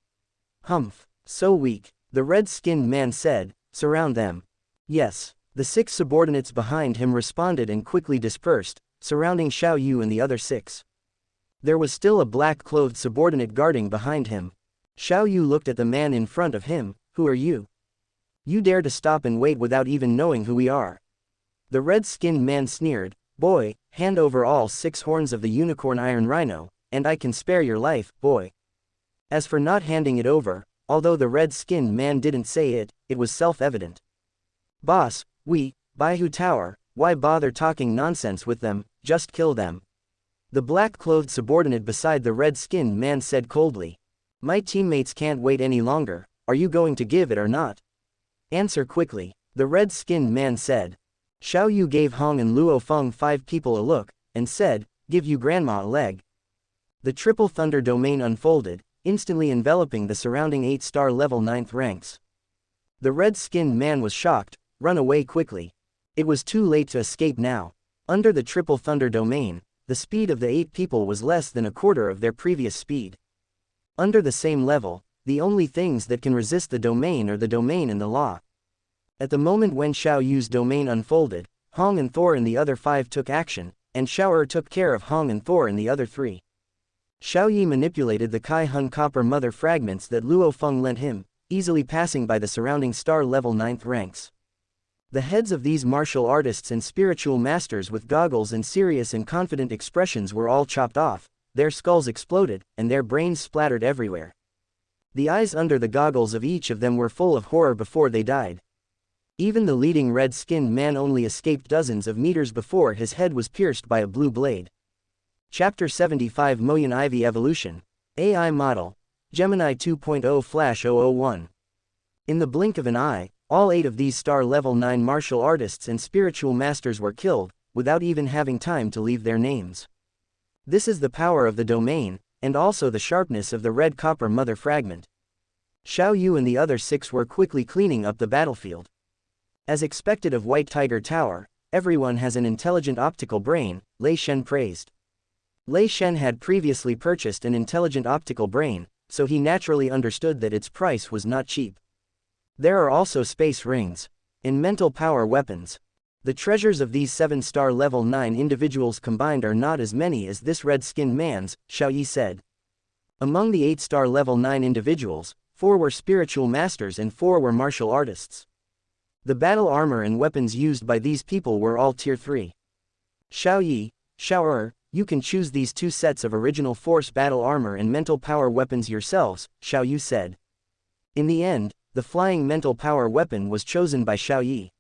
Humph, so weak, the red-skinned man said, surround them. Yes, the 6 subordinates behind him responded and quickly dispersed, surrounding Xiao Yu and the other 6. There was still a black-clothed subordinate guarding behind him. Xiao Yu looked at the man in front of him, who are you? You dare to stop and wait without even knowing who we are. The red-skinned man sneered, "Boy, hand over all 6 horns of the unicorn iron rhino, and I can spare your life, boy." As for not handing it over, although the red-skinned man didn't say it, it was self-evident. "Boss, Baihu Tower, why bother talking nonsense with them, just kill them." The black-clothed subordinate beside the red-skinned man said coldly. "My teammates can't wait any longer, are you going to give it or not? Answer quickly." The red-skinned man said. Xiao Yu gave Hong and Luo Feng 5 people a look, and said, "Give you grandma a leg." The Triple Thunder domain unfolded, instantly enveloping the surrounding 8-star level 9th ranks. The red-skinned man was shocked, "Run away quickly." It was too late to escape now. Under the Triple Thunder domain, the speed of the 8 people was less than a quarter of their previous speed. Under the same level, the only things that can resist the domain are the domain and the law. At the moment when Xiao Yu's domain unfolded, Hong and Thor and the other 5 took action, and Xiao took care of Hong and Thor and the other 3. Xiao Yi manipulated the Kai Hun copper mother fragments that Luo Feng lent him, easily passing by the surrounding star level 9th ranks. The heads of these martial artists and spiritual masters with goggles and serious and confident expressions were all chopped off, their skulls exploded, and their brains splattered everywhere. The eyes under the goggles of each of them were full of horror before they died. Even the leading red-skinned man only escaped dozens of meters before his head was pierced by a blue blade. Chapter 75 Moyan Ivy Evolution. AI Model. Gemini 2.0 Flash 001. In the blink of an eye, all 8 of these star level 9 martial artists and spiritual masters were killed, without even having time to leave their names. This is the power of the domain, and also the sharpness of the red copper mother fragment. Xiao Yu and the other 6 were quickly cleaning up the battlefield. As expected of White Tiger Tower, everyone has an intelligent optical brain, Lei Shen praised. Lei Shen had previously purchased an intelligent optical brain, so he naturally understood that its price was not cheap. There are also space rings. In mental power weapons. The treasures of these 7-star level 9 individuals combined are not as many as this red-skinned man's, Xiao Yi said. Among the 8-star level 9 individuals, 4 were spiritual masters and 4 were martial artists. The battle armor and weapons used by these people were all tier 3. Xiao Yi, Xiao you can choose these 2 sets of original force battle armor and mental power weapons yourselves, Xiao Yu said. In the end, the flying mental power weapon was chosen by Xiao Yi.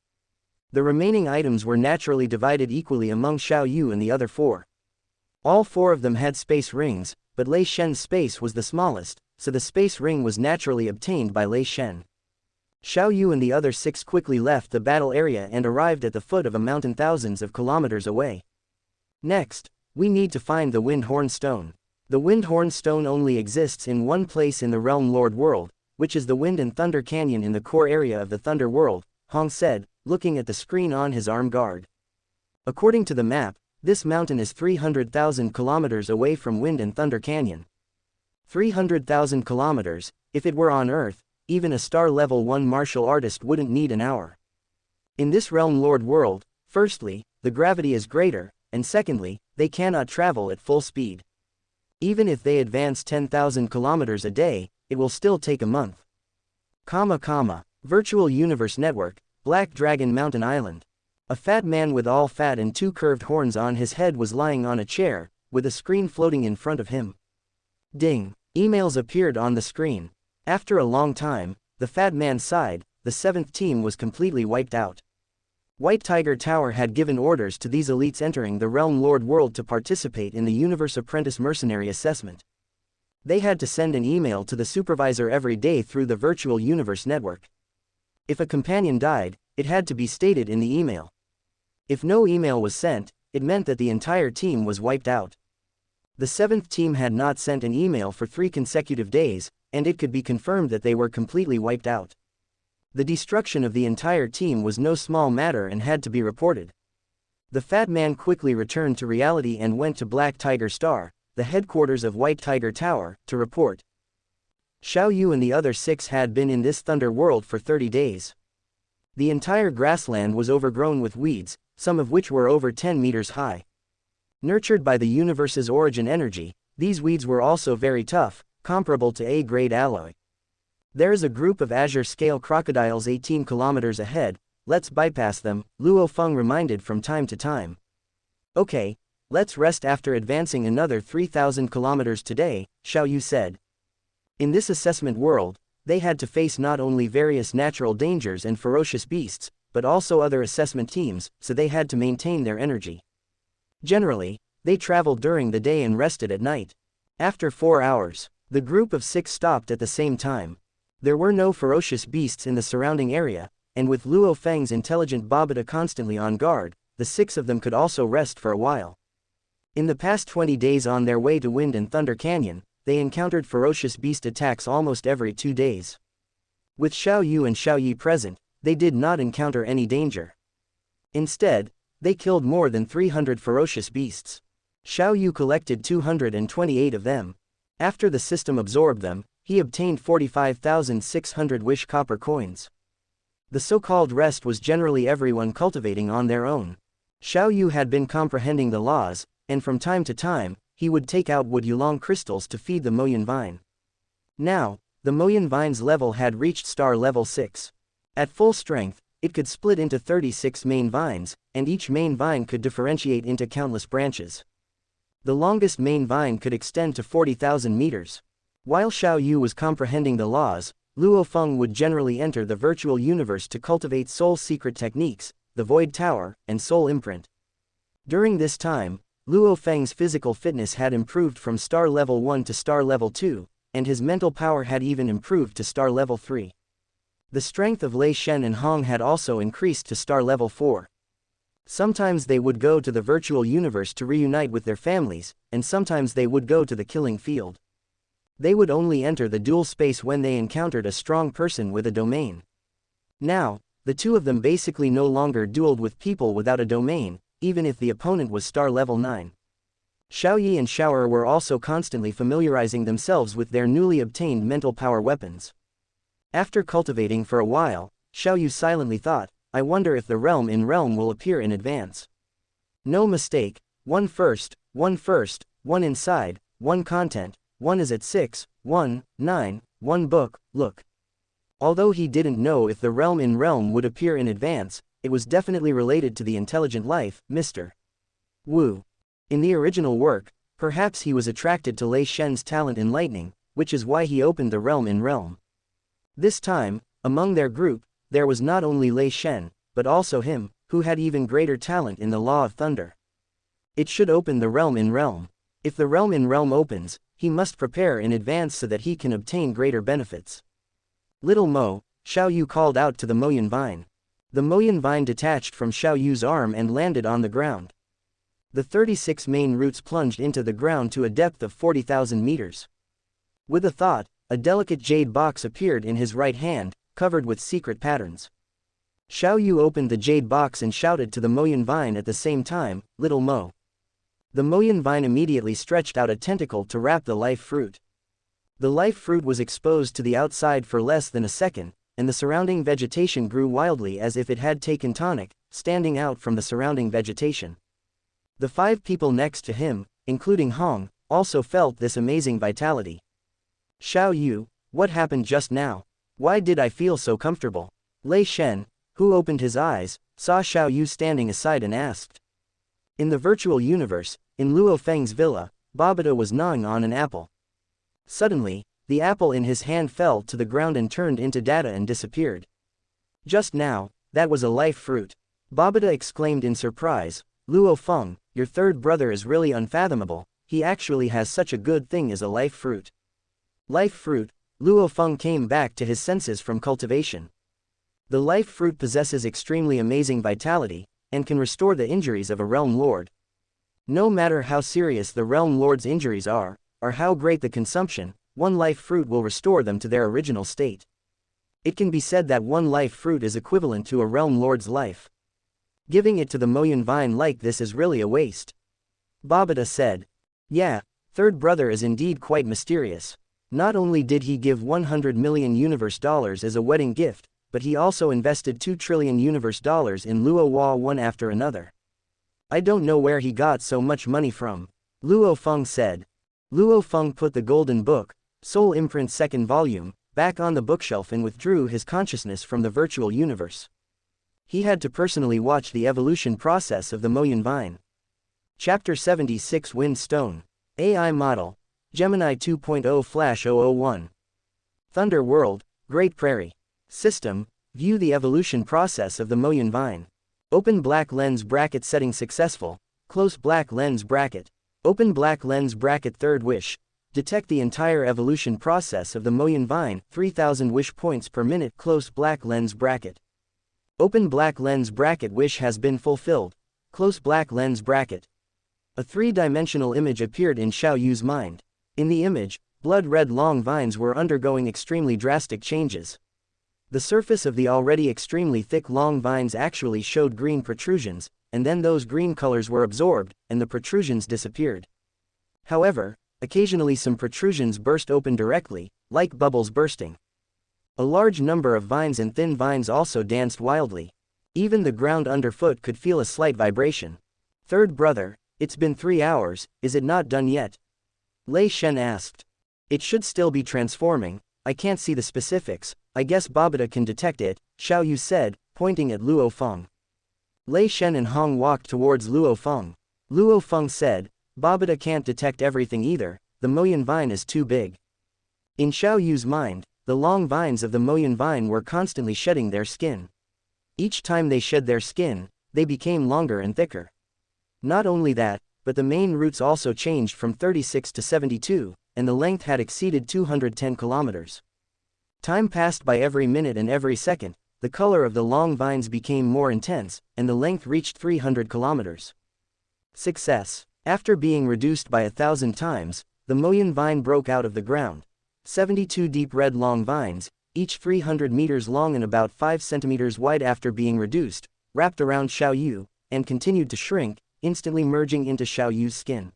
The remaining items were naturally divided equally among Xiao Yu and the other 4. All 4 of them had space rings, but Lei Shen's space was the smallest, so the space ring was naturally obtained by Lei Shen. Xiao Yu and the other 6 quickly left the battle area and arrived at the foot of a mountain thousands of kilometers away. Next, we need to find the Wind Horn Stone. The Wind Horn Stone only exists in one place in the Realm Lord world, which is the Wind and Thunder Canyon in the core area of the Thunder world, Hong said, looking at the screen on his arm guard. According to the map, this mountain is 300,000 kilometers away from Wind and Thunder Canyon. 300,000 kilometers, if it were on Earth, even a star level 1 martial artist wouldn't need an hour. In this Realm Lord world, firstly, the gravity is greater, and secondly, they cannot travel at full speed. Even if they advance 10,000 kilometers a day, it will still take a month. Virtual Universe Network, Black Dragon Mountain Island. A fat man with all fat and 2 curved horns on his head was lying on a chair, with a screen floating in front of him. Ding! Emails appeared on the screen. After a long time, the fat man sighed, the 7th team was completely wiped out. White Tiger Tower had given orders to these elites entering the Realm Lord world to participate in the Universe Apprentice Mercenary assessment. They had to send an email to the supervisor every day through the Virtual Universe Network. If a companion died, it had to be stated in the email. If no email was sent, it meant that the entire team was wiped out. The 7th team had not sent an email for 3 consecutive days, and it could be confirmed that they were completely wiped out. The destruction of the entire team was no small matter and had to be reported. The fat man quickly returned to reality and went to Black Tiger Star, the headquarters of White Tiger Tower, to report. Xiao Yu and the other 6 had been in this Thunder world for 30 days. The entire grassland was overgrown with weeds, some of which were over 10 meters high. Nurtured by the universe's origin energy, these weeds were also very tough, comparable to A-grade alloy. There is a group of azure scale crocodiles 18 kilometers ahead, let's bypass them, Luo Feng reminded from time to time. Okay, let's rest after advancing another 3,000 kilometers today, Xiao Yu said. In this assessment world, they had to face not only various natural dangers and ferocious beasts, but also other assessment teams, so they had to maintain their energy. Generally, they traveled during the day and rested at night. After 4 hours, the group of 6 stopped at the same time. There were no ferocious beasts in the surrounding area, and with Luo Feng's intelligent Babata constantly on guard, the 6 of them could also rest for a while. In the past 20 days on their way to Wind and Thunder Canyon, they encountered ferocious beast attacks almost every 2 days. With Xiao Yu and Xiao Yi present, they did not encounter any danger. Instead, they killed more than 300 ferocious beasts. Xiao Yu collected 228 of them. After the system absorbed them, he obtained 45,600 wish copper coins. The so-called rest was generally everyone cultivating on their own. Xiao Yu had been comprehending the laws, and from time to time, he would take out wood yulong crystals to feed the Moyun vine. Now, the Moyun vine's level had reached star level 6. At full strength, it could split into 36 main vines, and each main vine could differentiate into countless branches. The longest main vine could extend to 40,000 meters. While Xiao Yu was comprehending the laws, Luo Feng would generally enter the virtual universe to cultivate soul secret techniques, the Void Tower, and Soul Imprint. During this time, Luo Feng's physical fitness had improved from star level 1 to star level 2, and his mental power had even improved to star level 3. The strength of Lei Shen and Hong had also increased to star level 4. Sometimes they would go to the virtual universe to reunite with their families, and sometimes they would go to the killing field. They would only enter the dual space when they encountered a strong person with a domain. Now, the two of them basically no longer dueled with people without a domain, even if the opponent was star level 9. Xiao Yi and Xiao Er were also constantly familiarizing themselves with their newly obtained mental power weapons. After cultivating for a while, Xiao Yu silently thought, I wonder if the realm in realm will appear in advance. No mistake, one first, one inside, one content, one is at 6, 1, 9, 1 book, look. Although he didn't know if the realm in realm would appear in advance, it was definitely related to the intelligent life, Mr. Wu. In the original work, perhaps he was attracted to Lei Shen's talent in lightning, which is why he opened the realm in realm. This time, among their group, there was not only Lei Shen, but also him, who had even greater talent in the Law of Thunder. It should open the realm in realm. If the realm in realm opens, he must prepare in advance so that he can obtain greater benefits. Little Mo, Xiao Yu called out to the Moyun vine. The Moyun vine detached from Xiao Yu's arm and landed on the ground. The 36 main roots plunged into the ground to a depth of 40,000 meters. With a thought, a delicate jade box appeared in his right hand, covered with secret patterns. Xiao Yu opened the jade box and shouted to the Moyun vine at the same time, Little Mo. The Moyun vine immediately stretched out a tentacle to wrap the life fruit. The life fruit was exposed to the outside for less than a second, and the surrounding vegetation grew wildly as if it had taken tonic, standing out from the surrounding vegetation. The 5 people next to him, including Hong, also felt this amazing vitality. Xiao Yu, what happened just now? Why did I feel so comfortable? Lei Shen, who opened his eyes, saw Xiao Yu standing aside and asked. In the virtual universe, in Luo Feng's villa, Babata was gnawing on an apple. Suddenly, the apple in his hand fell to the ground and turned into data and disappeared. Just now, that was a life fruit. Babata exclaimed in surprise, Luo Feng, your third brother is really unfathomable, he actually has such a good thing as a life fruit. Life fruit, Luo Feng came back to his senses from cultivation. The life fruit possesses extremely amazing vitality, and can restore the injuries of a realm lord. No matter how serious the realm lord's injuries are, or how great the consumption, one life fruit will restore them to their original state. It can be said that one life fruit is equivalent to a realm lord's life. Giving it to the Moyun vine like this is really a waste. Babata said. Yeah, third brother is indeed quite mysterious. Not only did he give 100 million universe dollars as a wedding gift, but he also invested 2 trillion universe dollars in Luo Hua one after another. I don't know where he got so much money from. Luo Feng said. Luo Feng put the golden book, Soul Imprint 2nd volume, back on the bookshelf and withdrew his consciousness from the virtual universe. He had to personally watch the evolution process of the Moyun Vine. Chapter 76 Wind Stone. AI Model. Gemini 2.0/001. Thunder World, Great Prairie. System, view the evolution process of the Moyun Vine. Open black lens bracket setting successful, close black lens bracket. Open black lens bracket third wish. Detect the entire evolution process of the Moyun Vine, 3000 wish points per minute close black lens bracket. Open black lens bracket wish has been fulfilled, close black lens bracket. A three-dimensional image appeared in Xiao Yu's mind. In the image, blood-red long vines were undergoing extremely drastic changes. The surface of the already extremely thick long vines actually showed green protrusions, and then those green colors were absorbed, and the protrusions disappeared. However, occasionally some protrusions burst open directly, like bubbles bursting. A large number of vines and thin vines also danced wildly. Even the ground underfoot could feel a slight vibration. Third brother, it's been 3 hours, is it not done yet? Lei Shen asked. It should still be transforming, I can't see the specifics, I guess Babata can detect it, Xiao Yu said, pointing at Luo Feng. Lei Shen and Hong walked towards Luo Feng. Luo Feng said, Babata can't detect everything either, the Moyun Vine is too big. In Xiao Yu's mind, the long vines of the Moyun Vine were constantly shedding their skin. Each time they shed their skin, they became longer and thicker. Not only that, but the main roots also changed from 36 to 72, and the length had exceeded 210 kilometers. Time passed by every minute and every second, the color of the long vines became more intense, and the length reached 300 kilometers. Success. After being reduced by 1,000 times, the Moyun Vine broke out of the ground. 72 deep red long vines, each 300 meters long and about 5 centimeters wide after being reduced, wrapped around Xiao Yu, and continued to shrink, instantly merging into Xiao Yu's skin.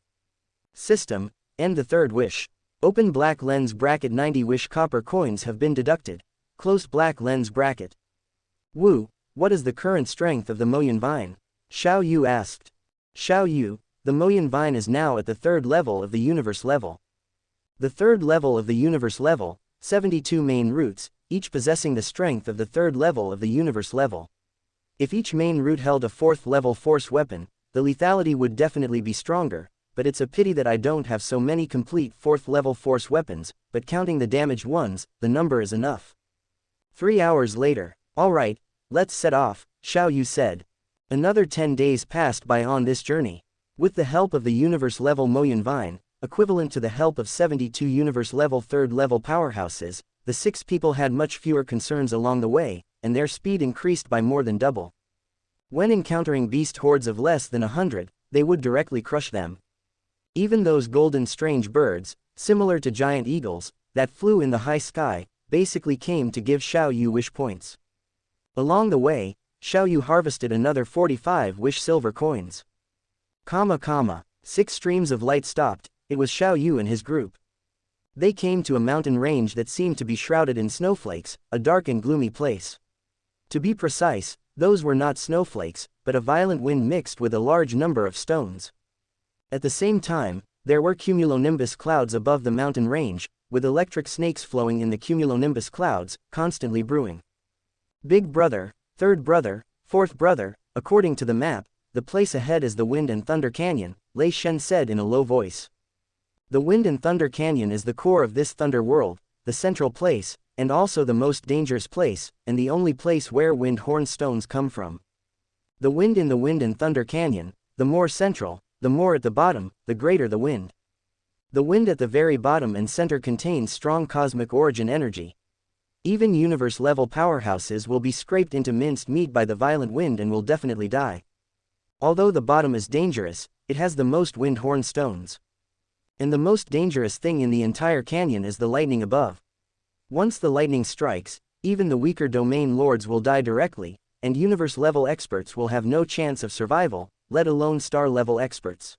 System, end the third wish. Open black lens bracket 90 wish copper coins have been deducted. Closed black lens bracket. Wu, what is the current strength of the Moyun Vine? Xiao Yu asked. Xiao Yu, the Moyun Vine is now at the third level of the universe level. The third level of the universe level, 72 main roots, each possessing the strength of the third level of the universe level. If each main root held a fourth level force weapon, the lethality would definitely be stronger, but it's a pity that I don't have so many complete fourth level force weapons, but counting the damaged ones, the number is enough. 3 hours later, alright, let's set off, Xiao Yu said. Another 10 days passed by on this journey. With the help of the universe level Moyun Vine, equivalent to the help of 72 universe level third level powerhouses, the 6 people had much fewer concerns along the way, and their speed increased by more than double. When encountering beast hordes of less than 100, they would directly crush them. Even those golden strange birds, similar to giant eagles, that flew in the high sky, basically came to give Xiao Yu wish points. Along the way, Xiao Yu harvested another 45 wish silver coins. 6 streams of light stopped, it was Xiao Yu and his group. They came to a mountain range that seemed to be shrouded in snowflakes, a dark and gloomy place. To be precise, those were not snowflakes, but a violent wind mixed with a large number of stones. At the same time, there were cumulonimbus clouds above the mountain range, with electric snakes flowing in the cumulonimbus clouds, constantly brewing. Big brother, third brother, fourth brother, according to the map, the place ahead is the Wind and Thunder Canyon, Lei Shen said in a low voice. The Wind and Thunder Canyon is the core of this thunder world, the central place, and also the most dangerous place, and the only place where wind horn stones come from. The wind in the Wind and Thunder Canyon, the more central, the more at the bottom, the greater the wind. The wind at the very bottom and center contains strong cosmic origin energy. Even universe-level powerhouses will be scraped into minced meat by the violent wind and will definitely die. Although the bottom is dangerous, it has the most wind horn stones. And the most dangerous thing in the entire canyon is the lightning above. Once the lightning strikes, even the weaker domain lords will die directly, and universe-level experts will have no chance of survival, let alone star-level experts.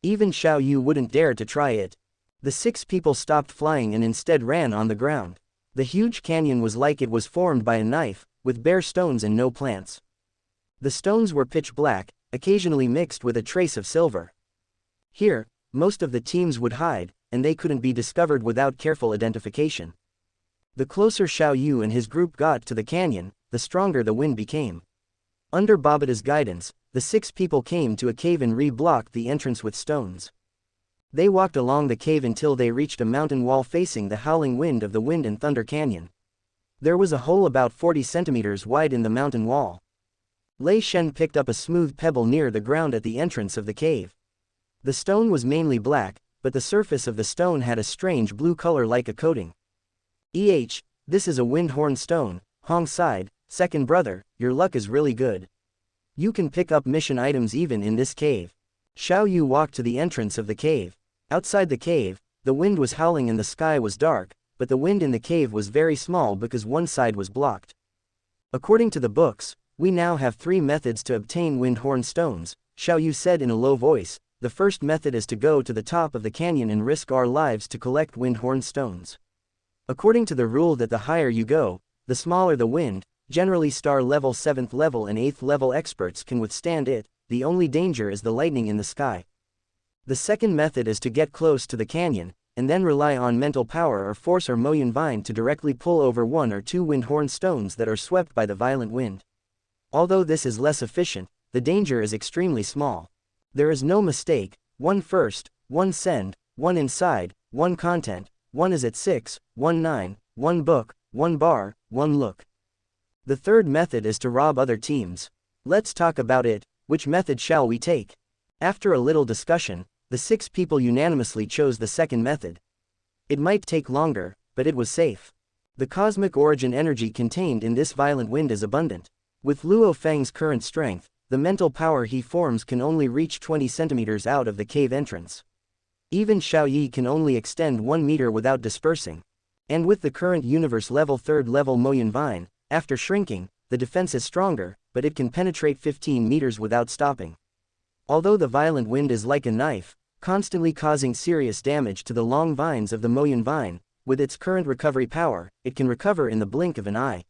Even Xiao Yu wouldn't dare to try it. The 6 people stopped flying and instead ran on the ground. The huge canyon was like it was formed by a knife, with bare stones and no plants. The stones were pitch black, occasionally mixed with a trace of silver. Here, most of the teams would hide, and they couldn't be discovered without careful identification. The closer Xiao Yu and his group got to the canyon, the stronger the wind became. Under Babata's guidance, the 6 people came to a cave and re-blocked the entrance with stones. They walked along the cave until they reached a mountain wall facing the howling wind of the Wind and Thunder Canyon. There was a hole about 40 centimeters wide in the mountain wall. Lei Shen picked up a smooth pebble near the ground at the entrance of the cave. The stone was mainly black, but the surface of the stone had a strange blue color like a coating. This is a windhorn stone, Hong sighed. Second brother, your luck is really good. You can pick up mission items even in this cave. Xiao Yu walked to the entrance of the cave. Outside the cave, the wind was howling and the sky was dark, but the wind in the cave was very small because one side was blocked. According to the books, we now have 3 methods to obtain windhorn stones, Xiao Yu said in a low voice. The first method is to go to the top of the canyon and risk our lives to collect windhorn stones. According to the rule that the higher you go, the smaller the wind. Generally star level 7th level and 8th level experts can withstand it, the only danger is the lightning in the sky. The second method is to get close to the canyon, and then rely on mental power or force or Moyun Vine to directly pull over 1 or 2 windhorn stones that are swept by the violent wind. Although this is less efficient, the danger is extremely small. There is no mistake, 1 first, 1 send, 1 inside, 1 content, 1 is at 6, 1 9, 1 book, 1 bar, 1 look. The third method is to rob other teams. Let's talk about it. Which method shall we take? After a little discussion, the 6 people unanimously chose the second method. It might take longer, but it was safe. The cosmic origin energy contained in this violent wind is abundant. With Luo Feng's current strength, the mental power he forms can only reach 20 centimeters out of the cave entrance. Even Xiao Yi can only extend 1 meter without dispersing. And with the current universe level 3rd level Moyun Vine, after shrinking, the defense is stronger, but it can penetrate 15 meters without stopping. Although the violent wind is like a knife, constantly causing serious damage to the long vines of the Moyun Vine, with its current recovery power, it can recover in the blink of an eye.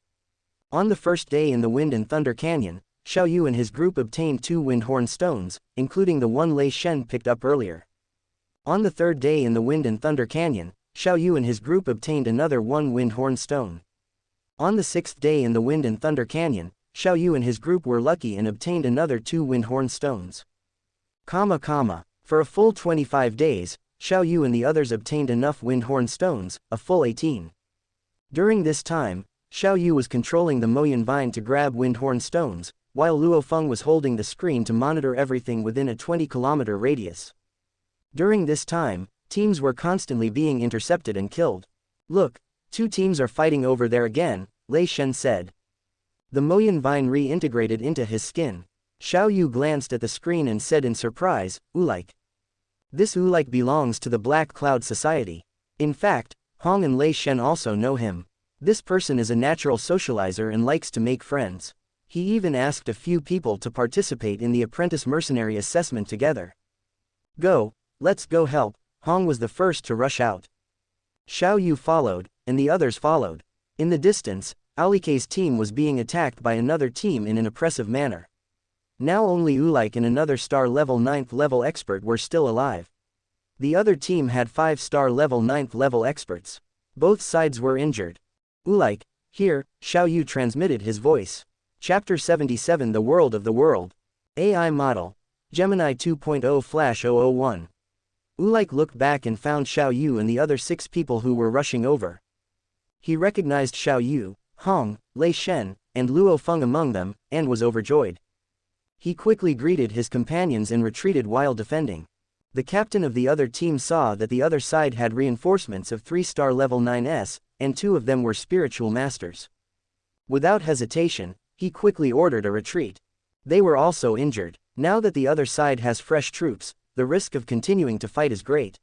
On the first day in the Wind and Thunder Canyon, Xiao Yu and his group obtained 2 windhorn stones, including the one Lei Shen picked up earlier. On the third day in the Wind and Thunder Canyon, Xiao Yu and his group obtained another 1 windhorn stone. On the 6th day in the Wind and Thunder Canyon, Xiao Yu and his group were lucky and obtained another 2 windhorn stones. For a full 25 days, Xiao Yu and the others obtained enough windhorn stones, a full 18. During this time, Xiao Yu was controlling the Moyun Vine to grab windhorn stones, while Luo Feng was holding the screen to monitor everything within a 20-kilometer radius. During this time, teams were constantly being intercepted and killed. Look, 2 teams are fighting over there again, Lei Shen said. The Moyun Vine reintegrated into his skin. Xiao Yu glanced at the screen and said in surprise, Ulike. This Ulike belongs to the Black Cloud Society. In fact, Hong and Lei Shen also know him. This person is a natural socializer and likes to make friends. He even asked a few people to participate in the apprentice mercenary assessment together. Go, let's go help, Hong was the first to rush out. Xiao Yu followed, and the others followed. In the distance, Aulike's team was being attacked by another team in an oppressive manner. Now only Ulike and another star level 9th level expert were still alive. The other team had 5 star level 9th level experts. Both sides were injured. Ulike, here, Xiao Yu transmitted his voice. Chapter 77 The World of the World. AI Model. Gemini 2.0 Flash 001. Ulike looked back and found Xiao Yu and the other 6 people who were rushing over. He recognized Xiao Yu, Hong, Lei Shen, and Luo Feng among them, and was overjoyed. He quickly greeted his companions and retreated while defending. The captain of the other team saw that the other side had reinforcements of 3-star level 9s, and 2 of them were spiritual masters. Without hesitation, he quickly ordered a retreat. They were also injured. Now that the other side has fresh troops, the risk of continuing to fight is great.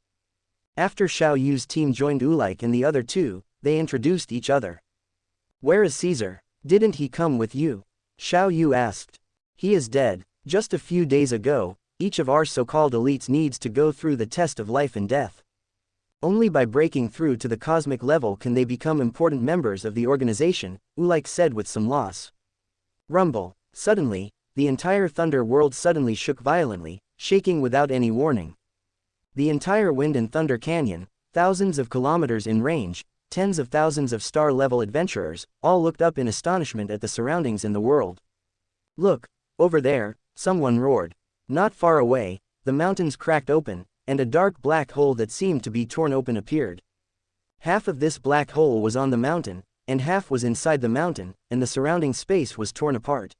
After Xiao Yu's team joined Ulike and the other 2, they introduced each other. Where is Caesar? Didn't he come with you? Xiao Yu asked. He is dead. Just a few days ago, each of our so-called elites needs to go through the test of life and death. Only by breaking through to the cosmic level can they become important members of the organization, Ulike said with some loss. Rumble. Suddenly, the entire Thunder world suddenly shook violently, shaking without any warning. The entire Wind and Thunder Canyon, thousands of kilometers in range, tens of thousands of star-level adventurers, all looked up in astonishment at the surroundings in the world. Look, Over there, someone roared. Not far away, the mountains cracked open, and a dark black hole that seemed to be torn open appeared. Half of this black hole was on the mountain, and half was inside the mountain, and the surrounding space was torn apart.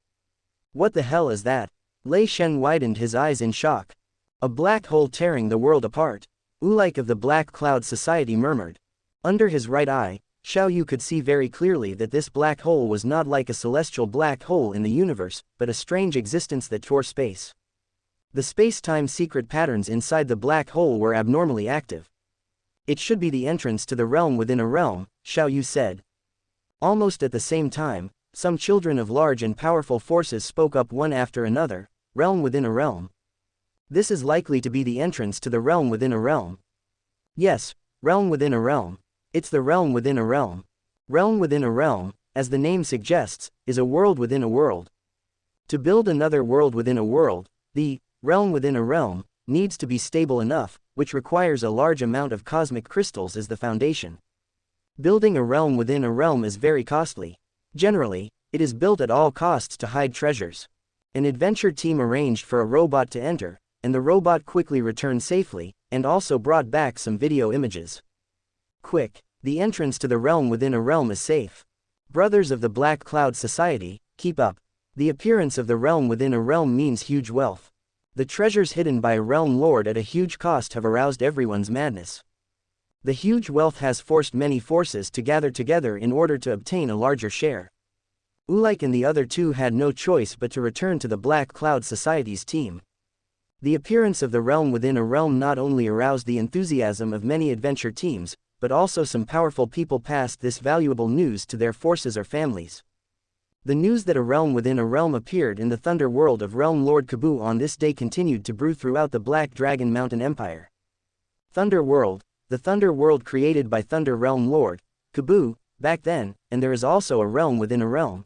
What the hell is that? Lei Shen widened his eyes in shock. A black hole tearing the world apart. Ulike of the Black Cloud Society murmured. Under his right eye, Xiao Yu could see very clearly that this black hole was not like a celestial black hole in the universe, but a strange existence that tore space. The space-time secret patterns inside the black hole were abnormally active. It should be the entrance to the realm within a realm, Xiao Yu said. Almost at the same time, some children of large and powerful forces spoke up one after another, realm within a realm. This is likely to be the entrance to the realm within a realm. Yes, realm within a realm. It's the realm within a realm. Realm within a realm, as the name suggests, is a world within a world. To build another world within a world, the realm within a realm needs to be stable enough, which requires a large amount of cosmic crystals as the foundation. Building a realm within a realm is very costly. Generally, it is built at all costs to hide treasures. An adventure team arranged for a robot to enter, and the robot quickly returned safely, and also brought back some video images. Quick, the entrance to the realm within a realm is safe. Brothers of the Black Cloud Society, keep up. The appearance of the realm within a realm means huge wealth. The treasures hidden by a realm lord at a huge cost have aroused everyone's madness. The huge wealth has forced many forces to gather together in order to obtain a larger share. Ulike and the other two had no choice but to return to the Black Cloud Society's team. The appearance of the realm within a realm not only aroused the enthusiasm of many adventure teams, but also some powerful people passed this valuable news to their forces or families. The news that a realm within a realm appeared in the Thunder World of Realm Lord Kabu on this day continued to brew throughout the Black Dragon Mountain Empire. Thunder World, the Thunder World created by Thunder Realm Lord Kabu, back then, and there is also a realm within a realm.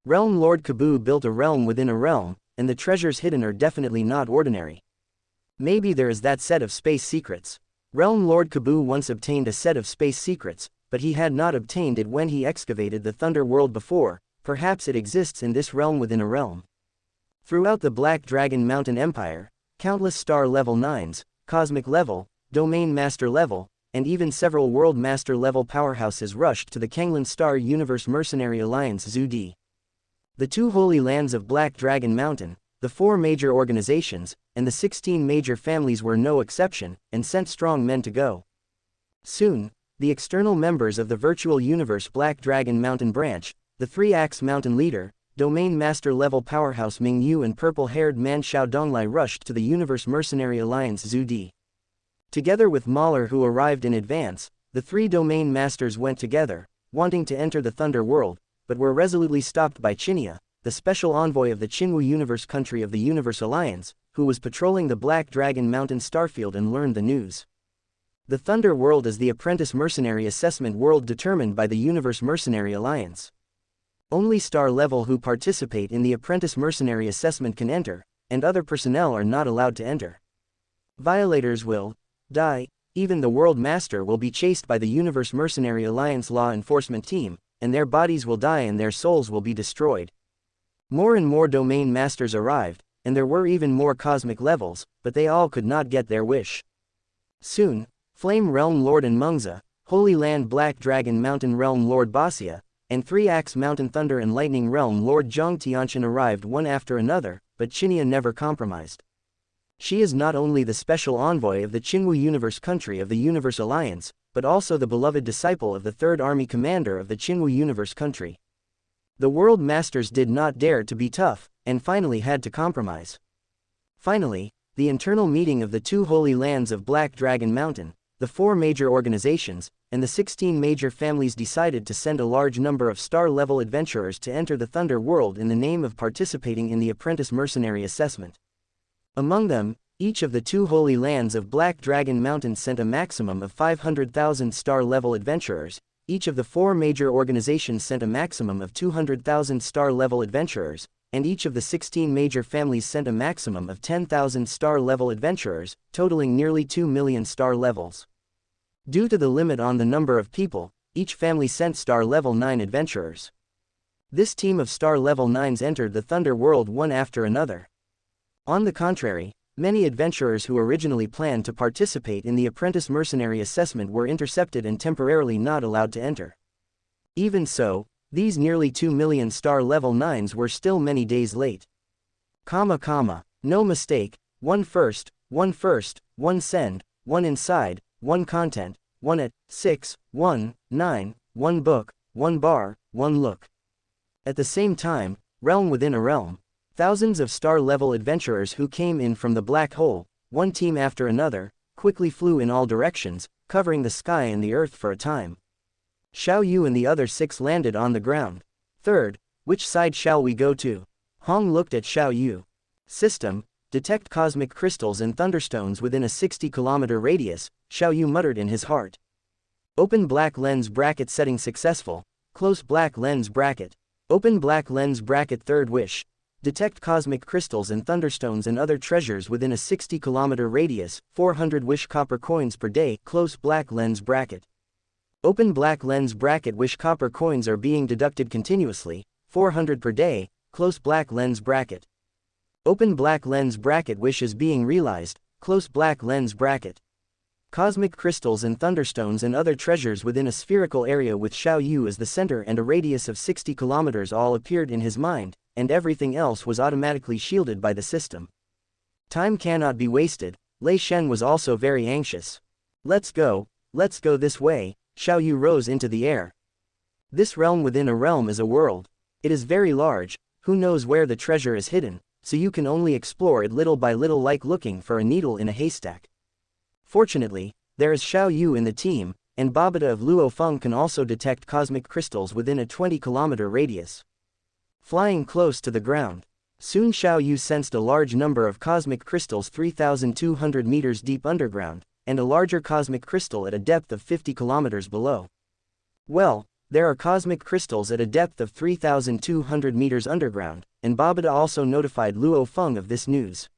Realm Lord Kabu built a realm within a realm, and the treasures hidden are definitely not ordinary. Maybe there is that set of space secrets. Realm Lord Kabu once obtained a set of space secrets, but he had not obtained it when he excavated the Thunder World before. Perhaps it exists in this realm within a realm. Throughout the Black Dragon Mountain Empire, countless star level 9s, cosmic level, domain master level, and even several world master level powerhouses rushed to the Kanglan Star Universe Mercenary Alliance ZUD. The two holy lands of Black Dragon Mountain, the 4 major organizations, and the 16 major families were no exception, and sent strong men to go. Soon, the external members of the virtual universe Black Dragon Mountain branch, the 3-Axe Mountain Leader, Domain Master level powerhouse Ming Yu and purple-haired man Xiao Donglai rushed to the Universe Mercenary Alliance ZUD. Together with Mahler who arrived in advance, the 3 Domain Masters went together, wanting to enter the Thunder World, but were resolutely stopped by Xianxia, the special envoy of the Qingwu Universe country of the Universe Alliance, who was patrolling the Black Dragon Mountain starfield and learned the news. The Thunder World is the apprentice mercenary assessment world determined by the Universe Mercenary Alliance. Only star level who participate in the apprentice mercenary assessment can enter, and other personnel are not allowed to enter. Violators will die. Even the World Master will be chased by the Universe Mercenary Alliance law enforcement team, and their bodies will die and their souls will be destroyed. More and more Domain Masters arrived, and there were even more cosmic levels, but they all could not get their wish. Soon, Flame Realm Lord and Mungza, Holy Land Black Dragon Mountain Realm Lord Wuxia, and 3-Axe Mountain Thunder and Lightning Realm Lord Zhang Tianqian arrived one after another, but Xianxia never compromised. She is not only the special envoy of the Qingwu Universe country of the Universe Alliance, but also the beloved disciple of the 3rd Army Commander of the Qingwu Universe country. The World Masters did not dare to be tough, and finally had to compromise. Finally, the internal meeting of the 2 holy lands of Black Dragon Mountain, the 4 major organizations, and the 16 major families decided to send a large number of star-level adventurers to enter the Thunder World in the name of participating in the Apprentice Mercenary Assessment. Among them, each of the 2 holy lands of Black Dragon Mountain sent a maximum of 500,000 star-level adventurers, each of the 4 major organizations sent a maximum of 200,000 star-level adventurers, and each of the 16 major families sent a maximum of 10,000 star-level adventurers, totaling nearly 2 million star levels. Due to the limit on the number of people, each family sent star level 9 adventurers. This team of star level 9s entered the Thunder World one after another. On the contrary, many adventurers who originally planned to participate in the apprentice mercenary assessment were intercepted and temporarily not allowed to enter. Even so, these nearly 2 million star level 9s were still many days late. No mistake, one first, one send, one inside, one content, one at, 6, 1, 9, one book, one bar, one look. At the same time, realm within a realm, thousands of star-level adventurers who came in from the black hole, one team after another, quickly flew in all directions, covering the sky and the earth for a time. Xiao Yu and the other 6 landed on the ground. Third, which side shall we go to? Hong looked at Xiao Yu. System, detect cosmic crystals and thunderstones within a 60-kilometer radius, Xiao Yu muttered in his heart. Open black lens bracket setting successful, close black lens bracket. Open black lens bracket. Third wish, detect cosmic crystals and thunderstones and other treasures within a 60-kilometer radius, 400 wish copper coins per day, close black lens bracket. Open black lens bracket. Wish copper coins are being deducted continuously, 400 per day, close black lens bracket. Open black lens bracket. Wish is being realized, close black lens bracket. Cosmic crystals and thunderstones and other treasures within a spherical area with Xiao Yu as the center and a radius of 60 kilometers all appeared in his mind, and everything else was automatically shielded by the system. Time cannot be wasted. Lei Shen was also very anxious. Let's go this way. Xiao Yu rose into the air. This realm within a realm is a world. It is very large, who knows where the treasure is hidden, so you can only explore it little by little like looking for a needle in a haystack. Fortunately, there is Xiao Yu in the team, and Babata of Luo Feng can also detect cosmic crystals within a 20-kilometer radius. Flying close to the ground, soon Xiao Yu sensed a large number of cosmic crystals 3,200 meters deep underground, and a larger cosmic crystal at a depth of 50 kilometers below. Well, there are cosmic crystals at a depth of 3,200 meters underground, and Babata also notified Luo Feng of this news.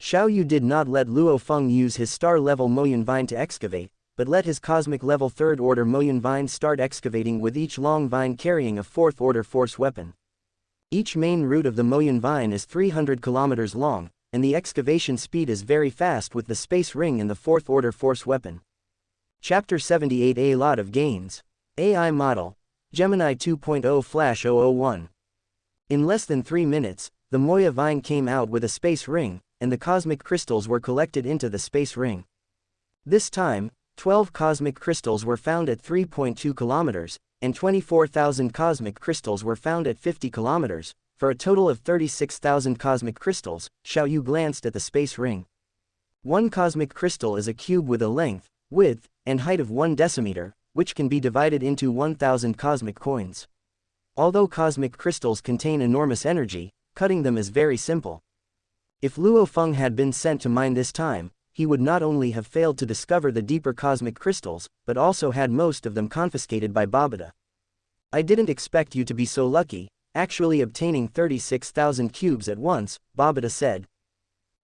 Xiao Yu did not let Luo Feng use his star-level Moyun Vine to excavate, but let his cosmic-level third-order Moyun Vine start excavating with each long vine carrying a fourth-order force weapon. Each main root of the Moyun Vine is 300 kilometers long, and the excavation speed is very fast with the space ring and the fourth-order force weapon. Chapter 78. A lot of gains. AI Model. Gemini 2.0 Flash 001. In less than 3 minutes, the Moya Vine came out with a space ring, and the cosmic crystals were collected into the space ring. This time, 12 cosmic crystals were found at 3.2 kilometers, and 24,000 cosmic crystals were found at 50 kilometers, for a total of 36,000 cosmic crystals. Xiao Yu glanced at the space ring. One cosmic crystal is a cube with a length, width, and height of 1 decimeter, which can be divided into 1,000 cosmic coins. Although cosmic crystals contain enormous energy, cutting them is very simple. If Luo Feng had been sent to mine this time, he would not only have failed to discover the deeper cosmic crystals, but also had most of them confiscated by Babata. I didn't expect you to be so lucky, actually obtaining 36,000 cubes at once, Babata said.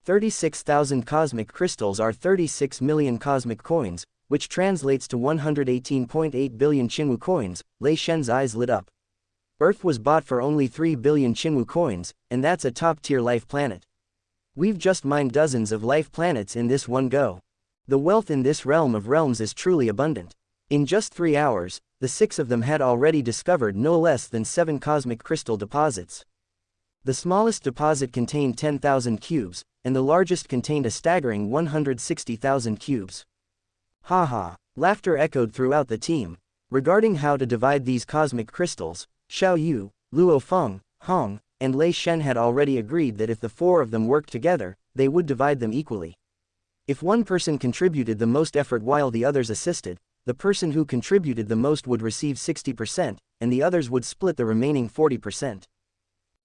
36,000 cosmic crystals are 36 million cosmic coins, which translates to 118.8 billion Qinwu coins. Lei Shen's eyes lit up. Earth was bought for only 3 billion Qinwu coins, and that's a top-tier life planet. We've just mined dozens of life planets in this one go. The wealth in this realm of realms is truly abundant. In just 3 hours, the 6 of them had already discovered no less than 7 cosmic crystal deposits. The smallest deposit contained 10,000 cubes, and the largest contained a staggering 160,000 cubes. Ha ha! Laughter echoed throughout the team. Regarding how to divide these cosmic crystals, Xiao Yu, Luo Feng, Hong, and Lei Shen had already agreed that if the 4 of them worked together, they would divide them equally. If one person contributed the most effort while the others assisted, the person who contributed the most would receive 60%, and the others would split the remaining 40%.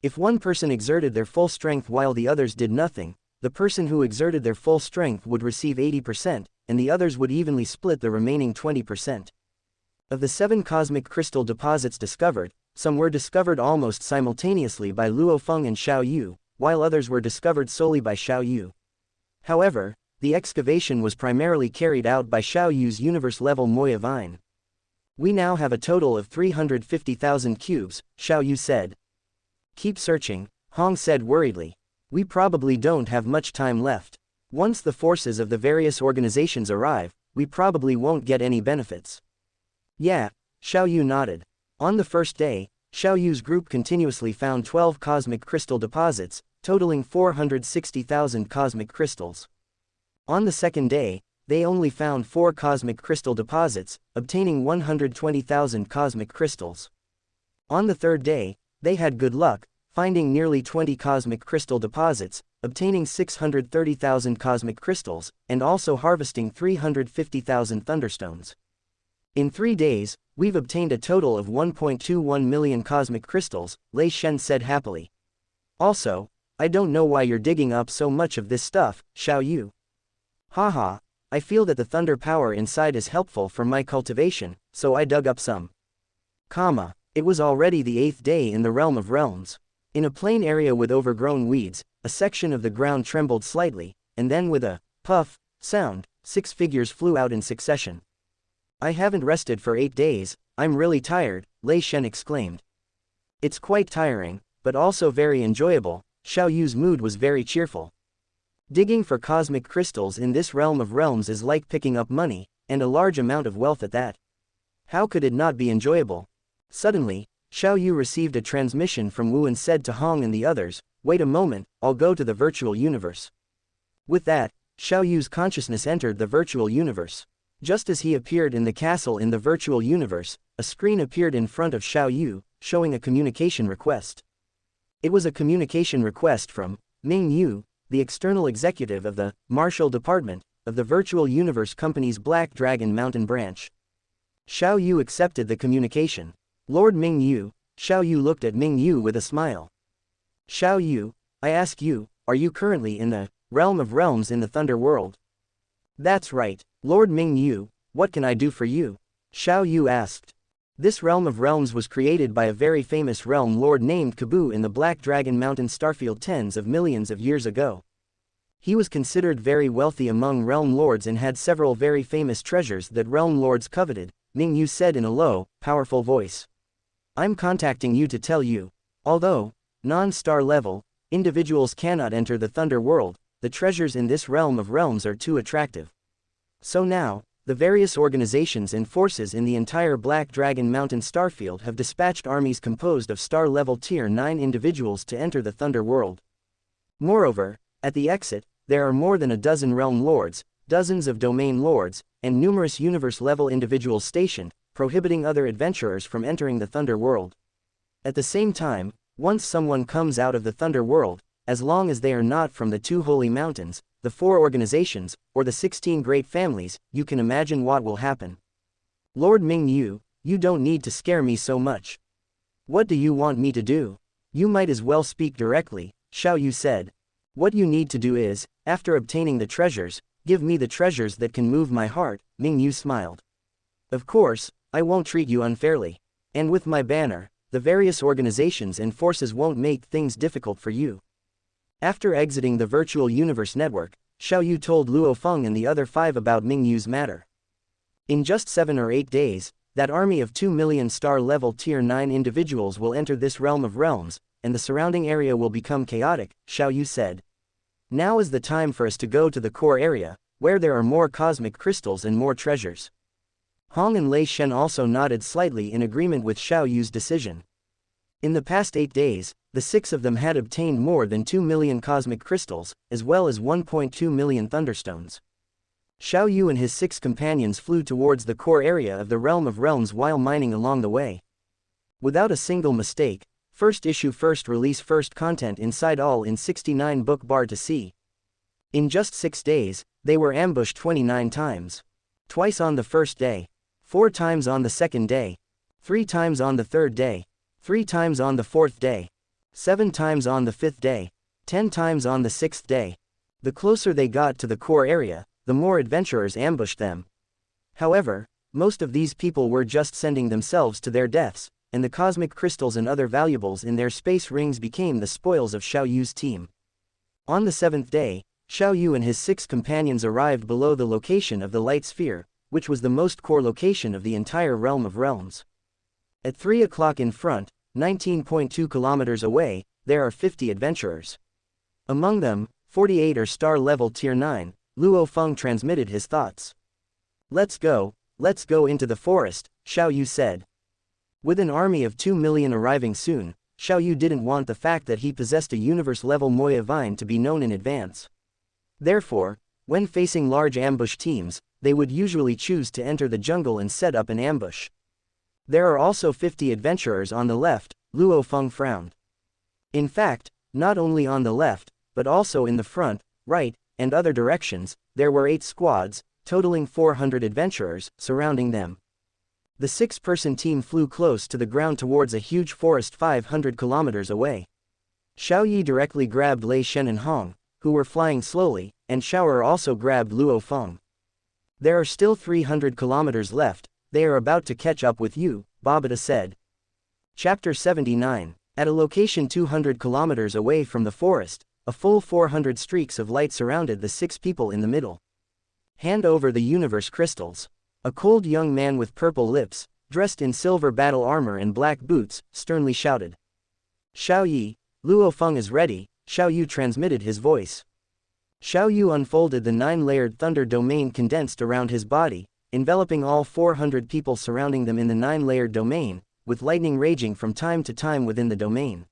If one person exerted their full strength while the others did nothing, the person who exerted their full strength would receive 80%, and the others would evenly split the remaining 20%. Of the 7 cosmic crystal deposits discovered, some were discovered almost simultaneously by Luo Feng and Xiao Yu, while others were discovered solely by Xiao Yu. However, the excavation was primarily carried out by Xiao Yu's universe-level Moya Vine. We now have a total of 350,000 cubes, Xiao Yu said. Keep searching, Hong said worriedly. We probably don't have much time left. Once the forces of the various organizations arrive, we probably won't get any benefits. Yeah, Xiao Yu nodded. On the first day, Xiao Yu's group continuously found 12 cosmic crystal deposits, totaling 460,000 cosmic crystals. On the second day, they only found 4 cosmic crystal deposits, obtaining 120,000 cosmic crystals. On the third day, they had good luck, finding nearly 20 cosmic crystal deposits, obtaining 630,000 cosmic crystals, and also harvesting 350,000 thunderstones. In 3 days, we've obtained a total of 1.21 million cosmic crystals, Lei Shen said happily. Also, I don't know why you're digging up so much of this stuff, Xiao Yu. Haha, I feel that the thunder power inside is helpful for my cultivation, so I dug up some. It was already the 8th day in the realm of realms. In a plain area with overgrown weeds, a section of the ground trembled slightly, and then with a puff sound, 6 figures flew out in succession. I haven't rested for 8 days, I'm really tired, Lei Shen exclaimed. It's quite tiring, but also very enjoyable. Xiao Yu's mood was very cheerful. Digging for cosmic crystals in this realm of realms is like picking up money, and a large amount of wealth at that. How could it not be enjoyable? Suddenly, Xiao Yu received a transmission from Wu and said to Hong and the others, "Wait a moment, I'll go to the virtual universe." With that, Xiao Yu's consciousness entered the virtual universe. Just as he appeared in the castle in the virtual universe, a screen appeared in front of Xiao Yu, showing a communication request. It was a communication request from Ming Yu, the external executive of the Martial Department of the Virtual Universe Company's Black Dragon Mountain branch. Xiao Yu accepted the communication. Lord Ming Yu, Xiao Yu looked at Ming Yu with a smile. Xiao Yu, I ask you, are you currently in the realm of realms in the Thunder World? That's right, Lord Ming Yu, what can I do for you? Xiao Yu asked. This realm of realms was created by a very famous realm lord named Kabu in the Black Dragon Mountain starfield tens of millions of years ago. He was considered very wealthy among realm lords and had several very famous treasures that realm lords coveted, Ming Yu said in a low, powerful voice. I'm contacting you to tell you, although non-star level individuals cannot enter the Thunder World, the treasures in this realm of realms are too attractive. So now, the various organizations and forces in the entire Black Dragon Mountain starfield have dispatched armies composed of star-level Tier 9 individuals to enter the Thunder World. Moreover, at the exit, there are more than a dozen realm lords, dozens of domain lords, and numerous universe-level individuals stationed, prohibiting other adventurers from entering the Thunder World. At the same time, once someone comes out of the Thunder World, as long as they are not from the 2 holy mountains, the 4 organizations, or the 16 great families, you can imagine what will happen. Lord Ming Yu, you don't need to scare me so much. What do you want me to do? You might as well speak directly, Xiao Yu said. What you need to do is, after obtaining the treasures, give me the treasures that can move my heart, Ming Yu smiled. Of course, I won't treat you unfairly. And with my banner, the various organizations and forces won't make things difficult for you. After exiting the virtual universe network, Xiao Yu told Luo Feng and the other 5 about Ming Yu's matter. In just 7 or 8 days, that army of 2 million star-level Tier 9 individuals will enter this realm of realms, and the surrounding area will become chaotic, Xiao Yu said. Now is the time for us to go to the core area, where there are more cosmic crystals and more treasures. Hong and Lei Shen also nodded slightly in agreement with Xiao Yu's decision. In the past 8 days, the 6 of them had obtained more than 2 million cosmic crystals, as well as 1.2 million thunderstones. Xiao Yu and his 6 companions flew towards the core area of the realm of realms while mining along the way. Without a single mistake, first issue first release first content inside all in 69 book bar to see. In just 6 days, they were ambushed 29 times. Twice on the first day. 4 times on the second day. 3 times on the third day. 3 times on the fourth day. 7 times on the 5th day. 10 times on the 6th day. The closer they got to the core area, the more adventurers ambushed them. However, most of these people were just sending themselves to their deaths, and the cosmic crystals and other valuables in their space rings became the spoils of Xiao Yu's team. On the 7th day, Xiao Yu and his 6 companions arrived below the location of the light sphere, which was the most core location of the entire realm of realms. At 3 o'clock in front, 19.2 kilometers away, there are 50 adventurers. Among them, 48 are star-level Tier 9, Luo Feng transmitted his thoughts. Let's go into the forest, Xiao Yu said. With an army of 2 million arriving soon, Xiao Yu didn't want the fact that he possessed a universe-level Moya Vine to be known in advance. Therefore, when facing large ambush teams, they would usually choose to enter the jungle and set up an ambush. There are also 50 adventurers on the left, Luo Feng frowned. In fact, not only on the left, but also in the front, right, and other directions, there were 8 squads, totaling 400 adventurers, surrounding them. The 6-person team flew close to the ground towards a huge forest 500 kilometers away. Xiao Yi directly grabbed Lei Shen and Hong, who were flying slowly, and Xiao Er also grabbed Luo Feng. There are still 300 kilometers left, they are about to catch up with you, Babata said. Chapter 79. At a location 200 kilometers away from the forest, a full 400 streaks of light surrounded the 6 people in the middle. Hand over the universe crystals. A cold young man with purple lips, dressed in silver battle armor and black boots, sternly shouted. Xiao Yi, Luo Feng is ready, Xiao Yu transmitted his voice. Xiao Yu unfolded the 9-layered thunder domain condensed around his body, enveloping all 400 people surrounding them in the 9-layered domain, with lightning raging from time to time within the domain.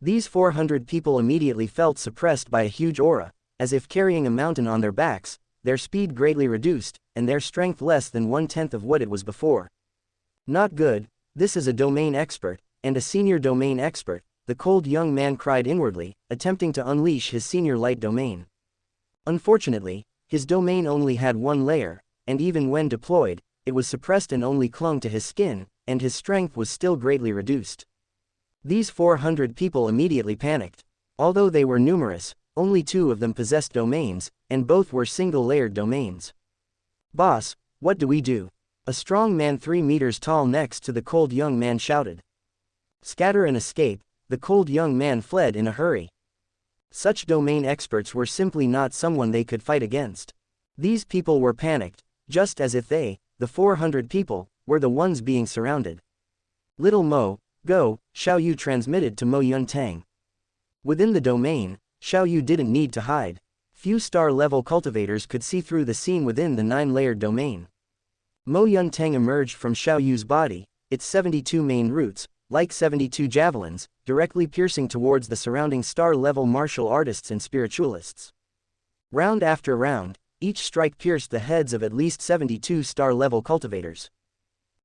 These 400 people immediately felt suppressed by a huge aura, as if carrying a mountain on their backs, their speed greatly reduced, and their strength less than 1/10 of what it was before. Not good, this is a domain expert, and a senior domain expert, the cold young man cried inwardly, attempting to unleash his senior light domain. Unfortunately, his domain only had 1 layer, and even when deployed, it was suppressed and only clung to his skin, and his strength was still greatly reduced. These 400 people immediately panicked. Although they were numerous, only 2 of them possessed domains, and both were single-layered domains. Boss, what do we do? A strong man 3 meters tall next to the cold young man shouted. Scatter and escape, the cold young man fled in a hurry. Such domain experts were simply not someone they could fight against. These people were panicked, just as if they, the 400 people, were the ones being surrounded. Little Mo, go, Xiao Yu transmitted to Mo Yuntang. Within the domain, Xiao Yu didn't need to hide. Few star-level cultivators could see through the scene within the 9-layered domain. Mo Yuntang emerged from Xiao Yu's body, its 72 main roots, like 72 javelins, directly piercing towards the surrounding star-level martial artists and spiritualists. Round after round, each strike pierced the heads of at least 72 star-level cultivators.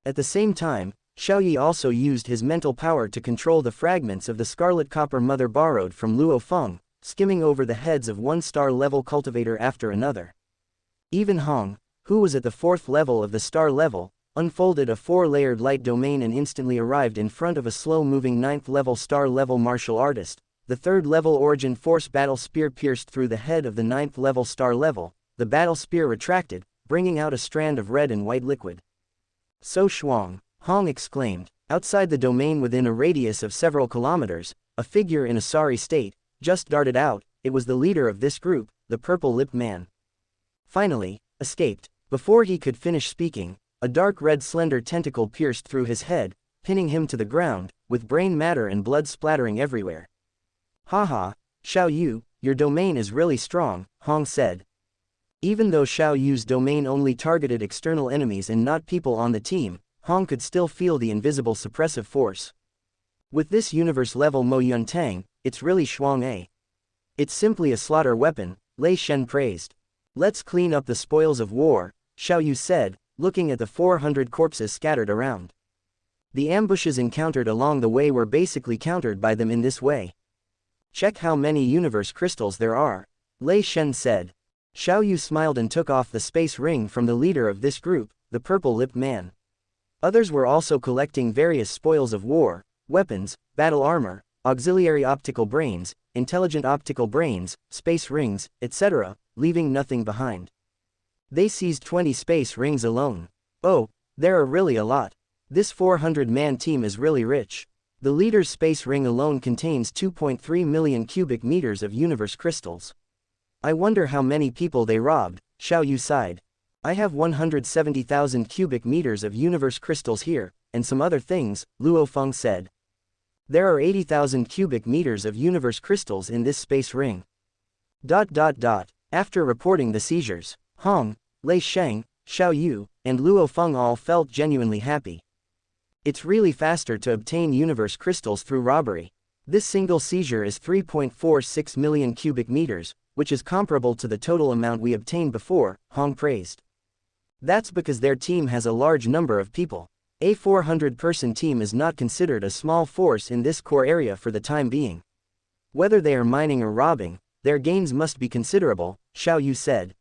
At the same time, Xiao Yi also used his mental power to control the fragments of the scarlet copper mother borrowed from Luo Feng, skimming over the heads of 1 star-level cultivator after another. Even Hong, who was at the 4th level of the star level, unfolded a 4-layered light domain and instantly arrived in front of a slow-moving 9th-level star-level martial artist. The 3rd-level Origin Force battle spear pierced through the head of the 9th-level star level. The battle spear retracted, bringing out a strand of red and white liquid. So Shuang, Hong exclaimed. Outside the domain within a radius of several kilometers, a figure in a sorry state just darted out. It was the leader of this group, the purple-lipped man. Finally, escaped. Before he could finish speaking, a dark red slender tentacle pierced through his head, pinning him to the ground, with brain matter and blood splattering everywhere. Haha, Xiao Yu, your domain is really strong, Hong said. Even though Xiao Yu's domain only targeted external enemies and not people on the team, Hong could still feel the invisible suppressive force. With this universe-level Mo Yuntang, it's really Shuang A. It's simply a slaughter weapon, Lei Shen praised. Let's clean up the spoils of war, Xiao Yu said, looking at the 400 corpses scattered around. The ambushes encountered along the way were basically countered by them in this way. Check how many universe crystals there are, Lei Shen said. Xiao Yu smiled and took off the space ring from the leader of this group, the purple-lipped man. Others were also collecting various spoils of war, weapons, battle armor, auxiliary optical brains, intelligent optical brains, space rings, etc., leaving nothing behind. They seized 20 space rings alone. Oh, there are really a lot. This 400-man team is really rich. The leader's space ring alone contains 2.3 million cubic meters of universe crystals. I wonder how many people they robbed, Xiao Yu sighed. I have 170,000 cubic meters of universe crystals here, and some other things, Luo Feng said. There are 80,000 cubic meters of universe crystals in this space ring. After reporting the seizures, Hong, Lei Sheng, Xiao Yu, and Luo Feng all felt genuinely happy. It's really faster to obtain universe crystals through robbery. This single seizure is 3.46 million cubic meters, which is comparable to the total amount we obtained before, Hong praised. That's because their team has a large number of people. A 400-person team is not considered a small force in this core area for the time being. Whether they are mining or robbing, their gains must be considerable, Xiao Yu said.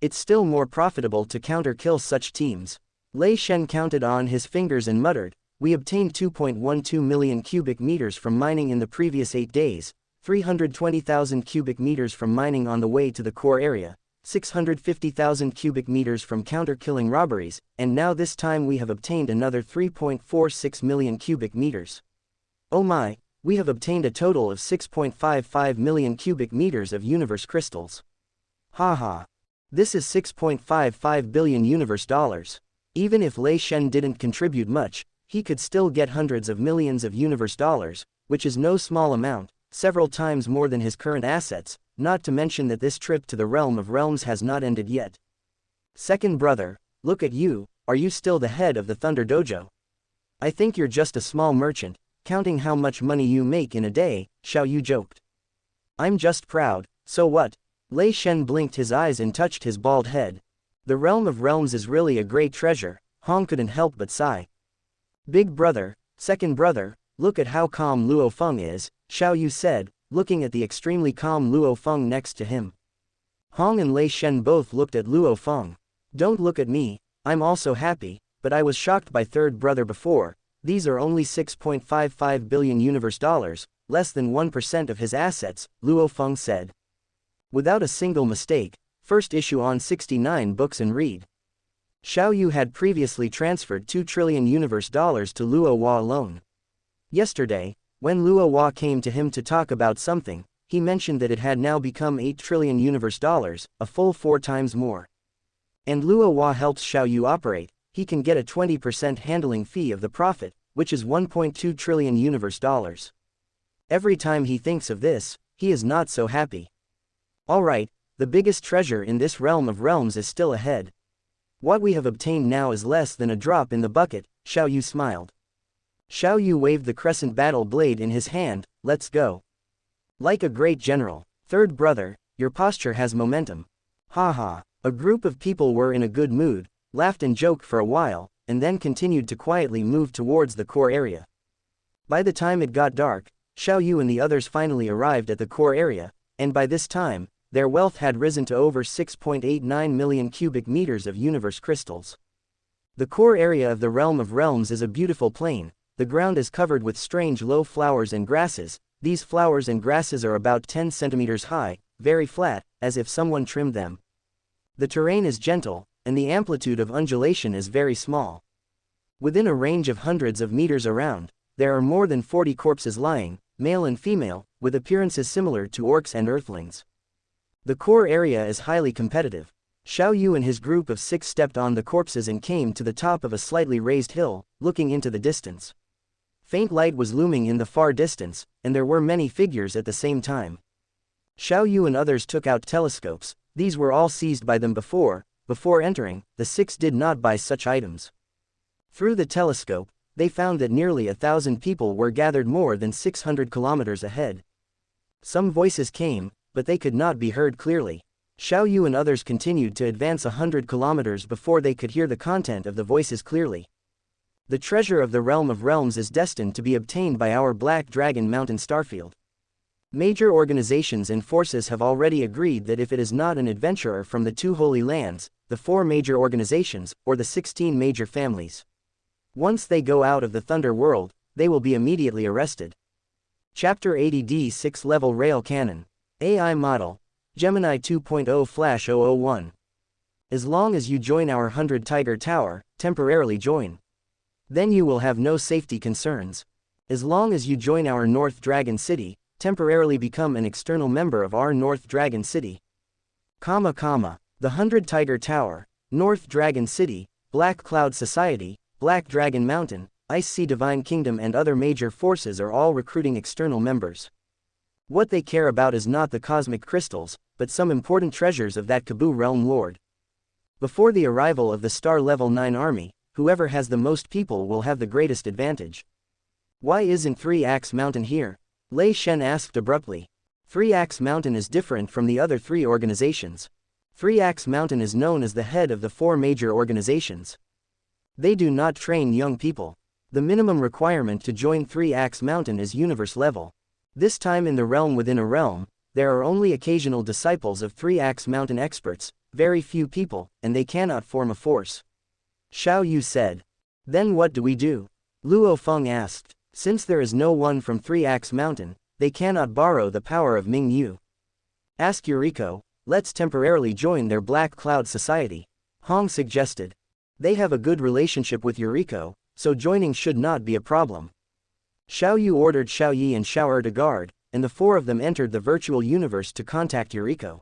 It's still more profitable to counter-kill such teams. Lei Shen counted on his fingers and muttered, we obtained 2.12 million cubic meters from mining in the previous 8 days, 320,000 cubic meters from mining on the way to the core area, 650,000 cubic meters from counter-killing robberies, and now this time we have obtained another 3.46 million cubic meters. Oh my, we have obtained a total of 6.55 million cubic meters of universe crystals. Haha. This is 6.55 billion universe dollars. Even if Lei Shen didn't contribute much, he could still get hundreds of millions of universe dollars, which is no small amount, several times more than his current assets, not to mention that this trip to the Realm of Realms has not ended yet. Second brother, look at you, are you still the head of the Thunder Dojo? I think you're just a small merchant, counting how much money you make in a day, Xiao Yu joked. I'm just proud, so what? Lei Shen blinked his eyes and touched his bald head. The Realm of Realms is really a great treasure, Hong couldn't help but sigh. Big brother, second brother, look at how calm Luo Feng is, Xiao Yu said, looking at the extremely calm Luo Feng next to him. Hong and Lei Shen both looked at Luo Feng. Don't look at me, I'm also happy, but I was shocked by third brother before. These are only 6.55 billion universe dollars, less than 1% of his assets, Luo Feng said. Without a single mistake, first issue on 69 books and read. Xiao Yu had previously transferred 2 trillion universe dollars to Luo Hua alone. Yesterday, when Luo Hua came to him to talk about something, he mentioned that it had now become 8 trillion universe dollars, a full 4 times more. And Luo Hua helps Xiao Yu operate, he can get a 20% handling fee of the profit, which is 1.2 trillion universe dollars. Every time he thinks of this, he is not so happy. Alright, the biggest treasure in this realm of realms is still ahead. What we have obtained now is less than a drop in the bucket, Xiao Yu smiled. Xiao Yu waved the crescent battle blade in his hand, let's go. Like a great general, third brother, your posture has momentum. Haha, a group of people were in a good mood, laughed and joked for a while, and then continued to quietly move towards the core area. By the time it got dark, Xiao Yu and the others finally arrived at the core area, and by this time, their wealth had risen to over 6.89 million cubic meters of universe crystals. The core area of the Realm of Realms is a beautiful plain. The ground is covered with strange low flowers and grasses. These flowers and grasses are about 10 centimeters high, very flat, as if someone trimmed them. The terrain is gentle, and the amplitude of undulation is very small. Within a range of hundreds of meters around, there are more than 40 corpses lying, male and female, with appearances similar to orcs and earthlings. The core area is highly competitive. Xiao Yu and his group of 6 stepped on the corpses and came to the top of a slightly raised hill, looking into the distance. Faint light was looming in the far distance, and there were many figures at the same time. Xiao Yu and others took out telescopes. These were all seized by them before entering. The 6 did not buy such items. Through the telescope, they found that nearly 1,000 people were gathered more than 600 kilometers ahead. Some voices came, but they could not be heard clearly. Xiao Yu and others continued to advance 100 kilometers before they could hear the content of the voices clearly. The treasure of the Realm of Realms is destined to be obtained by our Black Dragon Mountain Starfield. Major organizations and forces have already agreed that if it is not an adventurer from the 2 Holy Lands, the 4 major organizations, or the 16 major families. Once they go out of the Thunder World, they will be immediately arrested. Chapter 80 D6 Level Rail Cannon. AI Model. Gemini 2.0 Flash 001. As long as you join our 100 Tiger Tower, temporarily join. Then you will have no safety concerns. As long as you join our North Dragon City, temporarily become an external member of our North Dragon City. The 100 Tiger Tower. North Dragon City, Black Cloud Society, Black Dragon Mountain, Ice Sea Divine Kingdom and other major forces are all recruiting external members. What they care about is not the cosmic crystals, but some important treasures of that Kaboo realm lord. Before the arrival of the Star Level 9 army, whoever has the most people will have the greatest advantage. Why isn't 3-Axe Mountain here? Lei Shen asked abruptly. 3-Axe Mountain is different from the other 3 organizations. 3-Axe Mountain is known as the head of the 4 major organizations. They do not train young people. The minimum requirement to join 3-Axe Mountain is universe level. This time in the realm within a realm, there are only occasional disciples of 3-Axe Mountain experts, very few people, and they cannot form a force. Xiao Yu said. Then what do we do? Luo Feng asked. Since there is no one from 3-Axe Mountain, they cannot borrow the power of Ming Yu. Ask Yuriko, let's temporarily join their Black Cloud Society. Hong suggested. They have a good relationship with Yuriko, so joining should not be a problem. Xiao Yu ordered Xiao Yi and Xiao Er to guard, and the 4 of them entered the virtual universe to contact Yuriko.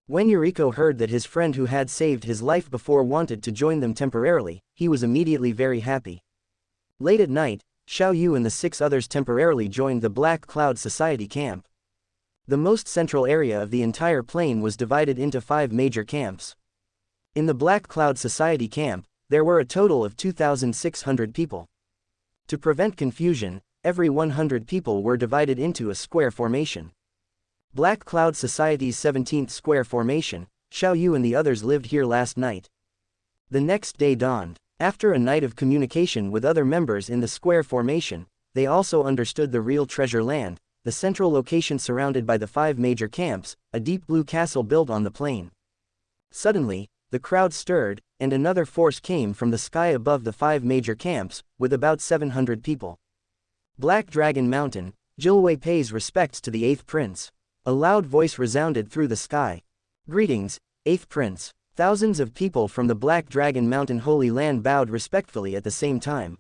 When Yuriko heard that his friend who had saved his life before wanted to join them temporarily, he was immediately very happy. Late at night, Xiao Yu and the 6 others temporarily joined the Black Cloud Society camp. The most central area of the entire plain was divided into 5 major camps. In the Black Cloud Society camp, there were a total of 2,600 people. To prevent confusion, every 100 people were divided into a square formation. Black Cloud Society's 17th square formation, Xiao Yu and the others lived here last night. The next day dawned. After a night of communication with other members in the square formation, they also understood the real treasure land, the central location surrounded by the 5 major camps, a deep blue castle built on the plain. Suddenly, the crowd stirred, and another force came from the sky above the 5 major camps, with about 700 people. Black Dragon Mountain, Jilwei pays respects to the 8th Prince. A loud voice resounded through the sky. Greetings, 8th Prince. Thousands of people from the Black Dragon Mountain Holy Land bowed respectfully at the same time.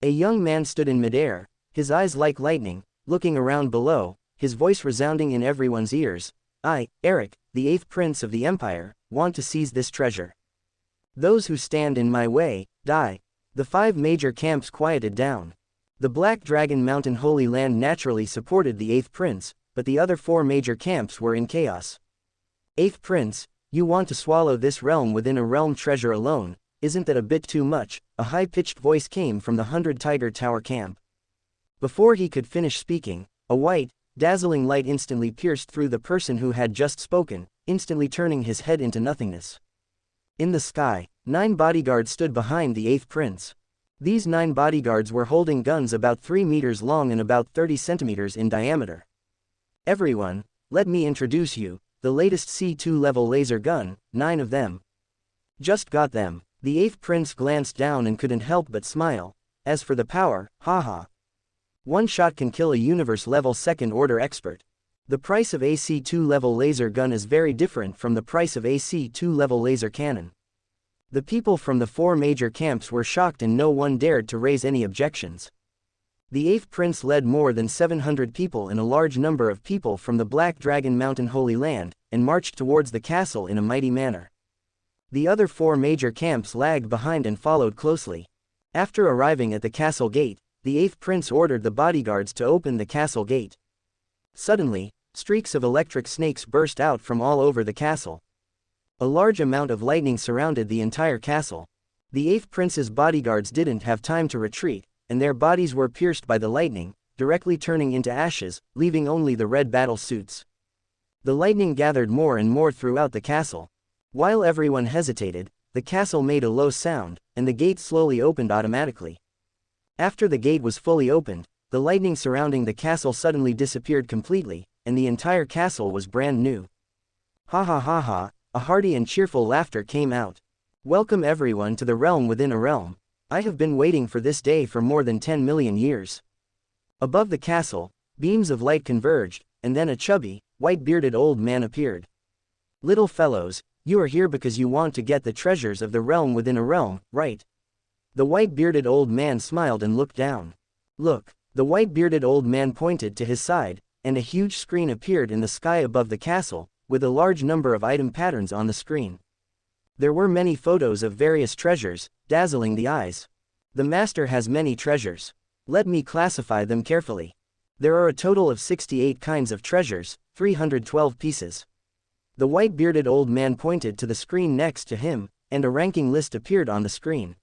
A young man stood in midair, his eyes like lightning, looking around below, his voice resounding in everyone's ears. I, Eric, the 8th Prince of the Empire, want to seize this treasure. Those who stand in my way, die. The 5 major camps quieted down. The Black Dragon Mountain Holy Land naturally supported the 8th Prince, but the other 4 major camps were in chaos. 8th Prince, you want to swallow this realm within a realm treasure alone, isn't that a bit too much? A high-pitched voice came from the 100 Tiger Tower camp. Before he could finish speaking, a white, dazzling light instantly pierced through the person who had just spoken, instantly turning his head into nothingness. In the sky, 9 bodyguards stood behind the 8th Prince. These 9 bodyguards were holding guns about 3 meters long and about 30 centimeters in diameter. Everyone, let me introduce you, the latest C2 level laser gun, 9 of them. Just got them. The 8th Prince glanced down and couldn't help but smile. As for the power, haha. One shot can kill a universe level 2nd order expert. The price of a C2 level laser gun is very different from the price of a C2 level laser cannon. The people from the 4 major camps were shocked and no one dared to raise any objections. The 8th Prince led more than 700 people and a large number of people from the Black Dragon Mountain Holy Land, and marched towards the castle in a mighty manner. The other 4 major camps lagged behind and followed closely. After arriving at the castle gate, the 8th Prince ordered the bodyguards to open the castle gate. Suddenly, streaks of electric snakes burst out from all over the castle. A large amount of lightning surrounded the entire castle. The 8th Prince's bodyguards didn't have time to retreat, and their bodies were pierced by the lightning, directly turning into ashes, leaving only the red battle suits. The lightning gathered more and more throughout the castle. While everyone hesitated, the castle made a low sound, and the gate slowly opened automatically. After the gate was fully opened, the lightning surrounding the castle suddenly disappeared completely, and the entire castle was brand new. Ha ha ha ha, a hearty and cheerful laughter came out. Welcome everyone to the realm within a realm. I have been waiting for this day for more than 10 million years. Above the castle, beams of light converged, and then a chubby, white-bearded old man appeared. Little fellows, you are here because you want to get the treasures of the realm within a realm, right? The white-bearded old man smiled and looked down. Look, the white-bearded old man pointed to his side, and a huge screen appeared in the sky above the castle, with a large number of item patterns on the screen. There were many photos of various treasures, dazzling the eyes. The master has many treasures. Let me classify them carefully. There are a total of 68 kinds of treasures, 312 pieces. The white-bearded old man pointed to the screen next to him, and a ranking list appeared on the screen.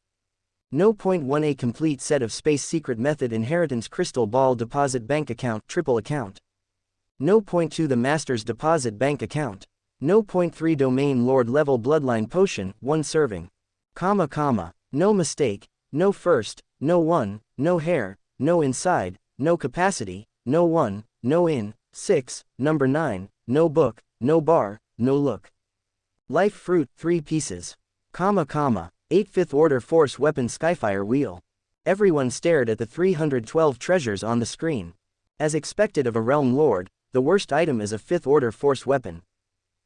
No. 1 A complete set of space secret method inheritance crystal ball deposit bank account triple account. No. 2 The master's deposit bank account. No. 3 Domain lord level bloodline potion 1 serving. No mistake, no first, no one, no hair, no inside, no capacity, no one, no in, 6, number 9, no book, no bar, no look. Life fruit 3 pieces. 8 5th order force weapon skyfire wheel. Everyone stared at the 312 treasures on the screen. As expected of a realm lord, the worst item is a 5th order force weapon.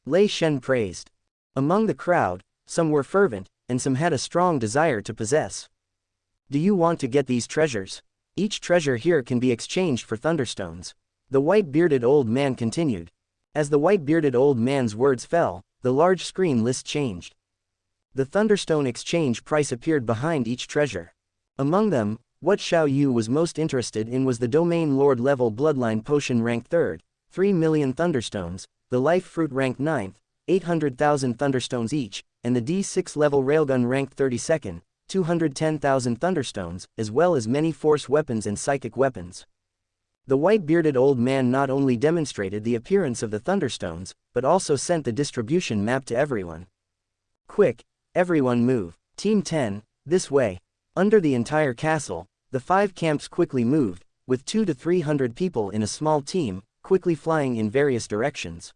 Lei Shen praised. Among the crowd, some were fervent, and some had a strong desire to possess. Do you want to get these treasures? Each treasure here can be exchanged for thunderstones. The white-bearded old man continued. As the white-bearded old man's words fell, the large screen list changed. The thunderstone exchange price appeared behind each treasure. Among them, what Xiao Yu was most interested in was the Domain Lord level Bloodline Potion ranked 3rd, 3 million thunderstones, the Life Fruit ranked 9th, 800,000 thunderstones each, and the D6 level Railgun ranked 32nd, 210,000 thunderstones, as well as many force weapons and psychic weapons. The white-bearded old man not only demonstrated the appearance of the thunderstones, but also sent the distribution map to everyone. Quick! Everyone move. Team 10, this way. Under the entire castle, the 5 camps quickly moved, with 200 to 300 people in a small team, quickly flying in various directions.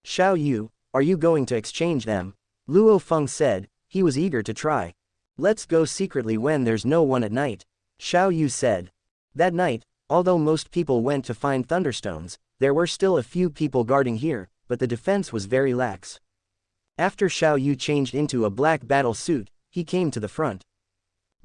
Xiao Yu, are you going to exchange them? Luo Feng said, he was eager to try. Let's go secretly when there's no one at night. Xiao Yu said. That night, although most people went to find thunderstones, there were still a few people guarding here, but the defense was very lax. After Xiao Yu changed into a black battle suit, he came to the front.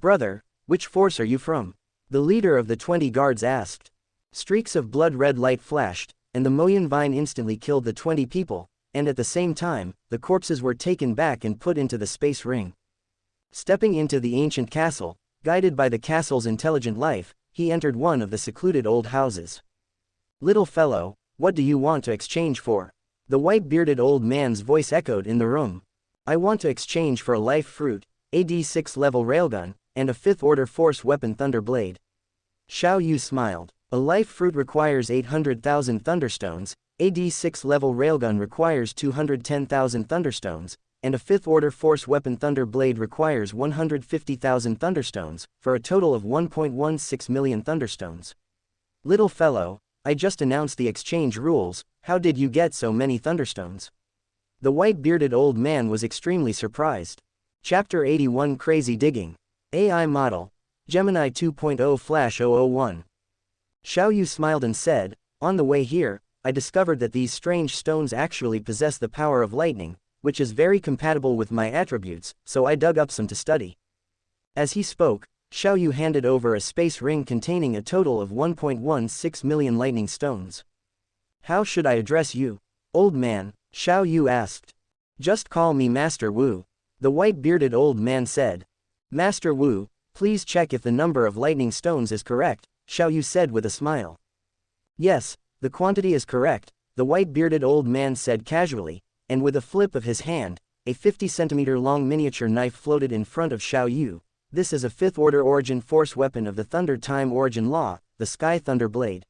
Brother, which force are you from? The leader of the 20 guards asked. Streaks of blood-red light flashed, and the Moyan vine instantly killed the 20 people, and at the same time, the corpses were taken back and put into the space ring. Stepping into the ancient castle, guided by the castle's intelligent life, he entered one of the secluded old houses. Little fellow, what do you want to exchange for? The white-bearded old man's voice echoed in the room. I want to exchange for a life fruit, a D6 level railgun, and a 5th order force weapon Thunderblade. Xiao Yu smiled. A life fruit requires 800,000 thunderstones, a D6 level railgun requires 210,000 thunderstones, and a 5th order force weapon Thunderblade requires 150,000 thunderstones, for a total of 1.16 million thunderstones. Little fellow, I just announced the exchange rules, how did you get so many thunderstones? The white-bearded old man was extremely surprised. Chapter 81 Crazy Digging. AI Model. Gemini 2.0 Flash 001. Xiao Yu smiled and said, on the way here, I discovered that these strange stones actually possess the power of lightning, which is very compatible with my attributes, so I dug up some to study. As he spoke, Xiao Yu handed over a space ring containing a total of 1.16 million lightning stones. How should I address you? Old man, Xiao Yu asked. Just call me Master Wu. The white-bearded old man said. Master Wu, please check if the number of lightning stones is correct, Xiao Yu said with a smile. Yes, the quantity is correct, the white-bearded old man said casually, and with a flip of his hand, a 50-centimeter long miniature knife floated in front of Xiao Yu. This is a 5th order origin force weapon of the Thunder Time origin law, the Sky Thunder Blade.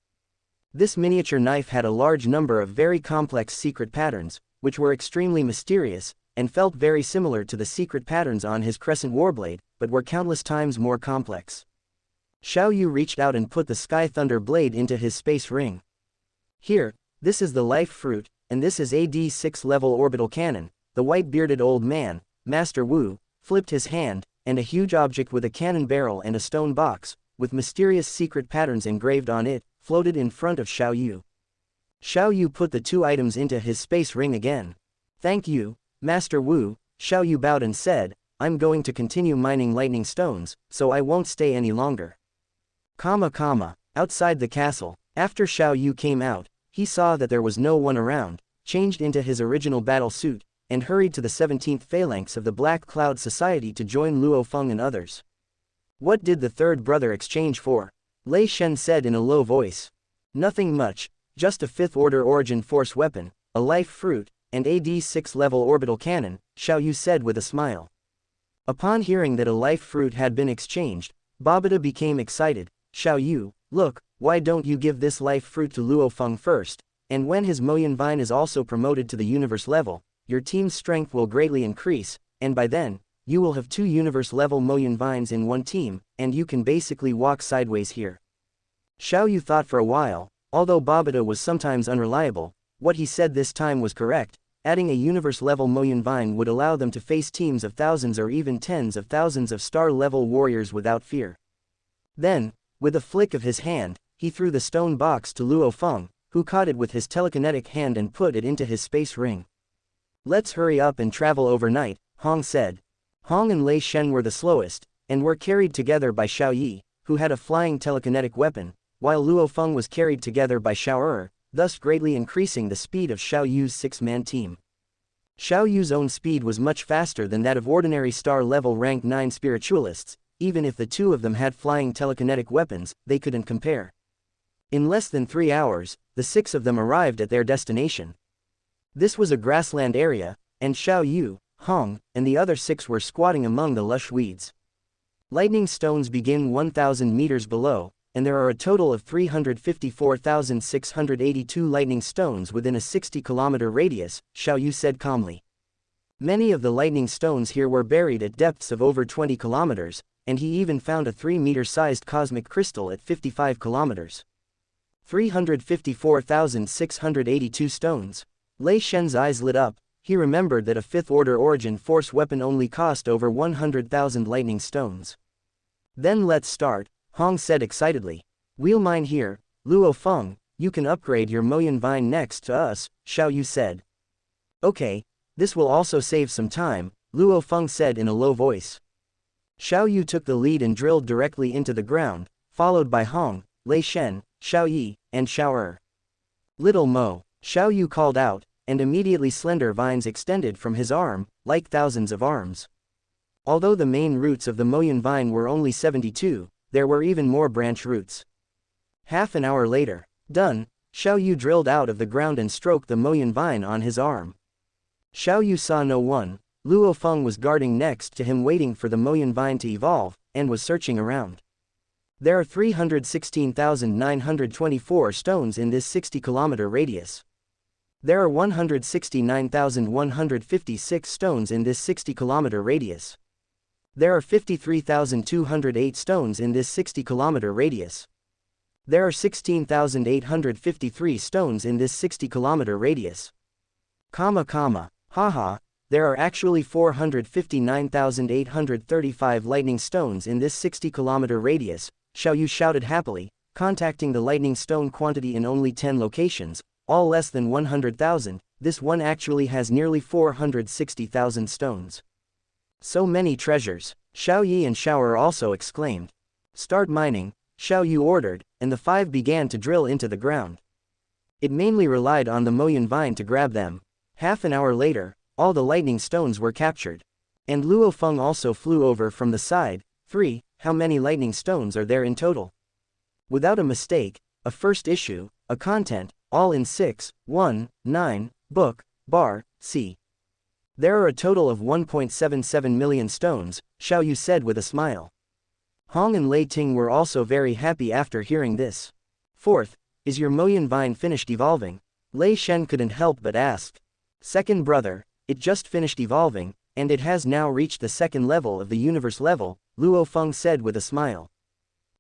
This miniature knife had a large number of very complex secret patterns, which were extremely mysterious, and felt very similar to the secret patterns on his Crescent Warblade, but were countless times more complex. Xiao Yu reached out and put the Sky Thunder Blade into his space ring. Here, this is the life fruit, and this is a D6 level orbital cannon. The white-bearded old man, Master Wu, flipped his hand, and a huge object with a cannon barrel and a stone box, with mysterious secret patterns engraved on it, floated in front of Xiao Yu. Xiao Yu put the 2 items into his space ring again. Thank you, Master Wu, Xiao Yu bowed and said, I'm going to continue mining lightning stones, so I won't stay any longer. Outside the castle, after Xiao Yu came out, he saw that there was no one around. Changed into his original battle suit, and hurried to the 17th phalanx of the Black Cloud Society to join Luo Feng and others. What did the third brother exchange for? Lei Shen said in a low voice. Nothing much, just a 5th order origin force weapon, a life fruit, and a D6 level orbital cannon, Xiao Yu said with a smile. Upon hearing that a life fruit had been exchanged, Babata became excited. Xiao Yu, look, why don't you give this life fruit to Luo Feng first, and when his Moyan Vine is also promoted to the universe level, your team's strength will greatly increase, and by then, you will have 2 universe level Moyan Vines in one team, and you can basically walk sideways here. Xiao Yu thought for a while. Although Babata was sometimes unreliable, what he said this time was correct. Adding a universe-level Moyan Vine would allow them to face teams of thousands or even tens of thousands of star-level warriors without fear. Then, with a flick of his hand, he threw the stone box to Luo Feng, who caught it with his telekinetic hand and put it into his space ring. Let's hurry up and travel overnight, Hong said. Hong and Lei Shen were the slowest, and were carried together by Xiao Yi, who had a flying telekinetic weapon, while Luo Feng was carried together by Xiao thus greatly increasing the speed of Xiao Yu's 6-man team. Xiao Yu's own speed was much faster than that of ordinary star-level rank 9 spiritualists. Even if the 2 of them had flying telekinetic weapons, they couldn't compare. In less than 3 hours, the 6 of them arrived at their destination. This was a grassland area, and Xiao Yu, Hong, and the other 6 were squatting among the lush weeds. Lightning stones begin 1,000 meters below, and there are a total of 354,682 lightning stones within a 60-kilometer radius, Xiao Yu said calmly. Many of the lightning stones here were buried at depths of over 20 kilometers, and he even found a 3-meter-sized cosmic crystal at 55 kilometers. 354,682 stones. Lei Shen's eyes lit up. He remembered that a 5th-order origin force weapon only cost over 100,000 lightning stones. Then let's start, Hong said excitedly. We'll mine here. Luo Feng, you can upgrade your Moyan Vine next to us, Xiao Yu said. Okay, this will also save some time, Luo Feng said in a low voice. Xiao Yu took the lead and drilled directly into the ground, followed by Hong, Lei Shen, Xiao Yi, and Xiao Little Mo, Xiao Yu called out, and immediately slender vines extended from his arm, like thousands of arms. Although the main roots of the Moyan Vine were only 72, there were even more branch roots. Half an hour later, done, Xiao Yu drilled out of the ground and stroked the Moyan Vine on his arm. Xiao Yu saw no one. Luo Feng was guarding next to him waiting for the Moyan Vine to evolve, and was searching around. There are 316,924 stones in this 60-kilometer radius. There are 169,156 stones in this 60-kilometer radius. There are 53,208 stones in this 60-kilometer radius. There are 16,853 stones in this 60-kilometer radius. Haha, there are actually 459,835 lightning stones in this 60-kilometer radius, Xiao Yu shouted happily, contacting the lightning stone quantity in only 10 locations, all less than 100,000, this one actually has nearly 460,000 stones. So many treasures, Xiao Yi and Xiao also exclaimed. Start mining, Xiao Yu ordered, and the 5 began to drill into the ground. It mainly relied on the Moyan Vine to grab them. Half an hour later, all the lightning stones were captured. And Luo Feng also flew over from the side. 3. How many lightning stones are there in total? Without a mistake, a first issue, a content, all in 6.19, book, bar, c. There are a total of 1.77 million stones, Xiao Yu said with a smile. Hong and Lei Ting were also very happy after hearing this. 4th, is your Moyan Vine finished evolving? Lei Shen couldn't help but ask. Second brother, it just finished evolving, and it has now reached the 2nd level of the universe level, Luo Feng said with a smile.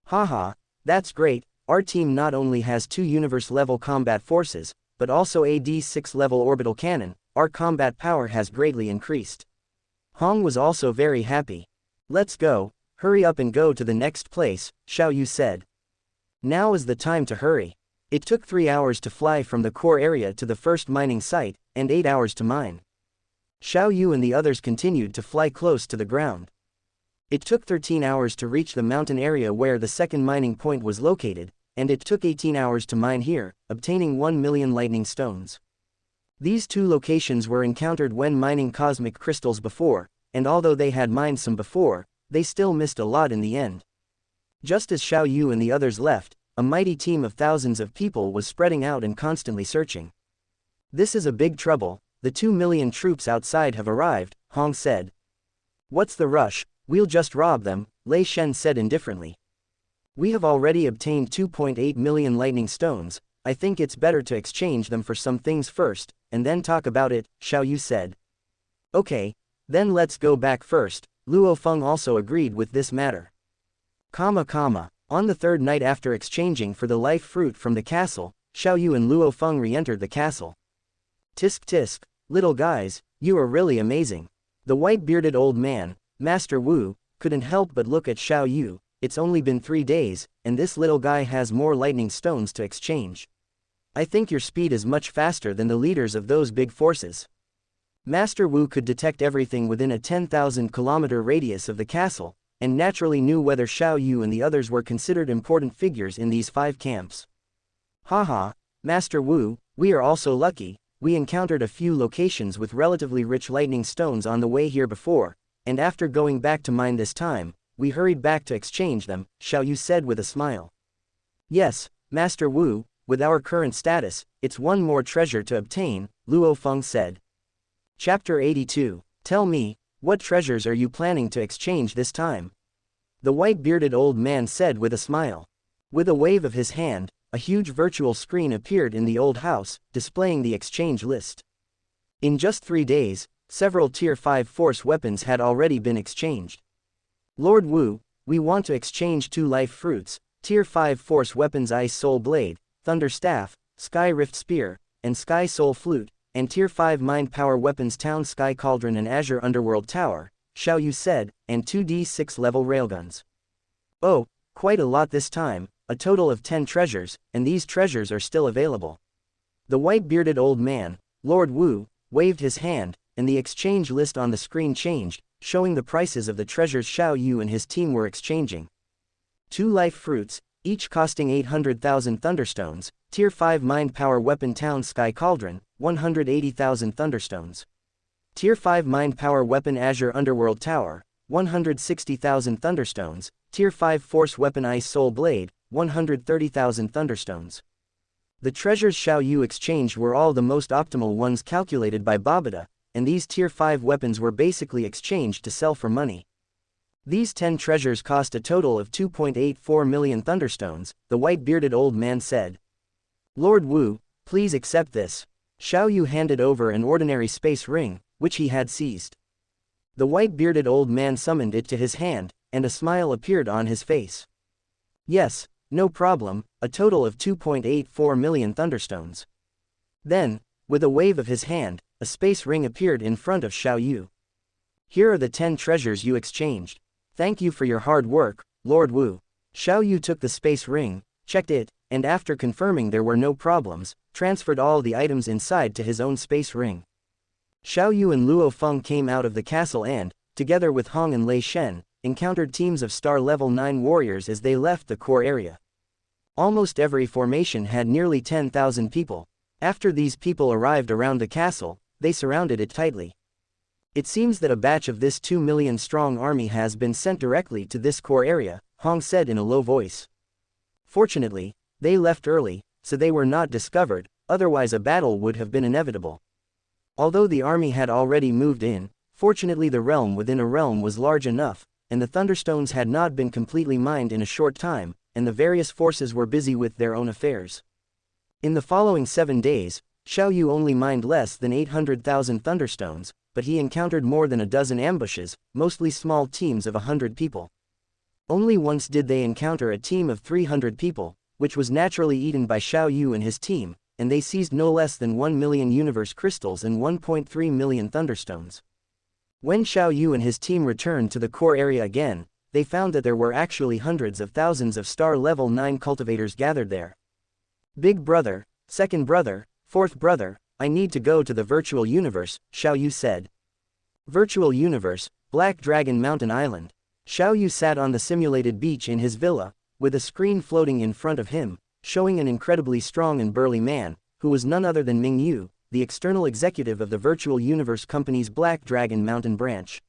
Haha, that's great, our team not only has 2 universe level combat forces, but also a D6 level orbital cannon. Our combat power has greatly increased. Hong was also very happy. Let's go, hurry up and go to the next place, Xiao Yu said. Now is the time to hurry. It took 3 hours to fly from the core area to the first mining site, and 8 hours to mine. Xiao Yu and the others continued to fly close to the ground. It took 13 hours to reach the mountain area where the 2nd mining point was located, and it took 18 hours to mine here, obtaining 1 million lightning stones. These two locations were encountered when mining cosmic crystals before, and although they had mined some before, they still missed a lot in the end. Just as Xiao Yu and the others left, a mighty team of thousands of people was spreading out and constantly searching. This is a big trouble, the 2 million troops outside have arrived, Hong said. What's the rush, we'll just rob them, Lei Shen said indifferently. We have already obtained 2.8 million lightning stones, I think it's better to exchange them for some things first, and then talk about it, Xiao Yu said. Okay, then let's go back first, Luo Feng also agreed with this matter. On the third night after exchanging for the life fruit from the castle, Xiao Yu and Luo Feng re-entered the castle. Tisk tisk, little guys, you are really amazing. The white-bearded old man, Master Wu, couldn't help but look at Xiao Yu. It's only been 3 days, and this little guy has more lightning stones to exchange. I think your speed is much faster than the leaders of those big forces. Master Wu could detect everything within a 10,000-kilometer radius of the castle, and naturally knew whether Xiao Yu and the others were considered important figures in these 5 camps. Haha, Master Wu, we are also lucky, we encountered a few locations with relatively rich lightning stones on the way here before, and after going back to mine this time, we hurried back to exchange them, Xiao Yu said with a smile. Yes, Master Wu, with our current status, it's one more treasure to obtain, Luo Feng said. Chapter 82, Tell me, what treasures are you planning to exchange this time? The white-bearded old man said with a smile. With a wave of his hand, a huge virtual screen appeared in the old house, displaying the exchange list. In just 3 days, several Tier 5 force weapons had already been exchanged. Lord Wu, we want to exchange 2 life fruits, Tier 5 force weapons Ice Soul Blade, Thunder Staff, Sky Rift Spear, and Sky Soul Flute, and Tier 5 Mind Power weapons Town Sky Cauldron and Azure Underworld Tower, Xiao Yu said, and 2d6 level railguns. Oh, quite a lot this time, a total of 10 treasures, and these treasures are still available. The white-bearded old man, Lord Wu, waved his hand, and the exchange list on the screen changed, showing the prices of the treasures Xiao Yu and his team were exchanging. 2 life fruits, each costing 800,000 thunderstones, Tier 5 Mind Power Weapon Town Sky Cauldron, 180,000 thunderstones. Tier 5 Mind Power Weapon Azure Underworld Tower, 160,000 thunderstones, Tier 5 Force Weapon Ice Soul Blade, 130,000 thunderstones. The treasures Xiao Yu exchanged were all the most optimal ones calculated by Babada, and these Tier 5 weapons were basically exchanged to sell for money. These 10 treasures cost a total of 2.84 million thunderstones, the white-bearded old man said. Lord Wu, please accept this. Xiao Yu handed over an ordinary space ring, which he had seized. The white-bearded old man summoned it to his hand, and a smile appeared on his face. Yes, no problem, a total of 2.84 million thunderstones. Then, with a wave of his hand, a space ring appeared in front of Xiao Yu. Here are the 10 treasures you exchanged. Thank you for your hard work, Lord Wu. Xiao Yu took the space ring, checked it, and after confirming there were no problems, transferred all the items inside to his own space ring. Xiao Yu and Luo Feng came out of the castle and, together with Hong and Lei Shen, encountered teams of star level 9 warriors as they left the core area. Almost every formation had nearly 10,000 people. After these people arrived around the castle, they surrounded it tightly. It seems that a batch of this 2 million strong army has been sent directly to this core area, Hong said in a low voice. Fortunately, they left early, so they were not discovered, otherwise a battle would have been inevitable. Although the army had already moved in, fortunately the realm within a realm was large enough, and the thunderstones had not been completely mined in a short time, and the various forces were busy with their own affairs. In the following 7 days, Xiao Yu only mined less than 800,000 thunderstones, but he encountered more than a dozen ambushes, mostly small teams of 100 people. Only once did they encounter a team of 300 people, which was naturally eaten by Xiao Yu and his team, and they seized no less than 1 million universe crystals and 1.3 million thunderstones. When Xiao Yu and his team returned to the core area again, they found that there were actually hundreds of thousands of star level 9 cultivators gathered there. Big brother, second brother, fourth brother, I need to go to the virtual universe, Xiao Yu said. Virtual universe, Black Dragon Mountain Island. Xiao Yu sat on the simulated beach in his villa, with a screen floating in front of him, showing an incredibly strong and burly man, who was none other than Ming Yu, the external executive of the Virtual Universe Company's Black Dragon Mountain branch.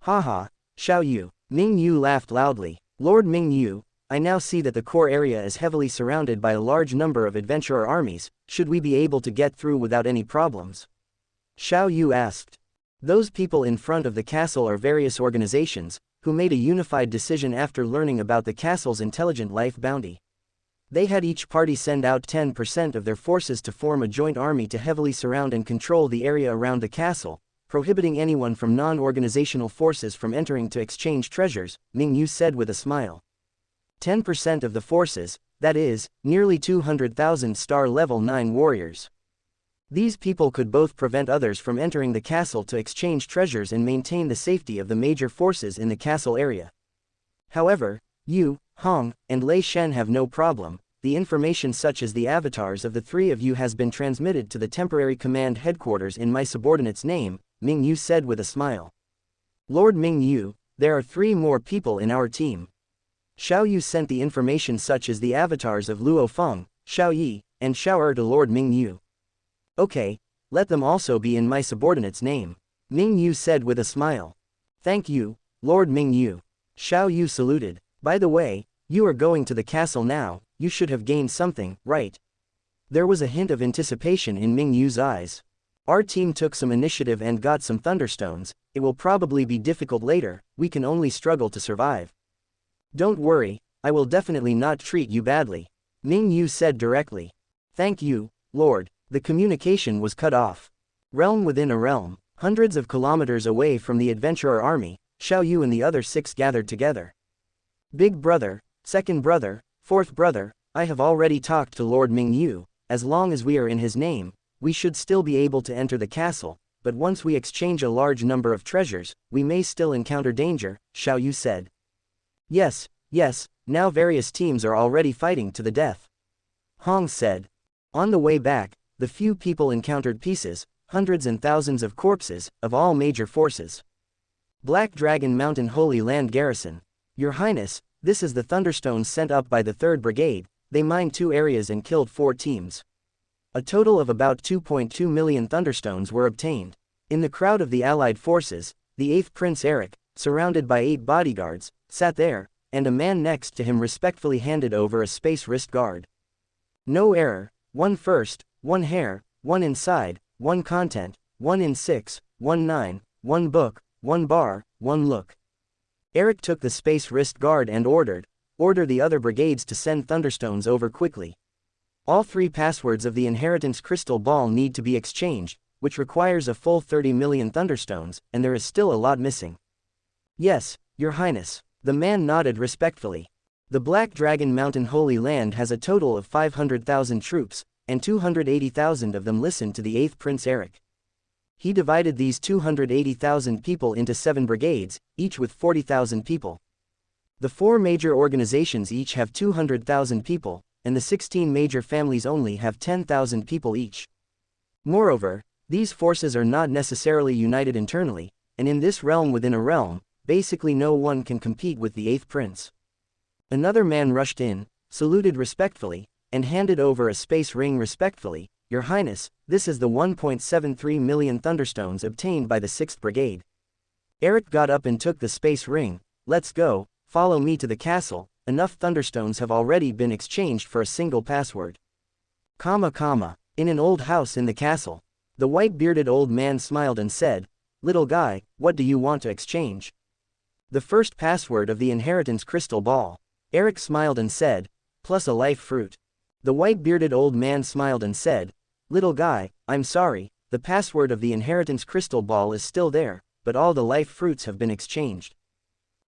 Haha, Xiao Yu. Ming Yu laughed loudly. Lord Ming Yu, I now see that the core area is heavily surrounded by a large number of adventurer armies. Should we be able to get through without any problems? Xiao Yu asked. Those people in front of the castle are various organizations, who made a unified decision after learning about the castle's intelligent life bounty. They had each party send out 10% of their forces to form a joint army to heavily surround and control the area around the castle, prohibiting anyone from non-organizational forces from entering to exchange treasures, Ming Yu said with a smile. 10% of the forces, that is, nearly 200,000 star level 9 warriors. These people could both prevent others from entering the castle to exchange treasures and maintain the safety of the major forces in the castle area. However, you, Hong, and Lei Shen have no problem. The information such as the avatars of the three of you has been transmitted to the temporary command headquarters in my subordinate's name, Ming Yu said with a smile. Lord Ming Yu, there are 3 more people in our team. Xiao Yu sent the information such as the avatars of Luo Feng, Xiao Yi, and Xiao Er to Lord Ming Yu. Okay, let them also be in my subordinate's name, Ming Yu said with a smile. Thank you, Lord Ming Yu. Xiao Yu saluted. By the way, you are going to the castle now, you should have gained something, right? There was a hint of anticipation in Ming Yu's eyes. Our team took some initiative and got some thunderstones. It will probably be difficult later, we can only struggle to survive. Don't worry, I will definitely not treat you badly, Ming Yu said directly. Thank you, Lord. The communication was cut off. Realm within a realm, hundreds of kilometers away from the adventurer army, Xiao Yu and the other 6 gathered together. Big brother, second brother, fourth brother, I have already talked to Lord Ming Yu. As long as we are in his name, we should still be able to enter the castle, but once we exchange a large number of treasures, we may still encounter danger, Xiao Yu said. Yes, now various teams are already fighting to the death. Hong said. On the way back, the few people encountered pieces, hundreds and thousands of corpses, of all major forces. Black Dragon Mountain Holy Land Garrison. Your Highness, this is the thunderstones sent up by the 3rd Brigade. They mined 2 areas and killed 4 teams. A total of about 2.2 million thunderstones were obtained. In the crowd of the allied forces, the 8th Prince Eric, surrounded by 8 bodyguards, sat there, and a man next to him respectfully handed over a space wrist guard. No error, 1 first, 1 hair, 1 inside, 1 content, 1 in 6, 1 9, 1 book, 1 bar, 1 look. Eric took the space wrist guard and order the other brigades to send thunderstones over quickly. All 3 passwords of the inheritance crystal ball need to be exchanged, which requires a full 30 million thunderstones, and there is still a lot missing. Yes, Your Highness. The man nodded respectfully. The Black Dragon Mountain Holy Land has a total of 500,000 troops, and 280,000 of them listened to the 8th Prince Eric. He divided these 280,000 people into 7 brigades, each with 40,000 people. The 4 major organizations each have 200,000 people, and the 16 major families only have 10,000 people each. Moreover, these forces are not necessarily united internally, and in this realm within a realm, basically no one can compete with the 8th Prince. Another man rushed in, saluted respectfully, and handed over a space ring respectfully. Your Highness, this is the 1.73 million thunderstones obtained by the 6th Brigade. Eric got up and took the space ring. Let's go, follow me to the castle, enough thunderstones have already been exchanged for a single password. In an old house in the castle. The white-bearded old man smiled and said, Little guy, what do you want to exchange? The first password of the inheritance crystal ball. Eric smiled and said, plus a life fruit. The white-bearded old man smiled and said, Little guy, I'm sorry, the password of the inheritance crystal ball is still there, but all the life fruits have been exchanged.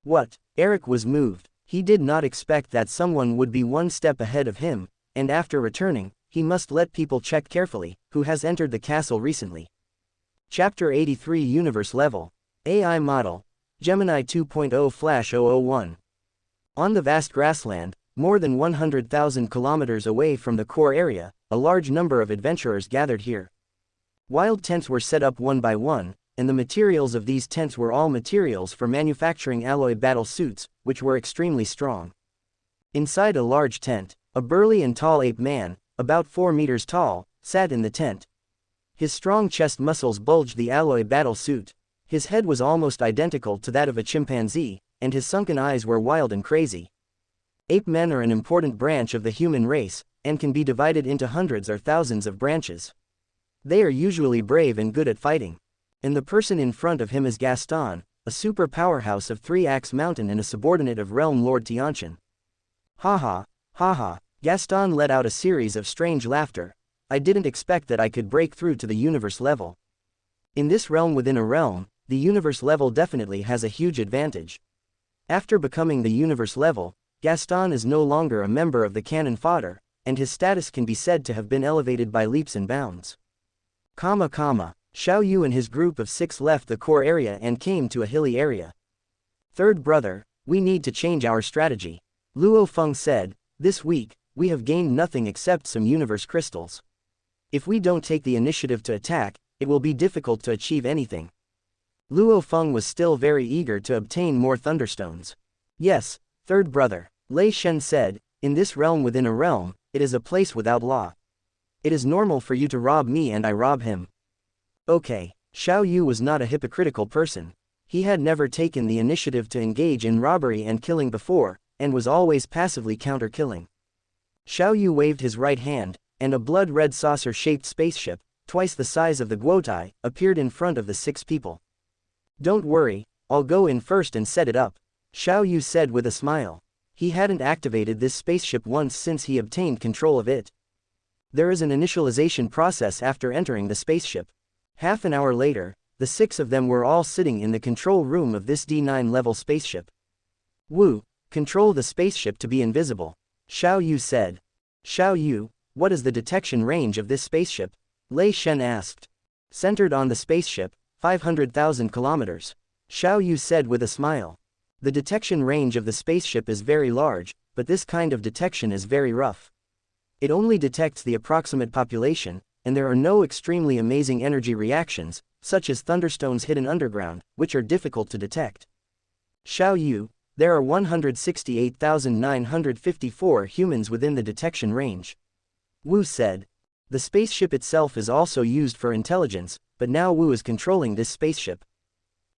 What? Eric was moved. He did not expect that someone would be one step ahead of him, and after returning, he must let people check carefully, who has entered the castle recently. Chapter 83 Universe Level. AI Model. Gemini 2.0 Flash 001. On the vast grassland, more than 100,000 kilometers away from the core area, a large number of adventurers gathered here. Wild tents were set up one by one, and the materials of these tents were all materials for manufacturing alloy battle suits, which were extremely strong. Inside a large tent, a burly and tall ape man, about 4 meters tall, sat in the tent. His strong chest muscles bulged the alloy battle suit. His head was almost identical to that of a chimpanzee, and his sunken eyes were wild and crazy. Ape men are an important branch of the human race, and can be divided into hundreds or thousands of branches. They are usually brave and good at fighting. And the person in front of him is Gaston, a super powerhouse of 3-Axe Mountain and a subordinate of Realm Lord Tianqian. Ha ha, Gaston let out a series of strange laughter. I didn't expect that I could break through to the universe level. In this realm within a realm, the universe level definitely has a huge advantage. After becoming the universe level, Gaston is no longer a member of the cannon fodder, and his status can be said to have been elevated by leaps and bounds. Xiao Yu and his group of 6 left the core area and came to a hilly area. Third brother, we need to change our strategy. Luo Feng said, this week, we have gained nothing except some universe crystals. If we don't take the initiative to attack, it will be difficult to achieve anything. Luo Feng was still very eager to obtain more thunderstones. Yes, third brother, Lei Shen said, in this realm within a realm, it is a place without law. It is normal for you to rob me and I rob him. Okay, Xiao Yu was not a hypocritical person. He had never taken the initiative to engage in robbery and killing before, and was always passively counter-killing. Xiao Yu waved his right hand, and a blood-red saucer-shaped spaceship, twice the size of the Guotai, appeared in front of the 6 people. Don't worry, I'll go in first and set it up, Xiao Yu said with a smile. He hadn't activated this spaceship once since he obtained control of it. There is an initialization process after entering the spaceship. Half an hour later, the 6 of them were all sitting in the control room of this D9 level spaceship. Wu, control the spaceship to be invisible, Xiao Yu said. Xiao Yu, what is the detection range of this spaceship? Lei Shen asked. Centered on the spaceship, 500,000 kilometers, Xiao Yu said with a smile. The detection range of the spaceship is very large, but this kind of detection is very rough. It only detects the approximate population, and there are no extremely amazing energy reactions, such as thunderstones hidden underground, which are difficult to detect. Xiao Yu, there are 168,954 humans within the detection range. Wu said. The spaceship itself is also used for intelligence, but now Wu is controlling this spaceship.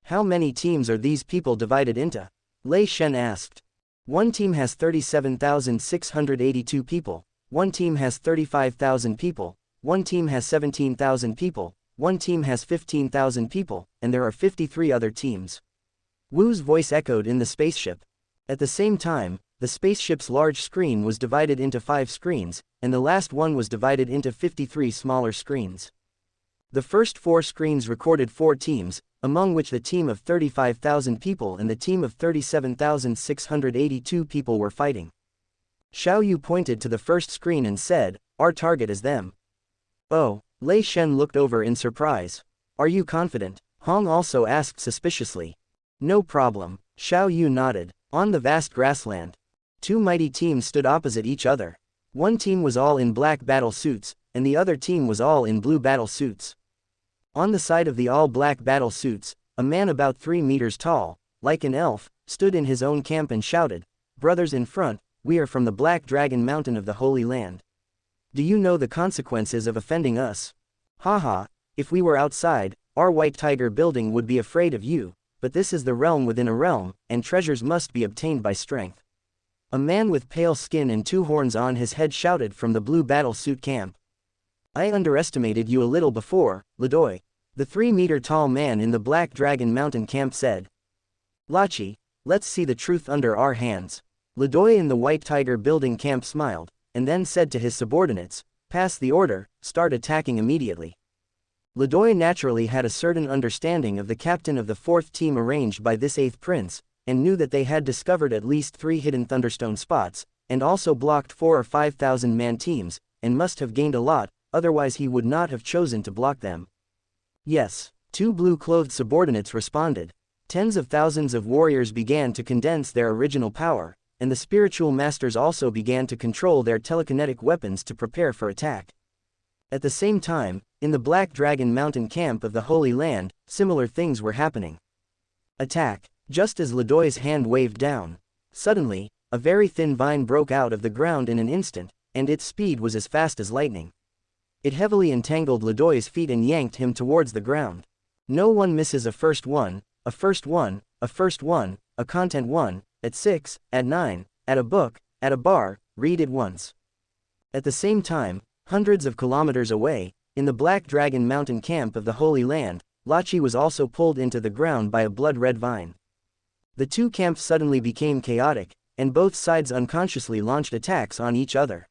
How many teams are these people divided into? Lei Shen asked. One team has 37,682 people, one team has 35,000 people, one team has 17,000 people, one team has 15,000 people, and there are 53 other teams. Wu's voice echoed in the spaceship. At the same time, the spaceship's large screen was divided into 5 screens, and the last one was divided into 53 smaller screens. The first 4 screens recorded 4 teams, among which the team of 35,000 people and the team of 37,682 people were fighting. Xiao Yu pointed to the first screen and said, our target is them. Oh, Lei Shen looked over in surprise. Are you confident? Hong also asked suspiciously. No problem, Xiao Yu nodded. On the vast grassland, 2 mighty teams stood opposite each other. One team was all in black battle suits, and the other team was all in blue battle suits. On the side of the all-black battle suits, a man about 3 meters tall, like an elf, stood in his own camp and shouted, brothers in front, we are from the Black Dragon Mountain of the Holy Land. Do you know the consequences of offending us? Haha, if we were outside, our White Tiger building would be afraid of you, but this is the realm within a realm, and treasures must be obtained by strength. A man with pale skin and 2 horns on his head shouted from the blue battle suit camp. I underestimated you a little before, Ledoi, the 3-meter-tall man in the Black Dragon Mountain camp said. Lachi, let's see the truth under our hands. Ledoi in the White Tiger building camp smiled, and then said to his subordinates, pass the order, start attacking immediately. Ledoi naturally had a certain understanding of the captain of the 4th team arranged by this 8th prince, and knew that they had discovered at least 3 hidden thunderstone spots, and also blocked 4 or 5,000 man teams, and must have gained a lot, otherwise he would not have chosen to block them. Yes, 2 blue-clothed subordinates responded. Tens of thousands of warriors began to condense their original power, and the spiritual masters also began to control their telekinetic weapons to prepare for attack. At the same time, in the Black Dragon Mountain camp of the Holy Land, similar things were happening. Attack! Just as Ledoi's hand waved down, suddenly, a very thin vine broke out of the ground in an instant, and its speed was as fast as lightning. It heavily entangled Ledoy's feet and yanked him towards the ground. No one misses a first one, a first one, a first one, a content one, at 6, at 9, at a book, at a bar, read it once. At the same time, hundreds of kilometers away, in the Black Dragon Mountain camp of the Holy Land, Lachi was also pulled into the ground by a blood-red vine. The two camps suddenly became chaotic, and both sides unconsciously launched attacks on each other.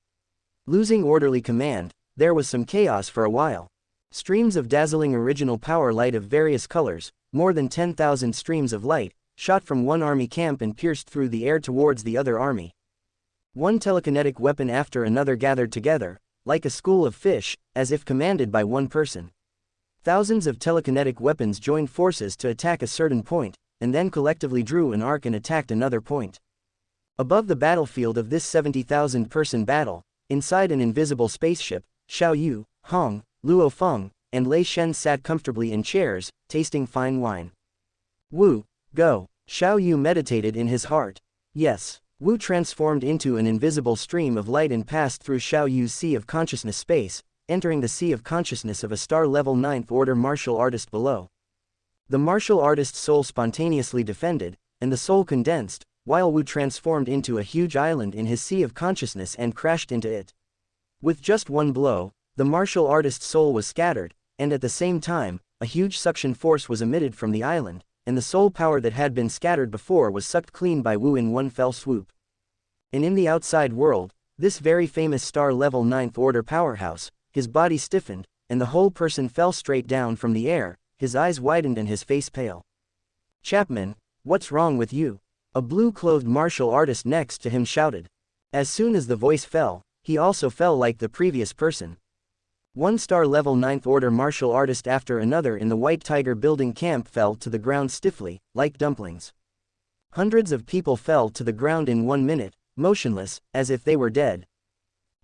Losing orderly command, there was some chaos for a while. Streams of dazzling original power light of various colors, more than 10,000 streams of light, shot from one army camp and pierced through the air towards the other army. One telekinetic weapon after another gathered together, like a school of fish, as if commanded by one person. Thousands of telekinetic weapons joined forces to attack a certain point, and then collectively drew an arc and attacked another point. Above the battlefield of this 70,000-person battle, inside an invisible spaceship, Xiao Yu, Hong, Luo Feng, and Lei Shen sat comfortably in chairs, tasting fine wine. Wu, go. Xiao Yu meditated in his heart. Yes. Wu transformed into an invisible stream of light and passed through Xiao Yu's sea of consciousness space, entering the sea of consciousness of a star-level 9th order martial artist below. The martial artist's soul spontaneously defended, and the soul condensed, while Wu transformed into a huge island in his sea of consciousness and crashed into it. With just one blow, the martial artist's soul was scattered, and at the same time, a huge suction force was emitted from the island, and the soul power that had been scattered before was sucked clean by Wu in one fell swoop. And in the outside world, this very famous star-level 9th order powerhouse, his body stiffened, and the whole person fell straight down from the air, his eyes widened and his face pale. Chapman, what's wrong with you? A blue-clothed martial artist next to him shouted. As soon as the voice fell, he also fell like the previous person. One star-level 9th order martial artist after another in the White Tiger building camp fell to the ground stiffly, like dumplings. Hundreds of people fell to the ground in 1 minute, motionless, as if they were dead.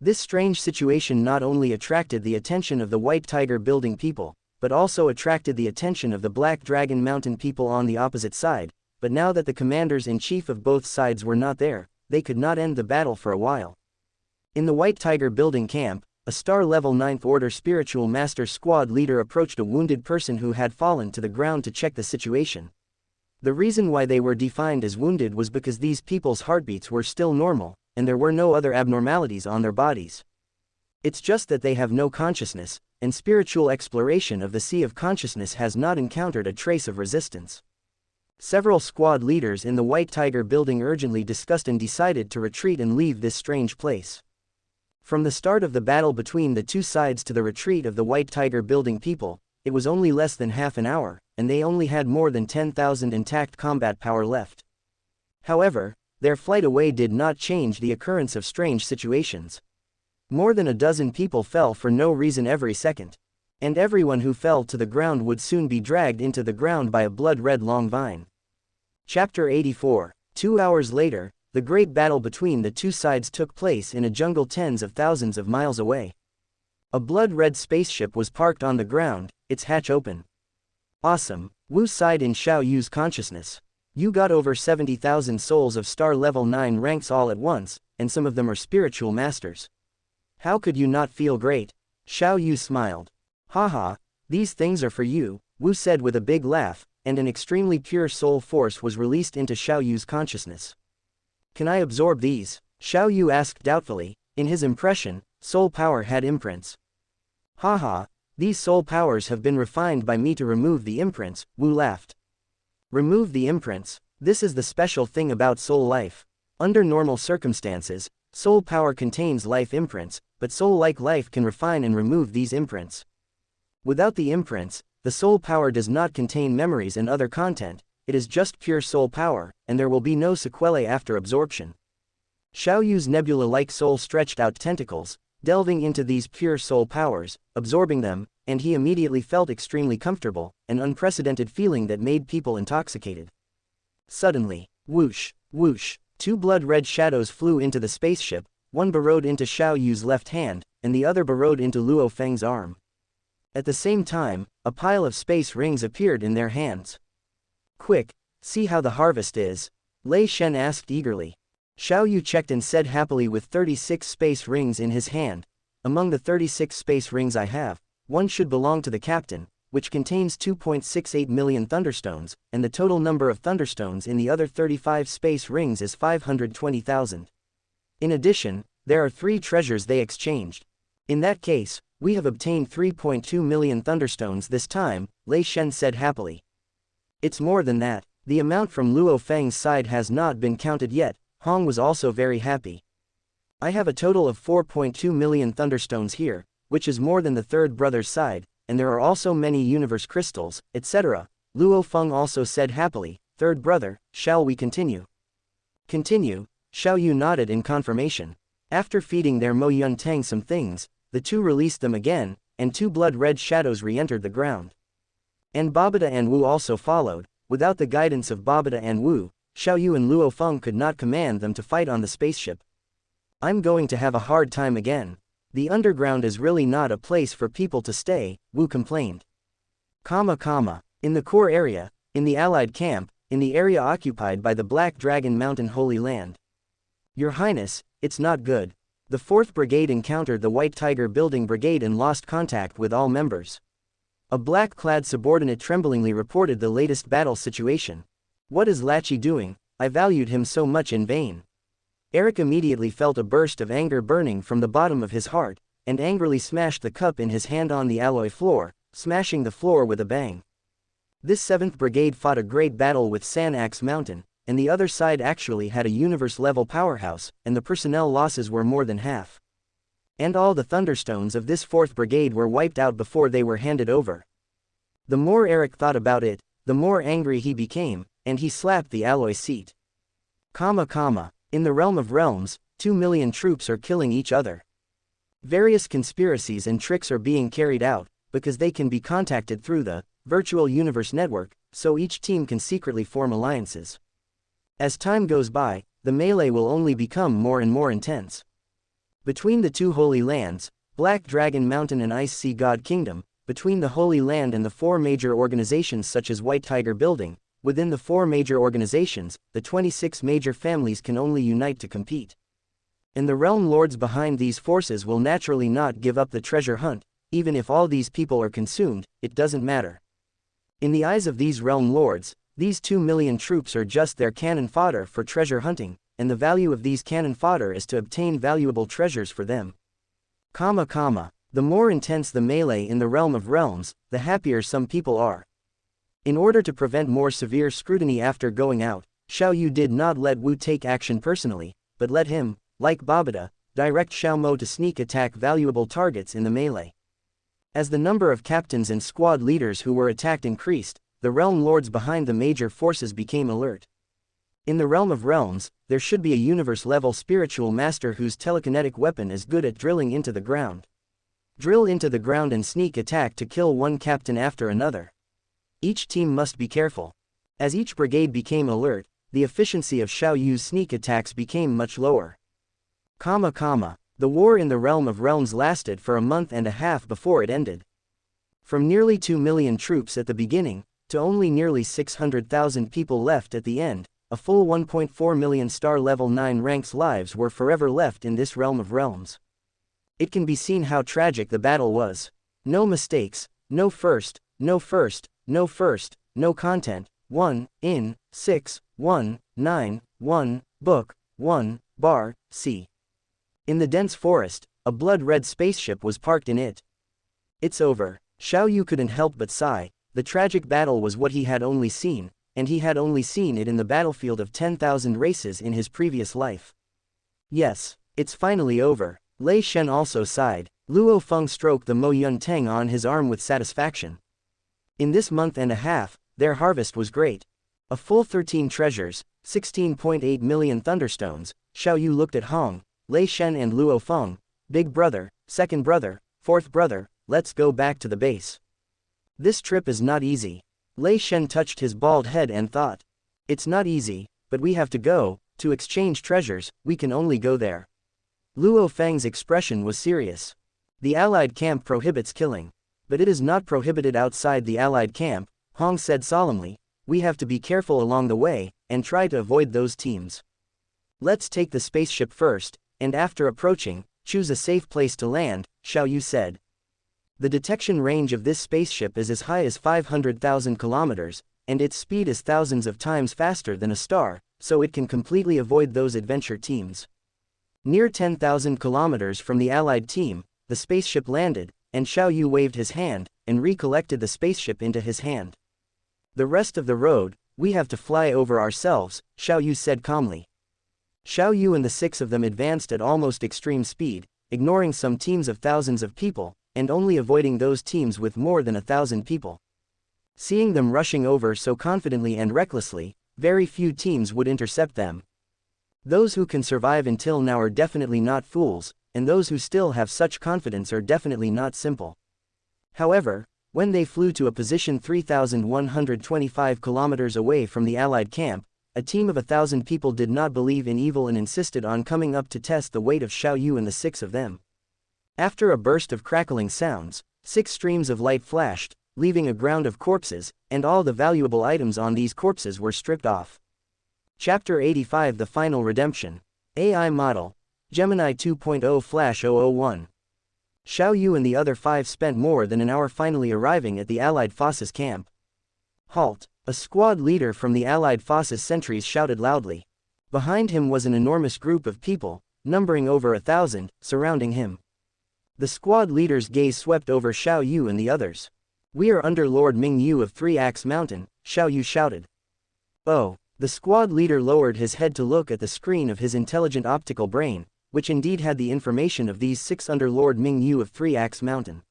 This strange situation not only attracted the attention of the White Tiger building people, but also attracted the attention of the Black Dragon Mountain people on the opposite side, but now that the commanders-in-chief of both sides were not there, they could not end the battle for a while. In the White Tiger building camp, a star-level 9th order spiritual master squad leader approached a wounded person who had fallen to the ground to check the situation. The reason why they were defined as wounded was because these people's heartbeats were still normal, and there were no other abnormalities on their bodies. It's just that they have no consciousness, and spiritual exploration of the sea of consciousness has not encountered a trace of resistance. Several squad leaders in the White Tiger building urgently discussed and decided to retreat and leave this strange place. From the start of the battle between the two sides to the retreat of the White Tiger building people, it was only less than half an hour, and they only had more than 10,000 intact combat power left. However, their flight away did not change the occurrence of strange situations. More than a dozen people fell for no reason every second. And everyone who fell to the ground would soon be dragged into the ground by a blood-red long vine. Chapter 84. 2 hours later, the great battle between the two sides took place in a jungle tens of thousands of miles away. A blood-red spaceship was parked on the ground, its hatch open. Awesome, Wu sighed in Xiao Yu's consciousness. You got over 70,000 souls of star level 9 ranks all at once, and some of them are spiritual masters. How could you not feel great? Xiao Yu smiled. Haha, these things are for you, Wu said with a big laugh, and an extremely pure soul force was released into Xiao Yu's consciousness. Can I absorb these? Xiao Yu asked doubtfully. In his impression, soul power had imprints. Haha, these soul powers have been refined by me to remove the imprints, Wu laughed. Remove the imprints? This is the special thing about soul life. Under normal circumstances, soul power contains life imprints, but soul-like life can refine and remove these imprints. Without the imprints, the soul power does not contain memories and other content, it is just pure soul power, and there will be no sequelae after absorption. Xiao Yu's nebula-like soul stretched out tentacles, delving into these pure soul powers, absorbing them, and he immediately felt extremely comfortable, an unprecedented feeling that made people intoxicated. Suddenly, whoosh, whoosh, 2 blood-red shadows flew into the spaceship, one burrowed into Xiao Yu's left hand, and the other burrowed into Luo Feng's arm. At the same time, a pile of space rings appeared in their hands. Quick, see how the harvest is? Lei Shen asked eagerly. Xiao Yu checked and said happily with 36 space rings in his hand. Among the 36 space rings I have, one should belong to the captain, which contains 2.68 million thunderstones, and the total number of thunderstones in the other 35 space rings is 520,000. In addition, there are 3 treasures they exchanged. In that case, we have obtained 3.2 million thunderstones this time, Lei Shen said happily. It's more than that. The amount from Luo Feng's side has not been counted yet. Hong was also very happy. I have a total of 4.2 million thunderstones here, which is more than the third brother's side, and there are also many universe crystals, etc. Luo Feng also said happily, third brother, shall we continue? Continue, Xiao Yu nodded in confirmation. After feeding their Mo Yun Tang some things, the two released them again, and 2 blood-red shadows re-entered the ground. And Babida and Wu also followed. Without the guidance of Babida and Wu, Xiao Yu and Luo Feng could not command them to fight on the spaceship. I'm going to have a hard time again. The underground is really not a place for people to stay, Wu complained. In the core area, in the Allied camp, in the area occupied by the Black Dragon Mountain Holy Land. Your Highness, it's not good. The 4th Brigade encountered the White Tiger Building Brigade and lost contact with all members. A black-clad subordinate tremblingly reported the latest battle situation. What is Lachi doing? I valued him so much in vain. Eric immediately felt a burst of anger burning from the bottom of his heart, and angrily smashed the cup in his hand on the alloy floor, smashing the floor with a bang. This 7th Brigade fought a great battle with San Axe Mountain, and the other side actually had a universe-level powerhouse, and the personnel losses were more than half. And all the thunderstones of this 4th Brigade were wiped out before they were handed over. The more Eric thought about it, the more angry he became, and he slapped the alloy seat. In the realm of realms, 2 million troops are killing each other. Various conspiracies and tricks are being carried out, because they can be contacted through the virtual universe network, so each team can secretly form alliances. As time goes by, the melee will only become more and more intense. Between the 2 Holy Lands, Black Dragon Mountain and Ice Sea God Kingdom, between the Holy Land and the 4 major organizations such as White Tiger Building, within the 4 major organizations, the 26 major families can only unite to compete. And the realm lords behind these forces will naturally not give up the treasure hunt, even if all these people are consumed, it doesn't matter. In the eyes of these realm lords, these 2 million troops are just their cannon fodder for treasure hunting, and the value of these cannon fodder is to obtain valuable treasures for them. The more intense the melee in the realm of realms, the happier some people are. In order to prevent more severe scrutiny after going out, Xiao Yu did not let Wu take action personally, but let him, like Babida, direct Xiao Mo to sneak attack valuable targets in the melee. As the number of captains and squad leaders who were attacked increased, the realm lords behind the major forces became alert. In the realm of realms, there should be a universe-level spiritual master whose telekinetic weapon is good at drilling into the ground. Drill into the ground and sneak attack to kill one captain after another. Each team must be careful. As each brigade became alert, the efficiency of Xiao Yu's sneak attacks became much lower. The war in the realm of realms lasted for a month and a half before it ended. From nearly 2 million troops at the beginning, to only nearly 600,000 people left at the end, a full 1.4 million star level 9 ranks lives were forever left in this realm of realms. It can be seen how tragic the battle was. No mistakes, no first, no content, 1, in, 6, 1, 9, 1, book, 1, bar, c. In the dense forest, a blood-red spaceship was parked in it. It's over. Xiao Yu couldn't help but sigh. The tragic battle was what he had only seen, and he had only seen it in the battlefield of 10,000 races in his previous life. Yes, it's finally over. Lei Shen also sighed. Luo Feng stroked the Mo Yun Tang on his arm with satisfaction. In this month and a half, their harvest was great. A full 13 treasures, 16.8 million thunderstones. Xiao Yu looked at Hong, Lei Shen and Luo Feng. Big brother, second brother, fourth brother, let's go back to the base. This trip is not easy. Lei Shen touched his bald head and thought. It's not easy, but we have to go, to exchange treasures, we can only go there. Luo Feng's expression was serious. The Allied camp prohibits killing. But it is not prohibited outside the Allied camp, Hong said solemnly. We have to be careful along the way, and try to avoid those teams. Let's take the spaceship first, and after approaching, choose a safe place to land, Xiao Yu said. The detection range of this spaceship is as high as 500,000 kilometers, and its speed is thousands of times faster than a star, so it can completely avoid those adventure teams. Near 10,000 kilometers from the Allied team, the spaceship landed, and Xiao Yu waved his hand, and recollected the spaceship into his hand. The rest of the road, we have to fly over ourselves, Xiao Yu said calmly. Xiao Yu and the 6 of them advanced at almost extreme speed, ignoring some teams of thousands of people, and only avoiding those teams with more than 1,000 people. Seeing them rushing over so confidently and recklessly, very few teams would intercept them. Those who can survive until now are definitely not fools, and those who still have such confidence are definitely not simple. However, when they flew to a position 3,125 kilometers away from the Allied camp, a team of 1,000 people did not believe in evil and insisted on coming up to test the weight of Xiao Yu and the 6 of them. After a burst of crackling sounds, 6 streams of light flashed, leaving a ground of corpses, and all the valuable items on these corpses were stripped off. Chapter 85 The Final Redemption. AI Model. Gemini 2.0 Flash 001. Xiao Yu and the other 5 spent more than an hour finally arriving at the Allied Forces camp. Halt! A squad leader from the Allied Forces sentries shouted loudly. Behind him was an enormous group of people, numbering over 1,000, surrounding him. The squad leader's gaze swept over Xiao Yu and the others. We are under Lord Ming Yu of Three Axe Mountain, Xiao Yu shouted. Oh, the squad leader lowered his head to look at the screen of his intelligent optical brain, which indeed had the information of these 6 under Lord Ming Yu of Three Axe Mountain.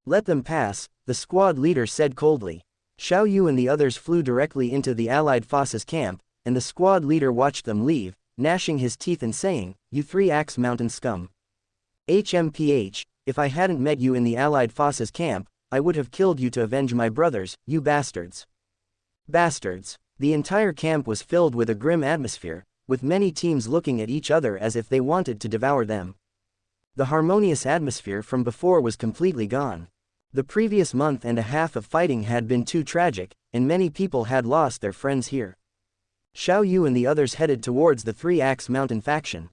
Let them pass, the squad leader said coldly. Xiao Yu and the others flew directly into the Allied Forces camp, and the squad leader watched them leave, gnashing his teeth and saying, "You Three Axe Mountain scum. HMPH, if I hadn't met you in the Allied Forces camp, I would have killed you to avenge my brothers, you bastards." Bastards. The entire camp was filled with a grim atmosphere, with many teams looking at each other as if they wanted to devour them. The harmonious atmosphere from before was completely gone. The previous month and a half of fighting had been too tragic, and many people had lost their friends here. Xiao Yu and the others headed towards the Three Axe Mountain faction.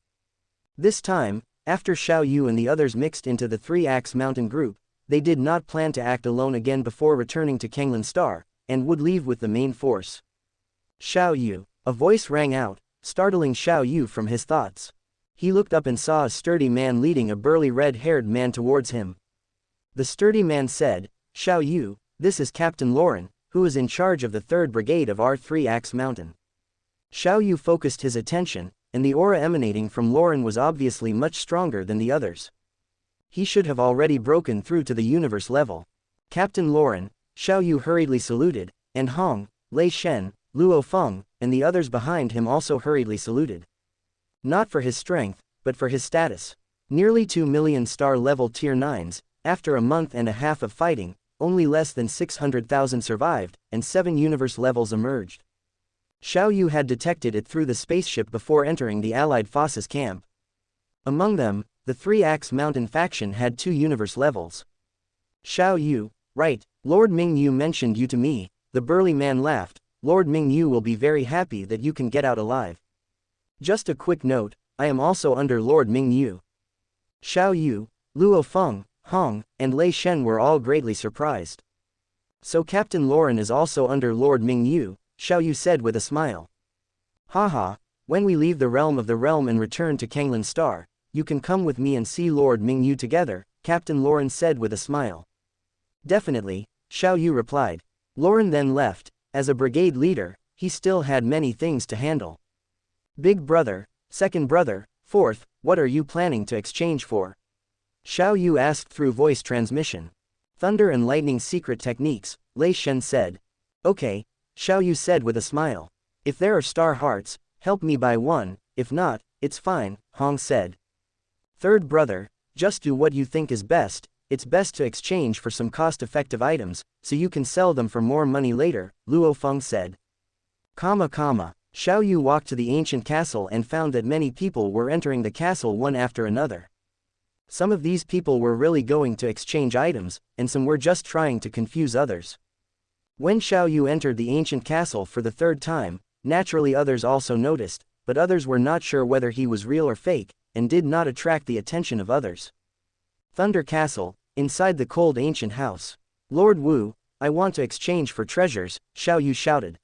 This time, after Xiao Yu and the others mixed into the Three Axe Mountain group, they did not plan to act alone again before returning to Kanglan Star, and would leave with the main force. Xiao Yu. A voice rang out, startling Xiao Yu from his thoughts. He looked up and saw a sturdy man leading a burly red-haired man towards him. The sturdy man said, "Xiao Yu, this is Captain Lauren, who is in charge of the 3rd Brigade of our Three Axe Mountain." Xiao Yu focused his attention, and the aura emanating from Lauren was obviously much stronger than the others. He should have already broken through to the universe level. Captain Lauren, Xiao Yu hurriedly saluted, and Hong, Lei Shen, Luo Feng, and the others behind him also hurriedly saluted. Not for his strength, but for his status. Nearly 2 million star-level Tier 9s, after a month and a half of fighting, only less than 600,000 survived, and 7 universe levels emerged. Xiao Yu had detected it through the spaceship before entering the Allied Forces camp. Among them, the Three Axe Mountain faction had 2 universe levels. Xiao Yu, right, Lord Ming Yu mentioned you to me, the burly man laughed. Lord Ming Yu will be very happy that you can get out alive. Just a quick note, I am also under Lord Ming Yu. Xiao Yu, Luo Feng, Hong, and Lei Shen were all greatly surprised. So Captain Lauren is also under Lord Ming Yu, Xiao Yu said with a smile. Haha, when we leave the realm of the realm and return to Kanglan Star, you can come with me and see Lord Ming Yu together, Captain Lauren said with a smile. Definitely, Xiao Yu replied. Lauren then left. As a brigade leader, he still had many things to handle. Big brother, second brother, fourth, what are you planning to exchange for? Xiao Yu asked through voice transmission. Thunder and lightning secret techniques, Lei Shen said. Okay, Xiao Yu said with a smile. If there are star hearts, help me buy one, if not, it's fine, Hong said. Third brother, just do what you think is best. It's best to exchange for some cost-effective items, so you can sell them for more money later, Luo Feng said. Xiao Yu walked to the ancient castle and found that many people were entering the castle one after another. Some of these people were really going to exchange items, and some were just trying to confuse others. When Xiao Yu entered the ancient castle for the 3rd time, naturally others also noticed, but others were not sure whether he was real or fake, and did not attract the attention of others. Thunder Castle, inside the cold ancient house. Lord Wu, I want to exchange for treasures, Xiao Yu shouted.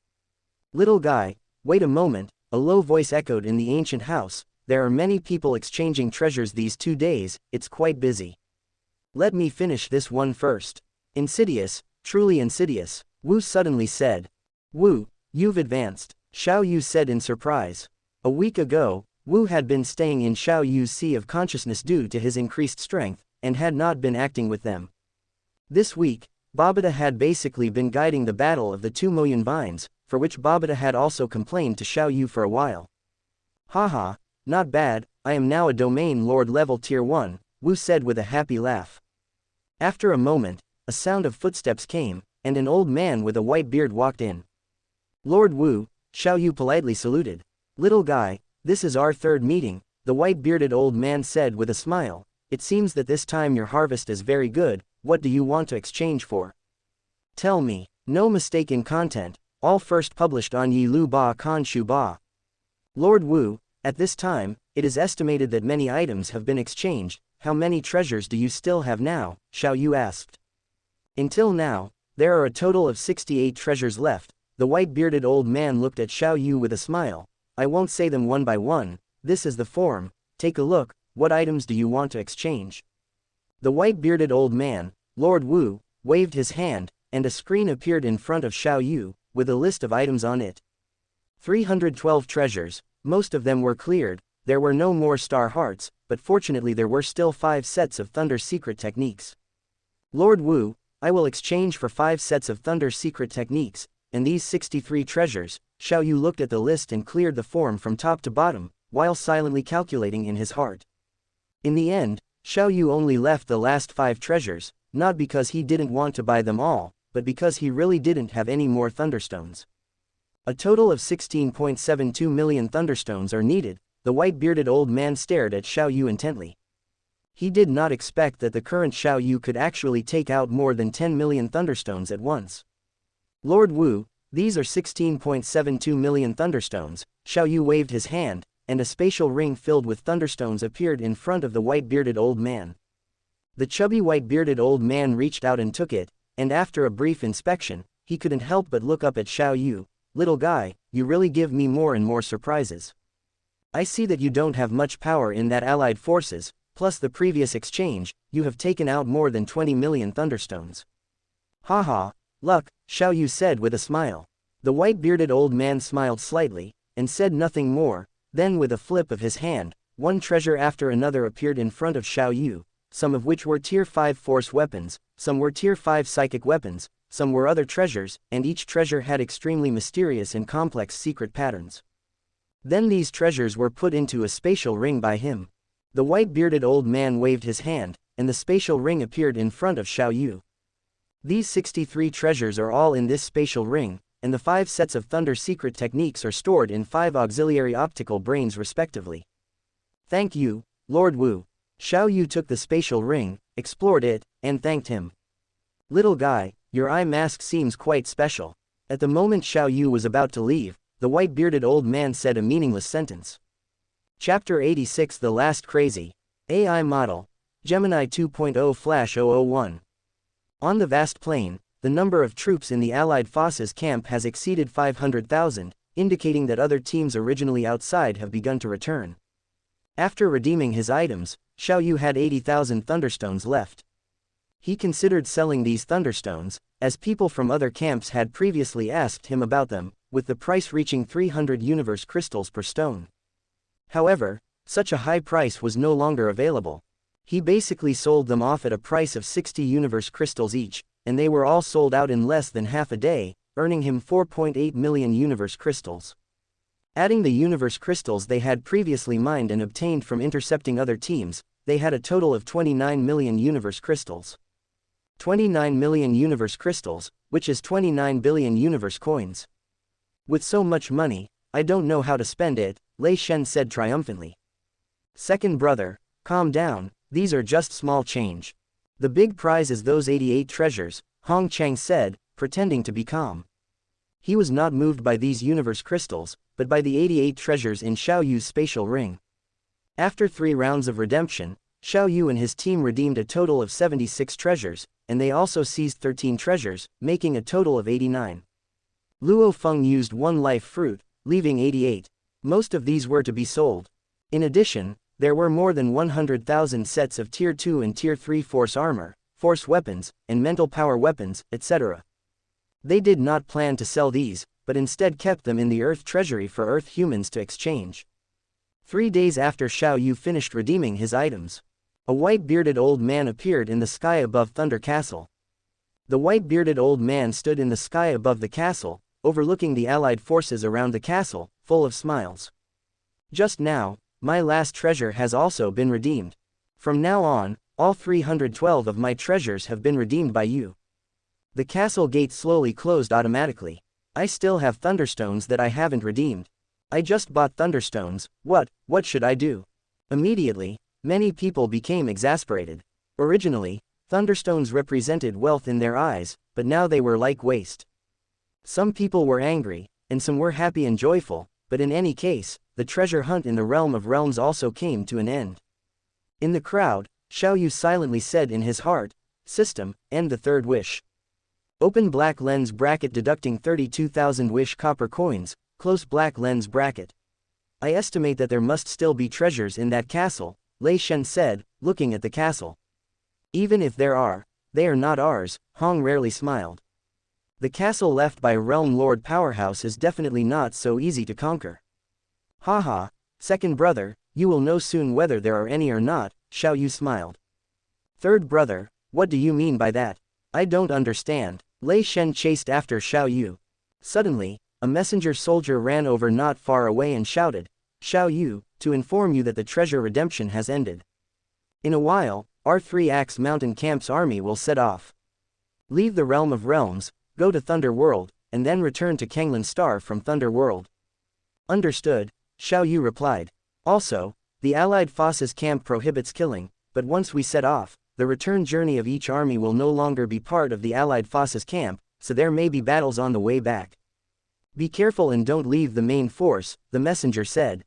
Little guy, wait a moment, a low voice echoed in the ancient house. There are many people exchanging treasures these 2 days, it's quite busy. Let me finish this one first. Insidious, truly insidious, Wu suddenly said. Wu, you've advanced, Xiao Yu said in surprise. A week ago, Wu had been staying in Xiao Yu's sea of consciousness due to his increased strength, and had not been acting with them. This week, Babata had basically been guiding the battle of the 2 million vines, for which Babata had also complained to Xiao Yu for a while. Haha, not bad, I am now a domain lord level tier 1, Wu said with a happy laugh. After a moment, a sound of footsteps came, and an old man with a white beard walked in. Lord Wu, Xiao Yu politely saluted. Little guy, this is our 3rd meeting, the white-bearded old man said with a smile. It seems that this time your harvest is very good, what do you want to exchange for? Tell me, no mistake in content, all first published on Yi Lu Ba Kan Shu Ba. Lord Wu, at this time, it is estimated that many items have been exchanged, how many treasures do you still have now? Xiao Yu asked. Until now, there are a total of 68 treasures left, the white-bearded old man looked at Xiao Yu with a smile. I won't say them one by one, this is the form, take a look, what items do you want to exchange? The white-bearded old man, Lord Wu, waved his hand, and a screen appeared in front of Xiao Yu, with a list of items on it. 312 treasures, most of them were cleared, there were no more star hearts, but fortunately there were still 5 sets of thunder secret techniques. Lord Wu, I will exchange for 5 sets of thunder secret techniques, and these 63 treasures. Xiao Yu looked at the list and cleared the form from top to bottom, while silently calculating in his heart. In the end, Xiao Yu only left the last 5 treasures, not because he didn't want to buy them all, but because he really didn't have any more thunderstones. A total of 16.72 million thunderstones are needed, the white-bearded old man stared at Xiao Yu intently. He did not expect that the current Xiao Yu could actually take out more than 10 million thunderstones at once. Lord Wu, these are 16.72 million thunderstones, Xiao Yu waved his hand, and a spatial ring filled with thunderstones appeared in front of the white-bearded old man. The chubby white-bearded old man reached out and took it, and after a brief inspection, he couldn't help but look up at Xiao Yu. Little guy, you really give me more and more surprises. I see that you don't have much power in that allied forces, plus the previous exchange, you have taken out more than 20 million thunderstones. Haha, luck, Xiao Yu said with a smile. The white-bearded old man smiled slightly, and said nothing more, then with a flip of his hand, one treasure after another appeared in front of Xiao Yu, some of which were tier 5 force weapons, some were tier 5 psychic weapons, some were other treasures, and each treasure had extremely mysterious and complex secret patterns. Then these treasures were put into a spatial ring by him. The white-bearded old man waved his hand, and the spatial ring appeared in front of Xiao Yu. These 63 treasures are all in this spatial ring, and the 5 sets of thunder secret techniques are stored in 5 auxiliary optical brains respectively. Thank you, Lord Wu. Xiao Yu took the spatial ring, explored it, and thanked him. Little guy, your eye mask seems quite special. At the moment Xiao Yu was about to leave, the white-bearded old man said a meaningless sentence. Chapter 86 The Last Crazy. AI Model. Gemini 2.0/001. On the vast plain, the number of troops in the Allied forces camp has exceeded 500,000, indicating that other teams originally outside have begun to return. After redeeming his items, Xiao Yu had 80,000 thunderstones left. He considered selling these thunderstones, as people from other camps had previously asked him about them, with the price reaching 300 universe crystals per stone. However, such a high price was no longer available. He basically sold them off at a price of 60 universe crystals each, and they were all sold out in less than half a day, earning him 4.8 million universe crystals. Adding the universe crystals they had previously mined and obtained from intercepting other teams, they had a total of 29 million universe crystals. 29 million universe crystals, which is 29 billion universe coins. With so much money, I don't know how to spend it, Lei Shen said triumphantly. Second brother, calm down, these are just small change. The big prize is those 88 treasures, Hong Chang said, pretending to be calm. He was not moved by these universe crystals, but by the 88 treasures in Xiao Yu's spatial ring. After 3 rounds of redemption, Xiao Yu and his team redeemed a total of 76 treasures, and they also seized 13 treasures, making a total of 89. Luo Feng used 1 life fruit, leaving 88. Most of these were to be sold. In addition, there were more than 100,000 sets of Tier 2 and Tier 3 force armor, force weapons, and mental power weapons, etc. They did not plan to sell these, but instead kept them in the Earth Treasury for Earth humans to exchange. 3 days after Xiao Yu finished redeeming his items, a white-bearded old man appeared in the sky above Thunder Castle. The white-bearded old man stood in the sky above the castle, overlooking the allied forces around the castle, full of smiles. Just now, my last treasure has also been redeemed. From now on, all 312 of my treasures have been redeemed by you. The castle gate slowly closed automatically. I still have thunderstones that I haven't redeemed. I just bought thunderstones. What should I do? Immediately, many people became exasperated. Originally, thunderstones represented wealth in their eyes, but now they were like waste. Some people were angry, and some were happy and joyful, but in any case, the treasure hunt in the Realm of Realms also came to an end. In the crowd, Xiao Yu silently said in his heart, "System, end the third wish." Open black lens bracket deducting 32,000 wish copper coins, close black lens bracket. I estimate that there must still be treasures in that castle, Lei Shen said, looking at the castle. Even if there are, they are not ours, Hong rarely smiled. The castle left by Realm Lord Powerhouse is definitely not so easy to conquer. Haha, second brother, you will know soon whether there are any or not, Xiao Yu smiled. Third brother, what do you mean by that? I don't understand. Lei Shen chased after Xiao Yu. Suddenly, a messenger soldier ran over not far away and shouted, "Xiao Yu, to inform you that the treasure redemption has ended. In a while, our 3-Axe Mountain Camp's army will set off. Leave the Realm of Realms, go to Thunder World, and then return to Kanglan Star from Thunder World." Understood, Xiao Yu replied. Also, the Allied Forces camp prohibits killing, but once we set off, the return journey of each army will no longer be part of the Allied Forces camp, so there may be battles on the way back. Be careful and don't leave the main force, the messenger said.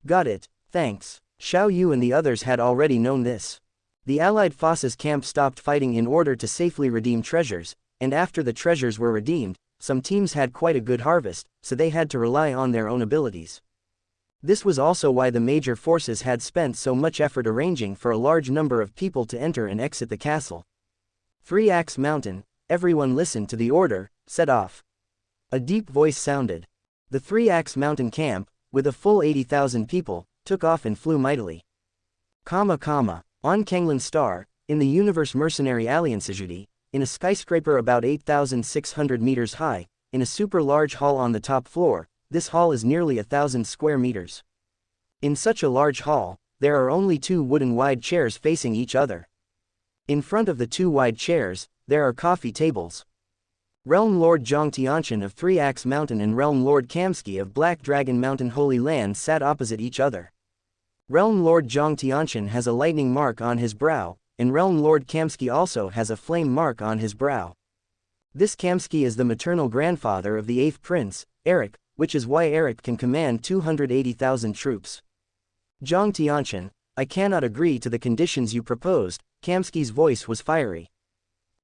Got it, thanks. Xiao Yu and the others had already known this. The Allied Forces camp stopped fighting in order to safely redeem treasures, and after the treasures were redeemed, some teams had quite a good harvest, so they had to rely on their own abilities. This was also why the major forces had spent so much effort arranging for a large number of people to enter and exit the castle. 3-Axe Mountain, everyone listened to the order, set off. A deep voice sounded. The 3-Axe Mountain camp, with a full 80,000 people, took off and flew mightily. On Kanglan Star, in the Universe Mercenary Alliance, in a skyscraper about 8,600 meters high, in a super large hall on the top floor. This hall is nearly 1,000 square meters. In such a large hall, there are only 2 wooden wide chairs facing each other. In front of the 2 wide chairs, there are coffee tables. Realm Lord Zhang Tianqian of 3-Axe Mountain and Realm Lord Kamsky of Black Dragon Mountain Holy Land sat opposite each other. Realm Lord Zhang Tianqian has a lightning mark on his brow, and Realm Lord Kamsky also has a flame mark on his brow. This Kamsky is the maternal grandfather of the 8th Prince, Eric, which is why Eric can command 280,000 troops. Zhang Tianqian, I cannot agree to the conditions you proposed, Kamsky's voice was fiery.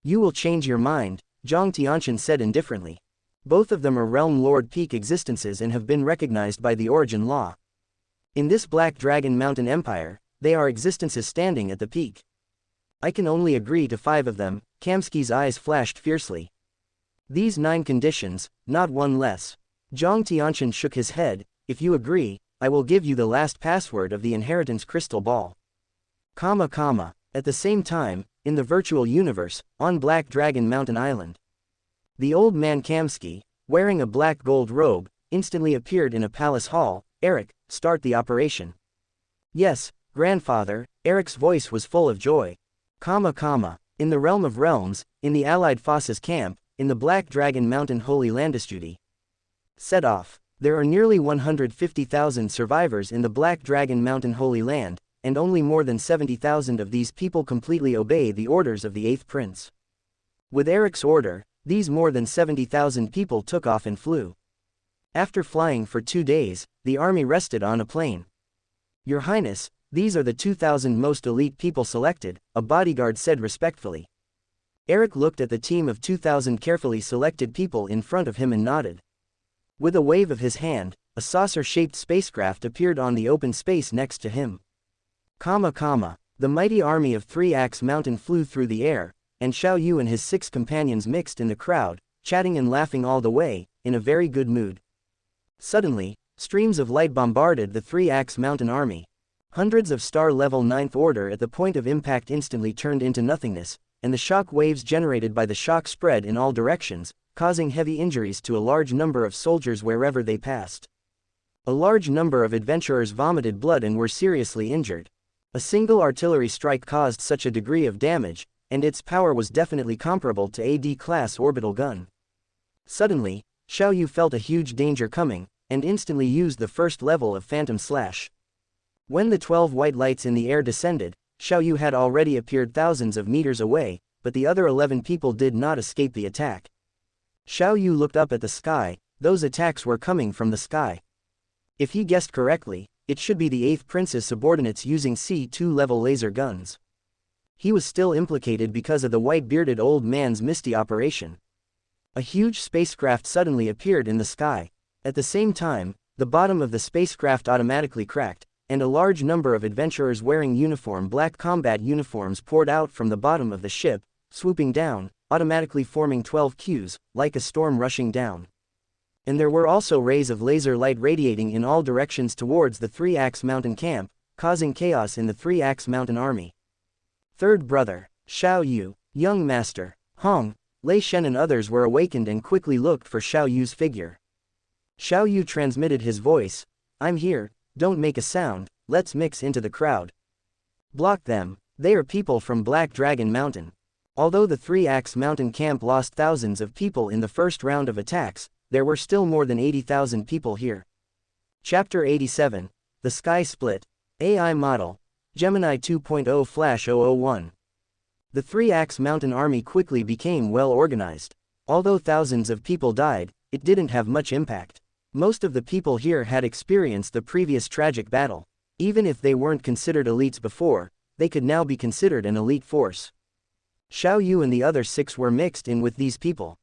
You will change your mind, Zhang Tianqian said indifferently. Both of them are Realm Lord peak existences and have been recognized by the origin law. In this Black Dragon Mountain Empire, they are existences standing at the peak. I can only agree to 5 of them, Kamsky's eyes flashed fiercely. These 9 conditions, not one less. Zhang Tianqian shook his head, if you agree, I will give you the last password of the inheritance crystal ball. At the same time, in the virtual universe, on Black Dragon Mountain Island. The old man Kamsky, wearing a black gold robe, instantly appeared in a palace hall. Eric, start the operation. Yes, grandfather, Eric's voice was full of joy. In the Realm of Realms, in the Allied Forces camp, in the Black Dragon Mountain Holy Landstudy. Set off. There are nearly 150,000 survivors in the Black Dragon Mountain Holy Land, and only more than 70,000 of these people completely obey the orders of the 8th Prince. With Eric's order, these more than 70,000 people took off and flew. After flying for 2 days, the army rested on a plain. Your Highness, These are the 2,000 most elite people selected, a bodyguard said respectfully. Eric looked at the team of 2,000 carefully selected people in front of him and nodded. With a wave of his hand, a saucer-shaped spacecraft appeared on the open space next to him. The mighty army of 3-Axe Mountain flew through the air, and Xiao Yu and his 6 companions mixed in the crowd, chatting and laughing all the way, in a very good mood. Suddenly, streams of light bombarded the 3-Axe Mountain army. Hundreds of star-level 9th Order at the point of impact instantly turned into nothingness, and the shock waves generated by the shock spread in all directions, causing heavy injuries to a large number of soldiers wherever they passed. A large number of adventurers vomited blood and were seriously injured. A single artillery strike caused such a degree of damage, and its power was definitely comparable to a D-class orbital gun. Suddenly, Xiao Yu felt a huge danger coming, and instantly used the first level of Phantom Slash. When the 12 white lights in the air descended, Xiao Yu had already appeared thousands of meters away, but the other 11 people did not escape the attack. Xiao Yu looked up at the sky. Those attacks were coming from the sky. If he guessed correctly, it should be the 8th Prince's subordinates using C2 level laser guns. He was still implicated because of the white-bearded old man's misty operation. A huge spacecraft suddenly appeared in the sky. At the same time, the bottom of the spacecraft automatically cracked, and a large number of adventurers wearing black combat uniforms poured out from the bottom of the ship, swooping down, automatically forming 12 queues, like a storm rushing down. And there were also rays of laser light radiating in all directions towards the 3-Axe Mountain camp, causing chaos in the 3-Axe Mountain army. Third brother, Xiao Yu, young master, Hong, Lei Shen and others were awakened and quickly looked for Xiao Yu's figure. Xiao Yu transmitted his voice, "I'm here, don't make a sound, let's mix into the crowd. Block them, they are people from Black Dragon Mountain." Although the 3-Axe Mountain camp lost thousands of people in the first round of attacks, there were still more than 80,000 people here. Chapter 87, The Sky Split, AI Model, Gemini 2.0/001. The 3-Axe Mountain army quickly became well organized. Although thousands of people died, it didn't have much impact. Most of the people here had experienced the previous tragic battle. Even if they weren't considered elites before, they could now be considered an elite force. Xiao Yu and the other 6 were mixed in with these people.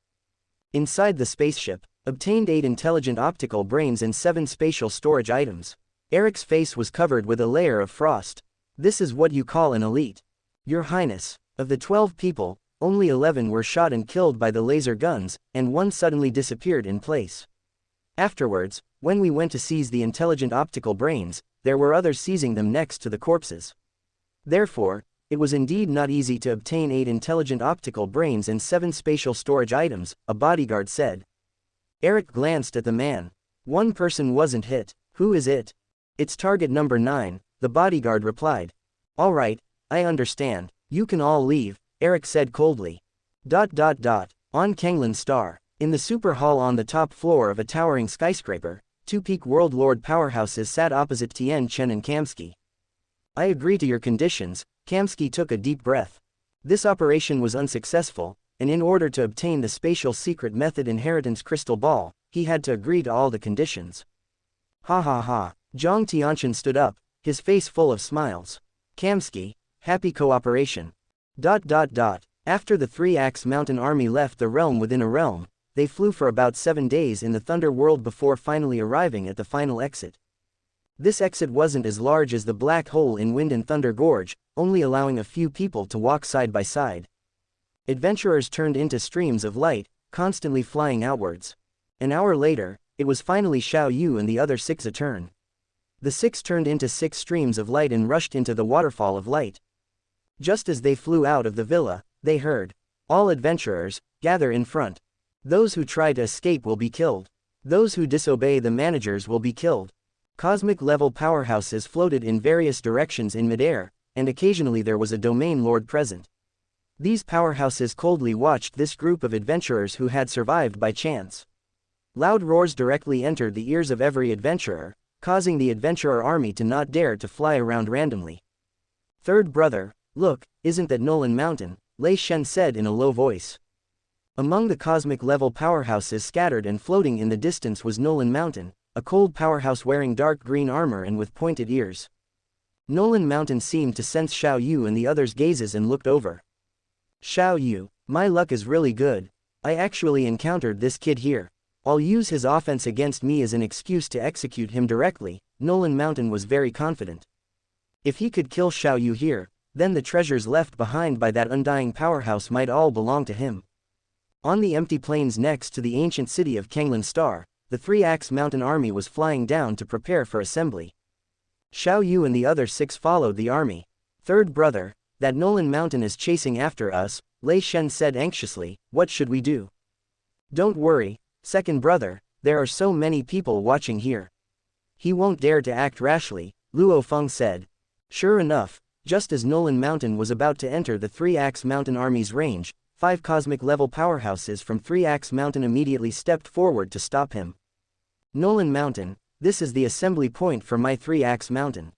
Inside the spaceship, obtained 8 intelligent optical brains and 7 spatial storage items. Eric's face was covered with a layer of frost. "This is what you call an elite. Your Highness." Of the 12 people, only 11 were shot and killed by the laser guns, and 1 suddenly disappeared in place. Afterwards, when we went to seize the intelligent optical brains, there were others seizing them next to the corpses. Therefore, it was indeed not easy to obtain 8 intelligent optical brains and 7 spatial storage items, a bodyguard said. Eric glanced at the man. "One person wasn't hit. Who is it?" "It's target number 9, the bodyguard replied. "All right, I understand, you can all leave," Eric said coldly. On Kanglan Star, in the super hall on the top floor of a towering skyscraper, 2 peak world lord powerhouses sat opposite Tien Chen and Kamsky. "I agree to your conditions." Kamsky took a deep breath. This operation was unsuccessful, and in order to obtain the spatial secret method inheritance crystal ball, he had to agree to all the conditions. Ha ha ha. Zhang Tianchen stood up, his face full of smiles. Kamsky, happy cooperation. After the 3-Axe Mountain army left the realm within a realm, they flew for about 7 days in the Thunder World before finally arriving at the final exit. This exit wasn't as large as the black hole in Wind and Thunder Gorge, only allowing a few people to walk side by side. Adventurers turned into streams of light, constantly flying outwards. An hour later, it was finally Xiao Yu and the other 6 a turn. The 6 turned into 6 streams of light and rushed into the waterfall of light. Just as they flew out of the villa, they heard, "All adventurers, gather in front. Those who try to escape will be killed. Those who disobey the managers will be killed." Cosmic-level powerhouses floated in various directions in midair, and occasionally there was a domain lord present. These powerhouses coldly watched this group of adventurers who had survived by chance. Loud roars directly entered the ears of every adventurer, causing the adventurer army to not dare to fly around randomly. "Third brother, look, isn't that Nolan Mountain?" Lei Shen said in a low voice. Among the cosmic-level powerhouses scattered and floating in the distance was Nolan Mountain, a cold powerhouse wearing dark green armor and with pointed ears. Nolan Mountain seemed to sense Xiao Yu and the others' gazes and looked over. Xiao Yu, my luck is really good. I actually encountered this kid here. I'll use his offense against me as an excuse to execute him directly. Nolan Mountain was very confident. If he could kill Xiao Yu here, then the treasures left behind by that undying powerhouse might all belong to him. On the empty plains next to the ancient city of Kanglan Star, the Three-Axe Mountain army was flying down to prepare for assembly. Xiao Yu and the other 6 followed the army. Third brother, that Nolan Mountain is chasing after us, Lei Shen said anxiously, what should we do? Don't worry, second brother, there are so many people watching here. He won't dare to act rashly, Luo Feng said. Sure enough, just as Nolan Mountain was about to enter the Three-Axe Mountain army's range, 5 cosmic-level powerhouses from Three-Axe Mountain immediately stepped forward to stop him. Nolan Mountain, this is the assembly point for my Three-Axe Mountain.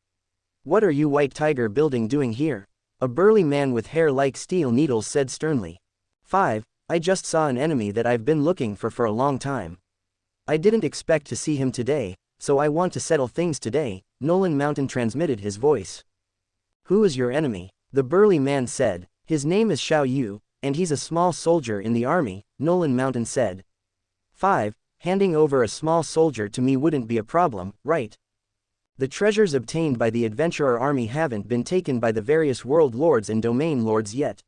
What are you White Tiger building doing here? A burly man with hair like steel needles said sternly. 5. I just saw an enemy that I've been looking for a long time. I didn't expect to see him today, so I want to settle things today, Nolan Mountain transmitted his voice. Who is your enemy? The burly man said. His name is Xiao Yu, and he's a small soldier in the army, Nolan Mountain said. 5. Handing over a small soldier to me wouldn't be a problem, right? The treasures obtained by the adventurer army haven't been taken by the various world lords and domain lords yet.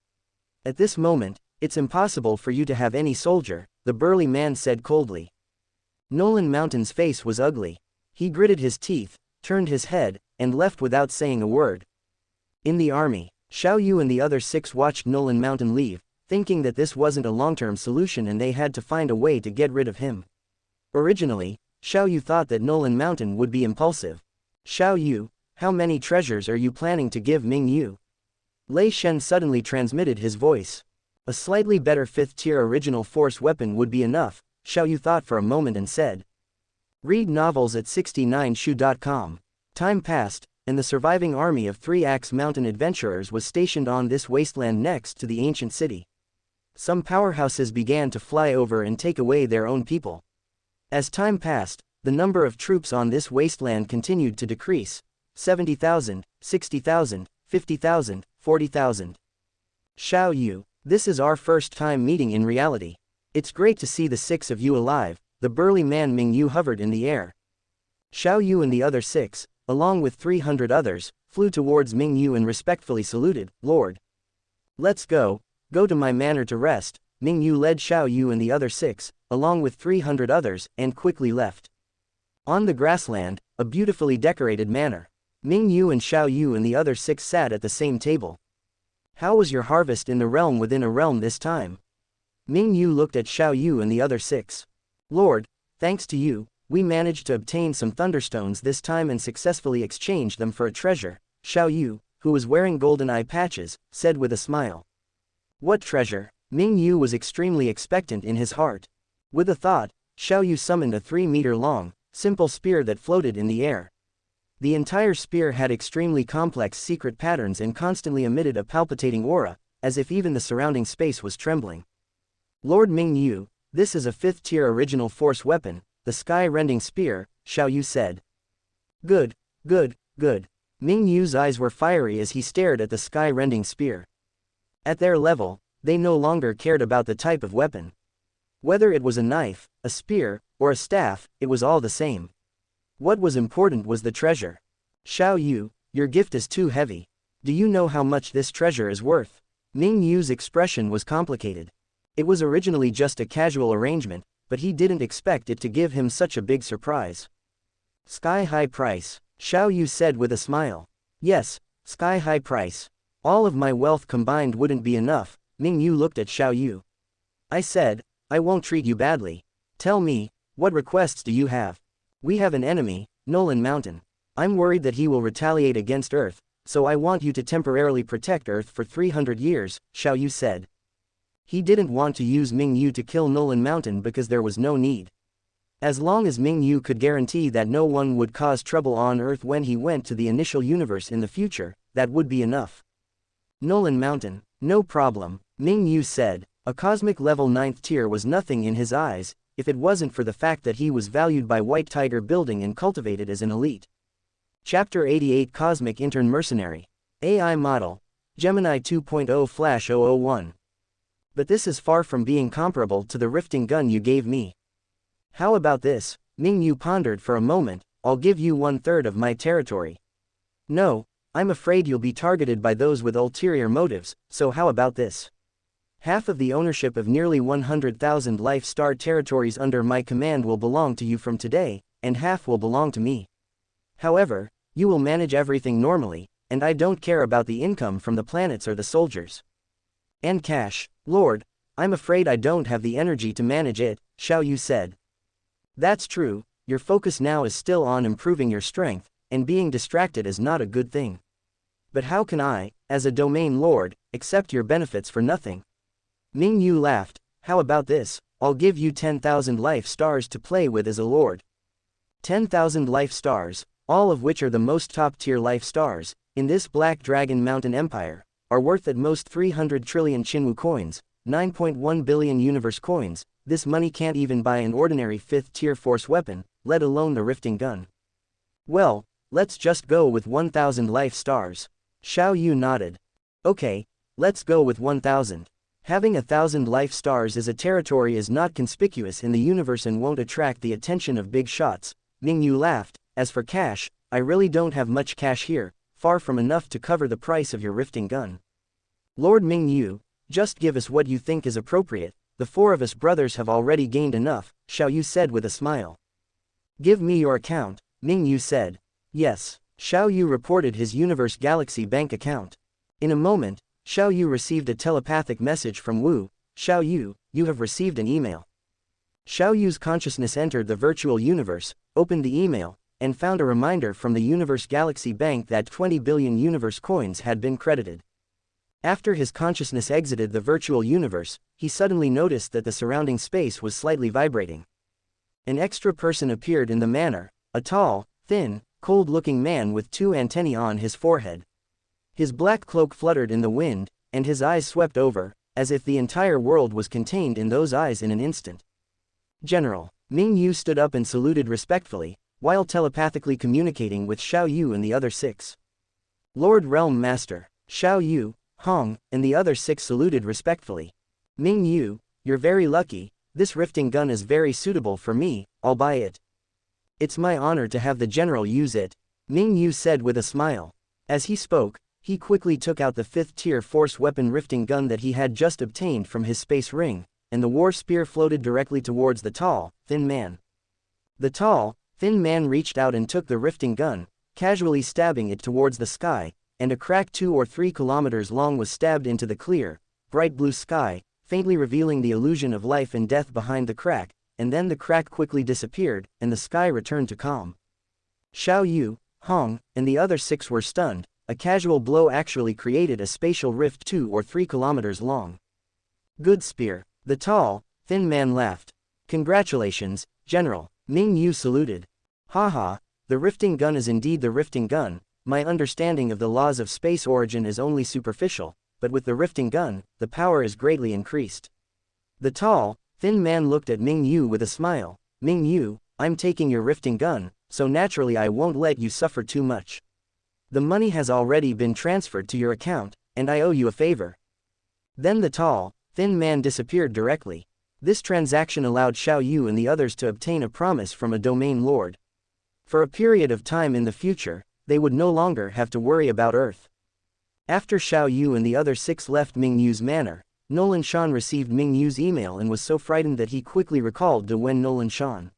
At this moment, it's impossible for you to have any soldier, the burly man said coldly. Nolan Mountain's face was ugly. He gritted his teeth, turned his head, and left without saying a word. In the army, Xiao Yu and the other 6 watched Nolan Mountain leave, thinking that this wasn't a long-term solution and they had to find a way to get rid of him. Originally, Xiao Yu thought that Nolan Mountain would be impulsive. Xiao Yu, how many treasures are you planning to give Ming Yu? Lei Shen suddenly transmitted his voice. A slightly better 5th-tier original force weapon would be enough, Xiao Yu thought for a moment and said. Read novels at 69shu.com. Time passed, and the surviving army of Three-Axe Mountain adventurers was stationed on this wasteland next to the ancient city. Some powerhouses began to fly over and take away their own people. As time passed, the number of troops on this wasteland continued to decrease. 70,000, 60,000, 50,000, 40,000. Xiao Yu, this is our first time meeting in reality. It's great to see the 6 of you alive, the burly man Ming Yu hovered in the air. Xiao Yu and the other 6, along with 300 others, flew towards Ming Yu and respectfully saluted, Lord. Let's go to my manor to rest. Ming Yu led Xiao Yu and the other 6, along with 300 others, and quickly left. On the grassland, a beautifully decorated manor. Ming Yu and Xiao Yu and the other 6 sat at the same table. How was your harvest in the realm within a realm this time? Ming Yu looked at Xiao Yu and the other 6. Lord, thanks to you, we managed to obtain some thunderstones this time and successfully exchanged them for a treasure, Xiao Yu, who was wearing golden eye patches, said with a smile. What treasure? Ming Yu was extremely expectant in his heart. With a thought, Xiao Yu summoned a 3-meter-long, simple spear that floated in the air. The entire spear had extremely complex secret patterns and constantly emitted a palpitating aura, as if even the surrounding space was trembling. Lord Ming Yu, this is a 5th-tier original force weapon, the sky-rending spear, Xiao Yu said. Good, good, good. Ming Yu's eyes were fiery as he stared at the sky-rending spear. At their level, they no longer cared about the type of weapon. Whether it was a knife, a spear, or a staff, it was all the same. What was important was the treasure. Xiao Yu, your gift is too heavy. Do you know how much this treasure is worth? Ming Yu's expression was complicated. It was originally just a casual arrangement, but he didn't expect it to give him such a big surprise. Sky-high price, Xiao Yu said with a smile. Yes, sky-high price. All of my wealth combined wouldn't be enough, Ming Yu looked at Xiao Yu. I said, I won't treat you badly. Tell me, what requests do you have? We have an enemy, Nolan Mountain. I'm worried that he will retaliate against Earth, so I want you to temporarily protect Earth for 300 years, Xiao Yu said. He didn't want to use Ming Yu to kill Nolan Mountain because there was no need. As long as Ming Yu could guarantee that no one would cause trouble on Earth when he went to the initial universe in the future, that would be enough. Nolan Mountain, no problem, Ming Yu said. A cosmic level 9th tier was nothing in his eyes, if it wasn't for the fact that he was valued by White Tiger Building and cultivated as an elite. Chapter 88 Cosmic Intern Mercenary. AI Model. Gemini 2.0/001. But this is far from being comparable to the rifting gun you gave me. How about this? Ming Yu pondered for a moment. I'll give you 1/3 of my territory. No, I'm afraid you'll be targeted by those with ulterior motives, so how about this? Half of the ownership of nearly 100,000 life-star territories under my command will belong to you from today, and half will belong to me. However, you will manage everything normally, and I don't care about the income from the planets or the soldiers. And cash, Lord, I'm afraid I don't have the energy to manage it, Xiao Yu said. That's true, your focus now is still on improving your strength, and being distracted is not a good thing. But how can I, as a domain lord, accept your benefits for nothing? Ming Yu laughed. How about this? I'll give you 10,000 life stars to play with as a lord. 10,000 life stars, all of which are the most top-tier life stars, in this Black Dragon Mountain Empire, are worth at most 300 trillion Qinwu coins, 9.1 billion universe coins. This money can't even buy an ordinary 5th-tier force weapon, let alone the rifting gun. Well, let's just go with 1,000 life stars. Xiao Yu nodded. Okay, let's go with 1,000. Having 1,000 life stars as a territory is not conspicuous in the universe and won't attract the attention of big shots. Ming Yu laughed. As for cash, I really don't have much cash here, far from enough to cover the price of your rifting gun. Lord Ming Yu, just give us what you think is appropriate, the 4 of us brothers have already gained enough, Xiao Yu said with a smile. Give me your account, Ming Yu said. Yes, Xiao Yu reported his Universe Galaxy bank account. In a moment, Xiao Yu received a telepathic message from Wu. Xiao Yu, you have received an email. Xiao Yu's consciousness entered the virtual universe, opened the email, and found a reminder from the Universe Galaxy Bank that 20 billion universe coins had been credited. After his consciousness exited the virtual universe, he suddenly noticed that the surrounding space was slightly vibrating. An extra person appeared in the manner, a tall, thin, cold-looking man with 2 antennae on his forehead. His black cloak fluttered in the wind, and his eyes swept over, as if the entire world was contained in those eyes in an instant. General, Ming Yu stood up and saluted respectfully, while telepathically communicating with Xiao Yu and the other 6. Lord Realm Master, Xiao Yu, Hong, and the other 6 saluted respectfully. Ming Yu, you're very lucky, this rifting gun is very suitable for me, I'll buy it. It's my honor to have the general use it, Ming Yu said with a smile. As he spoke, he quickly took out the 5th-tier force weapon rifting gun that he had just obtained from his space ring, and the war spear floated directly towards the tall, thin man. The tall, thin man reached out and took the rifting gun, casually stabbing it towards the sky, and a crack 2 or 3 kilometers long was stabbed into the clear, bright blue sky, faintly revealing the illusion of life and death behind the crack, and then the crack quickly disappeared, and the sky returned to calm. Xiao Yu, Hong, and the other 6 were stunned. A casual blow actually created a spatial rift 2 or 3 kilometers long. Good spear. The tall, thin man laughed. Congratulations, General, Ming Yu saluted. Haha, the rifting gun is indeed the rifting gun. My understanding of the laws of space origin is only superficial, but with the rifting gun, the power is greatly increased. The tall, thin man looked at Ming Yu with a smile. Ming Yu, I'm taking your rifting gun, so naturally I won't let you suffer too much. The money has already been transferred to your account, and I owe you a favor. Then the tall, thin man disappeared directly. This transaction allowed Xiao Yu and the others to obtain a promise from a domain lord. For a period of time in the future, they would no longer have to worry about Earth. After Xiao Yu and the other 6 left Ming Yu's manor, Nolan Shan received Ming Yu's email and was so frightened that he quickly recalled De Wen Nolan Shan.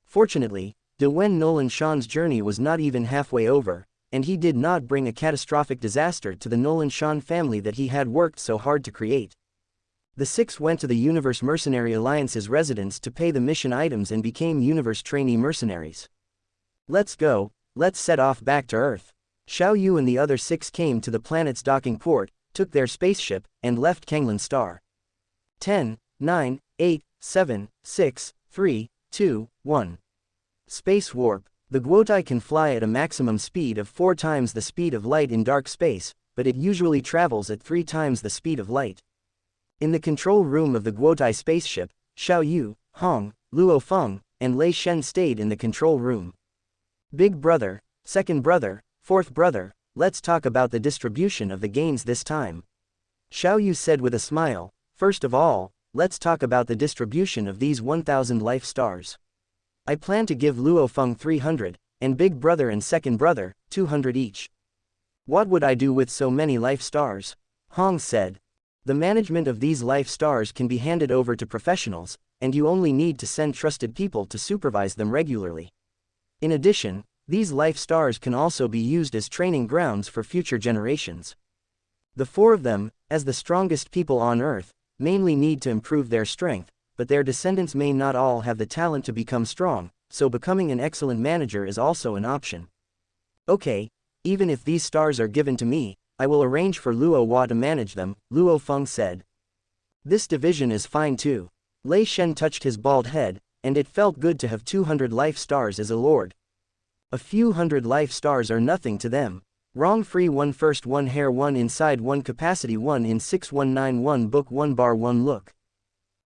Fortunately, De Wen Nolan Shan's journey was not even halfway over, and he did not bring a catastrophic disaster to the Nolan Shan family that he had worked so hard to create. The 6 went to the Universe Mercenary Alliance's residence to pay the mission items and became Universe Trainee mercenaries. Let's go, let's set off back to Earth. Xiao Yu and the other 6 came to the planet's docking port, took their spaceship, and left Kanglan Star. 10, 9, 8, 7, 6, 3, 2, 1. Space warp. The Guotai can fly at a maximum speed of 4 times the speed of light in dark space, but it usually travels at 3 times the speed of light. In the control room of the Guotai spaceship, Xiao Yu, Hong, Luo Feng, and Lei Shen stayed in the control room. Big brother, Second brother, fourth brother, let's talk about the distribution of the gains this time. Xiao Yu said with a smile, first of all, let's talk about the distribution of these 1000 life stars. I plan to give Luo Feng 300, and big brother and second brother, 200 each. What would I do with so many life stars? Hong said. The management of these life stars can be handed over to professionals, and you only need to send trusted people to supervise them regularly. In addition, these life stars can also be used as training grounds for future generations. The 4 of them, as the strongest people on Earth, mainly need to improve their strength, but their descendants may not all have the talent to become strong, so becoming an excellent manager is also an option. Okay, even if these stars are given to me, I will arrange for Luo Hua to manage them, Luo Feng said. This division is fine too. Lei Shen touched his bald head, and it felt good to have 200 life stars as a lord. A few hundred life stars are nothing to them. Wrong free 1 first 1 hair 1 inside 1 capacity 1 in 6191 book 1 bar 1 look.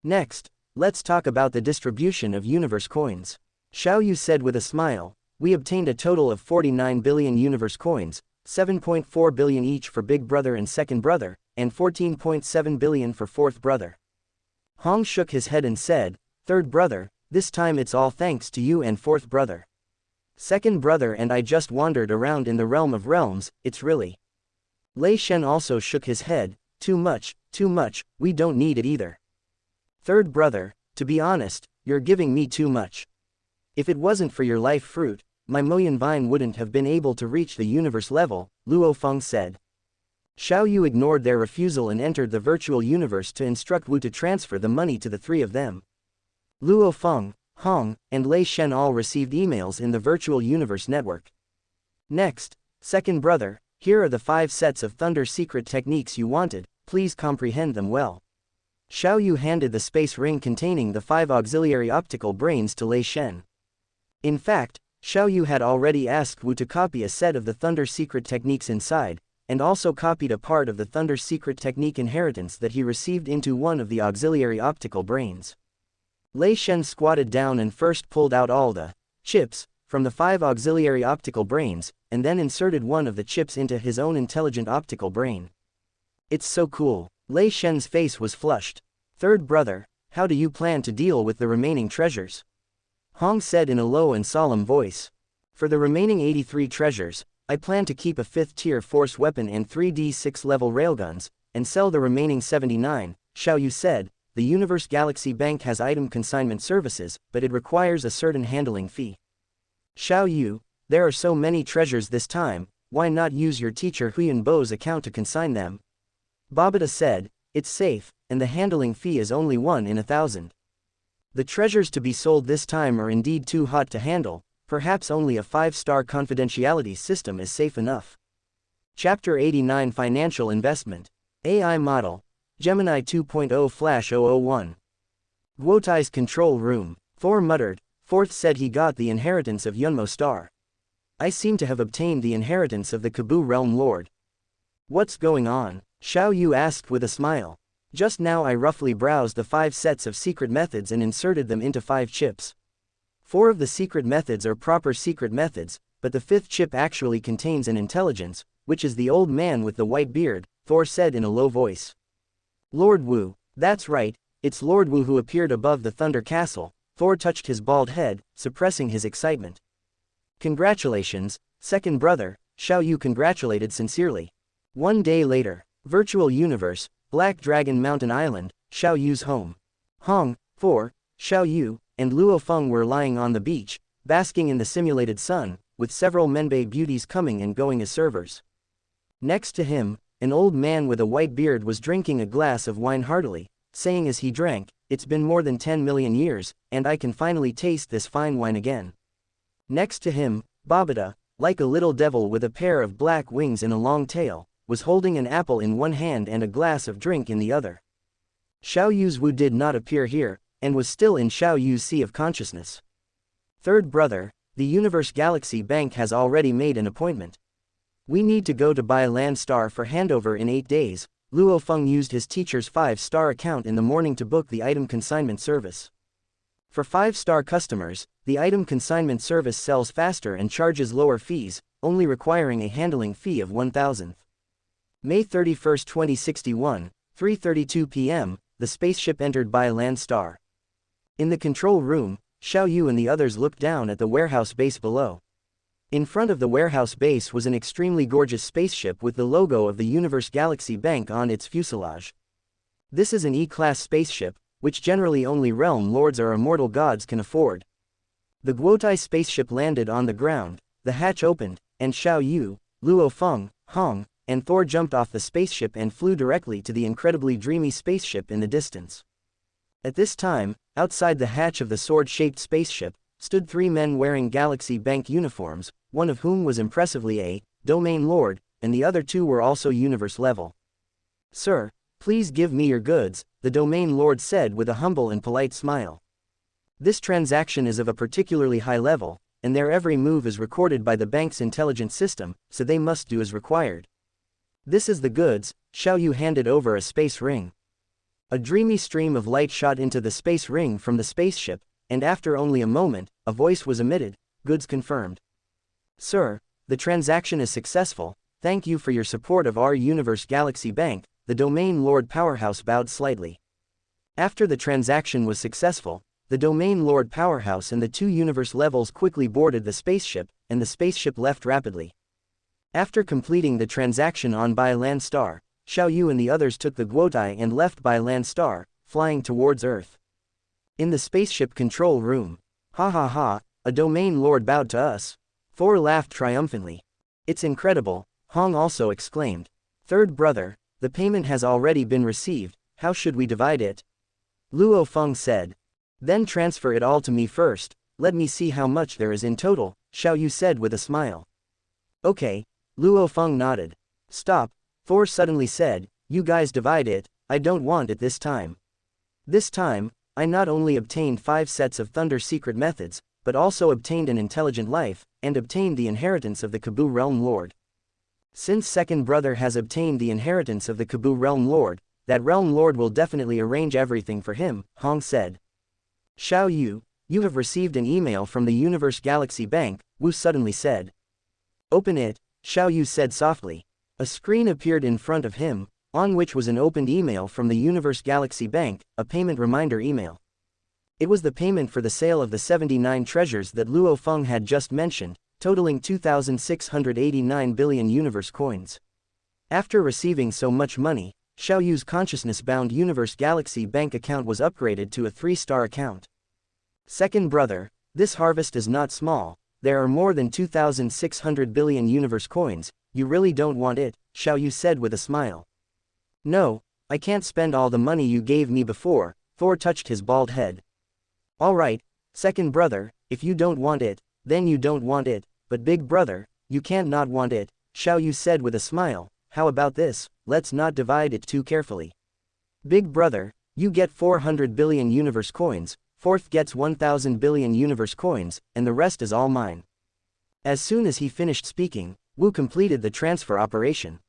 Next, let's talk about the distribution of universe coins. Xiao Yu said with a smile, we obtained a total of 49 billion universe coins, 7.4 billion each for big brother and second brother, and 14.7 billion for fourth brother. Hong shook his head and said, third brother, this time it's all thanks to you and fourth brother. Second brother and I just wandered around in the realm of realms, it's really. Lei Shen also shook his head, too much, we don't need it either. Third brother, to be honest, you're giving me too much. If it wasn't for your life fruit, my Moyan vine wouldn't have been able to reach the universe level, Luo Feng said. Xiao Yu ignored their refusal and entered the virtual universe to instruct Wu to transfer the money to the 3 of them. Luo Feng, Hong, and Lei Shen all received emails in the virtual universe network. Next, second brother, here are the 5 sets of thunder secret techniques you wanted, please comprehend them well. Xiao Yu handed the space ring containing the 5 auxiliary optical brains to Lei Shen. In fact, Xiao Yu had already asked Wu to copy a set of the thunder secret techniques inside, and also copied a part of the thunder secret technique inheritance that he received into one of the auxiliary optical brains. Lei Shen squatted down and first pulled out all the chips from the 5 auxiliary optical brains, and then inserted one of the chips into his own intelligent optical brain. It's so cool. Lei Shen's face was flushed. Third brother, how do you plan to deal with the remaining treasures? Hong said in a low and solemn voice. For the remaining 83 treasures, I plan to keep a 5th tier force weapon and 3d6 level railguns, and sell the remaining 79, Xiao Yu said. The Universe Galaxy Bank has item consignment services, but it requires a certain handling fee. Xiao Yu, there are so many treasures this time, why not use your teacher Huyan Bo's account to consign them? Babata said, it's safe, and the handling fee is only 1 in 1,000. The treasures to be sold this time are indeed too hot to handle, perhaps only a 5-star confidentiality system is safe enough. Chapter 89 Financial Investment. AI Model. Gemini 2.0 Flash 001. Guotai's control room. Thor muttered. Fourth said he got the inheritance of Yunmo Star. I seem to have obtained the inheritance of the Kabu Realm Lord. What's going on? Xiao Yu asked with a smile. Just now I roughly browsed the 5 sets of secret methods and inserted them into 5 chips. 4 of the secret methods are proper secret methods, but the 5th chip actually contains an intelligence, which is the old man with the white beard, Thor said in a low voice. Lord Wu, that's right, it's Lord Wu who appeared above the Thunder Castle. Thor touched his bald head, suppressing his excitement. Congratulations, second brother, Xiao Yu congratulated sincerely. 1 day later, virtual universe, Black Dragon Mountain Island, Xiao Yu's home. Hong, Thor, Xiao Yu, and Luo Feng were lying on the beach, basking in the simulated sun, with several Menbei beauties coming and going as servers. Next to him, an old man with a white beard was drinking a glass of wine heartily, saying as he drank, it's been more than 10 million years, and I can finally taste this fine wine again. Next to him, Babata, like a little devil with a pair of black wings and a long tail, was holding an apple in one hand and a glass of drink in the other. Xiao Yu's Wu did not appear here, and was still in Xiao Yu's sea of consciousness. Third brother, the Universe Galaxy Bank has already made an appointment. We need to go to buy a land star for handover in 8 days. Luo Feng used his teacher's 5-star account in the morning to book the item consignment service. For 5-star customers, The item consignment service sells faster and charges lower fees, only requiring a handling fee of 1,000th. May 31, 2061, 3:32 p.m., the spaceship entered by land star. In the control room, Xiao Yu and the others looked down at the warehouse base below. In front of the warehouse base was an extremely gorgeous spaceship with the logo of the Universe Galaxy Bank on its fuselage. This is an E-class spaceship, which generally only realm lords or immortal gods can afford. The Guotai spaceship landed on the ground, the hatch opened, and Xiao Yu, Luo Feng, Hong, and Thor jumped off the spaceship and flew directly to the incredibly dreamy spaceship in the distance. At this time, outside the hatch of the sword-shaped spaceship, stood three men wearing Galaxy Bank uniforms, one of whom was impressively a domain lord, and the other two were also universe level. "Sir, please give me your goods," the domain lord said with a humble and polite smile. This transaction is of a particularly high level, and their every move is recorded by the bank's intelligence system, so they must do as required. "This is the goods." Xiao Yu handed over a space ring. A dreamy stream of light shot into the space ring from the spaceship, and after only a moment, a voice was emitted, "Goods confirmed." "Sir, the transaction is successful, thank you for your support of our Universe Galaxy Bank," the domain lord Powerhouse bowed slightly. After the transaction was successful, the domain lord Powerhouse and the two universe levels quickly boarded the spaceship, and the spaceship left rapidly. After completing the transaction on Bai Land Star, Xiao Yu and the others took the Guotai and left Bai Land Star, flying towards Earth. In the spaceship control room, "Ha ha ha, a domain lord bowed to us." Thor laughed triumphantly. "It's incredible," Hong also exclaimed. "Third brother, the payment has already been received, how should we divide it?" Luo Feng said. "Then transfer it all to me first, let me see how much there is in total," Xiao Yu said with a smile. "Okay," Luo Feng nodded. "Stop," Thor suddenly said, "you guys divide it, I don't want it this time. This time, I not only obtained 5 sets of Thunder secret methods, but also obtained an intelligent life, and obtained the inheritance of the Kabu Realm Lord. Since second brother has obtained the inheritance of the Kabu Realm Lord, that Realm Lord will definitely arrange everything for him," Hong said. "Xiao Yu, you have received an email from the Universe Galaxy Bank," Wu suddenly said. "Open it," Xiao Yu said softly. A screen appeared in front of him, on which was an opened email from the Universe Galaxy Bank, a payment reminder email. It was the payment for the sale of the 79 treasures that Luo Feng had just mentioned, totaling 2,689 billion universe coins. After receiving so much money, Xiao Yu's consciousness-bound Universe Galaxy Bank account was upgraded to a 3-star account. "Second brother, this harvest is not small, there are more than 2,600 billion universe coins, you really don't want it," Xiao Yu said with a smile. "No, I can't spend all the money you gave me before," Thor touched his bald head. "Alright, second brother, if you don't want it, then you don't want it, but big brother, you can't not want it," Xiao Yu said with a smile. "How about this, let's not divide it too carefully. Big brother, you get 400 billion universe coins, fourth gets 1,000 billion universe coins, and the rest is all mine." As soon as he finished speaking, Wu completed the transfer operation.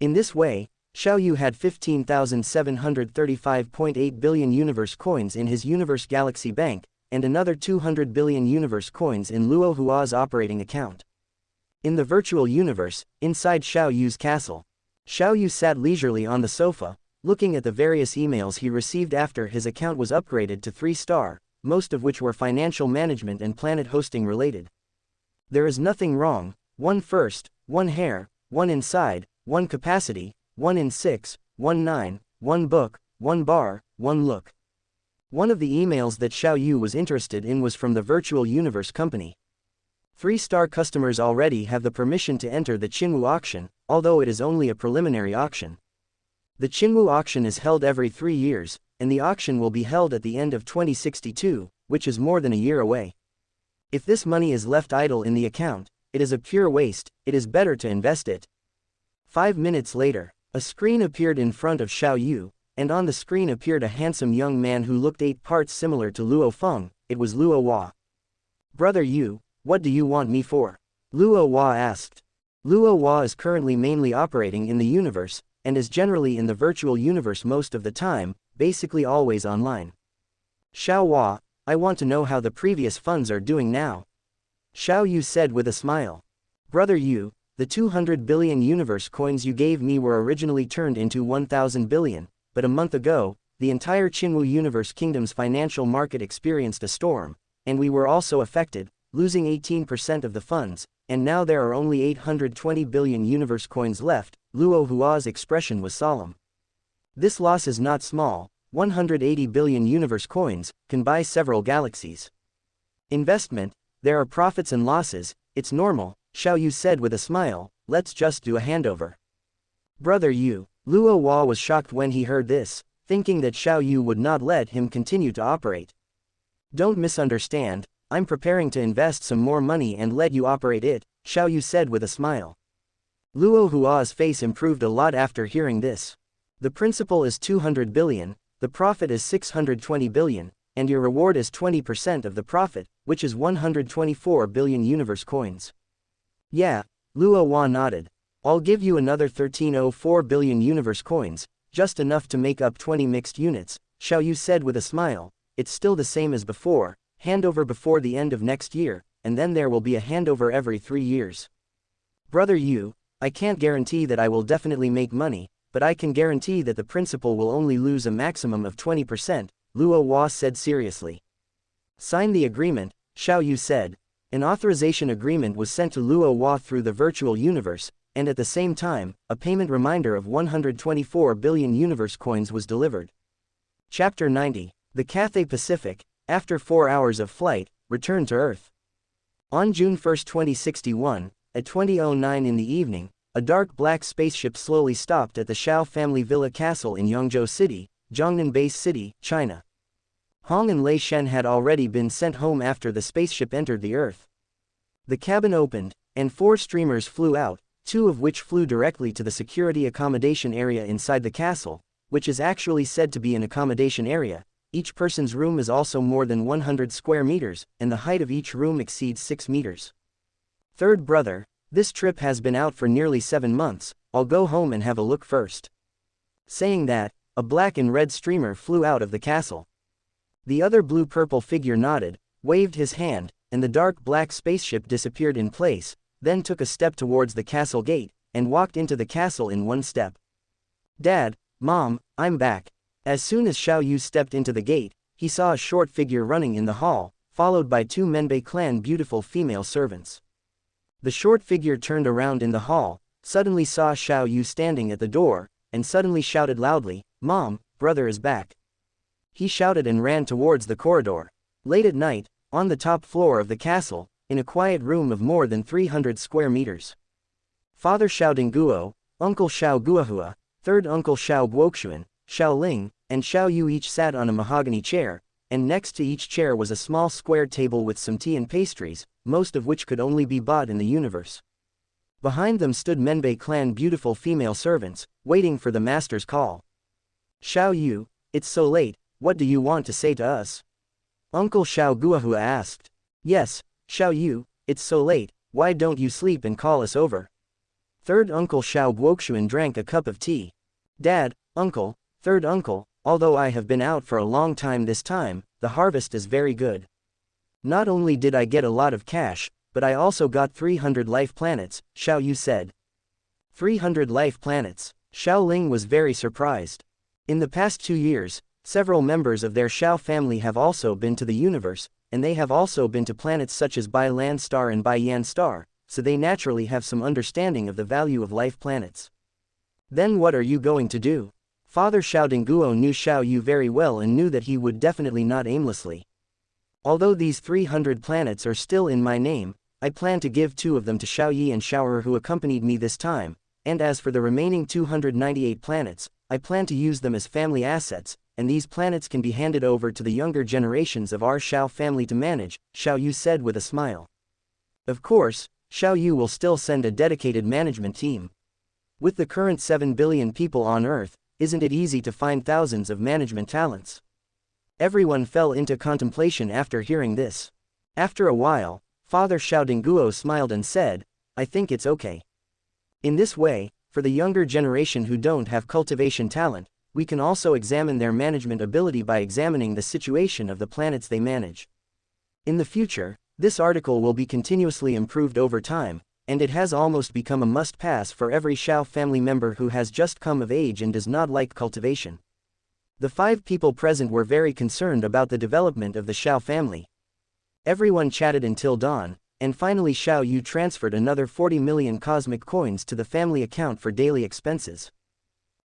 In this way, Xiao Yu had 15,735.8 billion universe coins in his Universe Galaxy Bank, and another 200 billion universe coins in Luo Hua's operating account. In the virtual universe, inside Xiao Yu's castle, Xiao Yu sat leisurely on the sofa, looking at the various emails he received after his account was upgraded to 3-star, most of which were financial management and planet hosting related. There is nothing wrong, 1 first, 1 hair, 1 inside, 1 capacity, 1 in 6, 1 9, 1 book, 1 bar, 1 look. One of the emails that Xiao Yu was interested in was from the Virtual Universe Company. 3-star customers already have the permission to enter the Qinwu auction, although it is only a preliminary auction. The Qinwu auction is held every 3 years, and the auction will be held at the end of 2062, which is more than a year away. If this money is left idle in the account, it is a pure waste, it is better to invest it. 5 minutes later, a screen appeared in front of Xiao Yu, and on the screen appeared a handsome young man who looked 8 parts similar to Luo Feng. It was Luo Hua. "Brother Yu, what do you want me for?" Luo Hua asked. Luo Hua is currently mainly operating in the universe, and is generally in the virtual universe most of the time, basically always online. "Xiao Hua, I want to know how the previous funds are doing now. Xiao Yu said with a smile. Brother Yu, the 200 billion universe coins you gave me were originally turned into 1,000 billion, but a month ago, the entire Qinwu Universe Kingdom's financial market experienced a storm, and we were also affected, losing 18% of the funds, and now there are only 820 billion universe coins left. Luo Hua's expression was solemn. This loss is not small. 180 billion universe coins can buy several galaxies. Investment, there are profits and losses, it's normal, Xiao Yu said with a smile. Let's just do a handover. Brother Yu, Luo Hua was shocked when he heard this, thinking that Xiao Yu would not let him continue to operate. Don't misunderstand, I'm preparing to invest some more money and let you operate it, Xiao Yu said with a smile. Luo Hua's face improved a lot after hearing this. The principal is 200 billion, the profit is 620 billion, and your reward is 20% of the profit, which is 124 billion universe coins. Yeah, Luo Hua nodded. I'll give you another 1304 billion universe coins, just enough to make up 20 mixed units, Xiao Yu said with a smile. It's still the same as before, handover before the end of next year, and then there will be a handover every 3 years. Brother Yu, I can't guarantee that I will definitely make money, but I can guarantee that the principal will only lose a maximum of 20%, Luo Hua said seriously. Sign the agreement, Xiao Yu said. An authorization agreement was sent to Luo Hua through the virtual universe, and at the same time, a payment reminder of 124 billion universe coins was delivered. Chapter 90, The Cathay Pacific, after 4 hours of flight, returned to Earth. On June 1, 2061, at 20:09 in the evening, a dark black spaceship slowly stopped at the Shao family villa castle in Yangzhou City, Jiangnan Base City, China. Hong and Lei Shen had already been sent home after the spaceship entered the Earth. The cabin opened, and 4 streamers flew out, 2 of which flew directly to the security accommodation area inside the castle, which is actually said to be an accommodation area. Each person's room is also more than 100 square meters, and the height of each room exceeds 6 meters. Third brother, this trip has been out for nearly 7 months, I'll go home and have a look first. Saying that, a black and red streamer flew out of the castle. The other blue-purple figure nodded, waved his hand, and the dark black spaceship disappeared in place, then took a step towards the castle gate, and walked into the castle in 1 step. Dad, Mom, I'm back. As soon as Xiao Yu stepped into the gate, he saw a short figure running in the hall, followed by 2 Menbei clan beautiful female servants. The short figure turned around in the hall, suddenly saw Xiao Yu standing at the door, and suddenly shouted loudly, Mom, brother is back. He shouted and ran towards the corridor. Late at night, on the top floor of the castle, in a quiet room of more than 300 square meters. Father Xiao Donghua, Uncle Xiao Guohua, third Uncle Xiao Guoxuan, Xiao Ling, and Xiao Yu each sat on a mahogany chair, and next to each chair was a small square table with some tea and pastries, most of which could only be bought in the universe. Behind them stood Menbei clan beautiful female servants, waiting for the master's call. Xiao Yu, it's so late, what do you want to say to us? Uncle Xiao Guohua asked. Yes, Xiao Yu, it's so late, why don't you sleep and call us over? Third Uncle Xiao Guoxuan drank a cup of tea. Dad, Uncle, third uncle, although I have been out for a long time this time, the harvest is very good. Not only did I get a lot of cash, but I also got 300 life planets, Xiao Yu said. 300 life planets. Xiao Ling was very surprised. In the past 2 years, several members of their Xiao family have also been to the universe, and they have also been to planets such as Bai Lan Star and Bai Yan Star, so they naturally have some understanding of the value of life planets. Then what are you going to do? Father Xiao Donghua knew Xiao Yu very well and knew that he would definitely not aimlessly. Although these 300 planets are still in my name, I plan to give 2 of them to Xiao Yi and Xiao Er who accompanied me this time, and as for the remaining 298 planets, I plan to use them as family assets, and these planets can be handed over to the younger generations of our Xiao family to manage, Xiao Yu said with a smile. Of course, Xiao Yu will still send a dedicated management team. With the current 7 billion people on Earth, isn't it easy to find thousands of management talents? Everyone fell into contemplation after hearing this. After a while, Father Xiao Donghua smiled and said, I think it's okay. In this way, for the younger generation who don't have cultivation talent, we can also examine their management ability by examining the situation of the planets they manage. In the future, this article will be continuously improved over time, and it has almost become a must-pass for every Xiao family member who has just come of age and does not like cultivation. The 5 people present were very concerned about the development of the Xiao family. Everyone chatted until dawn, and finally Xiao Yu transferred another 40 million cosmic coins to the family account for daily expenses.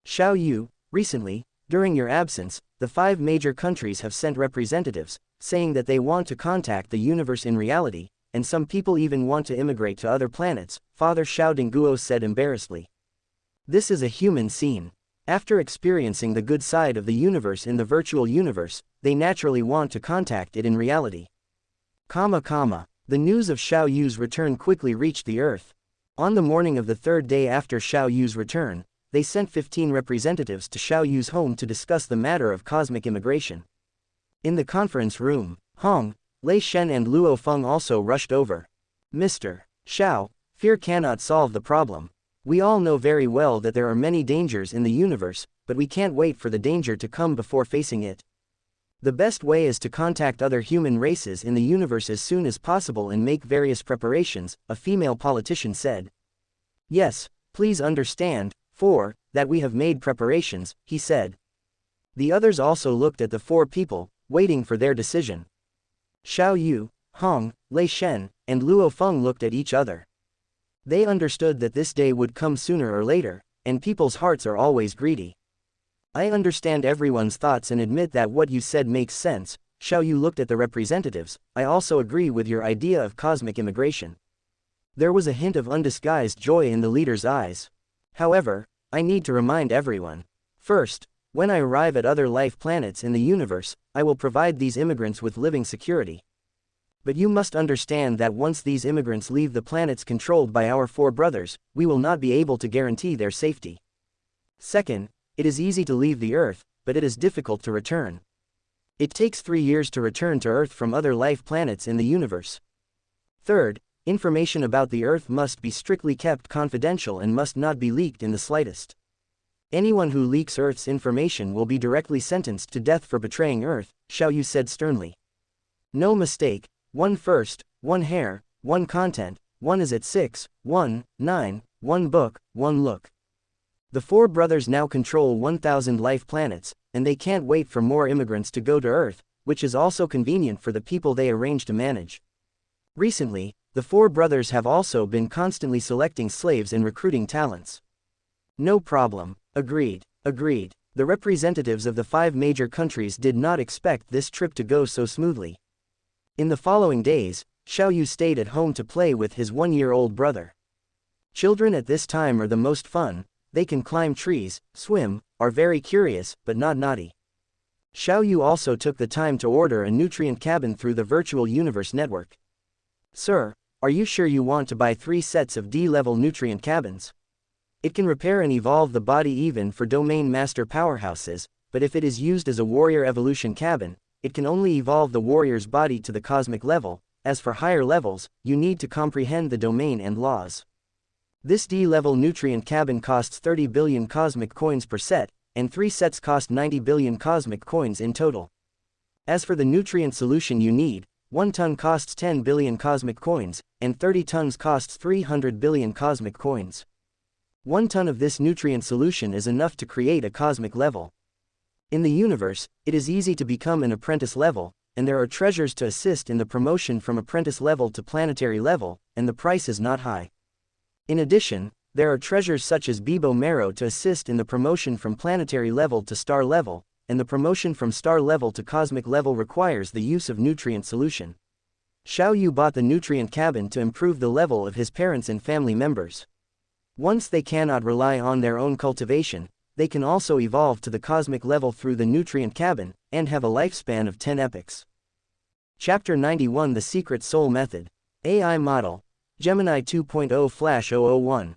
Xiao Yu, recently, during your absence, the 5 major countries have sent representatives, saying that they want to contact the universe in reality, and some people even want to immigrate to other planets, Father Xiao Donghua said embarrassedly. This is a human scene. After experiencing the good side of the universe in the virtual universe, they naturally want to contact it in reality. The news of Xiao Yu's return quickly reached the Earth. On the morning of the 3rd day after Xiao Yu's return, they sent 15 representatives to Xiao Yu's home to discuss the matter of cosmic immigration. In the conference room, Hong, Lei Shen and Luo Feng also rushed over. Mr. Xiao, fear cannot solve the problem. We all know very well that there are many dangers in the universe, but we can't wait for the danger to come before facing it. The best way is to contact other human races in the universe as soon as possible and make various preparations, a female politician said. Yes, please understand, that we have made preparations, he said. The others also looked at the 4 people, waiting for their decision. Xiao Yu, Hong, Lei Shen, and Luo Feng looked at each other. They understood that this day would come sooner or later, and people's hearts are always greedy. I understand everyone's thoughts and admit that what you said makes sense. Xiao Yu looked at the representatives. I also agree with your idea of cosmic immigration. There was a hint of undisguised joy in the leader's eyes. However, I need to remind everyone. First, when I arrive at other life planets in the universe, I will provide these immigrants with living security. But you must understand that once these immigrants leave the planets controlled by our 4 brothers, we will not be able to guarantee their safety. Second, it is easy to leave the Earth, but it is difficult to return. It takes 3 years to return to Earth from other life planets in the universe. Third, information about the Earth must be strictly kept confidential and must not be leaked in the slightest. Anyone who leaks Earth's information will be directly sentenced to death for betraying Earth, Xiao Yu said sternly. No mistake, 1 first, 1 hair, 1 content, 1 is at 6, 1, 9, 1 book, 1 look. The 4 brothers now control 1,000 life planets, and they can't wait for more immigrants to go to Earth, which is also convenient for the people they arrange to manage. Recently, the 4 brothers have also been constantly selecting slaves and recruiting talents. No problem. Agreed. The representatives of the 5 major countries did not expect this trip to go so smoothly. In the following days, Xiao Yu stayed at home to play with his 1-year-old brother. Children at this time are the most fun. They can climb trees, swim, are very curious, but not naughty. Xiao Yu also took the time to order a nutrient cabin through the virtual universe network. Sir, are you sure you want to buy 3 sets of D-level nutrient cabins? It can repair and evolve the body even for domain master powerhouses, but if it is used as a warrior evolution cabin, it can only evolve the warrior's body to the cosmic level. As for higher levels, you need to comprehend the domain and laws. This D-level nutrient cabin costs 30 billion cosmic coins per set, and 3 sets cost 90 billion cosmic coins in total. As for the nutrient solution you need, 1 ton costs 10 billion cosmic coins, and 30 tons costs 300 billion cosmic coins. 1 ton of this nutrient solution is enough to create a cosmic level. In the universe, it is easy to become an apprentice level, and there are treasures to assist in the promotion from apprentice level to planetary level, and the price is not high. In addition, there are treasures such as Bibo Marrow to assist in the promotion from planetary level to star level, and the promotion from star level to cosmic level requires the use of nutrient solution. Xiao Yu bought the nutrient cabin to improve the level of his parents and family members. Once they cannot rely on their own cultivation, they can also evolve to the cosmic level through the nutrient cabin, and have a lifespan of 10 epochs. Chapter 91 The Secret Soul Method. AI Model. Gemini 2.0 Flash 001.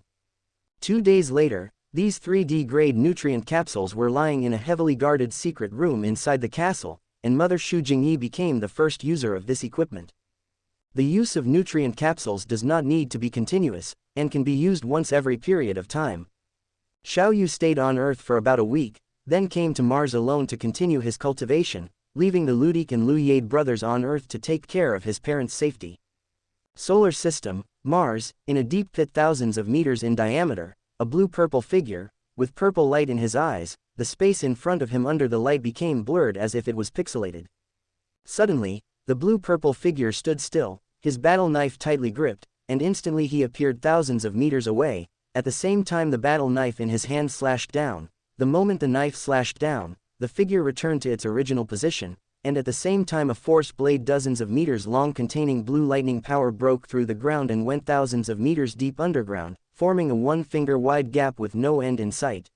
2 days later, these 3D grade nutrient capsules were lying in a heavily guarded secret room inside the castle, and Mother Shu Jingyi became the first user of this equipment. The use of nutrient capsules does not need to be continuous, and can be used once every period of time. Xiao Yu stayed on Earth for about a week, then came to Mars alone to continue his cultivation, leaving the Ludic and Luyade brothers on Earth to take care of his parents' safety. Solar System, Mars, in a deep pit thousands of meters in diameter, a blue-purple figure, with purple light in his eyes, the space in front of him under the light became blurred as if it was pixelated. Suddenly, the blue-purple figure stood still, his battle knife tightly gripped, and instantly he appeared thousands of meters away. At the same time the battle knife in his hand slashed down. The moment the knife slashed down, the figure returned to its original position, and at the same time a force blade dozens of meters long containing blue lightning power broke through the ground and went thousands of meters deep underground, forming a one-finger-wide gap with no end in sight.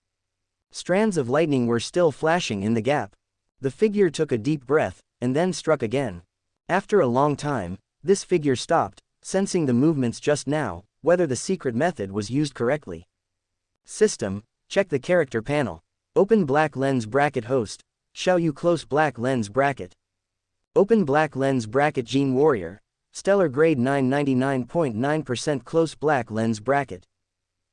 Strands of lightning were still flashing in the gap. The figure took a deep breath, and then struck again. After a long time, this figure stopped, sensing the movements just now, whether the secret method was used correctly. System, check the character panel. Open black lens bracket host. Xiaoyu close black lens bracket. Open black lens bracket Gene Warrior. Stellar grade 999.9% close black lens bracket.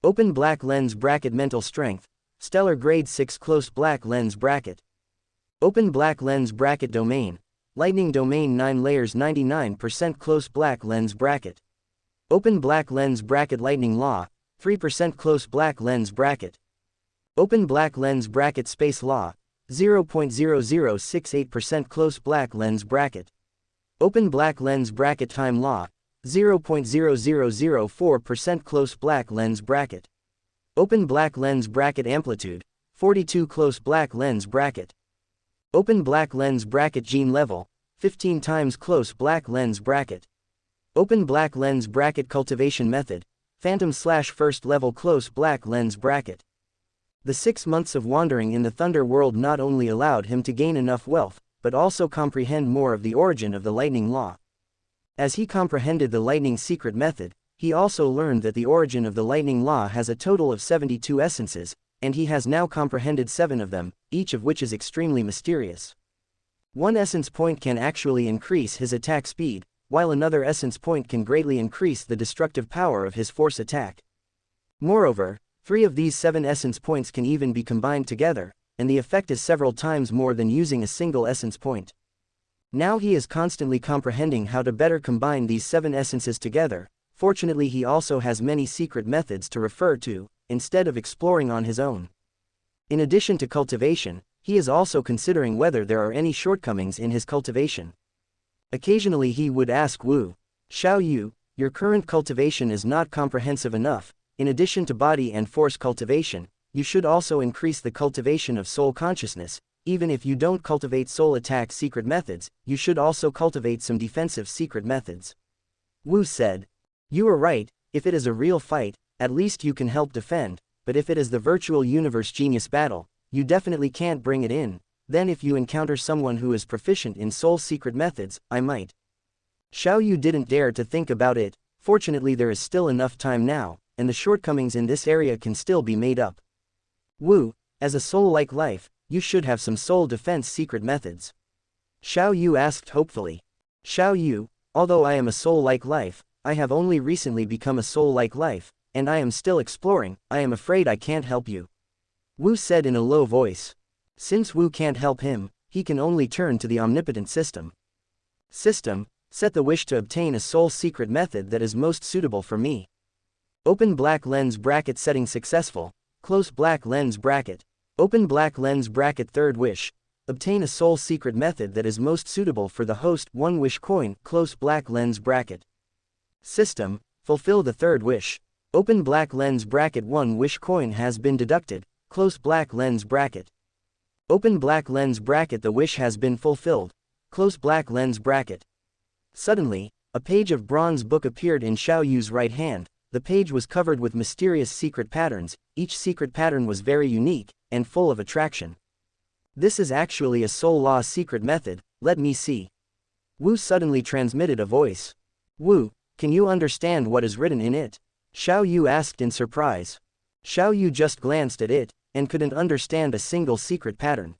Open black lens bracket Mental strength. Stellar grade 6 close black lens bracket. Open black lens bracket Domain. Lightning domain 9 layers 99% close black lens bracket. Open black lens bracket Lightning law. 3% close black lens bracket. Open black lens bracket Space law. 0.0068% close black lens bracket. Open black lens bracket Time law. 0.0004% close black lens bracket. Open black lens bracket Amplitude. 42 close black lens bracket. Open black lens bracket Gene level. 15 times close black lens bracket. Open black lens bracket Cultivation method. Phantom / first level close black lens bracket. The 6 months of wandering in the Thunder World not only allowed him to gain enough wealth, but also comprehend more of the origin of the Lightning Law. As he comprehended the Lightning secret method, he also learned that the origin of the Lightning Law has a total of 72 essences, and he has now comprehended 7 of them, each of which is extremely mysterious. One essence point can actually increase his attack speed, while another essence point can greatly increase the destructive power of his force attack. Moreover, 3 of these 7 essence points can even be combined together, and the effect is several times more than using a single essence point. Now he is constantly comprehending how to better combine these 7 essences together. Fortunately, he also has many secret methods to refer to, instead of exploring on his own. In addition to cultivation, he is also considering whether there are any shortcomings in his cultivation. Occasionally he would ask Wu, Xiaoyu, your current cultivation is not comprehensive enough. In addition to body and force cultivation, you should also increase the cultivation of soul consciousness. Even if you don't cultivate soul attack secret methods, you should also cultivate some defensive secret methods. Wu said, you are right, if it is a real fight, at least you can help defend, but if it is the virtual universe genius battle, you definitely can't bring it in. Then if you encounter someone who is proficient in soul secret methods, I might. Xiaoyu didn't dare to think about it. Fortunately there is still enough time now, and the shortcomings in this area can still be made up. Wu, as a soul-like life, you should have some soul defense secret methods. Xiaoyu asked hopefully. Xiaoyu, although I am a soul-like life, I have only recently become a soul-like life, and I am still exploring. I am afraid I can't help you. Wu said in a low voice. Since Wu can't help him, he can only turn to the omnipotent system. System, set the wish to obtain a soul secret method that is most suitable for me. Open black lens bracket setting successful. Close black lens bracket. Open black lens bracket third wish. Obtain a soul secret method that is most suitable for the host. 1 wish coin. Close black lens bracket. System, fulfill the third wish. Open black lens bracket 1 wish coin has been deducted. Close black lens bracket. Open black lens bracket the wish has been fulfilled. Close black lens bracket. Suddenly, a page of bronze book appeared in Xiaoyu's right hand. The page was covered with mysterious secret patterns. Each secret pattern was very unique, and full of attraction. This is actually a soul law secret method, let me see. Wu suddenly transmitted a voice. Wu, can you understand what is written in it? Xiaoyu asked in surprise. Xiaoyu just glanced at it, and couldn't understand a single secret pattern.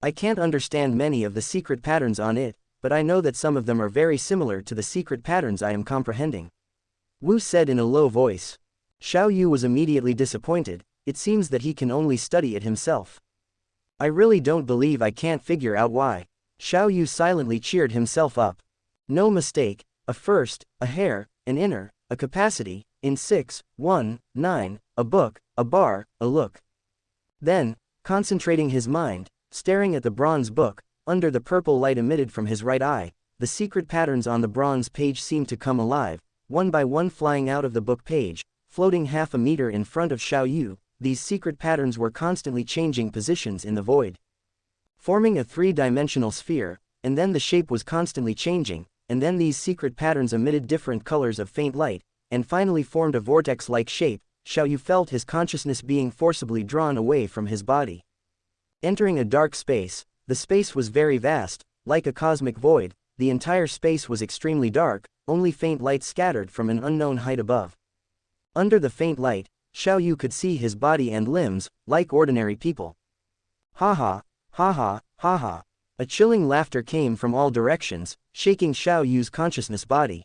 I can't understand many of the secret patterns on it, but I know that some of them are very similar to the secret patterns I am comprehending. Wu said in a low voice. Xiaoyu was immediately disappointed. It seems that he can only study it himself. I really don't believe I can't figure out why. Xiao Yu silently cheered himself up. No mistake, a first, a hair, an inner, a capacity, in 6, 1, 9, a book, a bar, a look. Then, concentrating his mind, staring at the bronze book, under the purple light emitted from his right eye, the secret patterns on the bronze page seemed to come alive, one by one flying out of the book page, floating half a meter in front of Xiao Yu. These secret patterns were constantly changing positions in the void, forming a three-dimensional sphere, and then the shape was constantly changing, and then these secret patterns emitted different colors of faint light, and finally formed a vortex-like shape. Xiao Yu felt his consciousness being forcibly drawn away from his body. Entering a dark space, the space was very vast, like a cosmic void. The entire space was extremely dark, only faint light scattered from an unknown height above. Under the faint light, Xiao Yu could see his body and limbs, like ordinary people. Ha ha, ha ha, ha ha. A chilling laughter came from all directions, shaking Xiao Yu's consciousness body.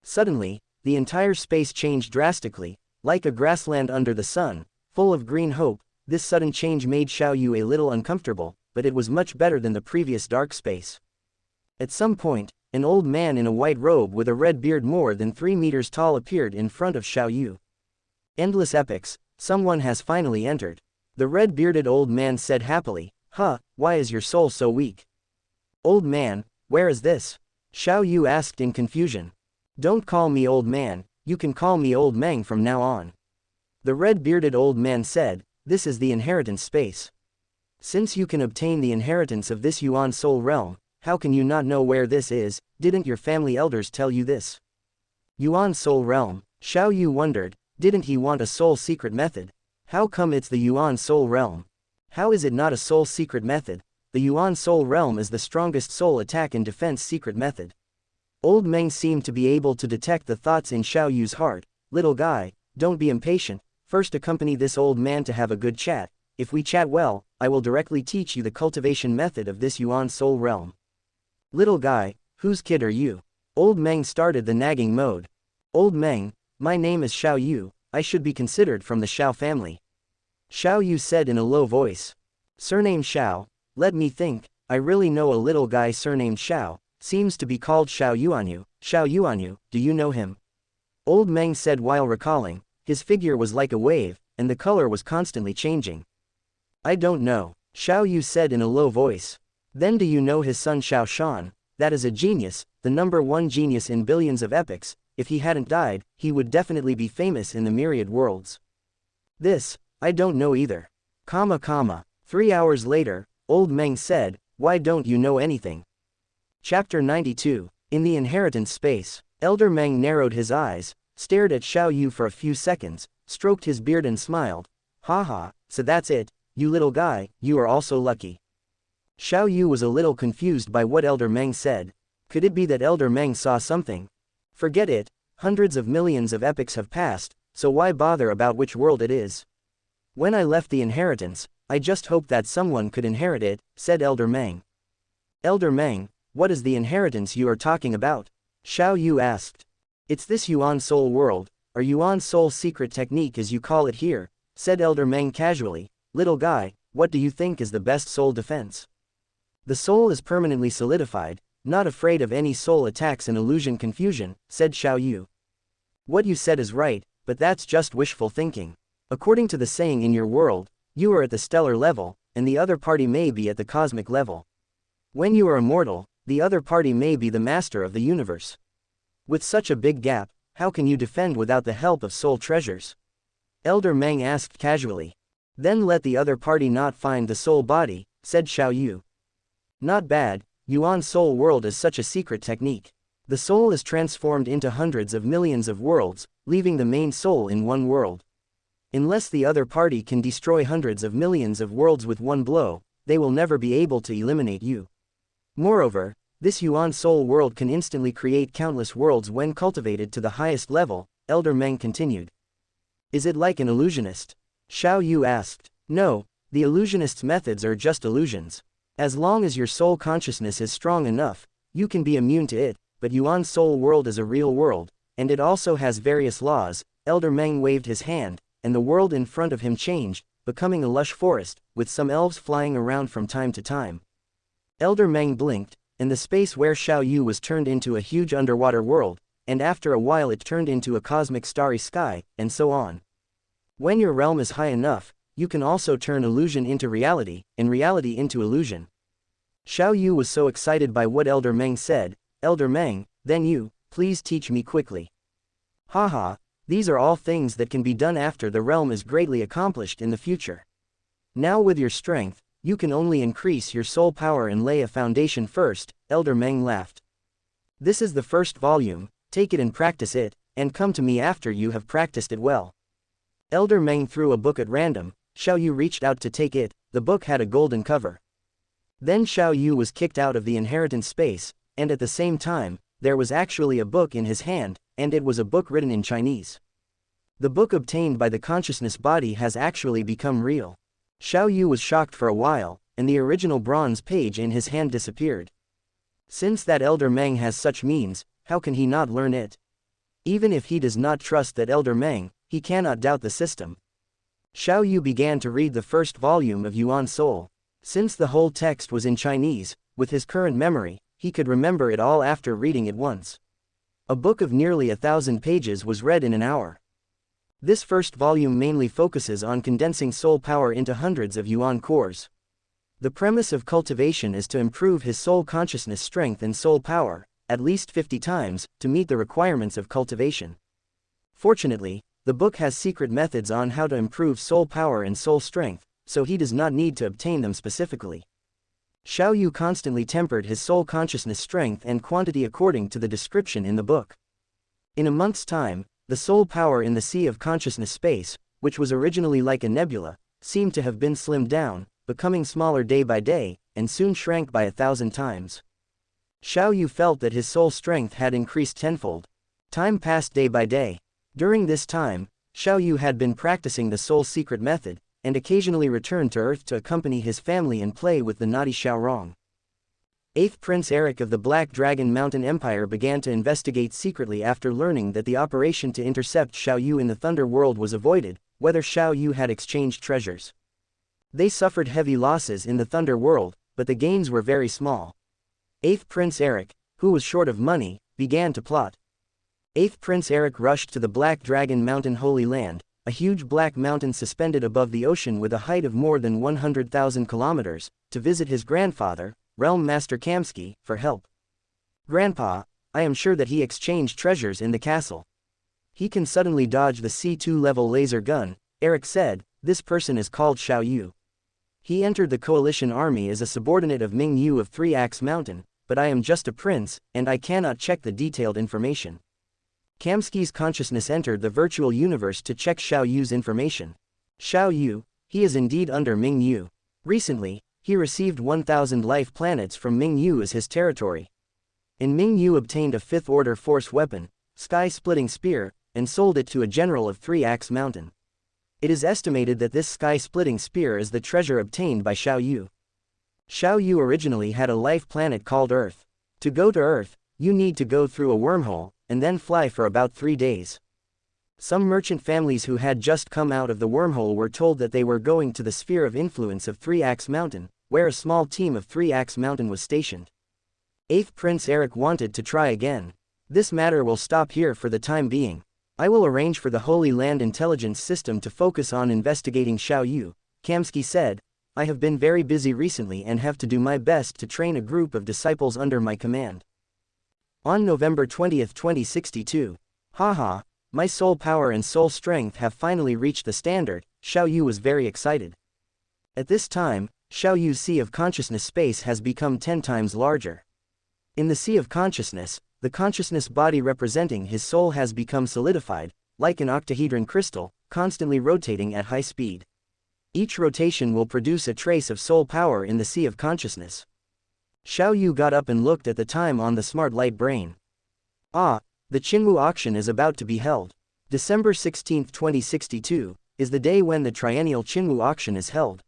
Suddenly, the entire space changed drastically, like a grassland under the sun, full of green hope. This sudden change made Xiao Yu a little uncomfortable, but it was much better than the previous dark space. At some point, an old man in a white robe with a red beard more than 3 meters tall appeared in front of Xiao Yu. Endless epochs, someone has finally entered. The red-bearded old man said happily. Huh, why is your soul so weak? Old man, where is this? Xiao Yu asked in confusion. Don't call me old man, you can call me old Meng from now on. The red-bearded old man said, this is the inheritance space. Since you can obtain the inheritance of this Yuan soul realm, how can you not know where this is? Didn't your family elders tell you this? Yuan soul realm, Xiao Yu wondered. Didn't he want a soul secret method? How come it's the Yuan soul realm? How is it not a soul secret method? The Yuan soul realm is the strongest soul attack and defense secret method. Old Meng seemed to be able to detect the thoughts in Xiao Yu's heart. Little guy, don't be impatient, first accompany this old man to have a good chat. If we chat well, I will directly teach you the cultivation method of this Yuan soul realm. Little guy, whose kid are you? Old Meng started the nagging mode. Old Meng, my name is Xiao Yu, I should be considered from the Xiao family. Xiao Yu said in a low voice. Surname Xiao, let me think, I really know a little guy surnamed Xiao, seems to be called Xiao Yuanyu. Xiao Yuanyu, do you know him? Old Meng said while recalling. His figure was like a wave, and the color was constantly changing. I don't know, Xiao Yu said in a low voice. Then do you know his son Xiao Shan? That is a genius, the #1 genius in billions of epochs. If he hadn't died, he would definitely be famous in the myriad worlds. This, I don't know either. 3 hours later, Old Meng said, why don't you know anything? Chapter 92, in the inheritance space, Elder Meng narrowed his eyes, stared at Xiao Yu for a few seconds, stroked his beard and smiled. Haha, so that's it, you little guy, you are also lucky. Xiao Yu was a little confused by what Elder Meng said. Could it be that Elder Meng saw something? Forget it, hundreds of millions of epochs have passed, so why bother about which world it is? When I left the inheritance, I just hoped that someone could inherit it, said Elder Meng. Elder Meng, what is the inheritance you are talking about? Xiao Yu asked. It's this Yuan soul world, or Yuan soul secret technique as you call it here, said Elder Meng casually. Little guy, what do you think is the best soul defense? The soul is permanently solidified, not afraid of any soul attacks and illusion confusion, said Xiao Yu. What you said is right, but that's just wishful thinking. According to the saying in your world, you are at the stellar level, and the other party may be at the cosmic level. When you are immortal, the other party may be the master of the universe. With such a big gap, how can you defend without the help of soul treasures? Elder Meng asked casually. Then let the other party not find the soul body, said Xiao Yu. Not bad, Yuan soul world is such a secret technique. The soul is transformed into hundreds of millions of worlds, leaving the main soul in one world. Unless the other party can destroy hundreds of millions of worlds with one blow, they will never be able to eliminate you. Moreover, this Yuan soul world can instantly create countless worlds when cultivated to the highest level, Elder Meng continued. Is it like an illusionist? Xiao Yu asked. No, the illusionist's methods are just illusions. As long as your soul consciousness is strong enough, you can be immune to it, but Yuan soul world is a real world, and it also has various laws. Elder Meng waved his hand, and the world in front of him changed. becoming a lush forest, with some elves flying around from time to time. Elder Meng blinked, and the space where Xiao Yu was turned into a huge underwater world, and after a while it turned into a cosmic starry sky, and so on. When your realm is high enough, you can also turn illusion into reality, and reality into illusion. Xiao Yu was so excited by what Elder Meng said. Elder Meng, then you, please teach me quickly. Haha, these are all things that can be done after the realm is greatly accomplished in the future. Now with your strength, you can only increase your soul power and lay a foundation first, Elder Meng laughed. This is the first volume, take it and practice it, and come to me after you have practiced it well. Elder Meng threw a book at random. Xiao Yu reached out to take it. The book had a golden cover. Then Xiao Yu was kicked out of the inheritance space, and at the same time, there was actually a book in his hand, and it was a book written in Chinese. The book obtained by the consciousness body has actually become real. Xiao Yu was shocked for a while, and the original bronze page in his hand disappeared. Since that Elder Meng has such means, how can he not learn it? Even if he does not trust that Elder Meng, he cannot doubt the system. Xiao Yu began to read the first volume of Yuan Soul. Since the whole text was in Chinese, with his current memory, he could remember it all after reading it once. A book of nearly 1,000 pages was read in an hour. This first volume mainly focuses on condensing soul power into hundreds of Yuan cores. The premise of cultivation is to improve his soul consciousness strength and soul power, at least 50 times, to meet the requirements of cultivation. Fortunately, the book has secret methods on how to improve soul power and soul strength, so he does not need to obtain them specifically. Xiao Yu constantly tempered his soul consciousness strength and quantity according to the description in the book. In a month's time, the soul power in the sea of consciousness space, which was originally like a nebula, seemed to have been slimmed down, becoming smaller day by day, and soon shrank by 1,000 times. Xiao Yu felt that his soul strength had increased tenfold. Time passed day by day. During this time, Xiao Yu had been practicing the soul secret method, and occasionally returned to Earth to accompany his family and play with the naughty Xiaorong. 8th Prince Eric of the Black Dragon Mountain Empire began to investigate secretly after learning that the operation to intercept Xiao Yu in the Thunder World was avoided, whether Xiao Yu had exchanged treasures. They suffered heavy losses in the Thunder World, but the gains were very small. 8th Prince Eric, who was short of money, began to plot. 8th Prince Eric rushed to the Black Dragon Mountain Holy Land, a huge black mountain suspended above the ocean with a height of more than 100,000 kilometers, to visit his grandfather, Realm Master Kamsky, for help. Grandpa, I am sure that he exchanged treasures in the castle. He can suddenly dodge the C2 level laser gun, Eric said. This person is called Xiao Yu. He entered the coalition army as a subordinate of Ming Yu of Three Axe Mountain, but I am just a prince, and I cannot check the detailed information. Kamsky's consciousness entered the virtual universe to check Xiao Yu's information. Xiao Yu, he is indeed under Ming Yu. Recently, he received 1,000 life planets from Ming Yu as his territory. And Ming Yu obtained a 5th order force weapon, sky-splitting spear, and sold it to a general of Three Axe Mountain. It is estimated that this sky-splitting spear is the treasure obtained by Xiao Yu. Xiao Yu originally had a life planet called Earth. To go to Earth, you need to go through a wormhole, and then fly for about 3 days. Some merchant families who had just come out of the wormhole were told that they were going to the sphere of influence of Three Axe Mountain, where a small team of Three Axe Mountain was stationed. 8th Prince Eric wanted to try again. This matter will stop here for the time being. I will arrange for the Holy Land Intelligence System to focus on investigating Xiao Yu, Kamsky said. I have been very busy recently and have to do my best to train a group of disciples under my command. On November 20, 2062. Haha, my soul power and soul strength have finally reached the standard. Xiao Yu was very excited. At this time, Xiao Yu's Sea of Consciousness space has become 10 times larger. In the Sea of Consciousness, the consciousness body representing his soul has become solidified, like an octahedron crystal, constantly rotating at high speed. Each rotation will produce a trace of soul power in the Sea of Consciousness. Xiao Yu got up and looked at the time on the smart light brain. Ah, the Qinwu auction is about to be held. December 16, 2062, is the day when the triennial Qinwu auction is held.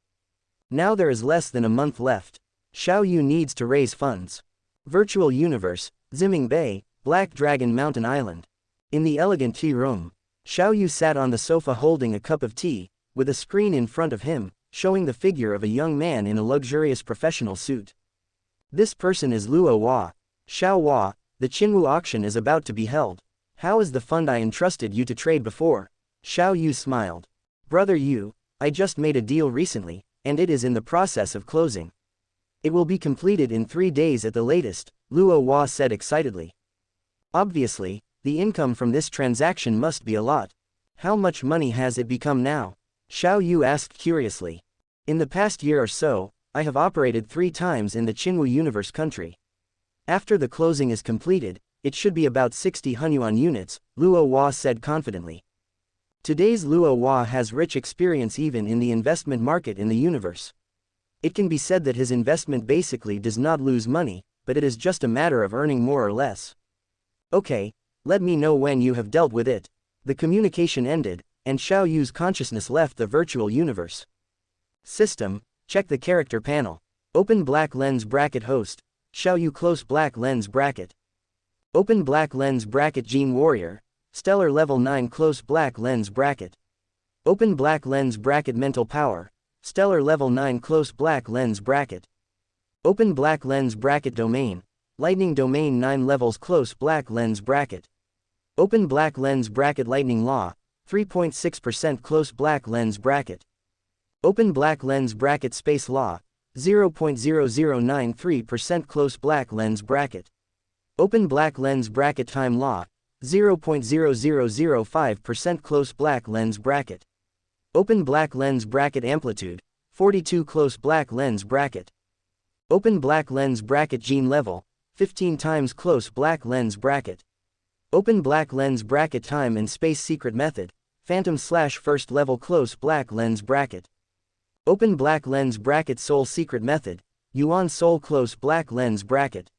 Now there is less than a month left. Xiao Yu needs to raise funds. Virtual Universe, Ziming Bay, Black Dragon Mountain Island. In the elegant tea room, Xiao Yu sat on the sofa holding a cup of tea, with a screen in front of him, showing the figure of a young man in a luxurious professional suit. This person is Luo Hua. Xiao Hua, the Qinwu auction is about to be held. How is the fund I entrusted you to trade before? Xiao Yu smiled. Brother Yu, I just made a deal recently, and it is in the process of closing. It will be completed in 3 days at the latest, Luo Hua said excitedly. Obviously, the income from this transaction must be a lot. How much money has it become now? Xiao Yu asked curiously. In the past year or so, I have operated 3 times in the Qinwu Universe country. After the closing is completed, it should be about 60 Hunyuan units, Luo Hua said confidently. Today's Luo Hua has rich experience even in the investment market in the universe. It can be said that his investment basically does not lose money, but it is just a matter of earning more or less. Okay, let me know when you have dealt with it. The communication ended, and Xiao Yu's consciousness left the virtual universe. System, check the character panel. Open black lens bracket host, Xiao Yu close black lens bracket. Open black lens bracket Gene Warrior, stellar level 9 close black lens bracket. Open black lens bracket mental power, stellar level 9 close black lens bracket. Open black lens bracket domain, lightning domain 9 levels close black lens bracket. Open black lens bracket lightning law, 3.6% close black lens bracket. Open black lens bracket space law, 0.0093% close black lens bracket. Open black lens bracket time law, 0.0005% close black lens bracket. Open black lens bracket amplitude, 42 close black lens bracket. Open black lens bracket gene level, 15 times close black lens bracket. Open black lens bracket time and space secret method, phantom/first level close black lens bracket. Open black lens bracket soul secret method, Yuan soul close black lens bracket.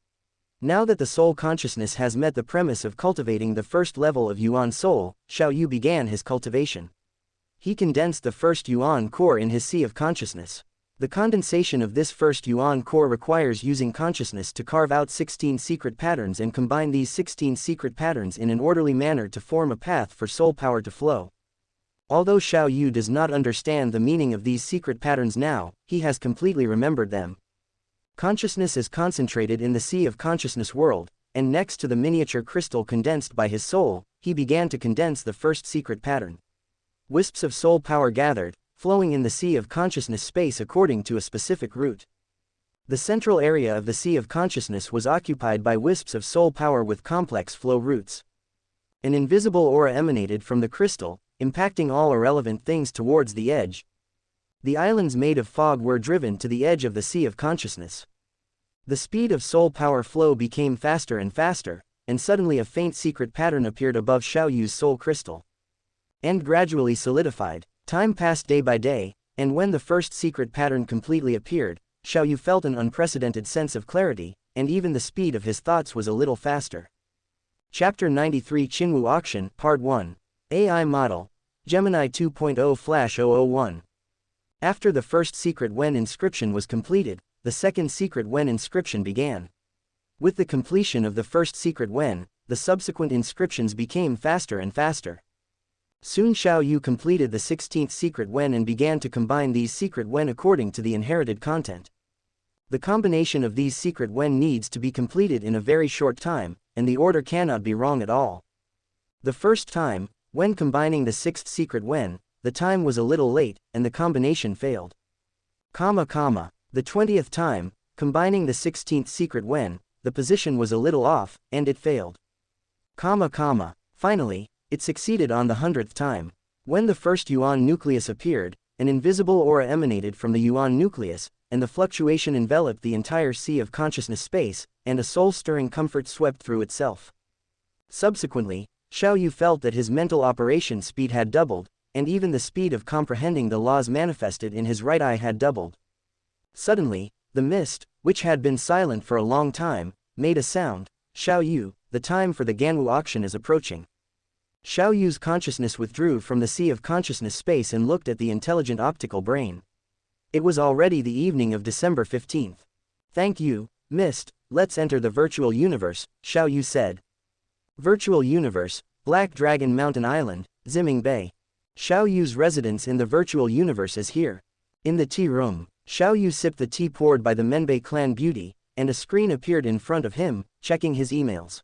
Now that the soul consciousness has met the premise of cultivating the first level of Yuan soul, Xiao Yu began his cultivation. He condensed the first Yuan core in his sea of consciousness. The condensation of this first Yuan core requires using consciousness to carve out 16 secret patterns and combine these 16 secret patterns in an orderly manner to form a path for soul power to flow. Although Xiao Yu does not understand the meaning of these secret patterns now, he has completely remembered them. Consciousness is concentrated in the sea of consciousness world, and next to the miniature crystal condensed by his soul, he began to condense the first secret pattern. Wisps of soul power gathered, flowing in the sea of consciousness space according to a specific route. The central area of the sea of consciousness was occupied by wisps of soul power with complex flow routes. An invisible aura emanated from the crystal, impacting all irrelevant things towards the edge. The islands made of fog were driven to the edge of the sea of consciousness. The speed of soul power flow became faster and faster, and suddenly a faint secret pattern appeared above Xiao Yu's soul crystal. And gradually solidified. Time passed day by day, and when the first secret pattern completely appeared, Xiao Yu felt an unprecedented sense of clarity, and even the speed of his thoughts was a little faster. Chapter 93 Qinwu Auction, Part 1. AI Model, Gemini 2.0/001. After the first secret Wen inscription was completed, the second secret Wen inscription began. With the completion of the first secret Wen, the subsequent inscriptions became faster and faster. Soon Xiao Yu completed the 16th secret Wen and began to combine these secret Wen according to the inherited content. The combination of these secret Wen needs to be completed in a very short time, and the order cannot be wrong at all. The first time, when combining the 6th secret Wen, the time was a little late, and the combination failed. The 20th time, combining the 16th secret Wen, the position was a little off, and it failed. Finally, it succeeded on the 100th time. When the first Yuan nucleus appeared, an invisible aura emanated from the Yuan nucleus, and the fluctuation enveloped the entire sea of consciousness space, and a soul-stirring comfort swept through itself. Subsequently, Xiao Yu felt that his mental operation speed had doubled, and even the speed of comprehending the laws manifested in his right eye had doubled. Suddenly, the mist, which had been silent for a long time, made a sound. Xiao Yu, the time for the Ganwu auction is approaching. Xiao Yu's consciousness withdrew from the sea of consciousness space and looked at the intelligent optical brain. It was already the evening of December 15th. Thank you, Mist, let's enter the virtual universe, Xiao Yu said. Virtual universe, Black Dragon Mountain Island, Ziming Bay. Xiao Yu's residence in the virtual universe is here. In the tea room, Xiao Yu sipped the tea poured by the Menbei clan beauty, and a screen appeared in front of him, checking his emails.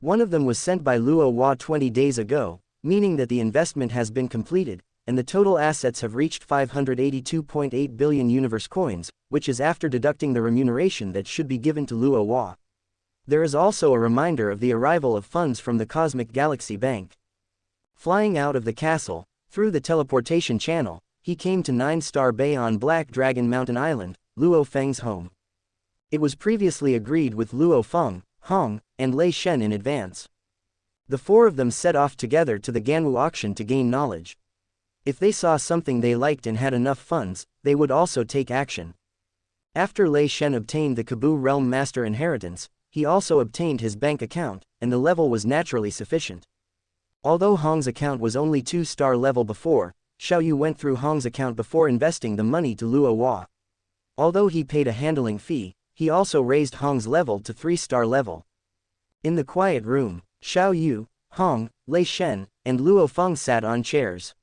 One of them was sent by Luo Hua 20 days ago, meaning that the investment has been completed, and the total assets have reached 582.8 billion universe coins, which is after deducting the remuneration that should be given to Luo Hua. There is also a reminder of the arrival of funds from the Cosmic Galaxy Bank. Flying out of the castle, through the teleportation channel, he came to 9-Star Bay on Black Dragon Mountain Island, Luo Feng's home. It was previously agreed with Luo Feng, Hong, and Lei Shen in advance. The four of them set off together to the Ganwu auction to gain knowledge. If they saw something they liked and had enough funds, they would also take action. After Lei Shen obtained the Kabu Realm Master inheritance, he also obtained his bank account, and the level was naturally sufficient. Although Hong's account was only 2-star level before, Xiao Yu went through Hong's account before investing the money to Luo Hua. Although he paid a handling fee, he also raised Hong's level to 3-star level. In the quiet room, Xiao Yu, Hong, Lei Shen, and Luo Feng sat on chairs.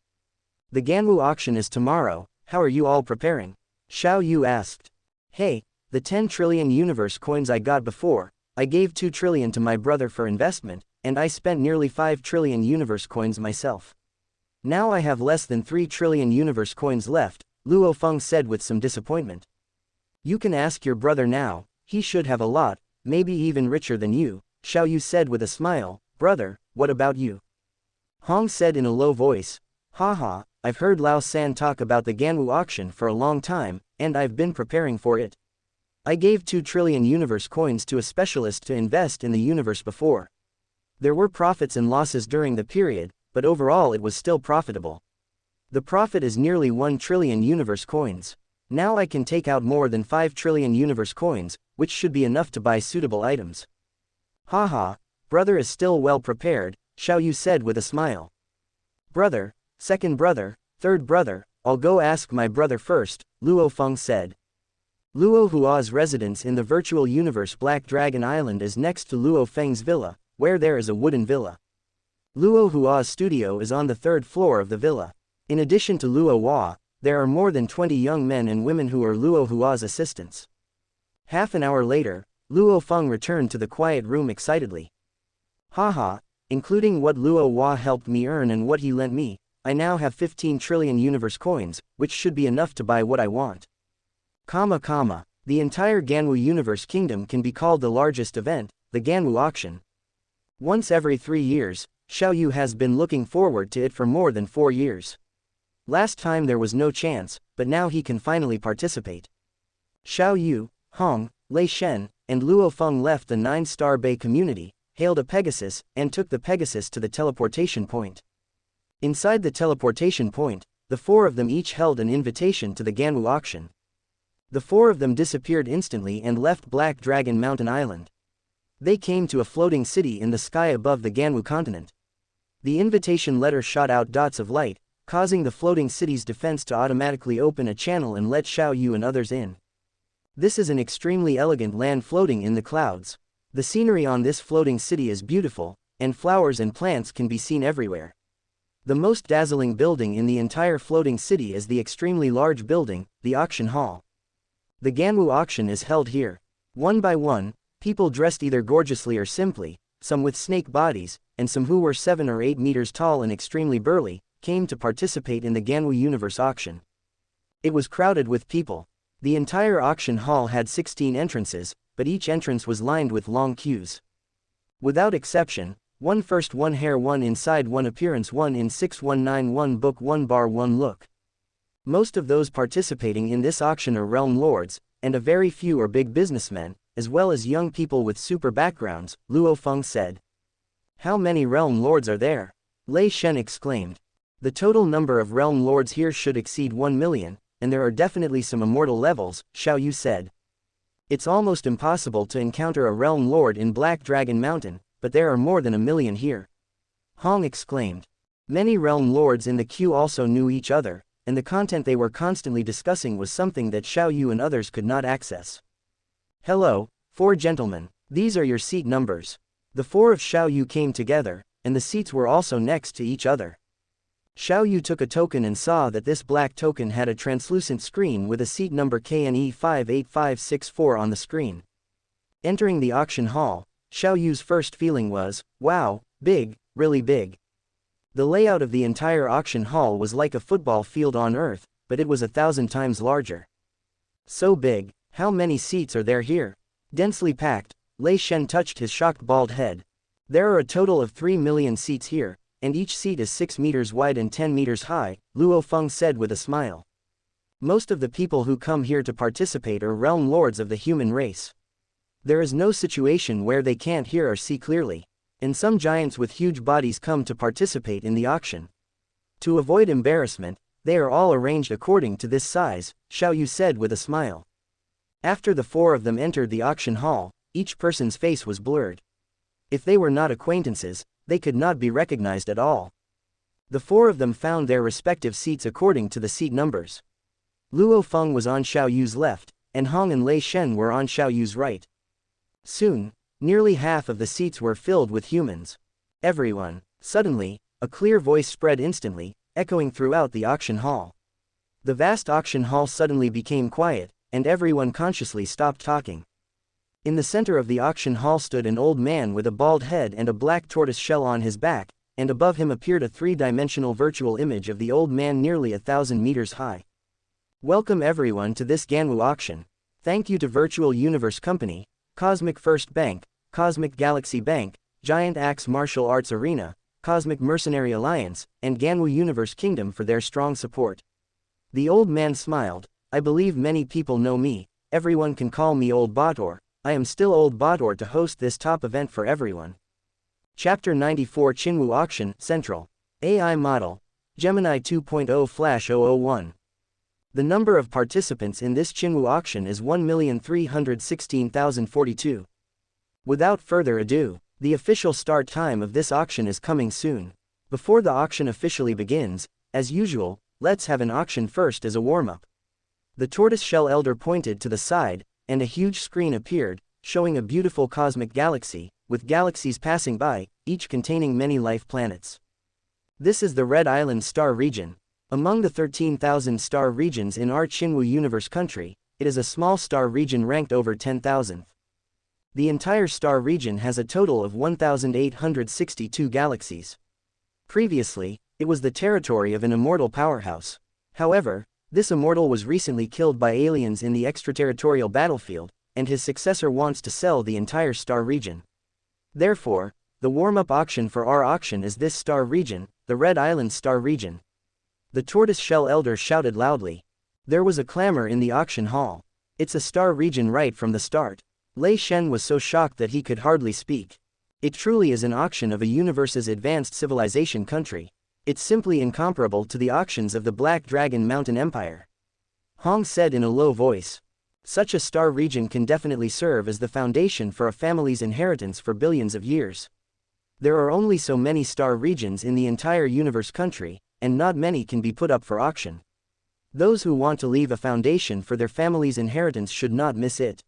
The Ganwu auction is tomorrow, how are you all preparing? Xiao Yu asked. Hey, the 10 trillion universe coins I got before, I gave 2 trillion to my brother for investment, and I spent nearly 5 trillion universe coins myself. Now I have less than 3 trillion universe coins left, Luo Feng said with some disappointment. You can ask your brother now, he should have a lot, maybe even richer than you, Xiao Yu said with a smile. Brother, what about you? Hong said in a low voice. Haha, I've heard Lao San talk about the Ganwu auction for a long time, and I've been preparing for it. I gave 2 trillion universe coins to a specialist to invest in the universe before. There were profits and losses during the period, but overall it was still profitable. The profit is nearly 1 trillion universe coins. Now I can take out more than 5 trillion universe coins, which should be enough to buy suitable items. Haha, brother is still well prepared, Xiao Yu said with a smile. Brother, second brother, third brother, I'll go ask my brother first, Luo Feng said. Luo Hua's residence in the virtual universe Black Dragon Island is next to Luo Feng's villa, where there is a wooden villa. Luo Hua's studio is on the 3rd floor of the villa. In addition to Luo Hua, there are more than 20 young men and women who are Luo Hua's assistants. Half an hour later, Luo Feng returned to the quiet room excitedly. Haha, including what Luo Hua helped me earn and what he lent me, I now have 15 trillion universe coins, which should be enough to buy what I want. The entire Ganwu universe kingdom can be called the largest event, the Ganwu auction. Once every 3 years, Xiao Yu has been looking forward to it for more than 4 years. Last time there was no chance, but now he can finally participate. Xiao Yu, Hong, Lei Shen, and Luo Feng left the 9-Star Bay community, hailed a Pegasus, and took the Pegasus to the teleportation point. Inside the teleportation point, the 4 of them each held an invitation to the Ganwu auction. The 4 of them disappeared instantly and left Black Dragon Mountain Island. They came to a floating city in the sky above the Ganwu continent. The invitation letter shot out dots of light, causing the floating city's defense to automatically open a channel and let Xiao Yu and others in. This is an extremely elegant land floating in the clouds. The scenery on this floating city is beautiful, and flowers and plants can be seen everywhere. The most dazzling building in the entire floating city is the extremely large building, the auction hall. The Ganwu auction is held here. One by one, people dressed either gorgeously or simply, some with snake bodies, and some who were 7 or 8 meters tall and extremely burly, came to participate in the Ganwu Universe auction. It was crowded with people. The entire auction hall had 16 entrances, but each entrance was lined with long queues. Without exception, 1 first 1 hair 1 inside 1 appearance 1 in 6191 1 book 1 bar 1 look. Most of those participating in this auction are realm lords, and a very few are big businessmen, as well as young people with super backgrounds, Luo Feng said. How many realm lords are there? Lei Shen exclaimed. The total number of realm lords here should exceed 1 million, and there are definitely some immortal levels, Xiao Yu said. It's almost impossible to encounter a realm lord in Black Dragon Mountain, but there are more than 1 million here. Hong exclaimed. Many realm lords in the queue also knew each other, and the content they were constantly discussing was something that Xiao Yu and others could not access. Hello, 4 gentlemen, these are your seat numbers. The 4 of Xiao Yu came together, and the seats were also next to each other. Xiao Yu took a token and saw that this black token had a translucent screen with a seat number KNE 58564 on the screen. Entering the auction hall, Xiao Yu's first feeling was, wow, big, really big. The layout of the entire auction hall was like a football field on Earth, but it was 1,000 times larger. So big, how many seats are there here? Densely packed, Lei Shen touched his shocked bald head. There are a total of 3 million seats here, and each seat is 6 meters wide and 10 meters high, Luo Feng said with a smile. Most of the people who come here to participate are realm lords of the human race. There is no situation where they can't hear or see clearly, and some giants with huge bodies come to participate in the auction. To avoid embarrassment, they are all arranged according to this size, Xiao Yu said with a smile. After the four of them entered the auction hall, each person's face was blurred. If they were not acquaintances, they could not be recognized at all. The four of them found their respective seats according to the seat numbers. Luo Feng was on Xiao Yu's left, and Hong and Lei Shen were on Xiao Yu's right. Soon, nearly half of the seats were filled with humans. Everyone. Suddenly, a clear voice spread instantly, echoing throughout the auction hall. The vast auction hall suddenly became quiet, and everyone consciously stopped talking. In the center of the auction hall stood an old man with a bald head and a black tortoise shell on his back, and above him appeared a three-dimensional virtual image of the old man nearly 1,000 meters high. Welcome everyone to this Ganwu auction. Thank you to Virtual Universe Company, Cosmic First Bank, Cosmic Galaxy Bank, Giant Axe Martial Arts Arena, Cosmic Mercenary Alliance, and Ganwu Universe Kingdom for their strong support. The old man smiled. I believe many people know me, everyone can call me Old Bator. I am still Old Bator to host this top event for everyone. Chapter 94 Chinwu Auction, Central. AI Model. Gemini 2.0 Flash 001. The number of participants in this Chinwu auction is 1,316,042. Without further ado, the official start time of this auction is coming soon. Before the auction officially begins, as usual, let's have an auction first as a warm-up. The tortoise-shell elder pointed to the side, and a huge screen appeared, showing a beautiful cosmic galaxy, with galaxies passing by, each containing many life planets. This is the Red Island star region. Among the 13,000 star regions in our Chinwu universe country, it is a small star region ranked over 10,000th. The entire star region has a total of 1,862 galaxies. Previously, it was the territory of an immortal powerhouse. However, this immortal was recently killed by aliens in the extraterritorial battlefield, and his successor wants to sell the entire star region. Therefore, the warm-up auction for our auction is this star region, the Red Island star region. The tortoise-shell elder shouted loudly. There was a clamor in the auction hall. It's a star region right from the start. Lei Shen was so shocked that he could hardly speak. It truly is an auction of a universe's advanced civilization country. It's simply incomparable to the auctions of the Black Dragon Mountain Empire. Hong said in a low voice. Such a star region can definitely serve as the foundation for a family's inheritance for billions of years. There are only so many star regions in the entire universe country, and not many can be put up for auction. Those who want to leave a foundation for their family's inheritance should not miss it.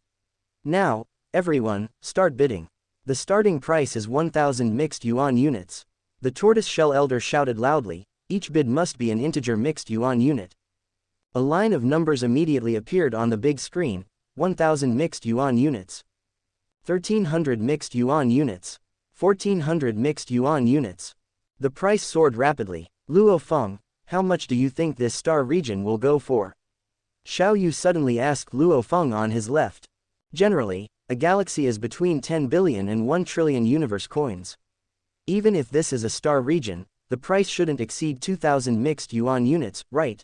Now, everyone, start bidding. The starting price is 1,000 mixed yuan units. The tortoise-shell elder shouted loudly, each bid must be an integer mixed yuan unit. A line of numbers immediately appeared on the big screen, 1,000 mixed yuan units. 1,300 mixed yuan units. 1,400 mixed yuan units. The price soared rapidly. Luo Feng, how much do you think this star region will go for? Xiao Yu suddenly asked Luo Feng on his left. Generally, a galaxy is between 10 billion and 1 trillion universe coins. Even if this is a star region, the price shouldn't exceed 2,000 mixed yuan units, right?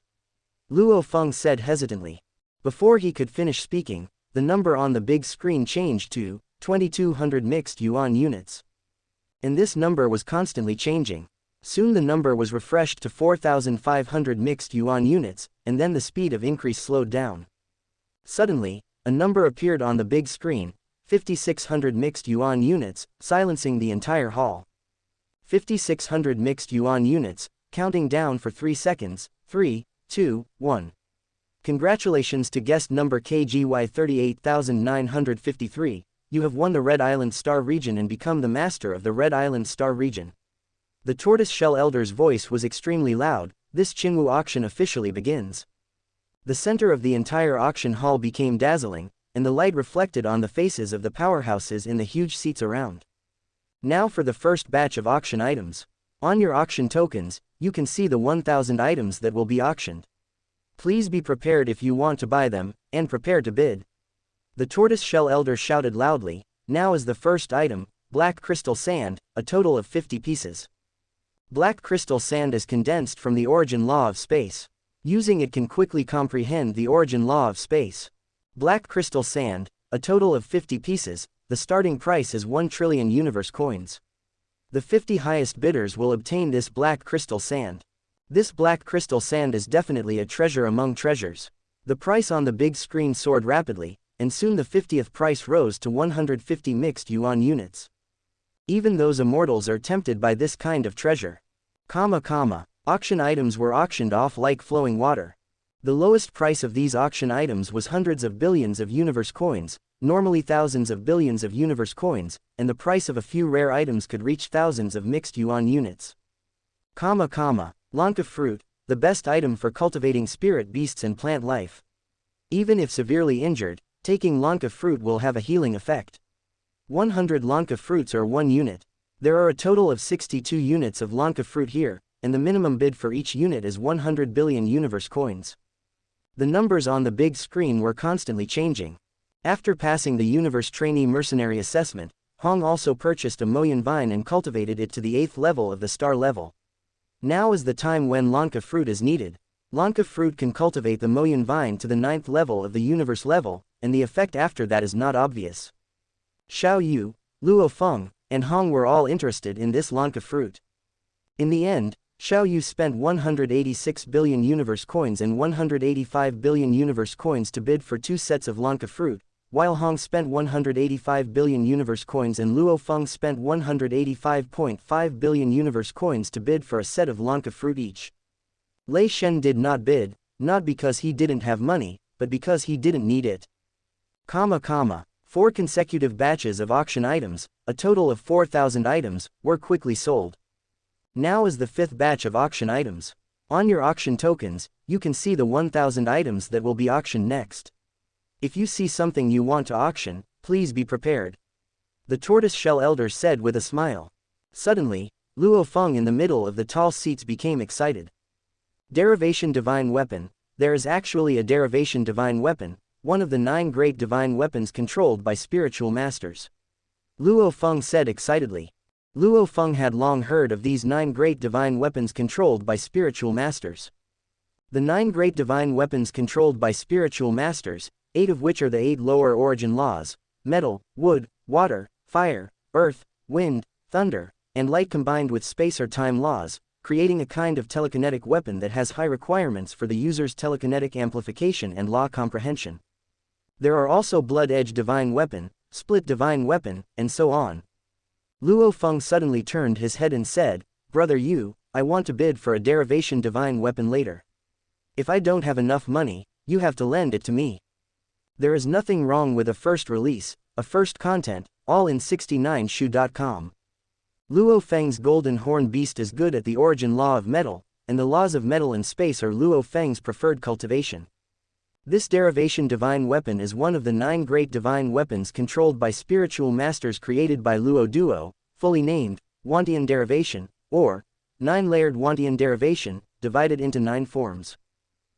Luo Feng said hesitantly. Before he could finish speaking, the number on the big screen changed to 2,200 mixed yuan units. And this number was constantly changing. Soon the number was refreshed to 4,500 mixed yuan units, and then the speed of increase slowed down. Suddenly, a number appeared on the big screen, 5,600 mixed yuan units, silencing the entire hall. 5,600 mixed yuan units, counting down for 3 seconds, 3, 2, 1. Congratulations to guest number KGY 38,953, you have won the Red Island Star Region and become the master of the Red Island Star Region. The tortoise-shell elder's voice was extremely loud. This Qingwu auction officially begins. The center of the entire auction hall became dazzling, and the light reflected on the faces of the powerhouses in the huge seats around. Now for the first batch of auction items. On your auction tokens, you can see the 1,000 items that will be auctioned. Please be prepared if you want to buy them, and prepare to bid. The tortoise-shell elder shouted loudly. Now is the first item, black crystal sand, a total of 50 pieces. Black crystal sand is condensed from the origin law of space. Using it can quickly comprehend the origin law of space. Black crystal sand, a total of 50 pieces, the starting price is 1 trillion universe coins. The 50 highest bidders will obtain this black crystal sand. This black crystal sand is definitely a treasure among treasures. The price on the big screen soared rapidly, and soon the 50th price rose to 150 mixed yuan units. Even those immortals are tempted by this kind of treasure. Auction items were auctioned off like flowing water. The lowest price of these auction items was hundreds of billions of universe coins, normally thousands of billions of universe coins, and the price of a few rare items could reach thousands of mixed yuan units. Lanka fruit, the best item for cultivating spirit beasts and plant life. Even if severely injured, taking Lanka fruit will have a healing effect. 100 Lanka fruits are 1 unit. There are a total of 62 units of Lanka fruit here, and the minimum bid for each unit is 100 billion universe coins. The numbers on the big screen were constantly changing. After passing the universe trainee mercenary assessment, Hong also purchased a Moyan vine and cultivated it to the 8th level of the star level. Now is the time when Lanka fruit is needed. Lanka fruit can cultivate the Moyan vine to the 9th level of the universe level, and the effect after that is not obvious. Xiao Yu, Luo Feng, and Hong were all interested in this Lanka fruit. In the end, Xiao Yu spent 186 billion universe coins and 185 billion universe coins to bid for 2 sets of Lanka fruit, while Hong spent 185 billion universe coins and Luo Feng spent 185.5 billion universe coins to bid for a set of Lanka fruit each. Lei Shen did not bid, not because he didn't have money, but because he didn't need it. 4 consecutive batches of auction items, a total of 4,000 items, were quickly sold. Now is the 5th batch of auction items. On your auction tokens, you can see the 1,000 items that will be auctioned next. If you see something you want to auction, please be prepared. The tortoise-shell elder said with a smile. Suddenly, Luo Feng in the middle of the tall seats became excited. Derivation Divine Weapon. There is actually a Derivation Divine Weapon, one of the 9 great divine weapons controlled by spiritual masters. Luo Feng said excitedly. Luo Feng had long heard of these 9 great divine weapons controlled by spiritual masters. The 9 great divine weapons controlled by spiritual masters, 8 of which are the 8 lower origin laws: metal, wood, water, fire, earth, wind, thunder, and light combined with space or time laws, creating a kind of telekinetic weapon that has high requirements for the user's telekinetic amplification and law comprehension. There are also Blood Edge Divine Weapon, Split Divine Weapon, and so on. Luo Feng suddenly turned his head and said, "Brother Yu, I want to bid for a Derivation Divine Weapon later. If I don't have enough money, you have to lend it to me." There is nothing wrong with a first release, a first content, all in 69shu.com. Luo Feng's golden horn beast is good at the origin law of metal, and the laws of metal and space are Luo Feng's preferred cultivation. This Derivation Divine Weapon is one of the 9 great divine weapons controlled by spiritual masters created by Luo Duo, fully named, Wantian Derivation, or 9-layered Wantian Derivation, divided into 9 forms.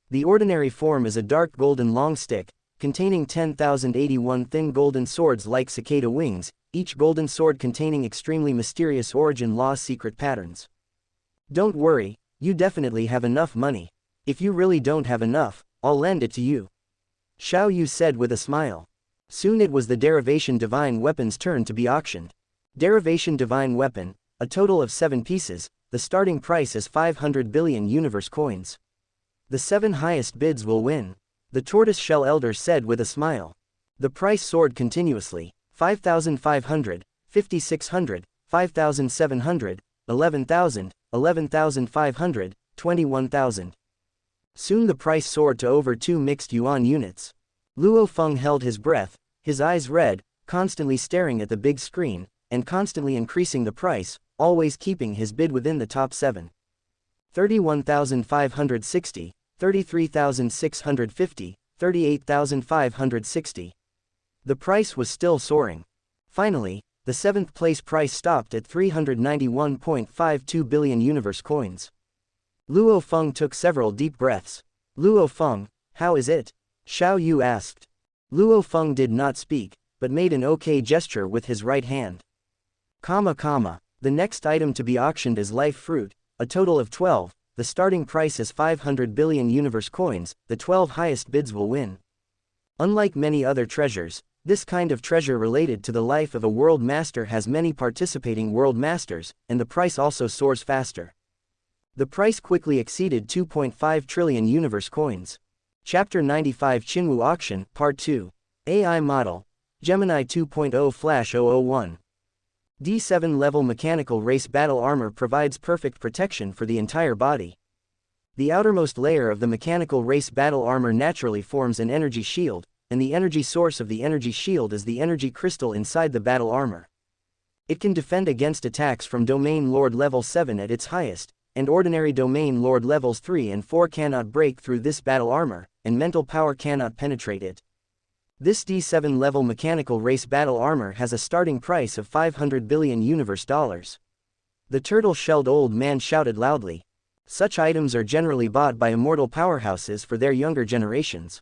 The ordinary form is a dark golden long stick, containing 10,081 thin golden swords like cicada wings, each golden sword containing extremely mysterious origin law secret patterns. Don't worry, you definitely have enough money. If you really don't have enough, I'll lend it to you. Xiao Yu said with a smile. Soon it was the Derivation Divine Weapon's turn to be auctioned. Derivation Divine Weapon, a total of 7 pieces, the starting price is 500 billion universe coins. The 7 highest bids will win. The tortoise-shell elder said with a smile. The price soared continuously. 5,500, 5,600, 5,700, 11,000, 11,500, 21,000. Soon the price soared to over 2 mixed yuan units. Luo Feng held his breath, his eyes red, constantly staring at the big screen, and constantly increasing the price, always keeping his bid within the top 7. 31,560, 33,650, 38,560. The price was still soaring. Finally, the 7th place price stopped at 391.52 billion universe coins. Luo Feng took several deep breaths. Luo Feng, how is it? Xiao Yu asked. Luo Feng did not speak, but made an okay gesture with his right hand. The next item to be auctioned is life fruit, a total of 12, the starting price is 500 billion universe coins, the 12 highest bids will win. Unlike many other treasures, this kind of treasure related to the life of a world master has many participating world masters, and the price also soars faster. The price quickly exceeded 2.5 trillion universe coins. Chapter 95 Qinwu Auction, Part 2. AI Model, Gemini 2.0/001. D7 level mechanical race battle armor provides perfect protection for the entire body. The outermost layer of the mechanical race battle armor naturally forms an energy shield, and the energy source of the energy shield is the energy crystal inside the battle armor. It can defend against attacks from Domain Lord level 7 at its highest, and ordinary Domain Lord levels 3 and 4 cannot break through this battle armor, and mental power cannot penetrate it. This D7 level mechanical race battle armor has a starting price of 500 billion universe dollars. The turtle-shelled old man shouted loudly. Such items are generally bought by immortal powerhouses for their younger generations.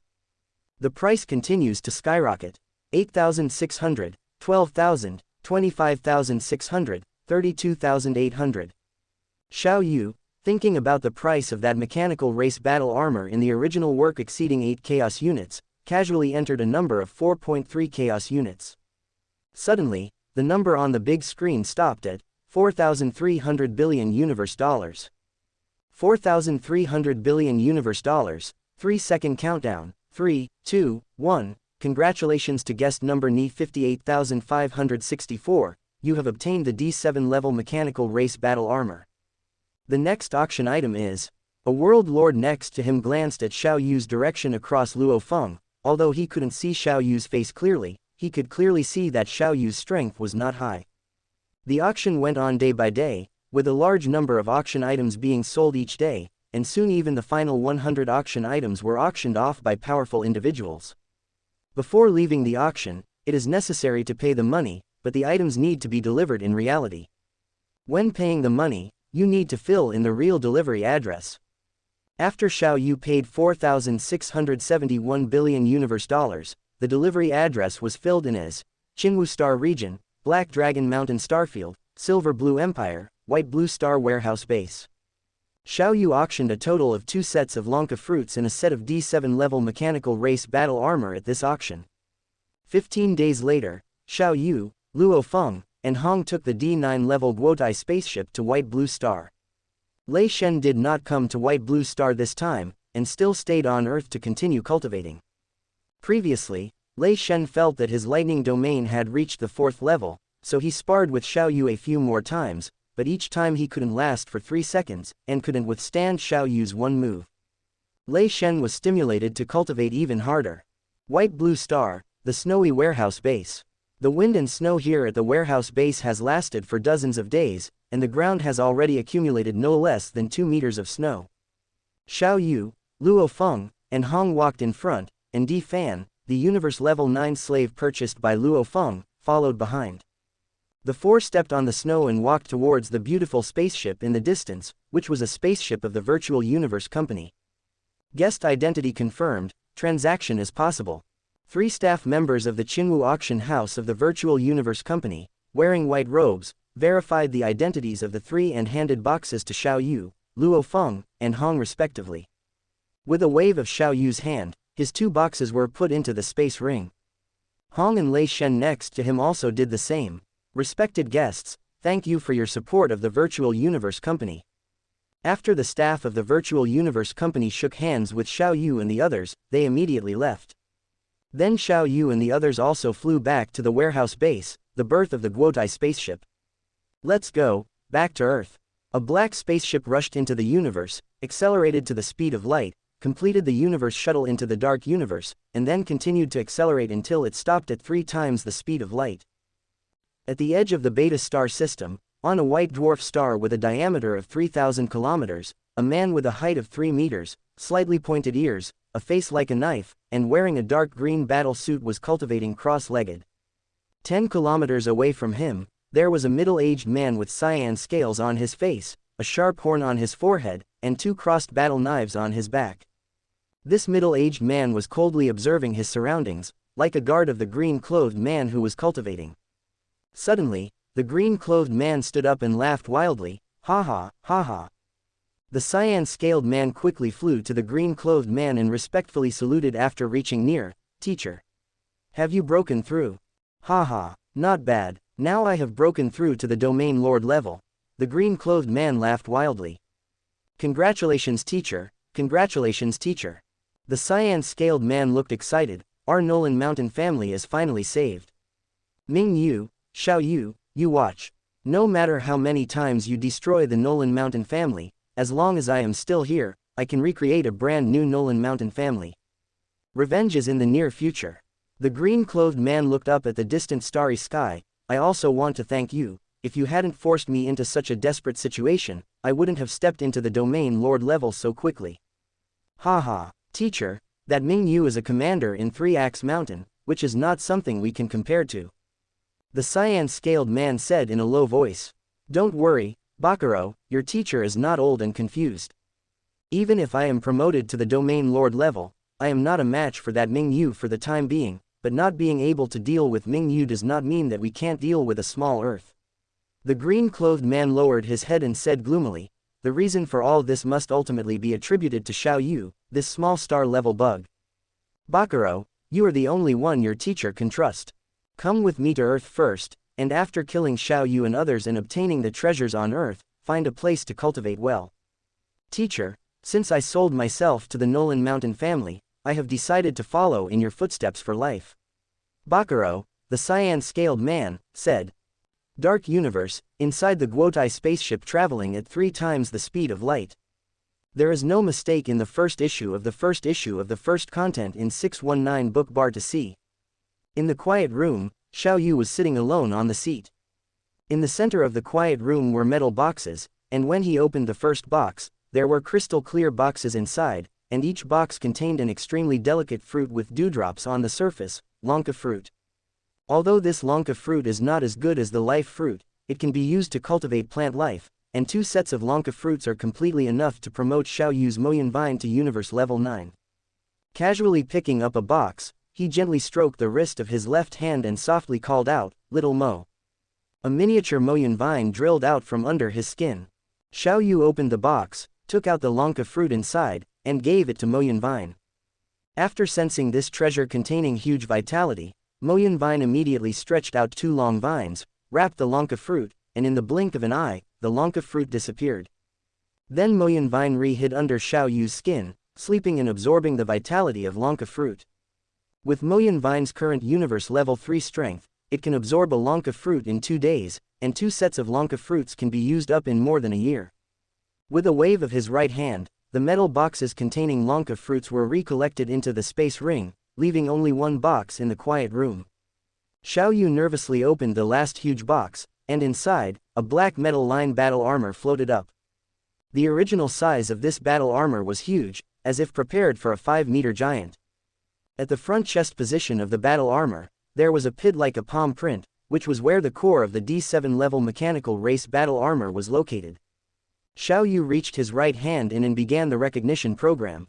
The price continues to skyrocket. 8,600, 12,000, 25,600, 32,800. Xiao Yu, thinking about the price of that mechanical race battle armor in the original work exceeding 8 chaos units, casually entered a number of 4.3 chaos units. Suddenly, the number on the big screen stopped at 4,300 billion universe dollars. 4,300 billion universe dollars, 3-second countdown, 3, 2, 1, congratulations to guest number NE 58,564, you have obtained the D7 level mechanical race battle armor. The next auction item is, a world lord next to him glanced at Xiao Yu's direction across Luo Feng. Although he couldn't see Xiao Yu's face clearly, he could clearly see that Xiao Yu's strength was not high. The auction went on day by day, with a large number of auction items being sold each day, and soon even the final 100 auction items were auctioned off by powerful individuals. Before leaving the auction, it is necessary to pay the money, but the items need to be delivered in reality. When paying the money, you need to fill in the real delivery address. After Xiao Yu paid 4,671 billion universe dollars, the delivery address was filled in as Qinwu Star Region, Black Dragon Mountain Starfield, Silver Blue Empire, White Blue Star Warehouse Base. Xiao Yu auctioned a total of 2 sets of Lonka fruits and a set of D7 level mechanical race battle armor at this auction. 15 days later, Xiao Yu, Luo Feng, and Hong took the D9 level Guotai spaceship to White Blue Star. Lei Shen did not come to White Blue Star this time, and still stayed on Earth to continue cultivating. Previously, Lei Shen felt that his lightning domain had reached the 4th level, so he sparred with Xiao Yu a few more times, but each time he couldn't last for 3 seconds, and couldn't withstand Xiao Yu's one move. Lei Shen was stimulated to cultivate even harder. White Blue Star, the snowy warehouse base. The wind and snow here at the warehouse base has lasted for dozens of days, and the ground has already accumulated no less than 2 meters of snow. Xiao Yu, Luo Feng, and Hong walked in front, and Di Fan, the universe level 9 slave purchased by Luo Feng, followed behind. The 4 stepped on the snow and walked towards the beautiful spaceship in the distance, which was a spaceship of the Virtual Universe Company. Guest identity confirmed, transaction is possible. 3 staff members of the Qinwu Auction House of the Virtual Universe Company, wearing white robes, verified the identities of the 3 and handed boxes to Xiao Yu, Luo Feng, and Hong respectively. With a wave of Xiao Yu's hand, his 2 boxes were put into the space ring. Hong and Lei Shen next to him also did the same. Respected guests, thank you for your support of the Virtual Universe Company. After the staff of the Virtual Universe Company shook hands with Xiao Yu and the others, they immediately left. Then Xiao Yu and the others also flew back to the warehouse base, the berth of the Guotai spaceship. Let's go, back to Earth. A black spaceship rushed into the universe, accelerated to the speed of light, completed the universe shuttle into the dark universe, and then continued to accelerate until it stopped at 3 times the speed of light. At the edge of the Beta Star system, On a white dwarf star with a diameter of 3,000 kilometers, a man with a height of 3 meters, slightly pointed ears, a face like a knife, and wearing a dark green battle suit was cultivating cross-legged. 10 kilometers away from him, there was a middle-aged man with cyan scales on his face, a sharp horn on his forehead, and 2 crossed battle knives on his back. This middle-aged man was coldly observing his surroundings, like a guard of the green-clothed man who was cultivating. Suddenly, the green-clothed man stood up and laughed wildly, "Ha ha, ha ha." The cyan-scaled man quickly flew to the green-clothed man and respectfully saluted after reaching near. "Teacher. Have you broken through?" "Ha ha, not bad, now I have broken through to the domain lord level." The green-clothed man laughed wildly. "Congratulations teacher, congratulations teacher." The cyan-scaled man looked excited, "Our Nolan Mountain family is finally saved. Ming Yu, Xiao Yu, you watch. No matter how many times you destroy the Nolan Mountain family, as long as I am still here, I can recreate a brand new Nolan Mountain family. Revenge is in the near future." The green-clothed man looked up at the distant starry sky. "I also want to thank you. If you hadn't forced me into such a desperate situation, I wouldn't have stepped into the domain lord level so quickly." "Ha ha, teacher, that Ming Yu is a commander in 3-Axe Mountain, which is not something we can compare to," the cyan-scaled man said in a low voice. "Don't worry, Bakuro, your teacher is not old and confused. Even if I am promoted to the domain lord level, I am not a match for that Ming Yu for the time being, but not being able to deal with Ming Yu does not mean that we can't deal with a small earth." The green-clothed man lowered his head and said gloomily, "The reason for all this must ultimately be attributed to Xiao Yu, this small star-level bug. Bakuro, you are the only one your teacher can trust. Come with me to Earth first, and after killing Xiao Yu and others and obtaining the treasures on Earth, find a place to cultivate well. Teacher, since I sold myself to the Nolan Mountain family, I have decided to follow in your footsteps for life." Bakuro, the cyan-scaled man, said. Dark Universe, inside the Guotai spaceship traveling at 3 times the speed of light. There is no mistake in the first issue of the first content in 619 book bar to see. In the quiet room, Xiao Yu was sitting alone on the seat. In the center of the quiet room were metal boxes, and when he opened the first box, there were crystal-clear boxes inside, and each box contained an extremely delicate fruit with dewdrops on the surface, Lonka fruit. Although this Lonka fruit is not as good as the life fruit, it can be used to cultivate plant life, and 2 sets of Lonka fruits are completely enough to promote Xiao Yu's Moyan Vine to Universe Level 9. Casually picking up a box, he gently stroked the wrist of his left hand and softly called out, "Little Mo." A miniature Moyan Vine drilled out from under his skin. Xiao Yu opened the box, took out the Lonka fruit inside, and gave it to Moyan Vine. After sensing this treasure containing huge vitality, Moyan Vine immediately stretched out 2 long vines, wrapped the Lonka fruit, and in the blink of an eye, the Lonka fruit disappeared. Then Moyan Vine hid under Xiao Yu's skin, sleeping and absorbing the vitality of Lonka fruit. With Moyan Vine's current Universe Level 3 strength, it can absorb a Lonka fruit in 2 days, and 2 sets of Lonka fruits can be used up in more than a year. With a wave of his right hand, the metal boxes containing Lonka fruits were recollected into the space ring, leaving only 1 box in the quiet room. Xiao Yu nervously opened the last huge box, and inside, a black metal line battle armor floated up. The original size of this battle armor was huge, as if prepared for a 5-meter giant. At the front chest position of the battle armor, there was a pid like a palm print, which was where the core of the D7 level mechanical race battle armor was located. Xiao Yu reached his right hand in and began the recognition program.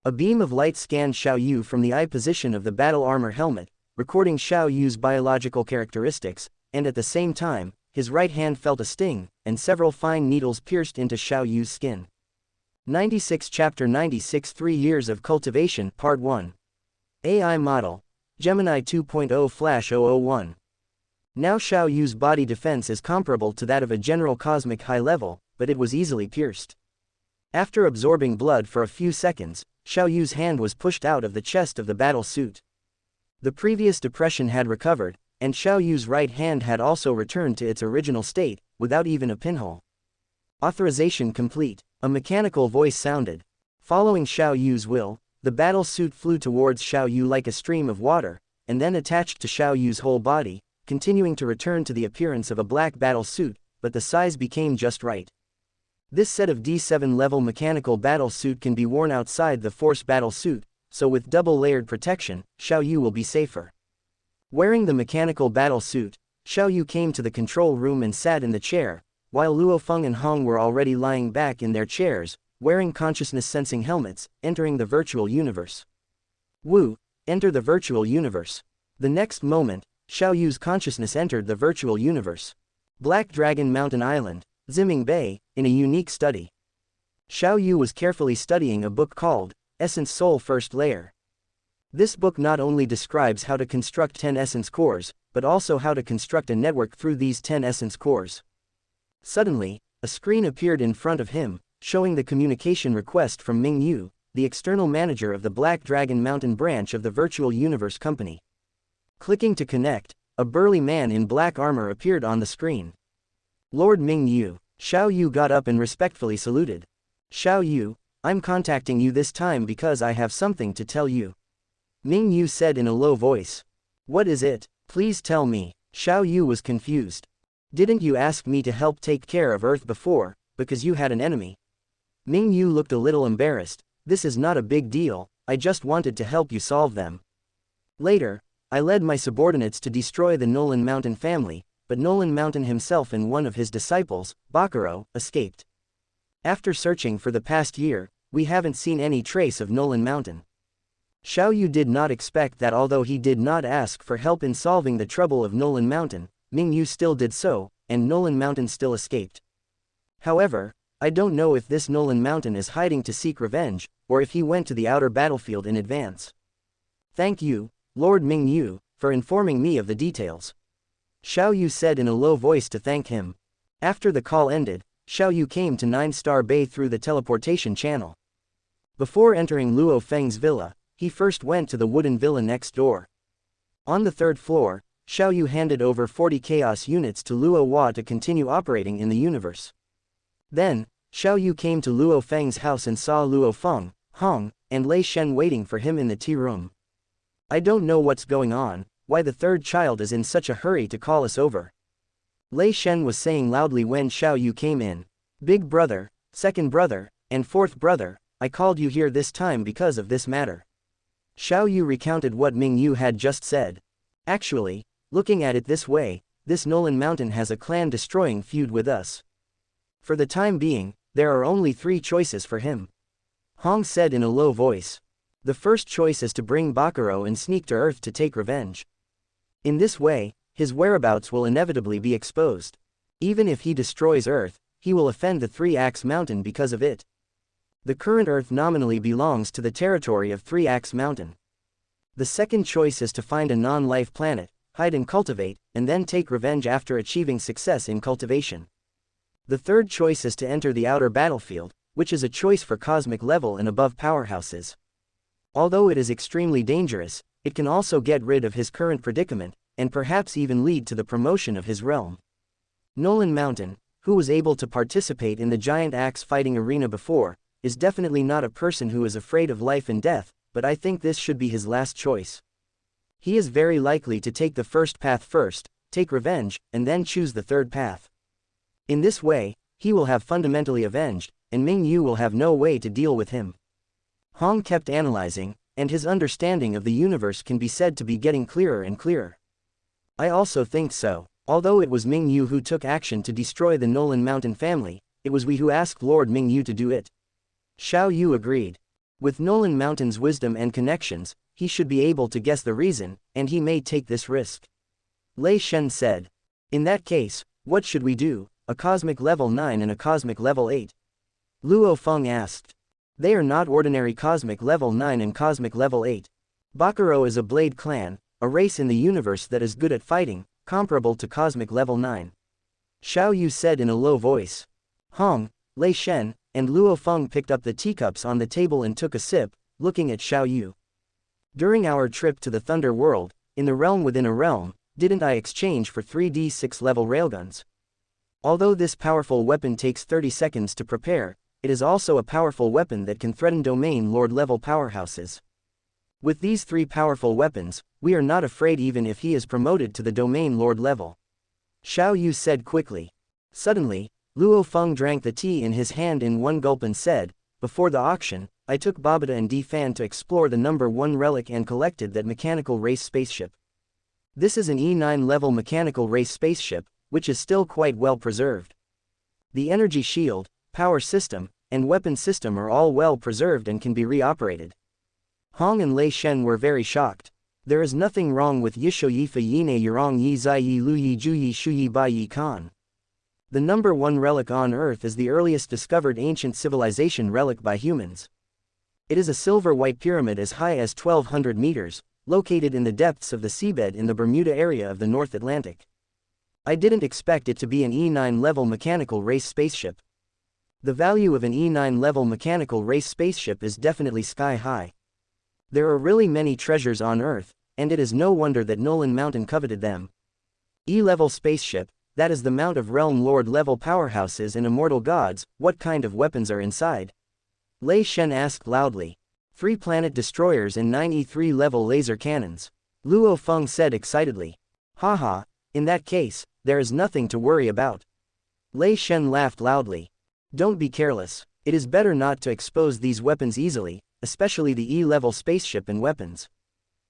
A beam of light scanned Xiao Yu from the eye position of the battle armor helmet, recording Xiao Yu's biological characteristics, and at the same time, his right hand felt a sting, and several fine needles pierced into Xiao Yu's skin. 96 Chapter 96 3 Years of Cultivation Part 1 AI Model Gemini 2.0/001. Now Xiao Yu's body defense is comparable to that of a general cosmic high level, but it was easily pierced. After absorbing blood for a few seconds, Xiao Yu's hand was pushed out of the chest of the battle suit. The previous depression had recovered, and Xiao Yu's right hand had also returned to its original state, without even a pinhole. Authorization complete, a mechanical voice sounded. Following Xiao Yu's will, the battle suit flew towards Xiao Yu like a stream of water, and then attached to Xiao Yu's whole body, continuing to return to the appearance of a black battle suit, but the size became just right. This set of D7 level mechanical battle suit can be worn outside the force battle suit, so with double layered protection, Xiao Yu will be safer. Wearing the mechanical battle suit, Xiao Yu came to the control room and sat in the chair, while Luo Feng and Hong were already lying back in their chairs, wearing consciousness-sensing helmets, entering the virtual universe. Wu, enter the virtual universe. The next moment, Xiao Yu's consciousness entered the virtual universe. Black Dragon Mountain Island, Ziming Bay, in a unique study. Xiao Yu was carefully studying a book called Essence Soul First Layer. This book not only describes how to construct 10 essence cores, but also how to construct a network through these 10 essence cores. Suddenly, a screen appeared in front of him, showing the communication request from Ming Yu, the external manager of the Black Dragon Mountain branch of the Virtual Universe Company. Clicking to connect, a burly man in black armor appeared on the screen. Lord Ming Yu. Xiao Yu got up and respectfully saluted. Xiao Yu, I'm contacting you this time because I have something to tell you. Ming Yu said in a low voice. What is it? Please tell me. Xiao Yu was confused. Didn't you ask me to help take care of Earth before, because you had an enemy? Ming Yu looked a little embarrassed. This is not a big deal, I just wanted to help you solve them. Later, I led my subordinates to destroy the Nolan Mountain family, but Nolan Mountain himself and one of his disciples, Bakuro, escaped. After searching for the past year, we haven't seen any trace of Nolan Mountain. Xiao Yu did not expect that although he did not ask for help in solving the trouble of Nolan Mountain, Ming Yu still did so, and Nolan Mountain still escaped. However, I don't know if this Nolan Mountain is hiding to seek revenge, or if he went to the outer battlefield in advance. Thank you, Lord Ming Yu, for informing me of the details. Xiao Yu said in a low voice to thank him. After the call ended, Xiao Yu came to 9-Star Bay through the teleportation channel. Before entering Luo Feng's villa, he first went to the wooden villa next door. On the 3rd floor, Xiao Yu handed over 40 chaos units to Luo Hua to continue operating in the universe. Then, Xiao Yu came to Luo Feng's house and saw Luo Feng, Hong, and Lei Shen waiting for him in the tea room. I don't know what's going on, why the third child is in such a hurry to call us over. Lei Shen was saying loudly when Xiao Yu came in. Big brother, second brother, and fourth brother, I called you here this time because of this matter. Xiao Yu recounted what Ming Yu had just said. Actually, looking at it this way, this Nolan Mountain has a clan-destroying feud with us. For the time being, there are only 3 choices for him. Hong said in a low voice. The first choice is to bring Bakuro and sneak to Earth to take revenge. In this way, his whereabouts will inevitably be exposed. Even if he destroys Earth, he will offend the 3-Axe Mountain because of it. The current Earth nominally belongs to the territory of 3-Axe Mountain. The second choice is to find a non-life planet, hide and cultivate, and then take revenge after achieving success in cultivation. The third choice is to enter the outer battlefield, which is a choice for cosmic level and above powerhouses. Although it is extremely dangerous, it can also get rid of his current predicament, and perhaps even lead to the promotion of his realm. Nolan Mountain, who was able to participate in the giant axe fighting arena before, is definitely not a person who is afraid of life and death, but I think this should be his last choice. He is very likely to take the first path first, take revenge, and then choose the third path. In this way, he will have fundamentally avenged, and Ming Yu will have no way to deal with him. Hong kept analyzing, and his understanding of the universe can be said to be getting clearer and clearer. I also think so. Although it was Ming Yu who took action to destroy the Nolan Mountain family, it was we who asked Lord Ming Yu to do it. Xiao Yu agreed. With Nolan Mountain's wisdom and connections, he should be able to guess the reason, and he may take this risk. Lei Shen said. In that case, what should we do, a cosmic level 9 and a cosmic level 8? Luo Feng asked. They are not ordinary cosmic level 9 and cosmic level 8. Bakuro is a blade clan, a race in the universe that is good at fighting, comparable to cosmic level 9. Xiao Yu said in a low voice. Hong, Lei Shen, and Luo Feng picked up the teacups on the table and took a sip, looking at Xiao Yu. During our trip to the Thunder World, in the realm within a realm, didn't I exchange for 3d6 level railguns? Although this powerful weapon takes 30 seconds to prepare, it is also a powerful weapon that can threaten domain lord level powerhouses. With these 3 powerful weapons, we are not afraid even if he is promoted to the domain lord level. Xiao Yu said quickly. Suddenly, Luo Feng drank the tea in his hand in one gulp and said, "Before the auction, I took Babata and D-Fan to explore the number 1 relic and collected that mechanical race spaceship. This is an E9 level mechanical race spaceship, which is still quite well preserved. The energy shield, power system, and weapon system are all well preserved and can be reoperated." Hong and Lei Shen were very shocked. There is nothing wrong with Yisho Yi Fa Yi Ne Yurong Yi Zai Yi Lu Yi Ju Yi Shu Yi Bai Yi Kan. The number 1 relic on Earth is the earliest discovered ancient civilization relic by humans. It is a silver-white pyramid as high as 1,200 meters, located in the depths of the seabed in the Bermuda area of the North Atlantic. I didn't expect it to be an E9 level mechanical race spaceship. The value of an E9 level mechanical race spaceship is definitely sky high. There are really many treasures on Earth, and it is no wonder that Nolan Mountain coveted them. E-level spaceship, that is the Mount of Realm Lord level powerhouses and immortal gods. What kind of weapons are inside? Lei Shen asked loudly. 3 planet destroyers and 9 E3 level laser cannons. Luo Feng said excitedly. Haha, in that case, there is nothing to worry about. Lei Shen laughed loudly. Don't be careless. It is better not to expose these weapons easily, especially the E-level spaceship and weapons.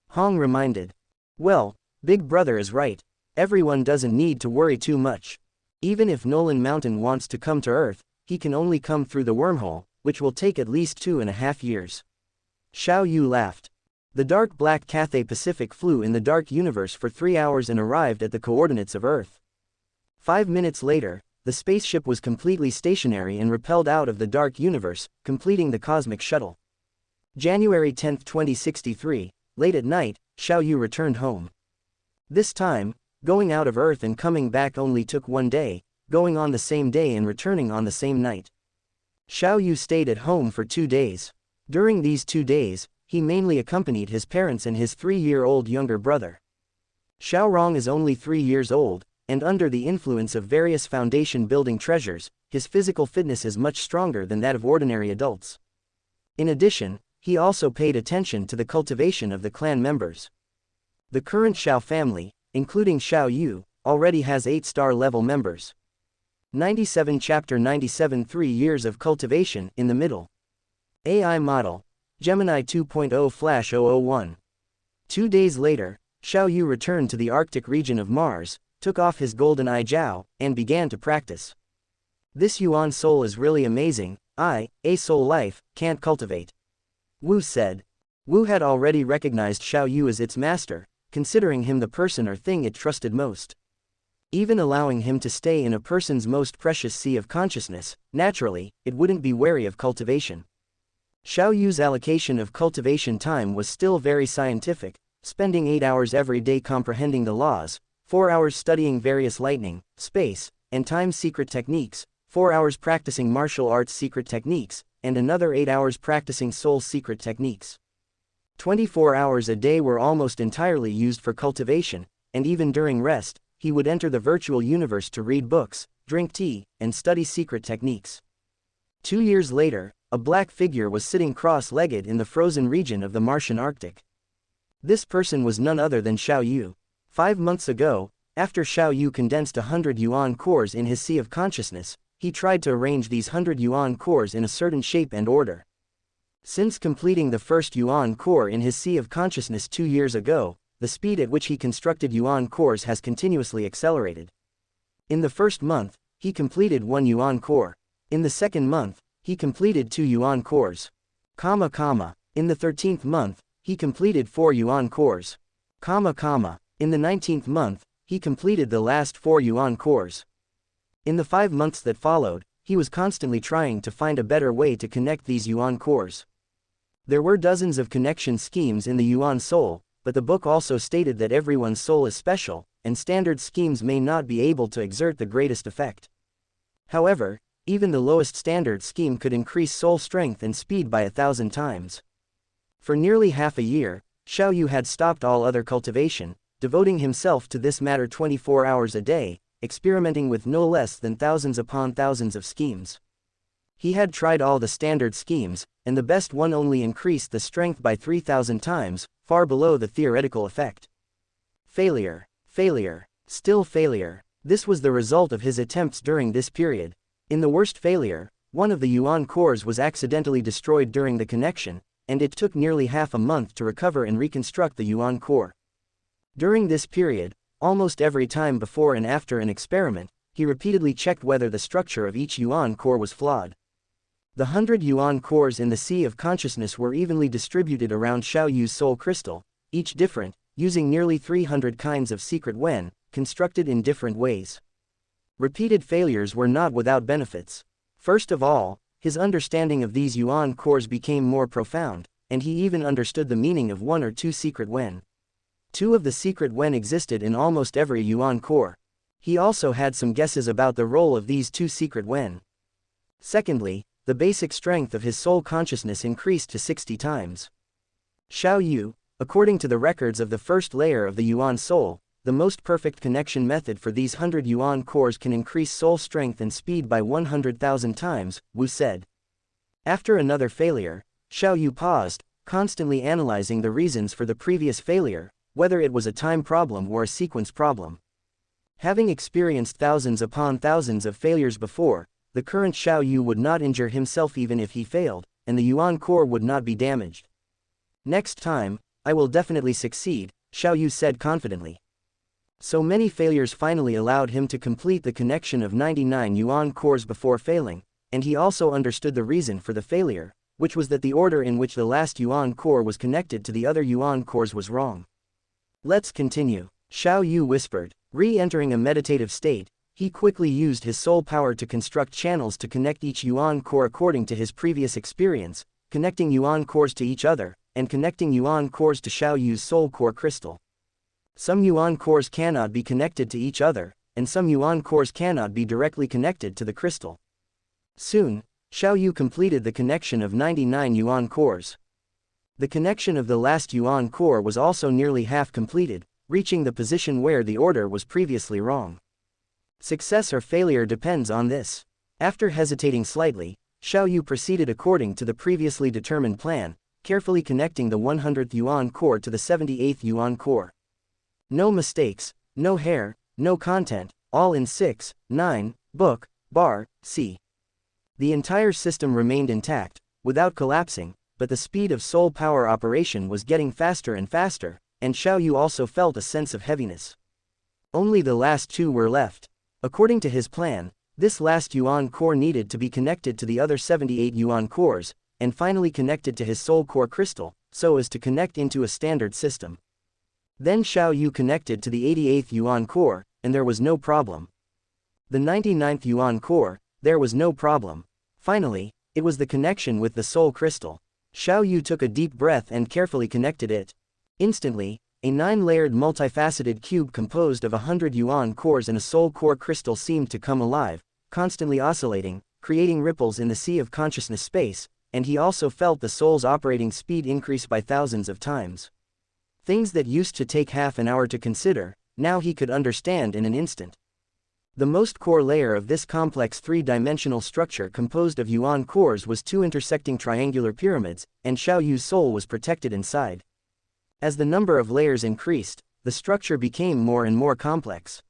Hong reminded. Well, Big Brother is right. Everyone doesn't need to worry too much. Even if Nolan Mountain wants to come to Earth, he can only come through the wormhole, which will take at least 2.5 years. Xiao Yu laughed. The dark black Cathay Pacific flew in the dark universe for 3 hours and arrived at the coordinates of Earth. 5 minutes later, the spaceship was completely stationary and repelled out of the dark universe, completing the cosmic shuttle. January 10, 2063, late at night, Xiao Yu returned home. This time, going out of Earth and coming back only took 1 day, going on the same day and returning on the same night. Xiao Yu stayed at home for 2 days. During these 2 days, he mainly accompanied his parents and his 3-year-old younger brother. Xiaorong is only 3 years old, and under the influence of various foundation-building treasures, his physical fitness is much stronger than that of ordinary adults. In addition, he also paid attention to the cultivation of the clan members. The current Xiao family, including Xiao Yu, already has 8-star level members. 97 Chapter 97 3 years of cultivation in the middle. AI model, Gemini 2.0 Flash 001. 2 days later, Xiao Yu returned to the Arctic region of Mars, took off his golden eye Jiao, and began to practice. This Yuan soul is really amazing. A soul life, can't cultivate. Wu said. Wu had already recognized Xiao Yu as its master, considering him the person or thing it trusted most. Even allowing him to stay in a person's most precious sea of consciousness, naturally, it wouldn't be wary of cultivation. Xiao Yu's allocation of cultivation time was still very scientific, spending 8 hours every day comprehending the laws, 4 hours studying various lightning, space, and time secret techniques, 4 hours practicing martial arts secret techniques, and another 8 hours practicing soul secret techniques. 24 hours a day were almost entirely used for cultivation, and even during rest, he would enter the virtual universe to read books, drink tea, and study secret techniques. 2 years later, a black figure was sitting cross-legged in the frozen region of the Martian Arctic. This person was none other than Xiao Yu. 5 months ago, after Xiao Yu condensed 100 yuan cores in his sea of consciousness, he tried to arrange these 100 yuan cores in a certain shape and order. Since completing the first yuan core in his sea of consciousness 2 years ago, the speed at which he constructed yuan cores has continuously accelerated. In the first month, he completed 1 yuan core. In the second month, he completed 2 yuan cores. In the 13th month, he completed 4 yuan cores. In the 19th month, he completed the last 4 yuan cores. In the 5 months that followed, he was constantly trying to find a better way to connect these yuan cores. There were dozens of connection schemes in the yuan soul, but the book also stated that everyone's soul is special, and standard schemes may not be able to exert the greatest effect. However, even the lowest standard scheme could increase soul strength and speed by 1,000 times. For nearly half a year, Xiao Yu had stopped all other cultivation, devoting himself to this matter 24 hours a day, experimenting with no less than thousands upon thousands of schemes. He had tried all the standard schemes, and the best one only increased the strength by 3,000 times, far below the theoretical effect. Failure, still failure. This was the result of his attempts during this period. In the worst failure, one of the yuan cores was accidentally destroyed during the connection, and it took nearly half a month to recover and reconstruct the yuan core. During this period, almost every time before and after an experiment, he repeatedly checked whether the structure of each yuan core was flawed. The 100 yuan cores in the Sea of Consciousness were evenly distributed around Xiao Yu's soul crystal, each different, using nearly 300 kinds of secret wen, constructed in different ways. Repeated failures were not without benefits. First of all, his understanding of these yuan cores became more profound, and he even understood the meaning of one or two secret wen. Two of the secret wen existed in almost every yuan core. He also had some guesses about the role of these two secret wen. Secondly, the basic strength of his soul consciousness increased to 60 times. Xiao Yu, according to the records of the first layer of the yuan soul, the most perfect connection method for these 100 yuan cores can increase soul strength and speed by 100,000 times, Wu said. After another failure, Xiao Yu paused, constantly analyzing the reasons for the previous failure, whether it was a time problem or a sequence problem. Having experienced thousands upon thousands of failures before, the current Xiao Yu would not injure himself even if he failed, and the yuan core would not be damaged. Next time, I will definitely succeed, Xiao Yu said confidently. So many failures finally allowed him to complete the connection of 99 yuan cores before failing, and he also understood the reason for the failure, which was that the order in which the last yuan core was connected to the other yuan cores was wrong. Let's continue, Xiao Yu whispered. Re-entering a meditative state, he quickly used his soul power to construct channels to connect each yuan core according to his previous experience, connecting yuan cores to each other, and connecting yuan cores to Xiao Yu's soul core crystal. Some yuan cores cannot be connected to each other, and some yuan cores cannot be directly connected to the crystal. Soon, Xiao Yu completed the connection of 99 yuan cores. The connection of the last yuan core was also nearly half completed, reaching the position where the order was previously wrong. Success or failure depends on this. After hesitating slightly, Xiao Yu proceeded according to the previously determined plan, carefully connecting the 100th yuan core to the 78th yuan core. No mistakes, no hair, no content, all in 6, 9, book, bar, C. The entire system remained intact, without collapsing, but the speed of soul power operation was getting faster and faster, and Xiao Yu also felt a sense of heaviness. Only the last two were left. According to his plan, this last yuan core needed to be connected to the other 78 yuan cores, and finally connected to his soul core crystal, so as to connect into a standard system. Then Xiao Yu connected to the 88th yuan core, and there was no problem. The 99th yuan core, there was no problem. Finally, it was the connection with the soul crystal. Xiao Yu took a deep breath and carefully connected it. Instantly, a 9-layered multifaceted cube composed of 100 yuan cores and a soul core crystal seemed to come alive, constantly oscillating, creating ripples in the Sea of Consciousness space, and he also felt the soul's operating speed increase by thousands of times. Things that used to take half an hour to consider, now he could understand in an instant. The most core layer of this complex three-dimensional structure composed of yuan cores was two intersecting triangular pyramids, and Xiao Yu's soul was protected inside. As the number of layers increased, the structure became more and more complex.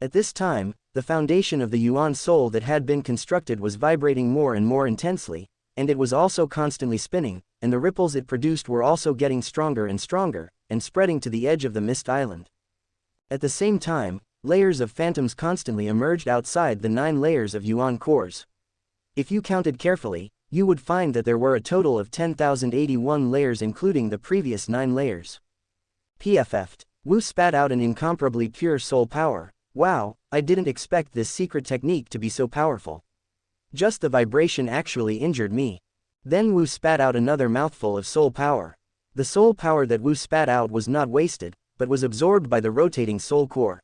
At this time, the foundation of the yuan soul that had been constructed was vibrating more and more intensely, and it was also constantly spinning, and the ripples it produced were also getting stronger and stronger, and spreading to the edge of the mist island. At the same time, layers of phantoms constantly emerged outside the 9 layers of yuan cores. If you counted carefully, you would find that there were a total of 10,081 layers including the previous 9 layers. PFF'd. Wu spat out an incomparably pure soul power. Wow, I didn't expect this secret technique to be so powerful. Just the vibration actually injured me. Then Wu spat out another mouthful of soul power. The soul power that Wu spat out was not wasted, but was absorbed by the rotating soul core.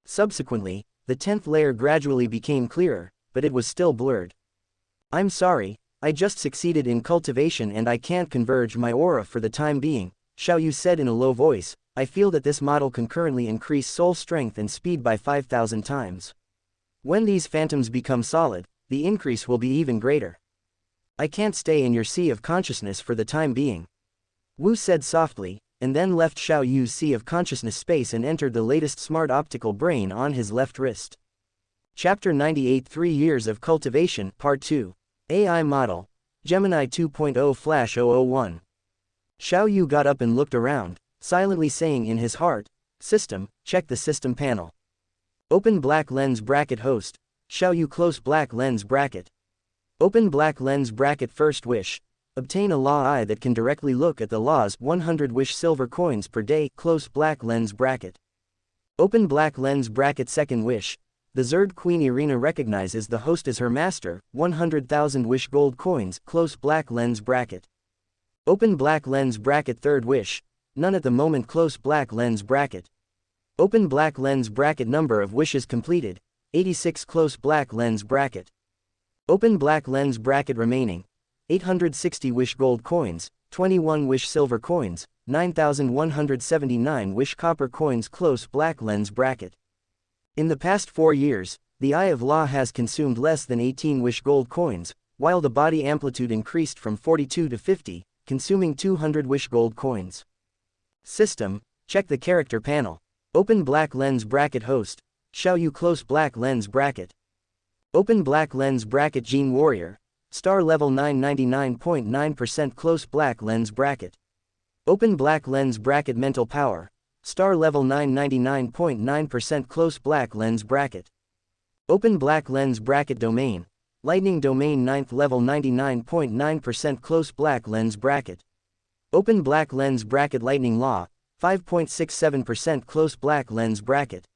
Subsequently, the 10th layer gradually became clearer, but it was still blurred. I'm sorry, I just succeeded in cultivation and I can't converge my aura for the time being, Xiao Yu said in a low voice. I feel that this model can currently increase soul strength and speed by 5,000 times. When these phantoms become solid, the increase will be even greater. I can't stay in your sea of consciousness for the time being. Wu said softly, and then left Xiao Yu's Sea of Consciousness space and entered the latest smart optical brain on his left wrist. Chapter 98 3 Years of Cultivation, Part 2. AI Model. Gemini 2.0/001. Xiao Yu got up and looked around, silently saying in his heart, "System, check the system panel. Open black lens bracket host. Xiao Yu close black lens bracket. Open black lens bracket first wish. Obtain a law eye that can directly look at the law's 100 wish silver coins per day, close black lens bracket. Open black lens bracket second wish. The Zerg Queen Irina recognizes the host as her master, 100,000 wish gold coins, close black lens bracket. Open black lens bracket third wish. None at the moment, close black lens bracket. Open black lens bracket number of wishes completed, 86, close black lens bracket. Open black lens bracket remaining, 860 wish gold coins, 21 wish silver coins, 9,179 wish copper coins, close black lens bracket. In the past 4 years, the Eye of Law has consumed less than 18 wish gold coins, while the body amplitude increased from 42 to 50, consuming 200 wish gold coins. System, check the character panel. Open black lens bracket host. Xiao Yu close black lens bracket. Open black lens bracket Gene Warrior. Star level 999.9% close black lens bracket. Open black lens bracket Mental Power. Star level 999.9% close black lens bracket. Open black lens bracket Domain. Lightning Domain 9th level 99.9% close black lens bracket. Open black lens bracket Lightning Law. 5.67% close black lens bracket.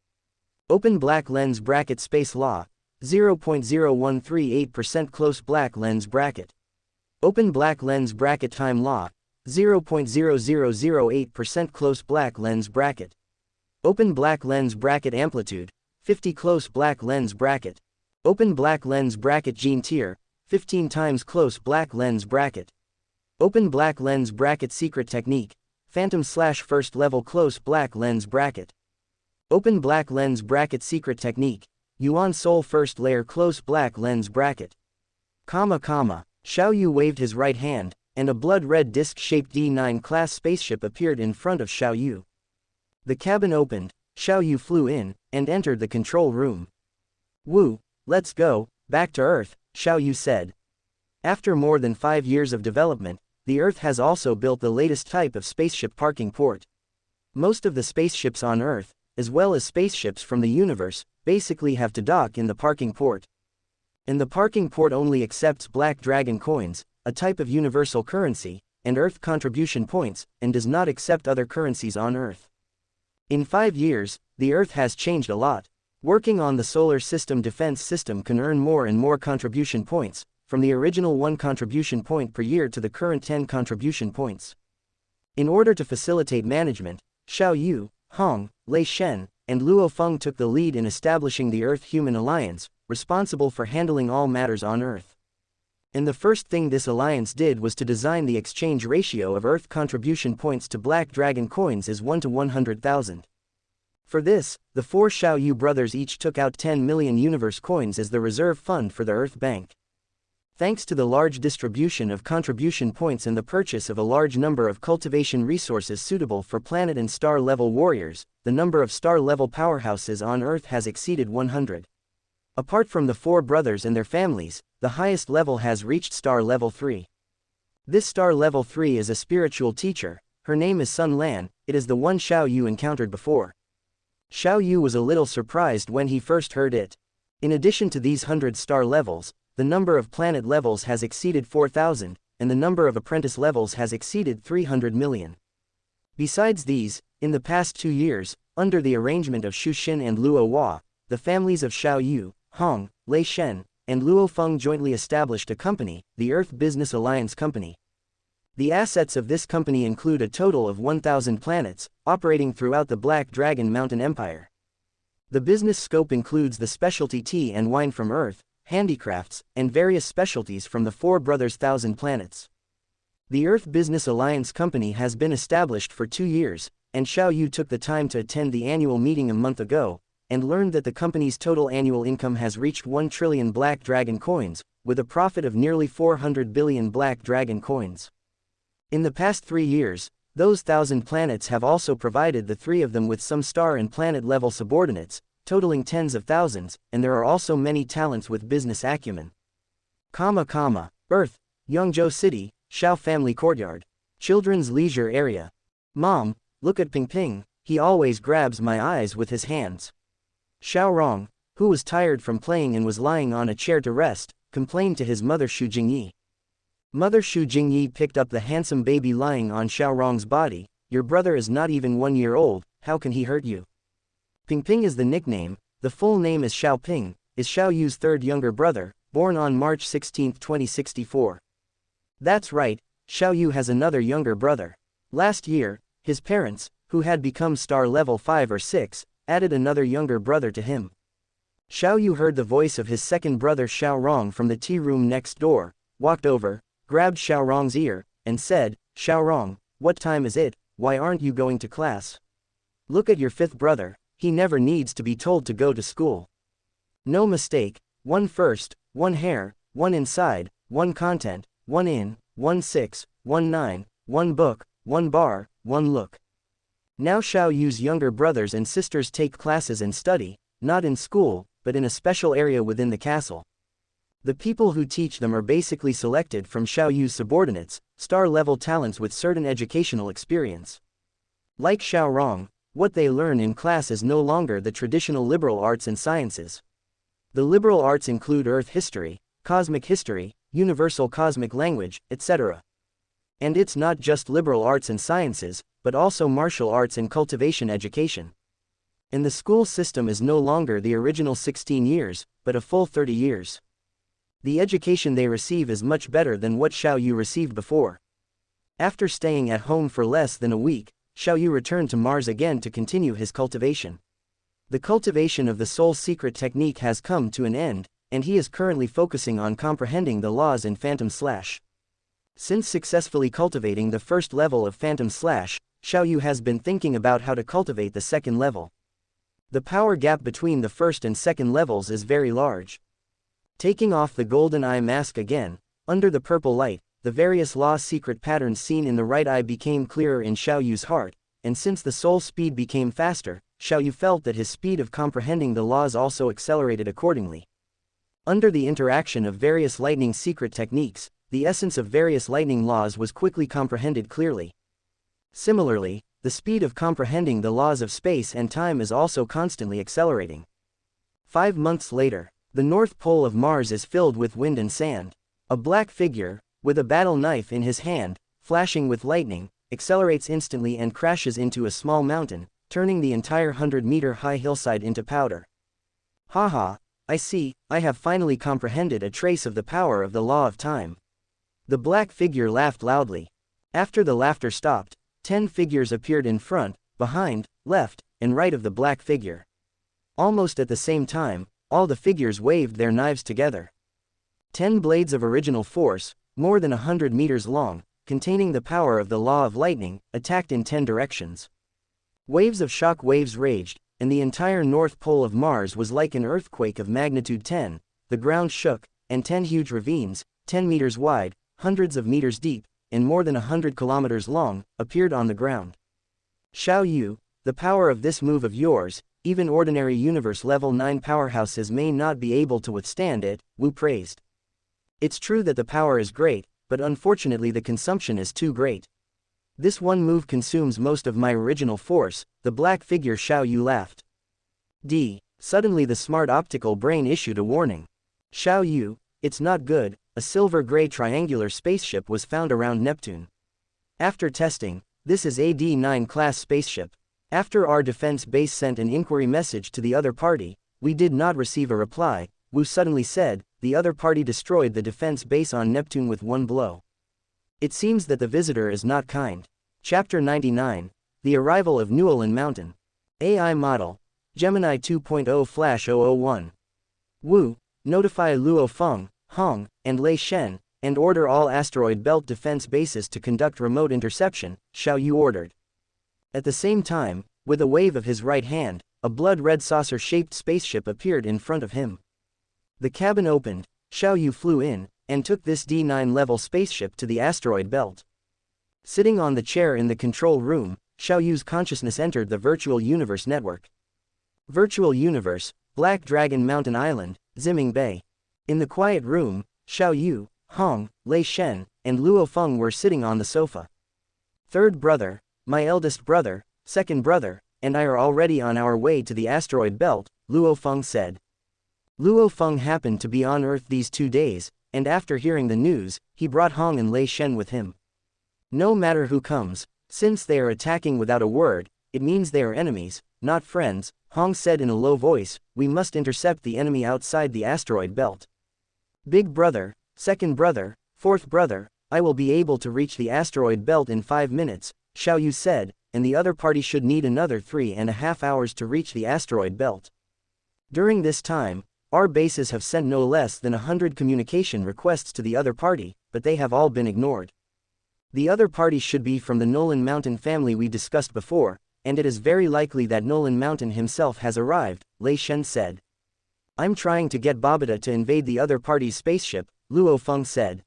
Open black lens bracket Space Law. 0.0138% close black lens bracket. Open black lens bracket Time Law. 0.0008% close black lens bracket. Open black lens bracket Amplitude. 50 close black lens bracket. Open black lens bracket Gene Tier. 15 times close black lens bracket. Open black lens bracket Secret Technique. Phantom / first level close black lens bracket. Open black lens bracket Secret Technique. Yuan Soul first layer close black lens bracket. Xiao Yu waved his right hand, and a blood-red disc-shaped D9 class spaceship appeared in front of Xiao Yu. The cabin opened, Xiao Yu flew in, and entered the control room. "Wu, let's go, back to Earth," Xiao Yu said. After more than 5 years of development, the Earth has also built the latest type of spaceship parking port. Most of the spaceships on Earth, as well as spaceships from the universe, basically have to dock in the parking port. And the parking port only accepts Black Dragon coins, a type of universal currency, and Earth contribution points, and does not accept other currencies on Earth. In 5 years, the Earth has changed a lot. Working on the solar system defense system can earn more and more contribution points, from the original 1 contribution point per year to the current 10 contribution points. In order to facilitate management, Xiao Yu, Hong, Lei Shen, and Luo Feng took the lead in establishing the Earth-Human Alliance, responsible for handling all matters on Earth. And the first thing this alliance did was to design the exchange ratio of Earth contribution points to Black Dragon coins as 1 to 100,000. For this, the 4 Xiao Yu brothers each took out 10 million universe coins as the reserve fund for the Earth Bank. Thanks to the large distribution of contribution points and the purchase of a large number of cultivation resources suitable for planet and star-level warriors, the number of star-level powerhouses on Earth has exceeded 100. Apart from the 4 brothers and their families, the highest level has reached star level 3. This star level 3 is a spiritual teacher. Her name is Sun Lan. It is the one Xiao Yu encountered before. Xiao Yu was a little surprised when he first heard it. In addition to these 100 star levels, the number of planet levels has exceeded 4,000, and the number of apprentice levels has exceeded 300 million. Besides these, in the past 2 years, under the arrangement of Xu Xin and Luo Hua, the families of Xiao Yu, Hong, Lei Shen, and Luo Feng jointly established a company, the Earth Business Alliance Company. The assets of this company include a total of 1,000 planets, operating throughout the Black Dragon Mountain Empire. The business scope includes the specialty tea and wine from Earth, handicrafts, and various specialties from the 4 brothers' 1,000 planets. The Earth Business Alliance Company has been established for 2 years, and Xiao Yu took the time to attend the annual meeting a month ago, and learned that the company's total annual income has reached 1 trillion Black Dragon coins, with a profit of nearly 400 billion Black Dragon coins. In the past 3 years, Those 1,000 planets have also provided the 3 of them with some star and planet level subordinates, totaling tens of thousands, and there are also many talents with business acumen. Earth, Yangzhou City, Xiao Family Courtyard. Children's leisure area. Mom, look at Ping Ping, he always grabs my eyes with his hands. Xiaorong, who was tired from playing and was lying on a chair to rest, complained to his mother Xu Jingyi. Mother Xu Jingyi picked up the handsome baby lying on Xiaorong's body. Your brother is not even 1 year old, how can he hurt you? Ping Ping is the nickname, the full name is Xiao Ping, is Xiao Yu's third younger brother, born on March 16, 2064. That's right, Xiao Yu has another younger brother. Last year, his parents, who had become star level 5 or 6, added another younger brother to him. Xiao Yu heard the voice of his second brother Xiaorong from the tea room next door, walked over, grabbed Xiaorong's ear, and said, Xiaorong, what time is it, why aren't you going to class? Look at your fifth brother, he never needs to be told to go to school. No mistake, 1 first, 1 hair, 1 inside, 1 content, 1 in, 1 6, 1 9, 1 book, 1 bar, 1 look. Now Xiao Yu's younger brothers and sisters take classes and study, not in school, but in a special area within the castle. The people who teach them are basically selected from Xiao Yu's subordinates, star-level talents with certain educational experience. Like Xiaorong, what they learn in class is no longer the traditional liberal arts and sciences. The liberal arts include Earth history, cosmic history, universal cosmic language, etc. And it's not just liberal arts and sciences, but also martial arts and cultivation education. And the school system is no longer the original 16 years, but a full 30 years. The education they receive is much better than what Xiao Yu received before. After staying at home for less than a week, Xiao Yu returned to Mars again to continue his cultivation. The cultivation of the soul secret technique has come to an end, and he is currently focusing on comprehending the laws in Phantom Slash. Since successfully cultivating the first level of Phantom Slash, Xiao Yu has been thinking about how to cultivate the second level. The power gap between the first and second levels is very large. Taking off the golden eye mask again, under the purple light, the various law secret patterns seen in the right eye became clearer in Xiao Yu's heart, and since the soul speed became faster, Xiao Yu felt that his speed of comprehending the laws also accelerated accordingly. Under the interaction of various lightning secret techniques, the essence of various lightning laws was quickly comprehended clearly. Similarly, the speed of comprehending the laws of space and time is also constantly accelerating. 5 months later, the North Pole of Mars is filled with wind and sand. A black figure, with a battle knife in his hand, flashing with lightning, accelerates instantly and crashes into a small mountain, turning the entire 100-meter-high hillside into powder. Haha, I see, I have finally comprehended a trace of the power of the law of time. The black figure laughed loudly. After the laughter stopped, 10 figures appeared in front, behind, left, and right of the black figure. Almost at the same time, all the figures waved their knives together. 10 blades of original force, more than 100 meters long, containing the power of the law of lightning, attacked in 10 directions. Waves of shock waves raged, and the entire North Pole of Mars was like an earthquake of magnitude 10, the ground shook, and 10 huge ravines, 10 meters wide, hundreds of meters deep, and more than 100 kilometers long, appeared on the ground. Xiao Yu, the power of this move of yours, even ordinary universe level 9 powerhouses may not be able to withstand it, Wu praised. It's true that the power is great, but unfortunately the consumption is too great. This one move consumes most of my original force, the black figure Xiao Yu laughed. Suddenly the smart optical brain issued a warning. Xiao Yu, it's not good, a silver-gray triangular spaceship was found around Neptune. After testing, this is a D9 class spaceship. After our defense base sent an inquiry message to the other party, we did not receive a reply, Wu suddenly said, the other party destroyed the defense base on Neptune with one blow. It seems that the visitor is not kind. Chapter 99, The Arrival of Newland Mountain. AI Model, Gemini 2.0/001. Wu, notify Luo Feng, Hong, and Lei Shen, and order all asteroid belt defense bases to conduct remote interception, Xiao Yu ordered. At the same time, with a wave of his right hand, a blood-red saucer-shaped spaceship appeared in front of him. The cabin opened, Xiao Yu flew in, and took this D9 level spaceship to the asteroid belt. Sitting on the chair in the control room, Xiao Yu's consciousness entered the virtual universe network. Virtual universe, Black Dragon Mountain Island, Ziming Bay. In the quiet room, Xiao Yu, Hong, Lei Shen, and Luo Feng were sitting on the sofa. Third brother, my eldest brother, second brother, and I are already on our way to the asteroid belt, Luo Feng said. Luo Feng happened to be on Earth these 2 days, and after hearing the news, he brought Hong and Lei Shen with him. No matter who comes, since they are attacking without a word, it means they are enemies, not friends, Hong said in a low voice. We must intercept the enemy outside the asteroid belt. Big brother, second brother, fourth brother, I will be able to reach the asteroid belt in 5 minutes, Xiao Yu said, and the other party should need another 3.5 hours to reach the asteroid belt. During this time, our bases have sent no less than 100 communication requests to the other party, but they have all been ignored. The other party should be from the Nolan Mountain family we discussed before, and it is very likely that Nolan Mountain himself has arrived, Lei Shen said. I'm trying to get Babata to invade the other party's spaceship, Luo Feng said.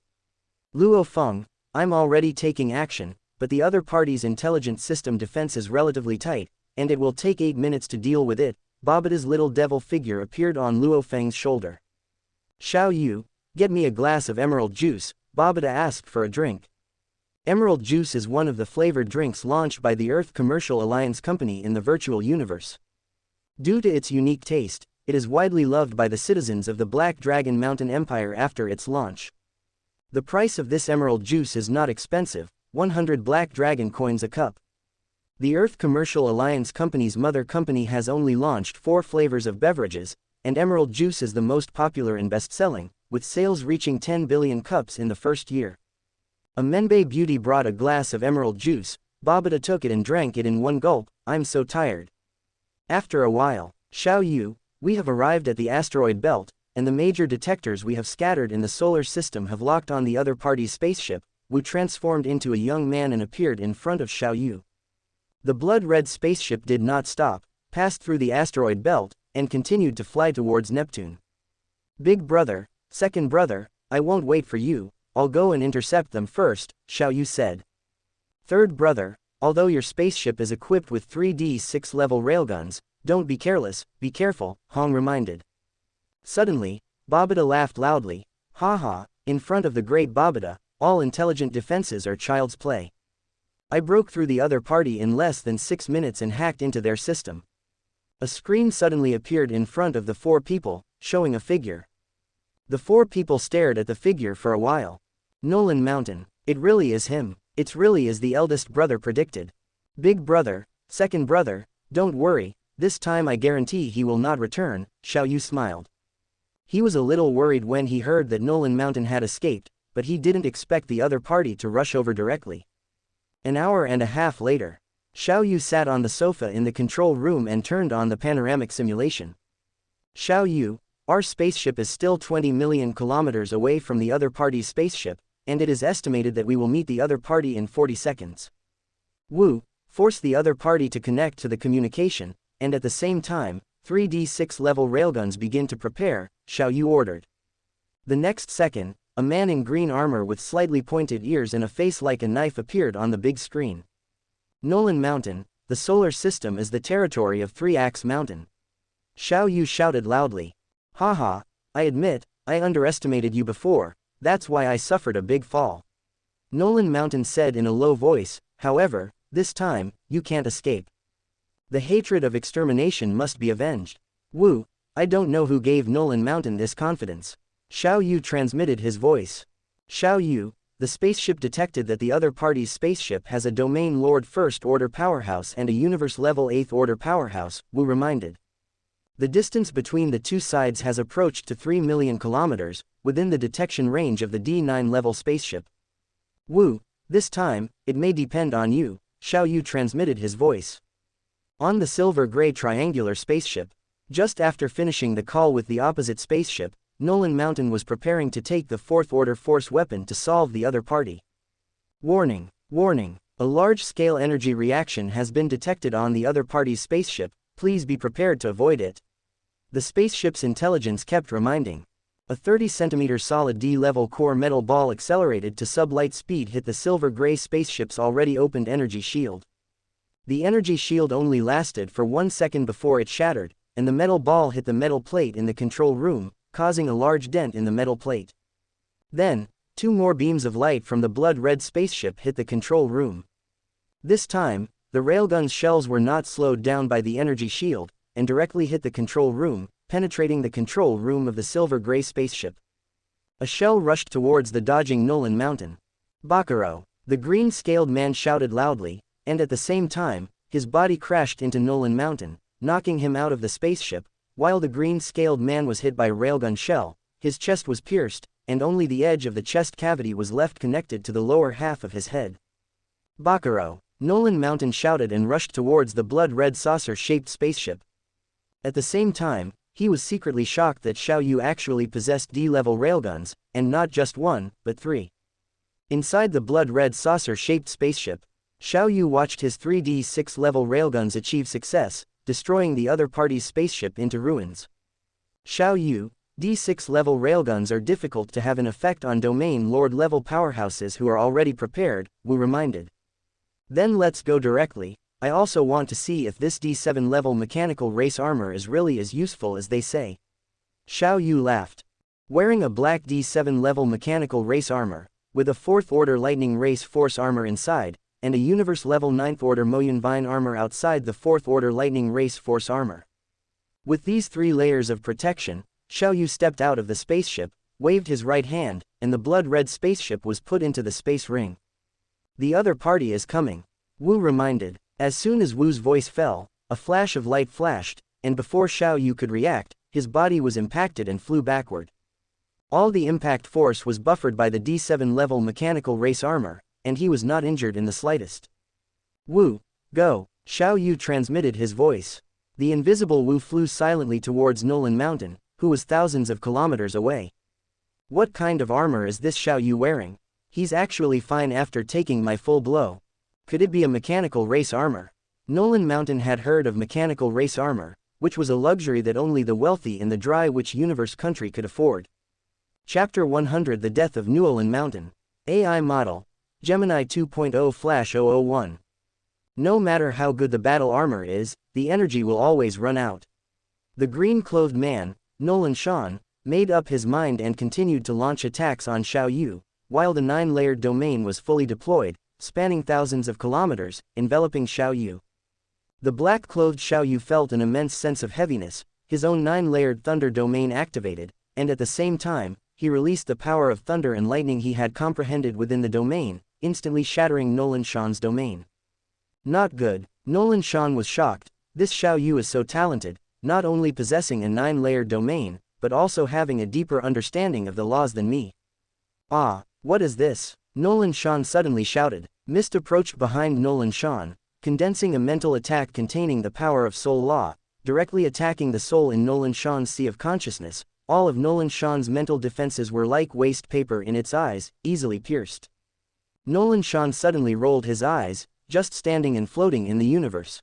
Luo Feng, I'm already taking action, but the other party's intelligence system defense is relatively tight, and it will take 8 minutes to deal with it. Babata's little devil figure appeared on Luo Feng's shoulder. Xiao Yu, get me a glass of emerald juice, Babata asked for a drink. Emerald juice is one of the flavored drinks launched by the Earth Commercial Alliance Company in the virtual universe. Due to its unique taste, it is widely loved by the citizens of the Black Dragon Mountain Empire after its launch. The price of this emerald juice is not expensive, 100 Black Dragon coins a cup. The Earth Commercial Alliance Company's mother company has only launched 4 flavors of beverages, and emerald juice is the most popular and best-selling, with sales reaching 10 billion cups in the first year. A Menbei beauty brought a glass of emerald juice. Babata took it and drank it in one gulp. I'm so tired. After a while, Xiao Yu, we have arrived at the asteroid belt, and the major detectors we have scattered in the solar system have locked on the other party's spaceship. Wu transformed into a young man and appeared in front of Xiao Yu. The blood-red spaceship did not stop, passed through the asteroid belt, and continued to fly towards Neptune. Big brother, second brother, I won't wait for you, I'll go and intercept them first, Xiao Yu said. Third brother, although your spaceship is equipped with 3D6 level railguns, don't be careless, be careful, Hong reminded. Suddenly, Babata laughed loudly. Haha, in front of the great Babata, all intelligent defenses are child's play. I broke through the other party in less than 6 minutes and hacked into their system. A screen suddenly appeared in front of the 4 people, showing a figure. The 4 people stared at the figure for a while. Nolan Mountain, it really is him, it's really as the eldest brother predicted. Big brother, second brother, don't worry, this time I guarantee he will not return, Xiao Yu smiled. He was a little worried when he heard that Nolan Mountain had escaped, but he didn't expect the other party to rush over directly. An hour and a half later, Xiao Yu sat on the sofa in the control room and turned on the panoramic simulation. Xiao Yu, our spaceship is still 20 million kilometers away from the other party's spaceship, and it is estimated that we will meet the other party in 40 seconds. Wu, force the other party to connect to the communication, and at the same time, 3D6 level railguns begin to prepare, Xiao Yu ordered. The next second, a man in green armor with slightly pointed ears and a face like a knife appeared on the big screen. Nolan Mountain, the solar system is the territory of 3-Axe Mountain. Xiao Yu shouted loudly. Haha, I admit, I underestimated you before, that's why I suffered a big fall. Nolan Mountain said in a low voice, however, this time, you can't escape. The hatred of extermination must be avenged. Wu, I don't know who gave Nolan Mountain this confidence. Xiao Yu transmitted his voice. Xiao Yu, the spaceship detected that the other party's spaceship has a Domain Lord First Order powerhouse and a Universe Level 8th Order powerhouse, Wu reminded. The distance between the two sides has approached to 3 million kilometers, within the detection range of the D9 level spaceship. Wu, this time, it may depend on you, Xiao Yu transmitted his voice. On the silver-gray triangular spaceship, just after finishing the call with the opposite spaceship, Nolan Mountain was preparing to take the 4th Order force weapon to solve the other party. Warning, warning, a large-scale energy reaction has been detected on the other party's spaceship, please be prepared to avoid it. The spaceship's intelligence kept reminding. A 30-centimeter solid D-level core metal ball accelerated to sub-light speed hit the silver-gray spaceship's already opened energy shield. The energy shield only lasted for 1 second before it shattered, and the metal ball hit the metal plate in the control room, causing a large dent in the metal plate. Then, 2 more beams of light from the blood-red spaceship hit the control room. This time, the railgun's shells were not slowed down by the energy shield, and directly hit the control room, penetrating the control room of the silver-gray spaceship. A shell rushed towards the dodging Nolan Mountain. Bakuro! The green-scaled man shouted loudly, and at the same time, his body crashed into Nolan Mountain, knocking him out of the spaceship. While the green-scaled man was hit by a railgun shell, his chest was pierced, and only the edge of the chest cavity was left connected to the lower half of his head. Bakuro! Nolan Mountain shouted and rushed towards the blood-red saucer-shaped spaceship. At the same time, he was secretly shocked that Xiao Yu actually possessed D-level railguns, and not just 1, but 3. Inside the blood-red saucer-shaped spaceship, Xiao Yu watched his 3D 6-level railguns achieve success, destroying the other party's spaceship into ruins. Xiao Yu, D6 level railguns are difficult to have an effect on Domain Lord level powerhouses who are already prepared, Wu reminded. Then let's go directly. I also want to see if this D7 level mechanical race armor is really as useful as they say. Xiao Yu laughed. Wearing a black D7 level mechanical race armor, with a 4th order lightning race force armor inside, and a universe level 9th order Moyun Vine armor outside the 4th order lightning race force armor. With these 3 layers of protection, Xiao Yu stepped out of the spaceship, waved his right hand, and the blood-red spaceship was put into the space ring. The other party is coming, Wu reminded. As soon as Wu's voice fell, a flash of light flashed, and before Xiao Yu could react, his body was impacted and flew backward. All the impact force was buffered by the D7 level mechanical race armor, and he was not injured in the slightest. Wu, go! Xiao Yu transmitted his voice. The invisible Wu flew silently towards Nolan Mountain, who was thousands of kilometers away. What kind of armor is this Xiao Yu wearing? He's actually fine after taking my full blow. Could it be a mechanical race armor? Nolan Mountain had heard of mechanical race armor, which was a luxury that only the wealthy in the Dry Witch Universe country could afford. Chapter 100 The Death of Nolan Mountain. AI Model. Gemini 2.0 Flash 001. No matter how good the battle armor is, the energy will always run out. The green-clothed man, Nolan Shan, made up his mind and continued to launch attacks on Xiao Yu, while the 9-layered domain was fully deployed, spanning thousands of kilometers, enveloping Xiao Yu. The black-clothed Xiao Yu felt an immense sense of heaviness. His own 9-layered thunder domain activated, and at the same time, he released the power of thunder and lightning he had comprehended within the domain, instantly shattering Nolan Shan's domain. Not good. Nolan Shan was shocked. This Xiao Yu is so talented, not only possessing a 9-layered domain, but also having a deeper understanding of the laws than me. Ah, what is this? Nolan Shan suddenly shouted. Mist approached behind Nolan Shan, condensing a mental attack containing the power of soul law, directly attacking the soul in Nolan Shan's sea of consciousness. All of Nolan Shan's mental defenses were like waste paper in its eyes, easily pierced. Nolan Shan suddenly rolled his eyes, just standing and floating in the universe.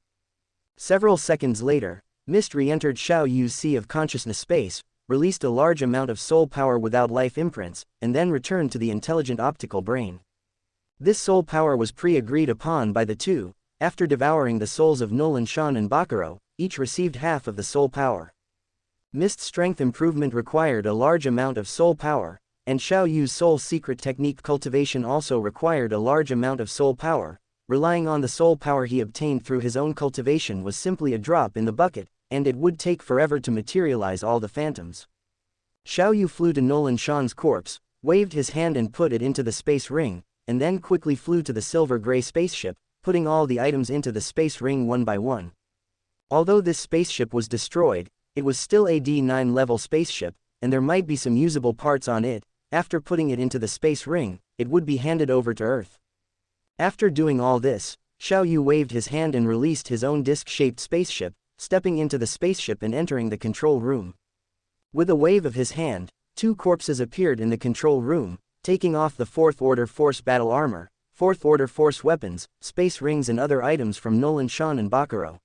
Several seconds later, Mist re-entered Xiao Yu's sea of consciousness space, released a large amount of soul power without life imprints, and then returned to the intelligent optical brain. This soul power was pre-agreed upon by the two. After devouring the souls of Nolan Shan and Bakuro, each received half of the soul power. Mist's strength improvement required a large amount of soul power, and Xiao Yu's soul secret technique cultivation also required a large amount of soul power. Relying on the soul power he obtained through his own cultivation was simply a drop in the bucket, and it would take forever to materialize all the phantoms. Xiao Yu flew to Nolan Shan's corpse, waved his hand and put it into the space ring, and then quickly flew to the silver-gray spaceship, putting all the items into the space ring one by one. Although this spaceship was destroyed, it was still a D9 level spaceship, and there might be some usable parts on it. After putting it into the space ring, it would be handed over to Earth. After doing all this, Xiao Yu waved his hand and released his own disc-shaped spaceship, stepping into the spaceship and entering the control room. With a wave of his hand, 2 corpses appeared in the control room, taking off the 4th order force battle armor, 4th order force weapons, space rings and other items from Nolan Shan and Bakuro.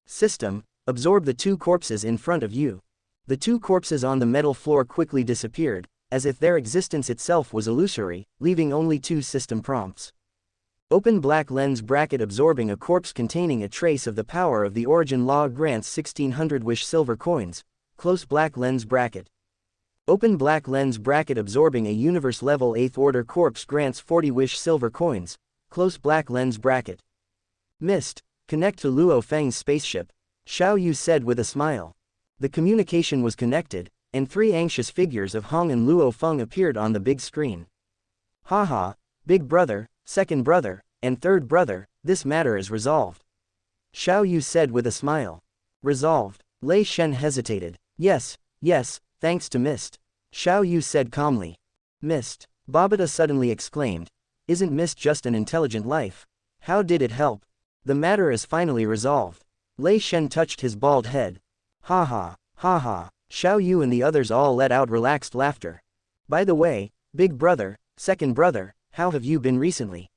System, absorb the 2 corpses in front of you. The two corpses on the metal floor quickly disappeared, as if their existence itself was illusory, leaving only two system prompts. Open black lens bracket absorbing a corpse containing a trace of the power of the origin law grants 1600 wish silver coins, close black lens bracket. Open black lens bracket absorbing a universe level 8th order corpse grants 40 wish silver coins, close black lens bracket. Missed, connect to Luo Feng's spaceship, Xiao Yu said with a smile. The communication was connected, and three anxious figures of Hong and Luo Feng appeared on the big screen. Haha, big brother, second brother, and third brother, this matter is resolved. Xiao Yu said with a smile. Resolved. Lei Shen hesitated. Yes, thanks to Mist. Xiao Yu said calmly. Mist. Babata suddenly exclaimed. Isn't Mist just an intelligent life? How did it help? The matter is finally resolved. Lei Shen touched his bald head. Ha ha, Xiao Yu and the others all let out relaxed laughter. By the way, big brother, second brother, how have you been recently?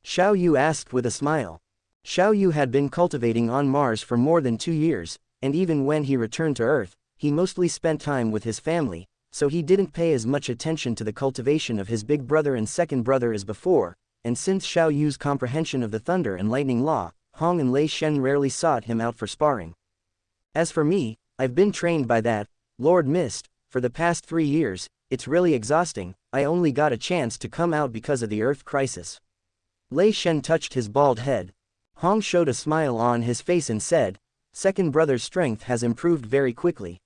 Xiao Yu asked with a smile. Xiao Yu had been cultivating on Mars for more than 2 years, and even when he returned to Earth, he mostly spent time with his family, so he didn't pay as much attention to the cultivation of his big brother and second brother as before, and since Xiao Yu's comprehension of the thunder and lightning law, Hong and Lei Shen rarely sought him out for sparring. As for me, I've been trained by that Lord Mist for the past 3 years. It's really exhausting. I only got a chance to come out because of the Earth crisis. Lei Shen touched his bald head. Hong showed a smile on his face and said, second brother's strength has improved very quickly.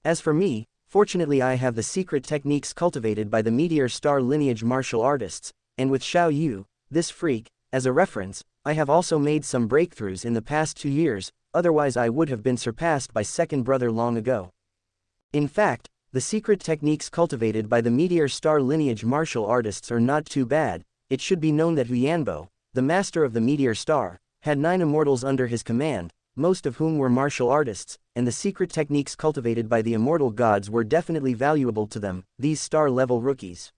As for me, fortunately I have the secret techniques cultivated by the Meteor Star lineage martial artists, and with Xiao Yu, this freak, as a reference, I have also made some breakthroughs in the past 2 years, otherwise I would have been surpassed by second brother long ago. In fact, the secret techniques cultivated by the Meteor Star lineage martial artists are not too bad. It should be known that Hu Yanbo, the master of the Meteor Star, had 9 immortals under his command, most of whom were martial artists, and the secret techniques cultivated by the immortal gods were definitely valuable to them, these star-level rookies.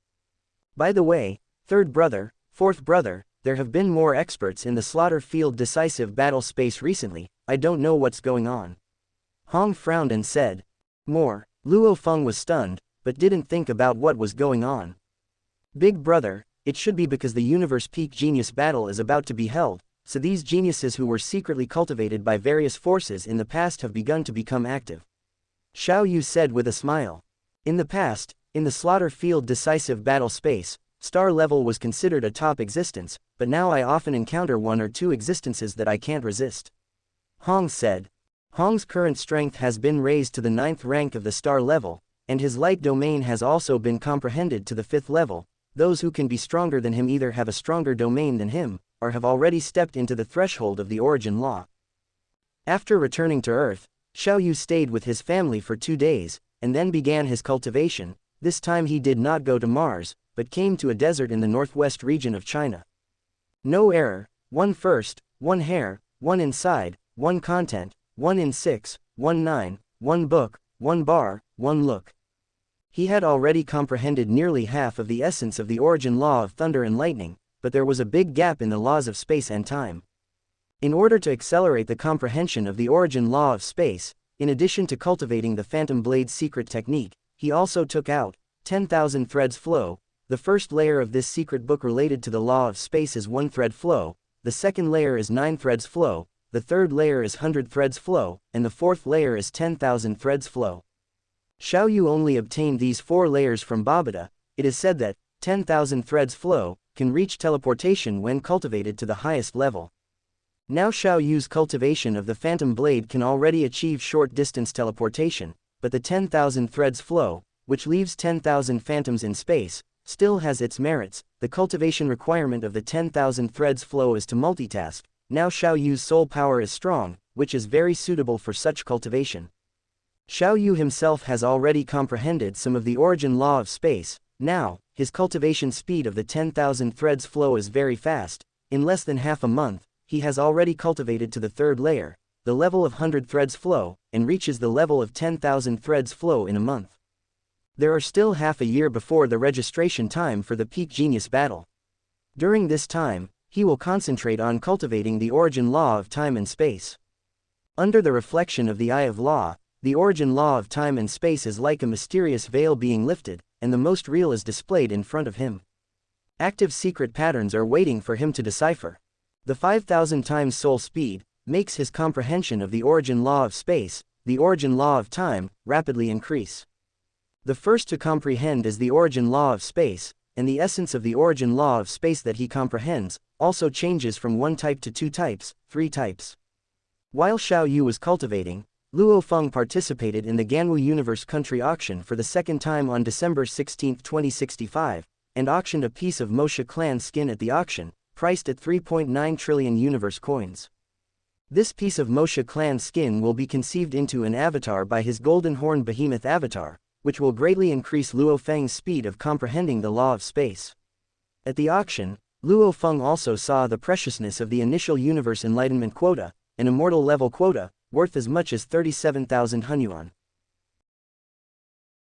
By the way, third brother, fourth brother, there have been more experts in the slaughter field decisive battle space recently. I don't know what's going on. Hong frowned and said. More. Luo Feng was stunned, but didn't think about what was going on. Big brother, it should be because the universe peak genius battle is about to be held, so these geniuses who were secretly cultivated by various forces in the past have begun to become active. Xiao Yu said with a smile. In the past, in the slaughter field decisive battle space, star level was considered a top existence, but now I often encounter 1 or 2 existences that I can't resist. Hong said. Hong's current strength has been raised to the 9th rank of the star level, and his light domain has also been comprehended to the 5th level. Those who can be stronger than him either have a stronger domain than him, or have already stepped into the threshold of the origin law. After returning to Earth, Xiao Yu stayed with his family for 2 days, and then began his cultivation. This time he did not go to Mars, but came to a desert in the northwest region of China. No error, 1 first, 1 hair, 1 inside, 1 content, 1 in 6, 1 9, 1 book, 1 bar, 1 look. He had already comprehended nearly half of the essence of the origin law of thunder and lightning, but there was a big gap in the laws of space and time. In order to accelerate the comprehension of the origin law of space, in addition to cultivating the Phantom Blade's secret technique, he also took out 10,000 threads flow. The first layer of this secret book related to the law of space is 1 thread flow, the second layer is 9 threads flow, the third layer is 100 threads flow, and the fourth layer is 10,000 threads flow. Xiao Yu only obtained these 4 layers from Babata. It is said that 10,000 threads flow can reach teleportation when cultivated to the highest level. Now Xiao Yu's cultivation of the Phantom Blade can already achieve short-distance teleportation, but the 10,000 threads flow, which leaves 10,000 phantoms in space, still has its merits. The cultivation requirement of the 10,000 threads flow is to multitask. Now Xiao Yu's soul power is strong, which is very suitable for such cultivation. Xiao Yu himself has already comprehended some of the origin law of space. Now, his cultivation speed of the 10,000 threads flow is very fast. In less than half a month, he has already cultivated to the 3rd layer, the level of 100 threads flow, and reaches the level of 10,000 threads flow in a month. There are still half a year before the registration time for the peak genius battle. During this time, he will concentrate on cultivating the origin law of time and space. Under the reflection of the Eye of Law, the origin law of time and space is like a mysterious veil being lifted, and the most real is displayed in front of him. Active secret patterns are waiting for him to decipher. The 5,000 times soul speed makes his comprehension of the origin law of space, the origin law of time, rapidly increase. The first to comprehend is the origin law of space, and the essence of the origin law of space that he comprehends also changes from one type to 2 types, 3 types. While Xiao Yu was cultivating, Luo Feng participated in the Ganwu Universe Country Auction for the second time on December 16, 2065, and auctioned a piece of Moshe clan skin at the auction, priced at 3.9 trillion universe coins. This piece of Moshe clan skin will be conceived into an avatar by his golden horn behemoth avatar, which will greatly increase Luo Feng's speed of comprehending the law of space. At the auction, Luo Feng also saw the preciousness of the initial universe enlightenment quota, an immortal level quota, worth as much as 37,000 Hunyuan.